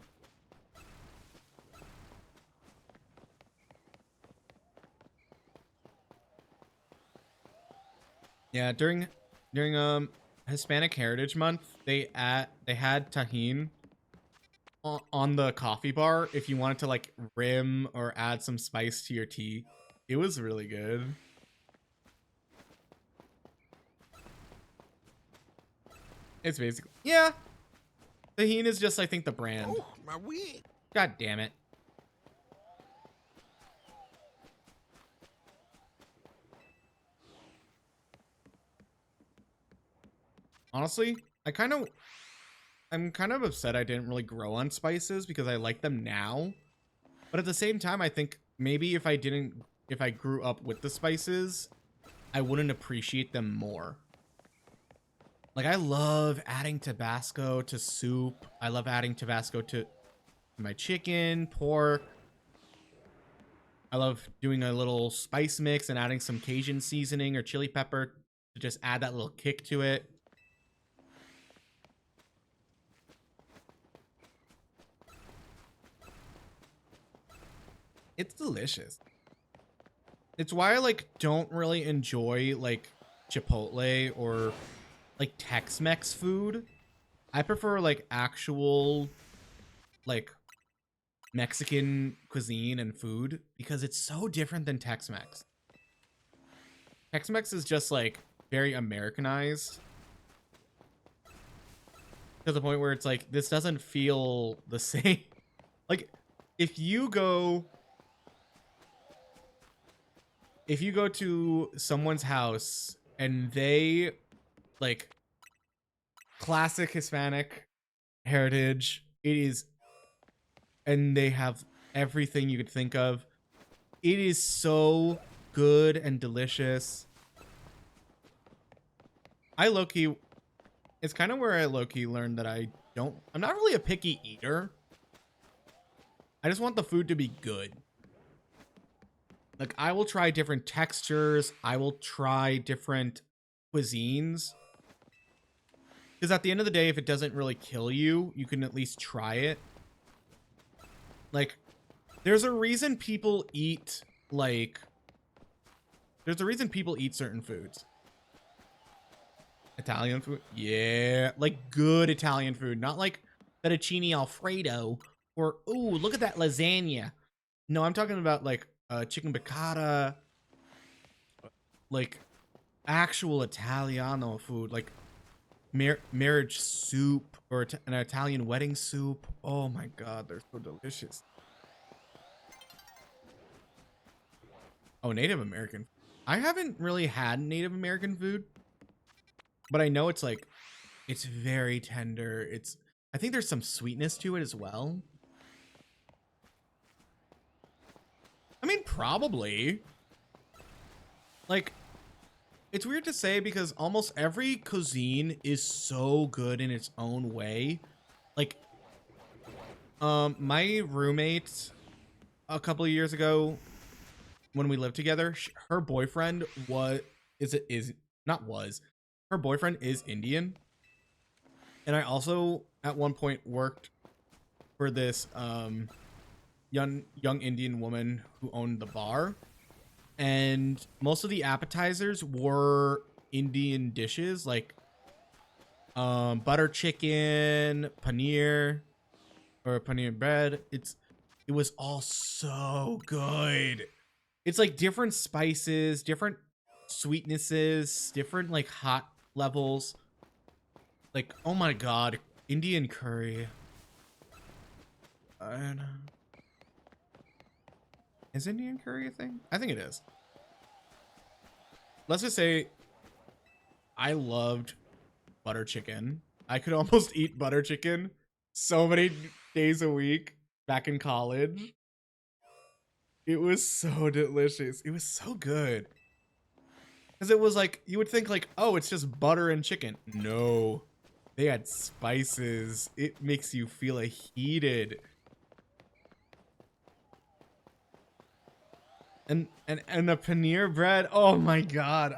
Yeah, during Hispanic Heritage Month, they had tajin on the coffee bar if you wanted to like rim or add some spice to your tea. It was really good. It's basically, yeah. Tajin is just, I think, the brand. Oh, my wig. God damn it. Honestly, I'm kind of upset I didn't really grow on spices because I like them now. But at the same time, I think maybe if I grew up with the spices, I wouldn't appreciate them more. Like, I love adding Tabasco to soup. I love adding Tabasco to my chicken, pork. I love doing a little spice mix and adding some Cajun seasoning or chili pepper to just add that little kick to it. It's delicious. It's why I like don't really enjoy like Chipotle or like Tex-Mex food. I prefer like actual like Mexican cuisine and food because it's so different than Tex-Mex. Tex-Mex is just like very Americanized to the point where it's like this doesn't feel the same. Like if you go to someone's house and they like classic Hispanic heritage, it is, and they have everything you could think of. It is so good and delicious. It's kind of where I low-key learned that I'm not really a picky eater. I just want the food to be good. Like, I will try different textures. I will try different cuisines. Because at the end of the day, if it doesn't really kill you, you can at least try it. Like, There's a reason people eat certain foods. Italian food? Yeah, like good Italian food, not like fettuccine alfredo or ooh, look at that lasagna. No, I'm talking about like chicken piccata, like actual Italiano food, like marriage soup or an Italian wedding soup. Oh my god, they're so delicious. Oh, Native American. I haven't really had Native American food, but I know it's like, it's very tender. I think there's some sweetness to it as well. I mean, probably. Like, it's weird to say because almost every cuisine is so good in its own way. Like, my roommate a couple of years ago when we lived together, her boyfriend her boyfriend is Indian. And I also at one point worked for this young Indian woman who owned the bar. And most of the appetizers were Indian dishes like butter chicken, paneer, or paneer bread. It was all so good. It's like different spices, different sweetnesses, different like hot levels. Like, oh my god, Indian curry. I don't know. Is Indian curry a thing? I think it is. Let's just say I loved butter chicken. I could almost eat butter chicken so many days a week back in college. It was so delicious. It was so good. Because it was like, you would think like, oh, it's just butter and chicken. No. They had spices. It makes you feel heated. And a paneer bread. Oh my god.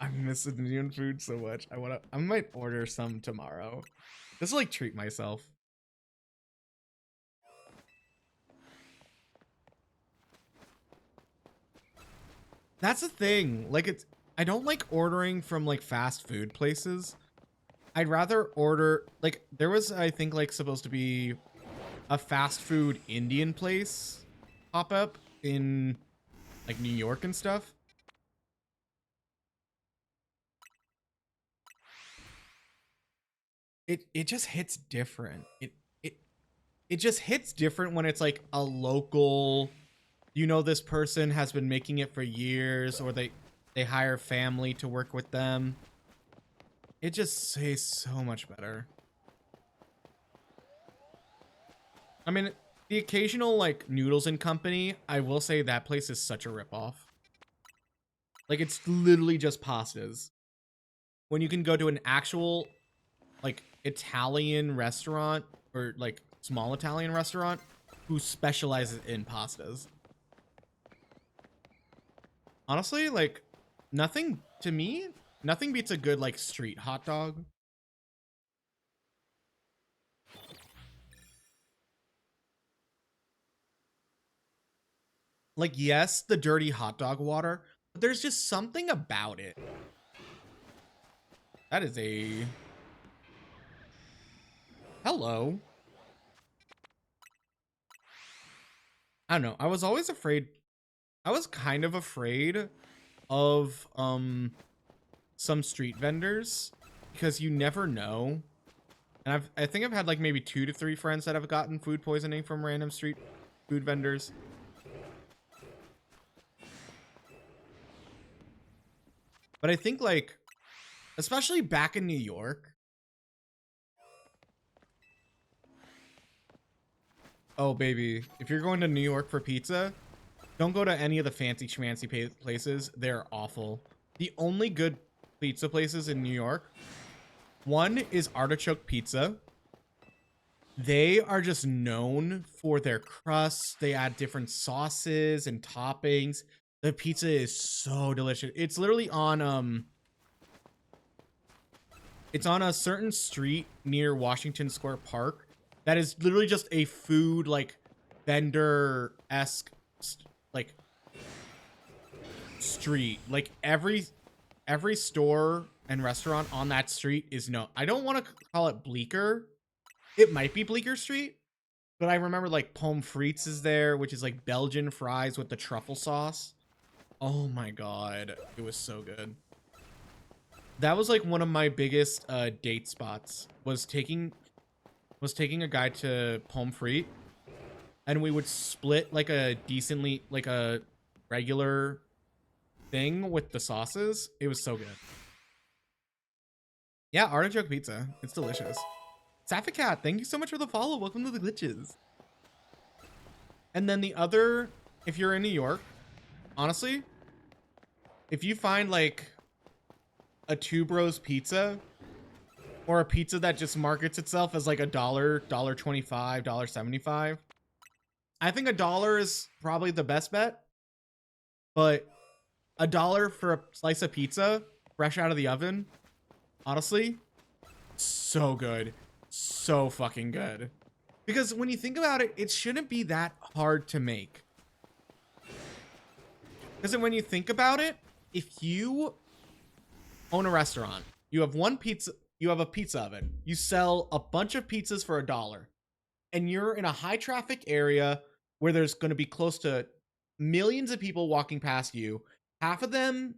I miss Indian food so much. I might order some tomorrow. Just to like treat myself. That's the thing. Like I don't like ordering from like fast food places. I'd rather order like there was I think like supposed to be a fast food Indian place pop up in like New York and stuff. It just hits different. It just hits different when it's like a local, you know, this person has been making it for years, or they hire family to work with them. It just tastes so much better. I mean, the occasional like Noodles and Company, I will say that place is such a ripoff. Like, it's literally just pastas. When you can go to an actual like Italian restaurant or like small Italian restaurant who specializes in pastas. Honestly, like nothing beats a good like street hot dog. Like, yes, the dirty hot dog water, but there's just something about it. That is a... Hello. I don't know. I was always afraid. I was kind of afraid of some street vendors because you never know. And I think I've had like maybe 2 to 3 friends that have gotten food poisoning from random street food vendors. But I think like, especially back in New York. Oh, baby. If you're going to New York for pizza, don't go to any of the fancy schmancy places. They're awful. The only good pizza places in New York, one is Artichoke Pizza. They are just known for their crust. They add different sauces and toppings. The pizza is so delicious. It's literally on it's on a certain street near Washington Square Park that is literally just a food like vendor-esque like street. Like every store and restaurant on that street is no. I don't want to call it Bleecker. It might be Bleecker Street, but I remember like Pommes frites is there, which is like Belgian fries with the truffle sauce. Oh my god, it was so good. That was like one of my biggest date spots. Was taking a guy to Pommes frites, and we would split like a regular thing with the sauces. It was so good. Yeah, artichoke pizza. It's delicious. Saficat, thank you so much for the follow. Welcome to the glitches. And then the other, if you're in New York, honestly, if you find like a Two Bros pizza or a pizza that just markets itself as like $1, $1.25, $1.75, I think $1 is probably the best bet. But $1 for a slice of pizza fresh out of the oven, honestly, so good. So fucking good. Because when you think about it, it shouldn't be that hard to make. Because when you think about it, if you own a restaurant, you have one pizza, you have a pizza oven, you sell a bunch of pizzas for $1, and you're in a high traffic area where there's going to be close to millions of people walking past you, half of them,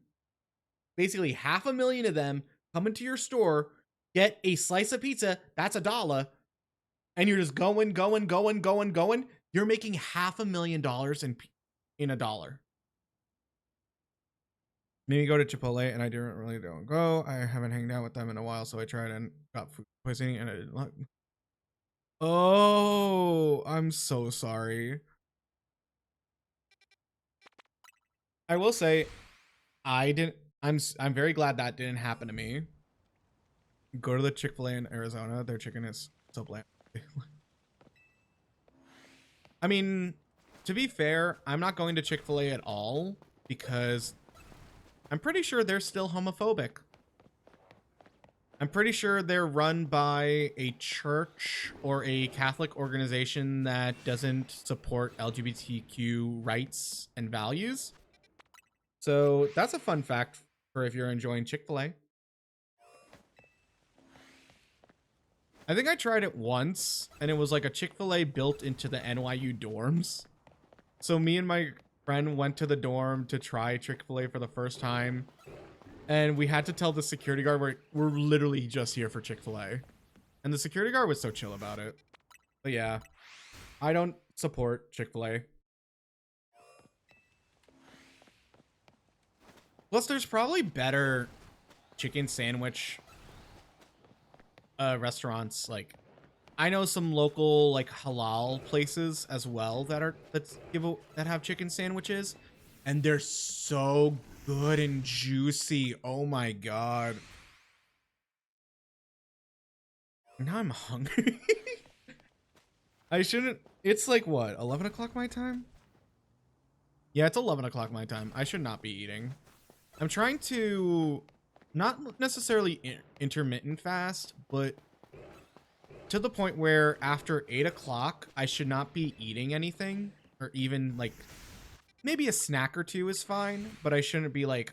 basically 500,000 of them, come into your store, get a slice of pizza, that's $1, and you're just going, you're making $500,000 in $1. Maybe go to Chipotle, and I don't go. I haven't hanged out with them in a while, so I tried and got food poisoning, and I didn't like. Oh, I'm so sorry. I will say, I'm very glad that didn't happen to me. Go to the Chick-fil-A in Arizona. Their chicken is so bland. I mean, to be fair, I'm not going to Chick-fil-A at all because I'm pretty sure they're still homophobic. I'm pretty sure they're run by a church or a Catholic organization that doesn't support LGBTQ rights and values. So that's a fun fact for if you're enjoying Chick-fil-A. I think I tried it once, and it was like a Chick-fil-A built into the NYU dorms. So me and my friend went to the dorm to try Chick-fil-A for the first time, and we had to tell the security guard we're literally just here for Chick-fil-A. And the security guard was so chill about it. But yeah, I don't support Chick-fil-A. Plus, there's probably better chicken sandwich restaurants. Like, I know some local like halal places as well that have chicken sandwiches, and they're so good and juicy. Oh my god. Now I'm hungry. I shouldn't. It's like what, 11 o'clock my time? Yeah, it's 11 o'clock my time. I should not be eating. I'm trying to not necessarily intermittent fast, but to the point where after 8 o'clock, I should not be eating anything, or even like maybe a snack or two is fine, but I shouldn't be like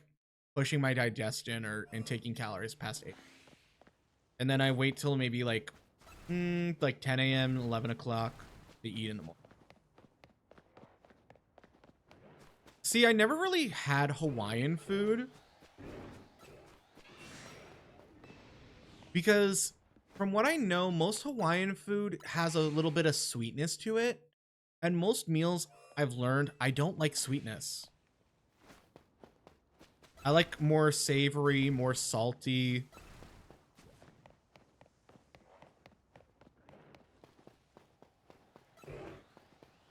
pushing my digestion and taking calories past 8. And then I wait till maybe like 10 a.m., 11 o'clock to eat in the morning. See, I never really had Hawaiian food because from what I know, most Hawaiian food has a little bit of sweetness to it, and most meals I've learned I don't like sweetness. I like more savory, more salty.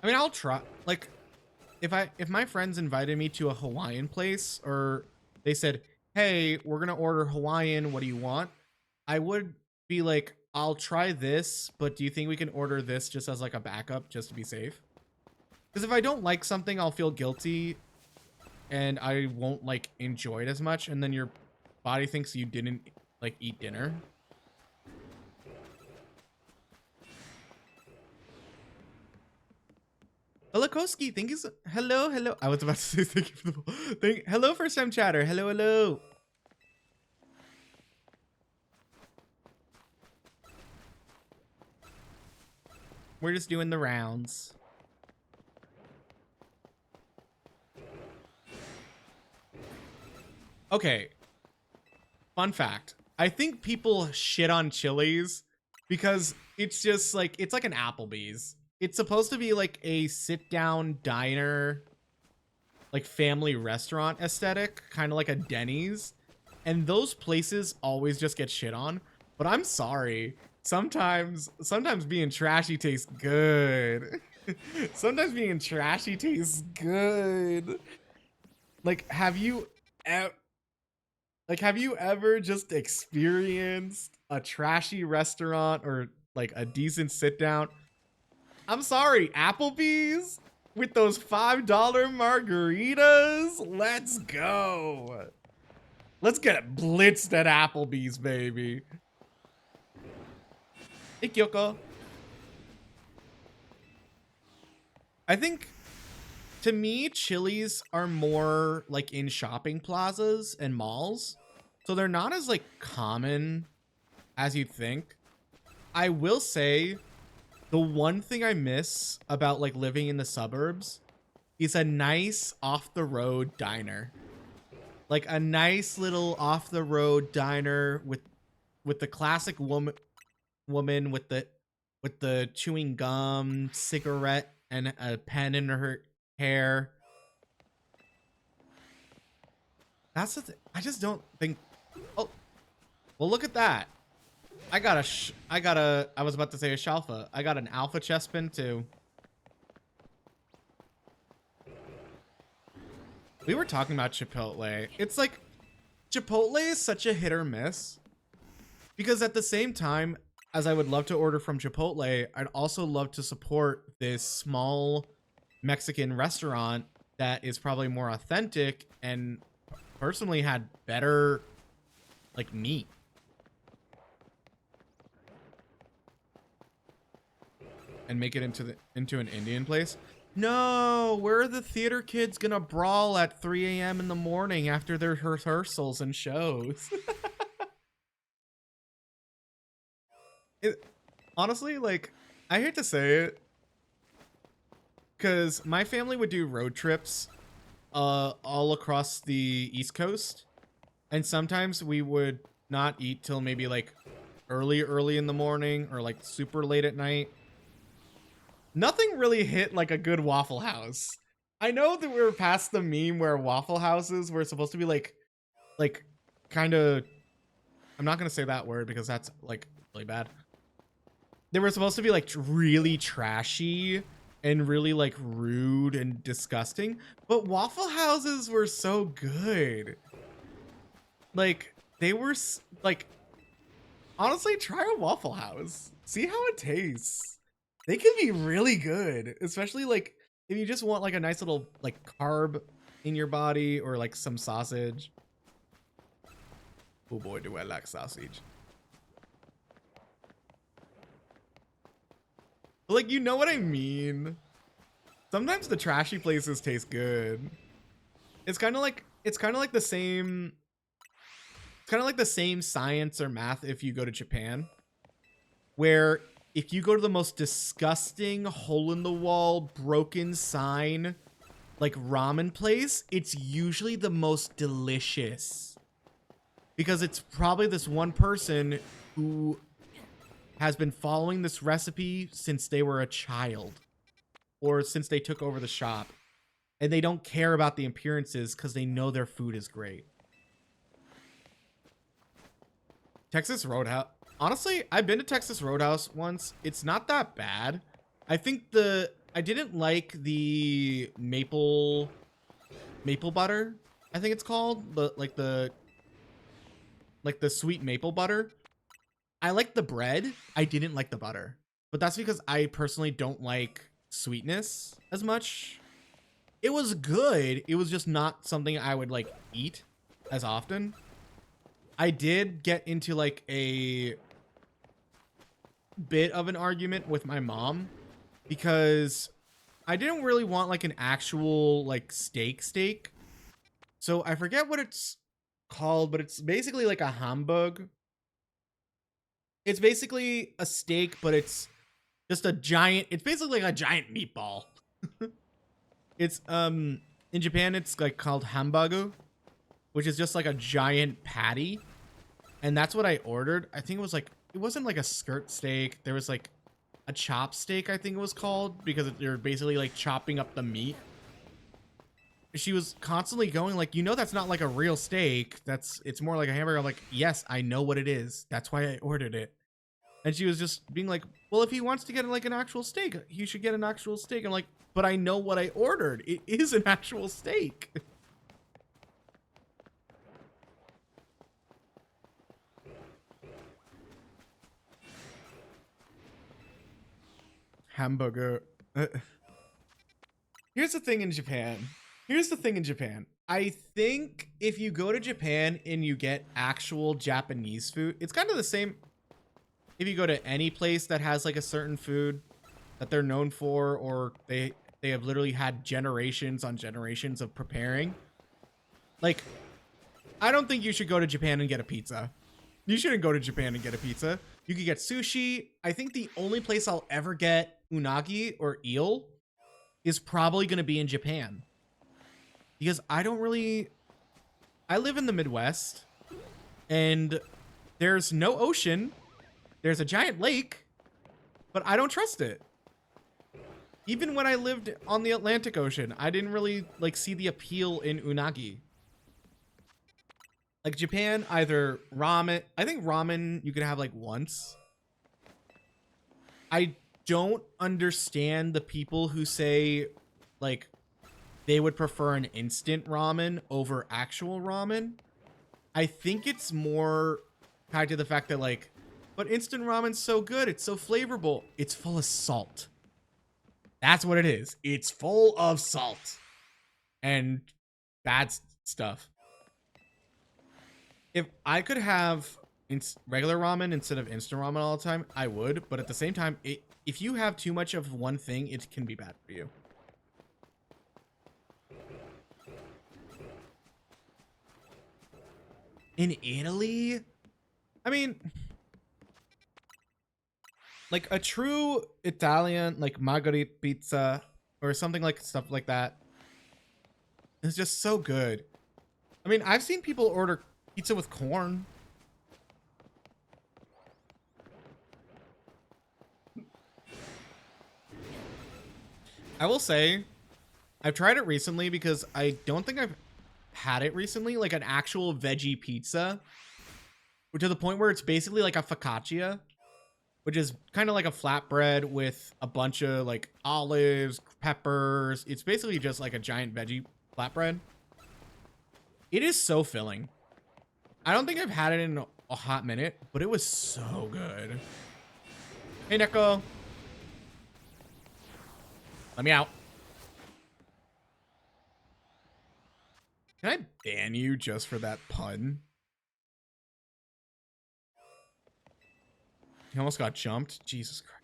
I mean, I'll try, like, if my friends invited me to a Hawaiian place, or they said, hey, we're gonna order Hawaiian, what do you want? I would be like, I'll try this, but do you think we can order this just as like a backup, just to be safe? Because if I don't like something, I'll feel guilty and I won't like enjoy it as much, and then your body thinks you didn't like eat dinner. Olakoski, thank you so hello, hello. I was about to say thank you for the hello, first time chatter. Hello, hello. We're just doing the rounds. Okay. Fun fact. I think people shit on Chili's because it's just like, it's like an Applebee's. It's supposed to be like a sit down diner, like family restaurant aesthetic, kind of like a Denny's. And those places always just get shit on. But I'm sorry. Sometimes being trashy tastes good. Sometimes being trashy tastes good. Like, have you ever just experienced a trashy restaurant or like a decent sit down? I'm sorry, Applebee's with those $5 margaritas? Let's go. Let's get blitzed at Applebee's, baby. Hey, Kyoko. I think, to me, Chili's are more like in shopping plazas and malls. So they're not as like common as you'd think. I will say the one thing I miss about like living in the suburbs is a nice off the road diner. Like a nice little off the road diner with the classic woman with the chewing gum, cigarette, and a pen in her hair. That's the thing. I just don't think. Oh, well, look at that. I was about to say a Shalfa. I got an Alpha Chespin too. We were talking about Chipotle. It's like, Chipotle is such a hit or miss. Because at the same time, as I would love to order from Chipotle, I'd also love to support this small Mexican restaurant that is probably more authentic and personally had better like meat. And make it into an Indian place. No, where are the theater kids gonna brawl at 3 a.m. in the morning after their rehearsals and shows? Honestly, like, I hate to say it, because my family would do road trips all across the East Coast, and sometimes we would not eat till maybe like early in the morning or like super late at night. Nothing really hit like a good Waffle House. I know that we were past the meme where Waffle Houses were supposed to be like kind of, I'm not gonna say that word because that's like really bad. They were supposed to be like really trashy and really like rude and disgusting, but Waffle Houses were so good. Like, they were like, honestly, try a Waffle House. See how it tastes. They can be really good, especially like if you just want like a nice little like carb in your body or like some sausage. Oh boy, do I like sausage. Like, you know what I mean? Sometimes the trashy places taste good. It's kind of like the same. It's kind of like the same science or math if you go to Japan, where if you go to the most disgusting hole in the wall broken sign like ramen place, it's usually the most delicious because it's probably this one person who has been following this recipe since they were a child or since they took over the shop, and they don't care about the appearances because they know their food is great. Texas Roadhouse. Honestly, I've been to Texas Roadhouse once. It's not that bad. I think I didn't like the maple butter. I think it's called the sweet maple butter. I like the bread. I didn't like the butter, but that's because I personally don't like sweetness as much. It was good. It was just not something I would like eat as often. I did get into like a bit of an argument with my mom because I didn't really want like an actual like steak. So I forget what it's called, but it's basically like a Hamburg. It's basically a steak, but it's just a giant, it's basically like a giant meatball. It's in Japan it's like called hamburger, which is just like a giant patty. And that's what I ordered. I think it was like, it wasn't like a skirt steak. There was like a chop steak, I think it was called, because they're basically like chopping up the meat. She was constantly going like, you know, that's not like a real steak. It's more like a hamburger. I'm like, yes, I know what it is. That's why I ordered it. And she was just being like, well, if he wants to get like an actual steak, he should get an actual steak. I'm like, but I know what I ordered. It is an actual steak. Hamburger. Here's the thing in Japan. I think if you go to Japan and you get actual Japanese food, it's kind of the same if you go to any place that has like a certain food that they're known for, or they have literally had generations on generations of preparing. Like, I don't think you should go to Japan and get a pizza. You shouldn't go to Japan and get a pizza. You could get sushi. I think the only place I'll ever get unagi or eel is probably going to be in Japan. Because I live in the Midwest, and there's no ocean. There's a giant lake, but I don't trust it. Even when I lived on the Atlantic Ocean, I didn't really like see the appeal in unagi. Like Japan, either ramen. I think ramen you can have like once. I don't understand the people who say like they would prefer an instant ramen over actual ramen. I think it's more tied to the fact that like, but instant ramen's so good, it's so flavorful. It's full of salt. That's what it is. It's full of salt and bad stuff. If I could have regular ramen instead of instant ramen all the time, I would. But at the same time, if you have too much of one thing, it can be bad for you. In Italy? I mean, like a true Italian, like margherita pizza or something like stuff like that is just so good. I mean, I've seen people order pizza with corn. I will say, I've tried it recently because I don't think I've had it recently, like an actual veggie pizza, to the point where it's basically like a focaccia, which is kind of like a flatbread with a bunch of like olives, peppers. It's basically just like a giant veggie flatbread. It is so filling. I don't think I've had it in a hot minute, but it was so good. Hey, Neko. Let me out. Can I ban you just for that pun? He almost got jumped. Jesus Christ.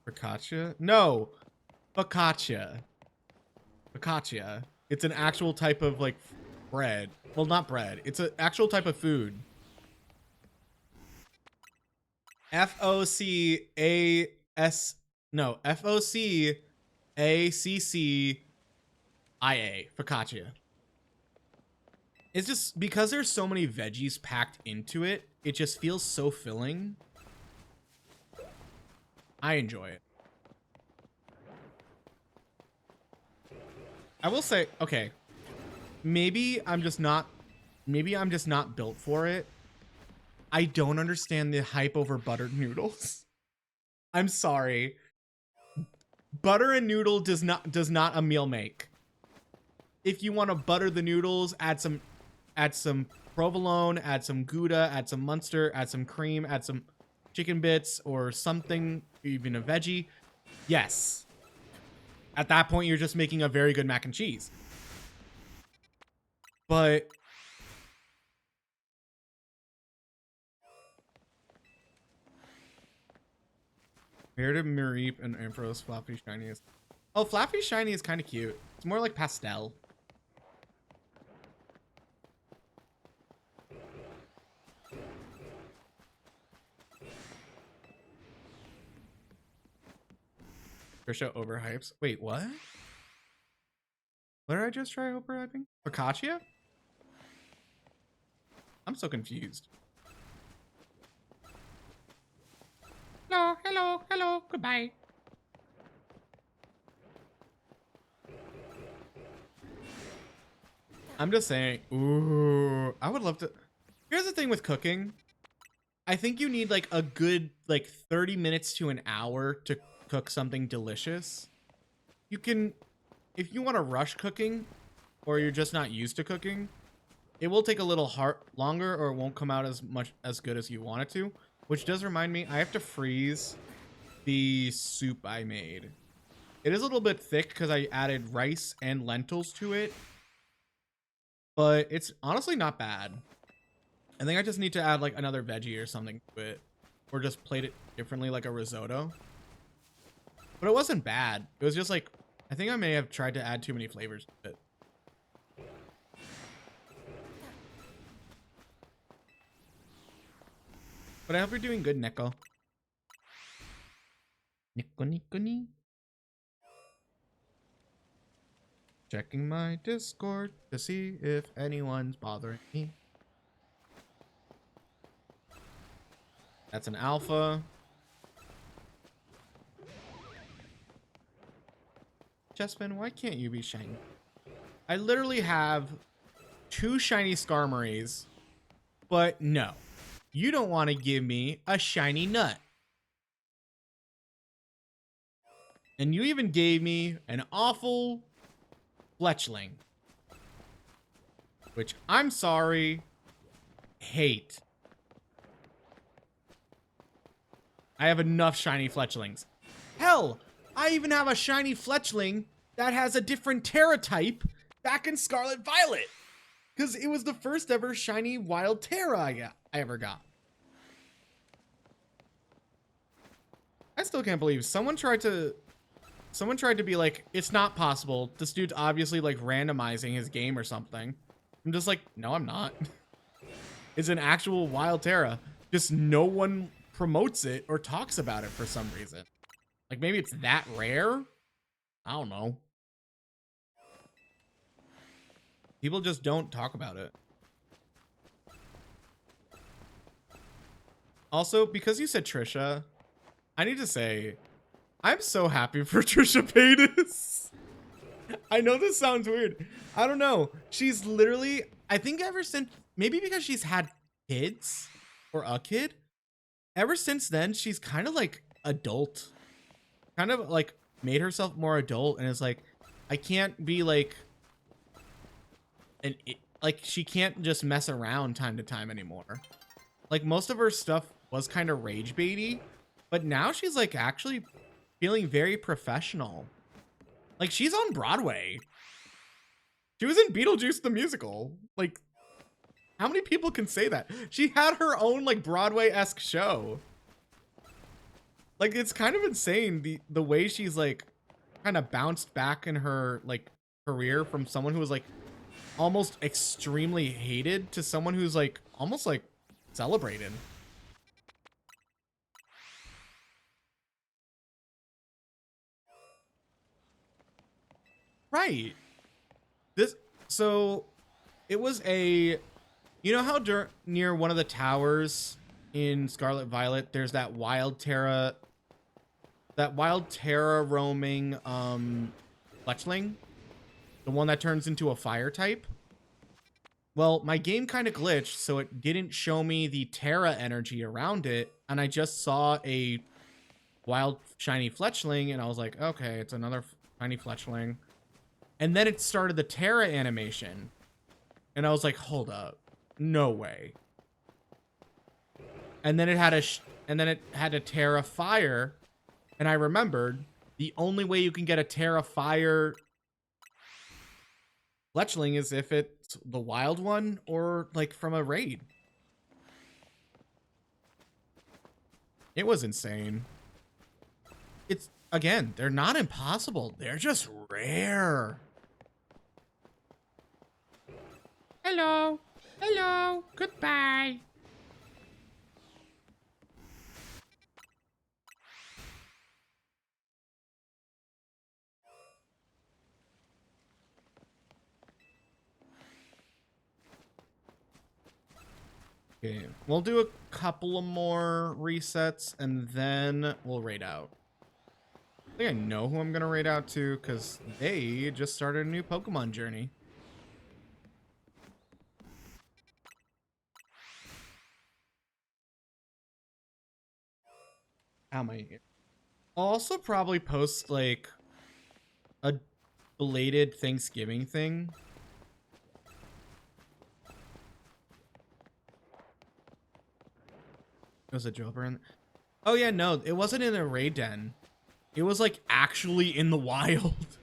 Focaccia? No. Focaccia. Focaccia. It's an actual type of like bread. Well, not bread. It's an actual type of food. F-O-C-A-S. No. F-O-C-A-C-C-I-A. Focaccia. It's just because there's so many veggies packed into it, it just feels so filling. I enjoy it. I will say, okay, maybe I'm just not built for it. I don't understand the hype over buttered noodles. I'm sorry. Butter and noodle does not a meal make. If you want to butter the noodles, add some provolone, add some Gouda, add some Munster, add some cream, add some chicken bits or something, even a veggie. Yes. At that point, you're just making a very good mac and cheese. But Compared to Mareep and Ampharos, Flappy Shiny is... Oh, Flappy Shiny is kind of cute. It's more like pastel. Trisha overhypes. Wait, what? What did I just try overhyping? Pikachu? I'm so confused. Hello, hello, hello, goodbye. I'm just saying, ooh, I would love to. Here's the thing with cooking. I think you need like a good like 30 minutes to an hour to cook something delicious. You can, if you want to rush cooking or you're just not used to cooking, it will take a little longer or it won't come out as good as you want it to, which does remind me, I have to freeze the soup I made. It is a little bit thick because I added rice and lentils to it, but it's honestly not bad. I think I just need to add like another veggie or something to it, or just plate it differently like a risotto. But it wasn't bad. It was just like, I think I may have tried to add too many flavors to it. But I hope you're doing good, Neko. Neko. Checking my Discord to see if anyone's bothering me. That's an alpha. Chespin, why can't you be shiny? I literally have 2 shiny Skarmories, but no. You don't want to give me a shiny nut. And you even gave me an awful Fletchling. Which, I'm sorry, hate. I have enough shiny Fletchlings. Hell, I even have a shiny Fletchling that has a different Terra type back in Scarlet Violet. Because it was the first ever shiny wild Terra I ever got. I still can't believe someone tried to be like, it's not possible. This dude's obviously like randomizing his game or something. I'm just like, no, I'm not. It's an actual wild Terra. Just no one promotes it or talks about it for some reason. Like maybe it's that rare? I don't know. People just don't talk about it. Also, because you said Trisha, I need to say, I'm so happy for Trisha Paytas. I know this sounds weird. I don't know. She's literally, I think ever since, maybe because she's had kids or a kid, ever since then, she's kind of like adult. Kind of like made herself more adult and is like, I can't be like, like she can't just mess around time to time anymore. Like most of her stuff was kind of rage baity, but now she's like actually feeling very professional. Like she's on Broadway. She was in Beetlejuice the musical. Like how many people can say that? She had her own like Broadway-esque show. Like it's kind of insane the way she's like kind of bounced back in her like career from someone who was like almost extremely hated to someone who's like almost like celebrated. Right. So it was you know how near one of the towers in Scarlet Violet, there's that wild Terra roaming Fletchling, the one that turns into a fire type. Well, my game kind of glitched, so it didn't show me the Terra energy around it, and I just saw a wild shiny Fletchling, and I was like, okay, it's another shiny Fletchling. And then it started the Terra animation, and I was like, hold up, no way. And then it had a Terra Fire, and I remembered the only way you can get a Terra Fire Fletchling is if it's the wild one or like from a raid. It was insane. it's again, they're not impossible. They're just rare. Hello. Hello. Goodbye. Okay, we'll do a couple of more resets and then we'll raid out. I think I know who I'm gonna raid out to because they just started a new Pokemon journey. How am I? I'll also probably post like a belated Thanksgiving thing. Was a Joker in? Oh yeah, no, it wasn't in a raid den. It was like actually in the wild.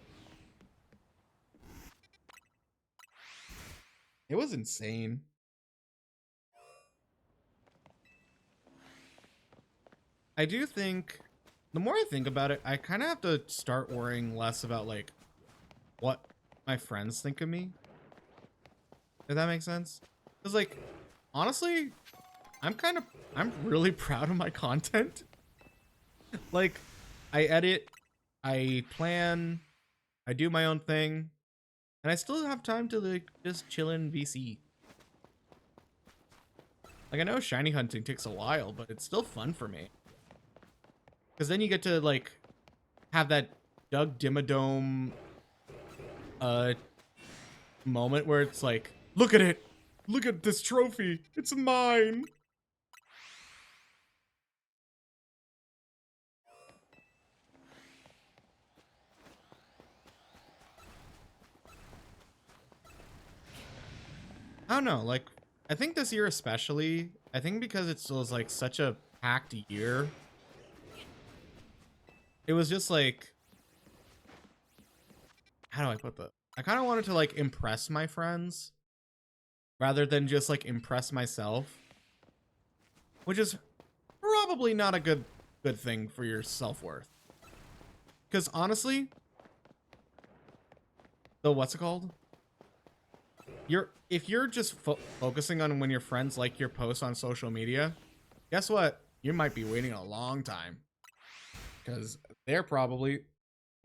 It was insane. I do think, the more I think about it, I kind of have to start worrying less about like what my friends think of me. If that makes sense. Because like, honestly, I'm really proud of my content. Like, I edit, I plan, I do my own thing, and I still have time to like just chill in VC. Like, I know shiny hunting takes a while, but it's still fun for me. Because then you get to like have that Doug Dimmadome moment where it's like, look at it, look at this trophy, it's mine. I don't know, like, I think this year especially, I think because it was like such a packed year, it was just like, how do I put that? I kind of wanted to like impress my friends rather than just like impress myself, which is probably not a good thing for your self-worth. Because honestly, the what's it called? If you're just focusing on when your friends like your posts on social media, guess what? You might be waiting a long time because they're probably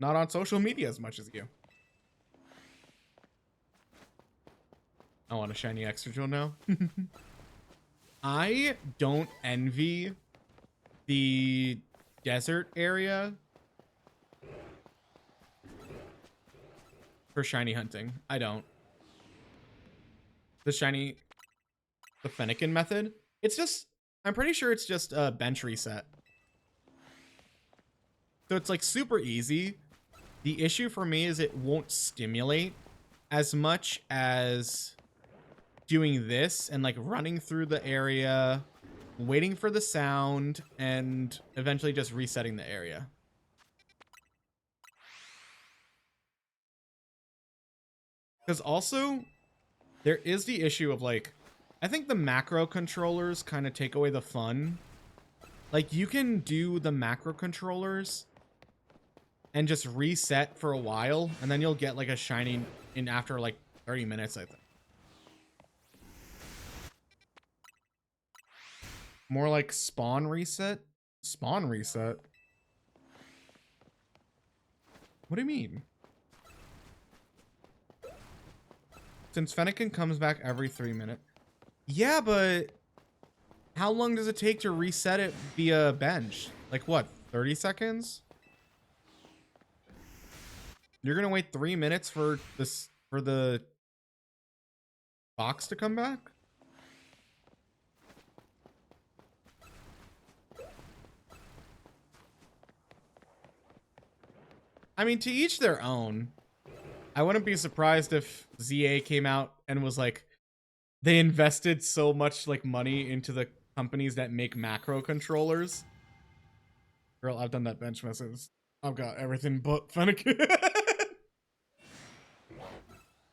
not on social media as much as you. I want a shiny extra drill now. I don't envy the desert area for shiny hunting. I don't. The Fennekin method. It's just, I'm pretty sure it's just a bench reset. So it's like super easy. The issue for me is it won't stimulate as much as doing this and like running through the area, waiting for the sound, and eventually just resetting the area. Because also, there is the issue of like, I think the macro controllers kind of take away the fun. Like, you can do the macro controllers and just reset for a while, and then you'll get like a shiny in after like 30 minutes, I think. More like spawn reset? Spawn reset? What do you mean? Since Fennekin comes back every 3 minutes. Yeah, but how long does it take to reset it via bench? Like what, 30 seconds? You're gonna wait 3 minutes for this, for the box to come back? I mean, to each their own. I wouldn't be surprised if ZA came out and was like, they invested so much like money into the companies that make macro controllers. Girl, I've done that bench message. I've got everything but Fennekin.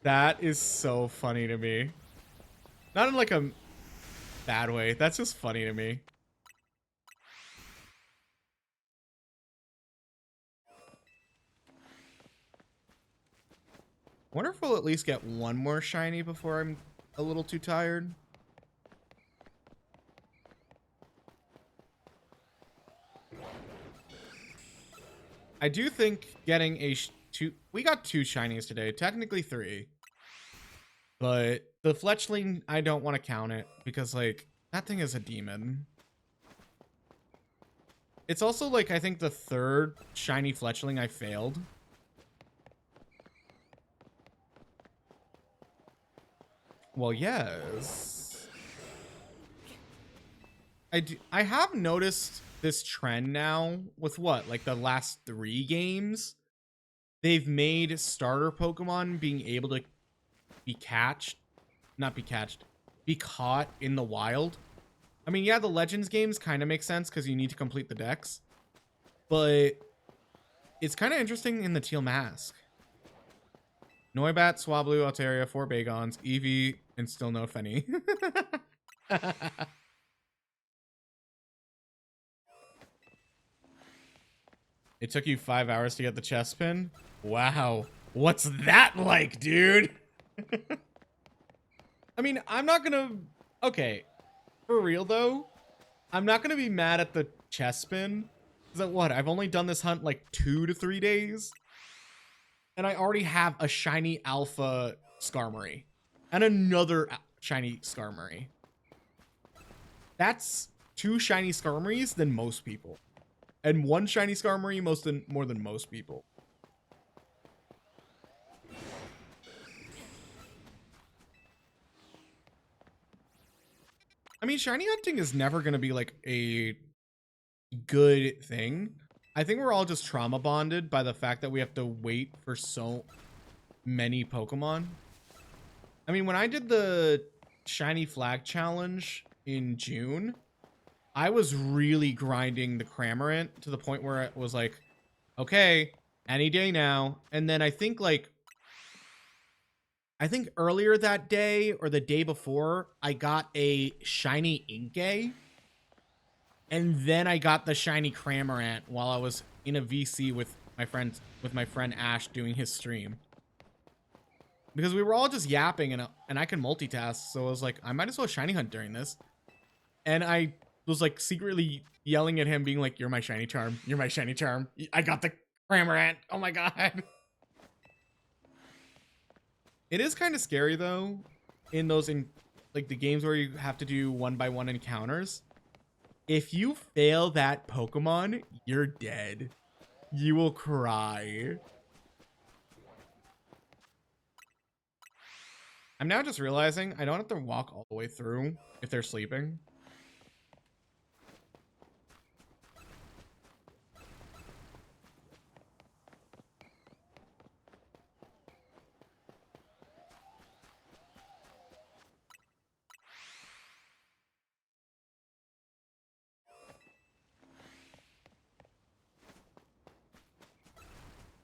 That is so funny to me. Not in like a bad way. That's just funny to me. Wonder if we'll at least get one more shiny before I'm a little too tired. I do think getting we got 2 shinies today, technically 3. But the fletchling, I don't want to count it because like that thing is a demon. It's also like I think the 3rd shiny fletchling I failed. Well, yes. I have noticed this trend now with what? Like the last 3 games, they've made starter Pokemon being able to be be caught in the wild. I mean, yeah, the Legends games kind of make sense because you need to complete the decks. But it's kind of interesting in the Teal Mask. Noibat, Swablu, Altaria, 4 Bagons, Eevee, and still no Fenny. It took you 5 hours to get the Chespin? Wow. What's that like, dude? I mean, I'm not gonna... Okay. For real, though, I'm not gonna be mad at the Chespin. Is that what? I've only done this hunt like 2 to 3 days. And I already have a shiny alpha Skarmory. And another shiny Skarmory. That's 2 shiny Skarmories than most people. And 1 shiny Skarmory more than most people. I mean, shiny hunting is never going to be like a good thing. I think we're all just trauma bonded by the fact that we have to wait for so many Pokemon. I mean, when I did the shiny flag challenge in June, I was really grinding the Cramorant to the point where it was like, okay, any day now. And then I think earlier that day or the day before, I got a shiny Inkay. And then I got the shiny Cramorant while I was in a VC with my friend Ash doing his stream. Because we were all just yapping and I can multitask, so I was like, I might as well shiny hunt during this. And I was like secretly yelling at him, being like, "You're my shiny charm. You're my shiny charm. I got the Cramorant. Oh my god." It is kind of scary though, in like the games where you have to do 1-by-1 encounters. If you fail that Pokemon, you're dead. You will cry. I'm now just realizing I don't have to walk all the way through if they're sleeping.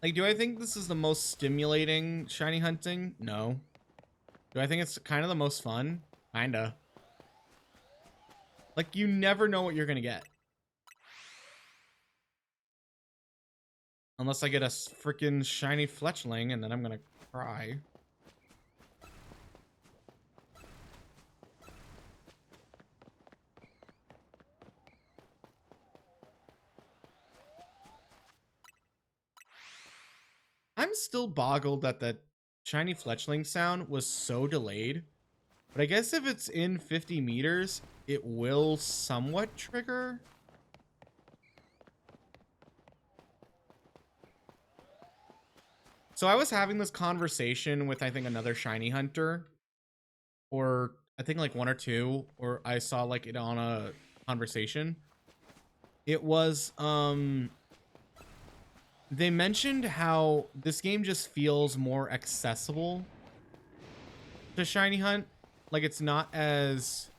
Like, do I think this is the most stimulating shiny hunting? No. Do I think it's kind of the most fun? Kinda. Like, you never know what you're gonna get. Unless I get a freaking shiny Fletchling, and then I'm gonna cry. I'm still boggled that that shiny Fletchling sound was so delayed. But I guess if it's in 50 meters, it will somewhat trigger. So I was having this conversation with, I think, another shiny hunter. Or I think like 1 or 2. Or I saw like it on a conversation. It was, they mentioned how this game just feels more accessible to shiny hunt. Like, it's not as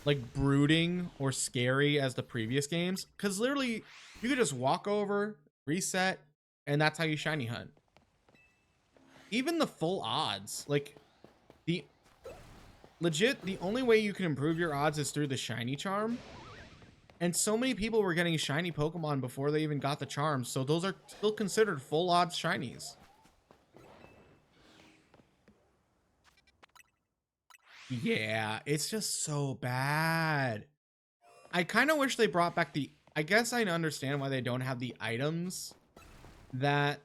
like brooding or scary as the previous games, because literally you could just walk over, reset, and that's how you shiny hunt. Even the full odds, like the only way you can improve your odds is through the shiny charm. And so many people were getting shiny Pokemon before they even got the charms, so those are still considered full odds shinies. Yeah, it's just so bad. I kind of wish they brought back the... I guess I understand why they don't have the items that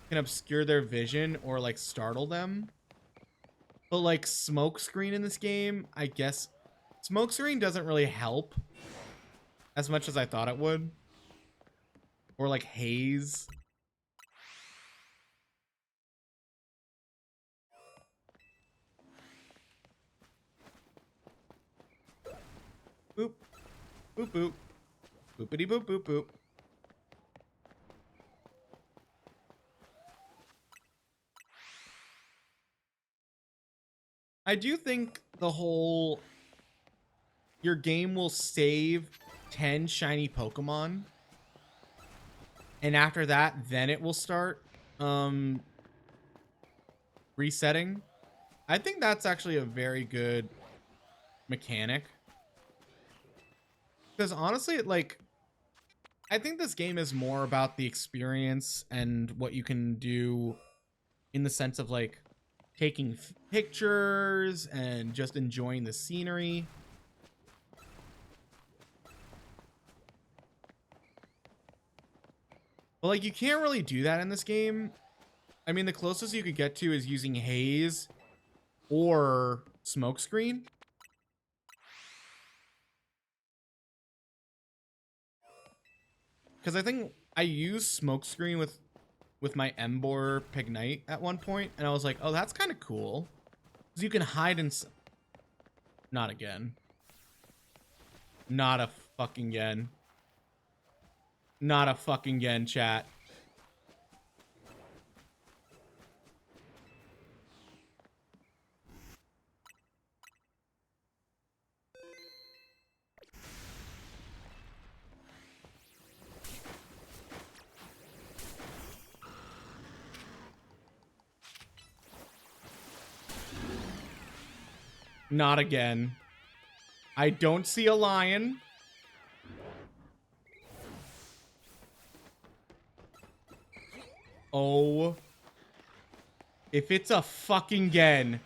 can obscure their vision or like startle them. But like smokescreen in this game, I guess smokescreen doesn't really help as much as I thought it would. Or like haze. Boop. Boop boop. Boopity boop boop boop. I do think the whole your game will save 10 shiny Pokemon. And after that, then it will start resetting. I think that's actually a very good mechanic. Because honestly, like, I think this game is more about the experience and what you can do in the sense of like taking pictures and just enjoying the scenery. But like, you can't really do that in this game. I mean, the closest you could get to is using haze or smokescreen. Because I think I used smokescreen with my Embor Pignite at one point, and I was like, oh, that's kind of cool. Because you can hide in... Not again. Not a fucking again. Not a fucking again, chat. Not again. I don't see a lion. Oh. If it's a fucking again.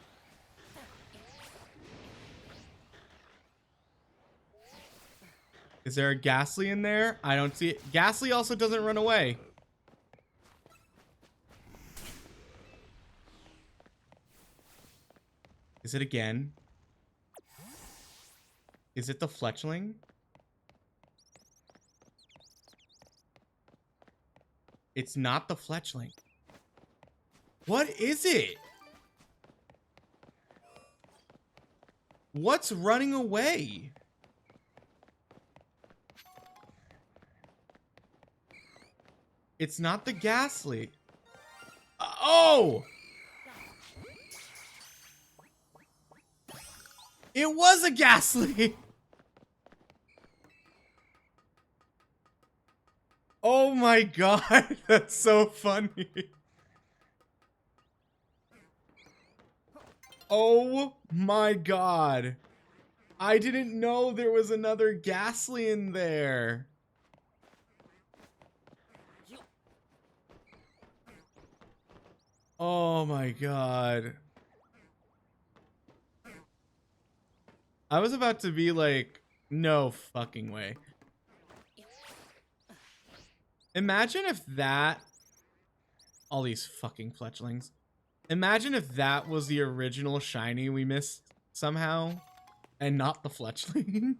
Is there a Ghastly in there? I don't see it. Ghastly also doesn't run away. Is it again? Is it the Fletchling? It's not the Fletchling. What is it? What's running away? It's not the Ghastly. Oh! It was a Ghastly! Oh my god, that's so funny. Oh my god. I didn't know there was another Ghastly in there. Oh my god. I was about to be like, no fucking way. Imagine if that... All these fucking fletchlings. Imagine if that was the original shiny we missed somehow. And not the fletchling.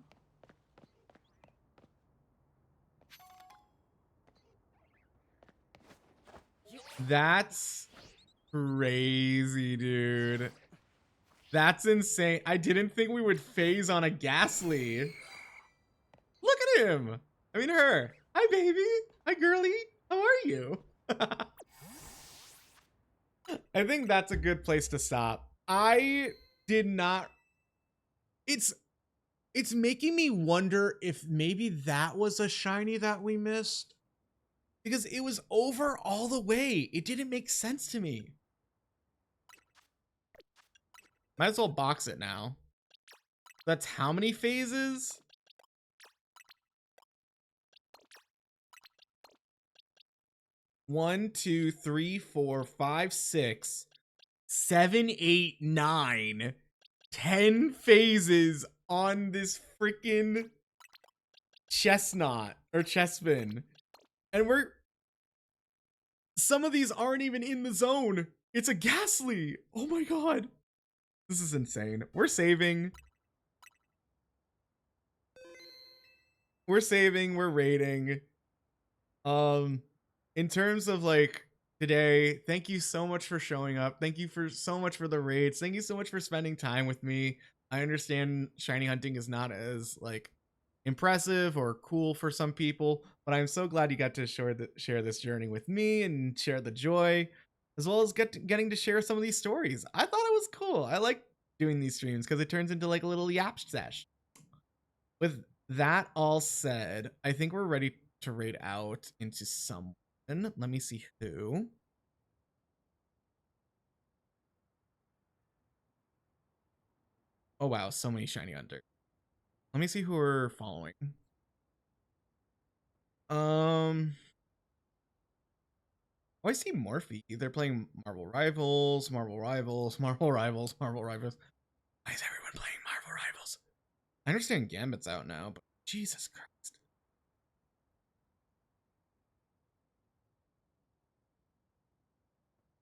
That's crazy, dude. That's insane. I didn't think we would phase on a Ghastly. Look at him. I mean her. Hi, baby. Hi, girly. How are you? I think that's a good place to stop. I did not... It's making me wonder if maybe that was a shiny that we missed. Because it was over all the way. It didn't make sense to me. Might as well box it now. That's how many phases? One, two, three, four, five, 6, 7, 8, 9. 10 phases on this freaking chestnut or chespin. And some of these aren't even in the zone. It's a ghastly. Oh my god. This is insane. We're saving. We're rating. In terms of like today, thank you so much for showing up. Thank you so much for the raids. Thank you so much for spending time with me. I understand shiny hunting is not as like impressive or cool for some people, but I'm so glad you got to share this journey with me and share the joy, as well as getting to share some of these stories. I thought it was cool. I like doing these streams because it turns into like a little yap sesh. With that all said, I think we're ready to raid out into someone. Let me see who. Oh wow, so many shiny hunter. Let me see who we're following. Oh, I see Morphe. They're playing Marvel Rivals, Marvel Rivals, Marvel Rivals, Marvel Rivals. Why is everyone playing Marvel Rivals? I understand Gambit's out now, but Jesus Christ.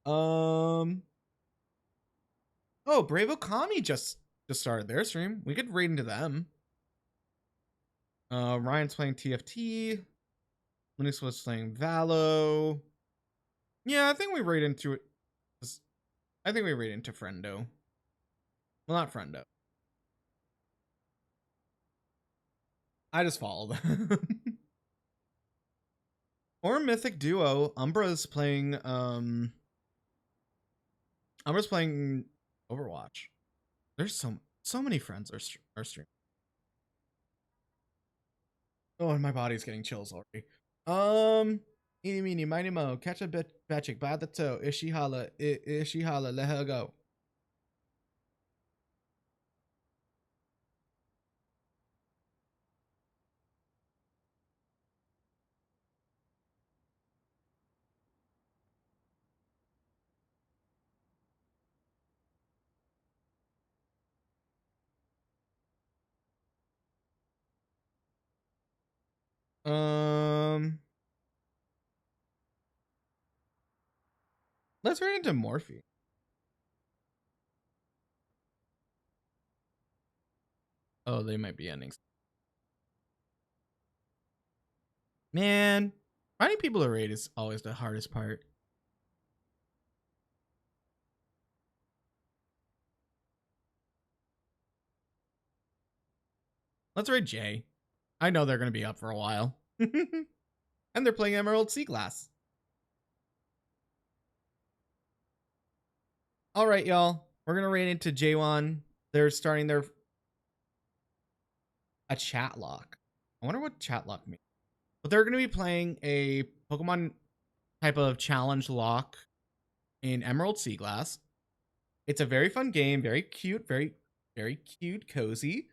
Oh, Brave Okami just started their stream. We could raid into them. Ryan's playing TFT. Linux was playing Valo. Yeah, I think we raid into it. I think we raid into Friendo. Well, not Friendo. I just follow them. Or Mythic Duo. Umbra's playing Overwatch. There's so many friends are streaming. Oh, and my body's getting chills already. Eeny meeny miny mo, catch a Patrick by the toe. Is she holla? Is she holla? Let her go. Let's raid into Morphe. Oh, they might be ending. Man, finding people to raid is always the hardest part. Let's raid Jay. I know they're going to be up for a while. And they're playing Emerald Sea Glass. All right, y'all. We're going to raid into J1. They're starting a chat lock. I wonder what chat lock means. But they're going to be playing a Pokemon type of challenge lock in Emerald Sea Glass. It's a very fun game, very cute, very cute, cozy.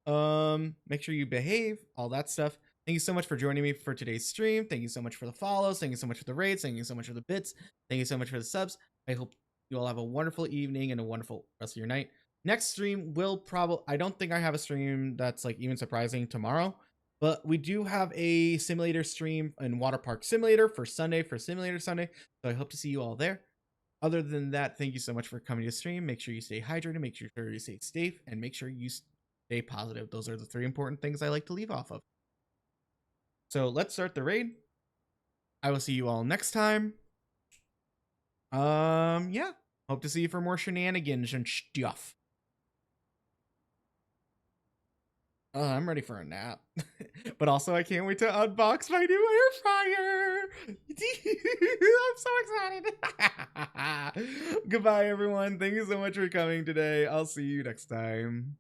Make sure you behave, all that stuff. Thank you so much for joining me for today's stream. Thank you so much for the follows. Thank you so much for the raids. Thank you so much for the bits. Thank you so much for the subs. I hope you all have a wonderful evening and a wonderful rest of your night. Next stream will I don't think I have a stream that's like even surprising tomorrow, but we do have a simulator stream in Water Park Simulator for Sunday, for Simulator Sunday. So I hope to see you all there. Other than that, thank you so much for coming to stream. Make sure you stay hydrated, make sure you stay safe, and make sure you stay positive. Those are the 3 important things I like to leave off of. So let's start the raid. I will see you all next time. Yeah. Hope to see you for more shenanigans and stuff. I'm ready for a nap. But also I can't wait to unbox my new air fryer. I'm so excited. Goodbye, everyone. Thank you so much for coming today. I'll see you next time.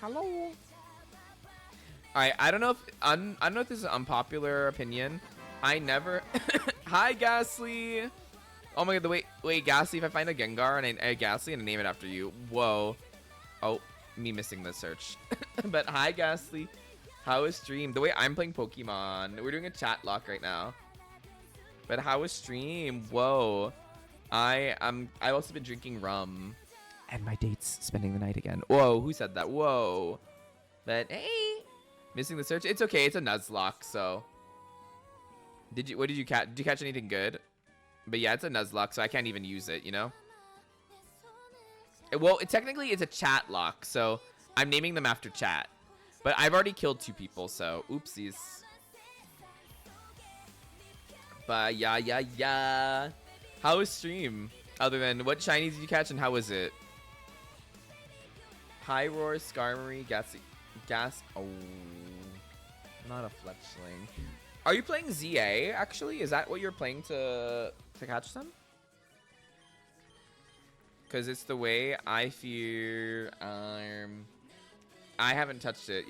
Hello. Alright, I don't know if this is an unpopular opinion. I never Hi Ghastly! Oh my god, wait, Ghastly, if I find a Gengar and a Ghastly and I name it after you. Whoa. Oh, me missing the search. But hi, Ghastly. How is stream? The way I'm playing Pokemon, we're doing a chat lock right now. But how is stream? Whoa. I've also been drinking rum. And my date's spending the night again. Whoa, who said that? Whoa. But hey, missing the search. It's okay. It's a Nuzlocke, so. What did you catch? Did you catch anything good? But yeah, it's a Nuzlocke, so I can't even use it, you know? Well, technically it's a chat lock, so I'm naming them after chat. But I've already killed 2 people, so oopsies. But yeah. How was stream? Other than what shinies did you catch and how was it? High Roar, Skarmory, Gas. Oh, not a Fletchling. Are you playing ZA actually? Is that what you're playing to catch them? Because it's the way I fear. I haven't touched it yet.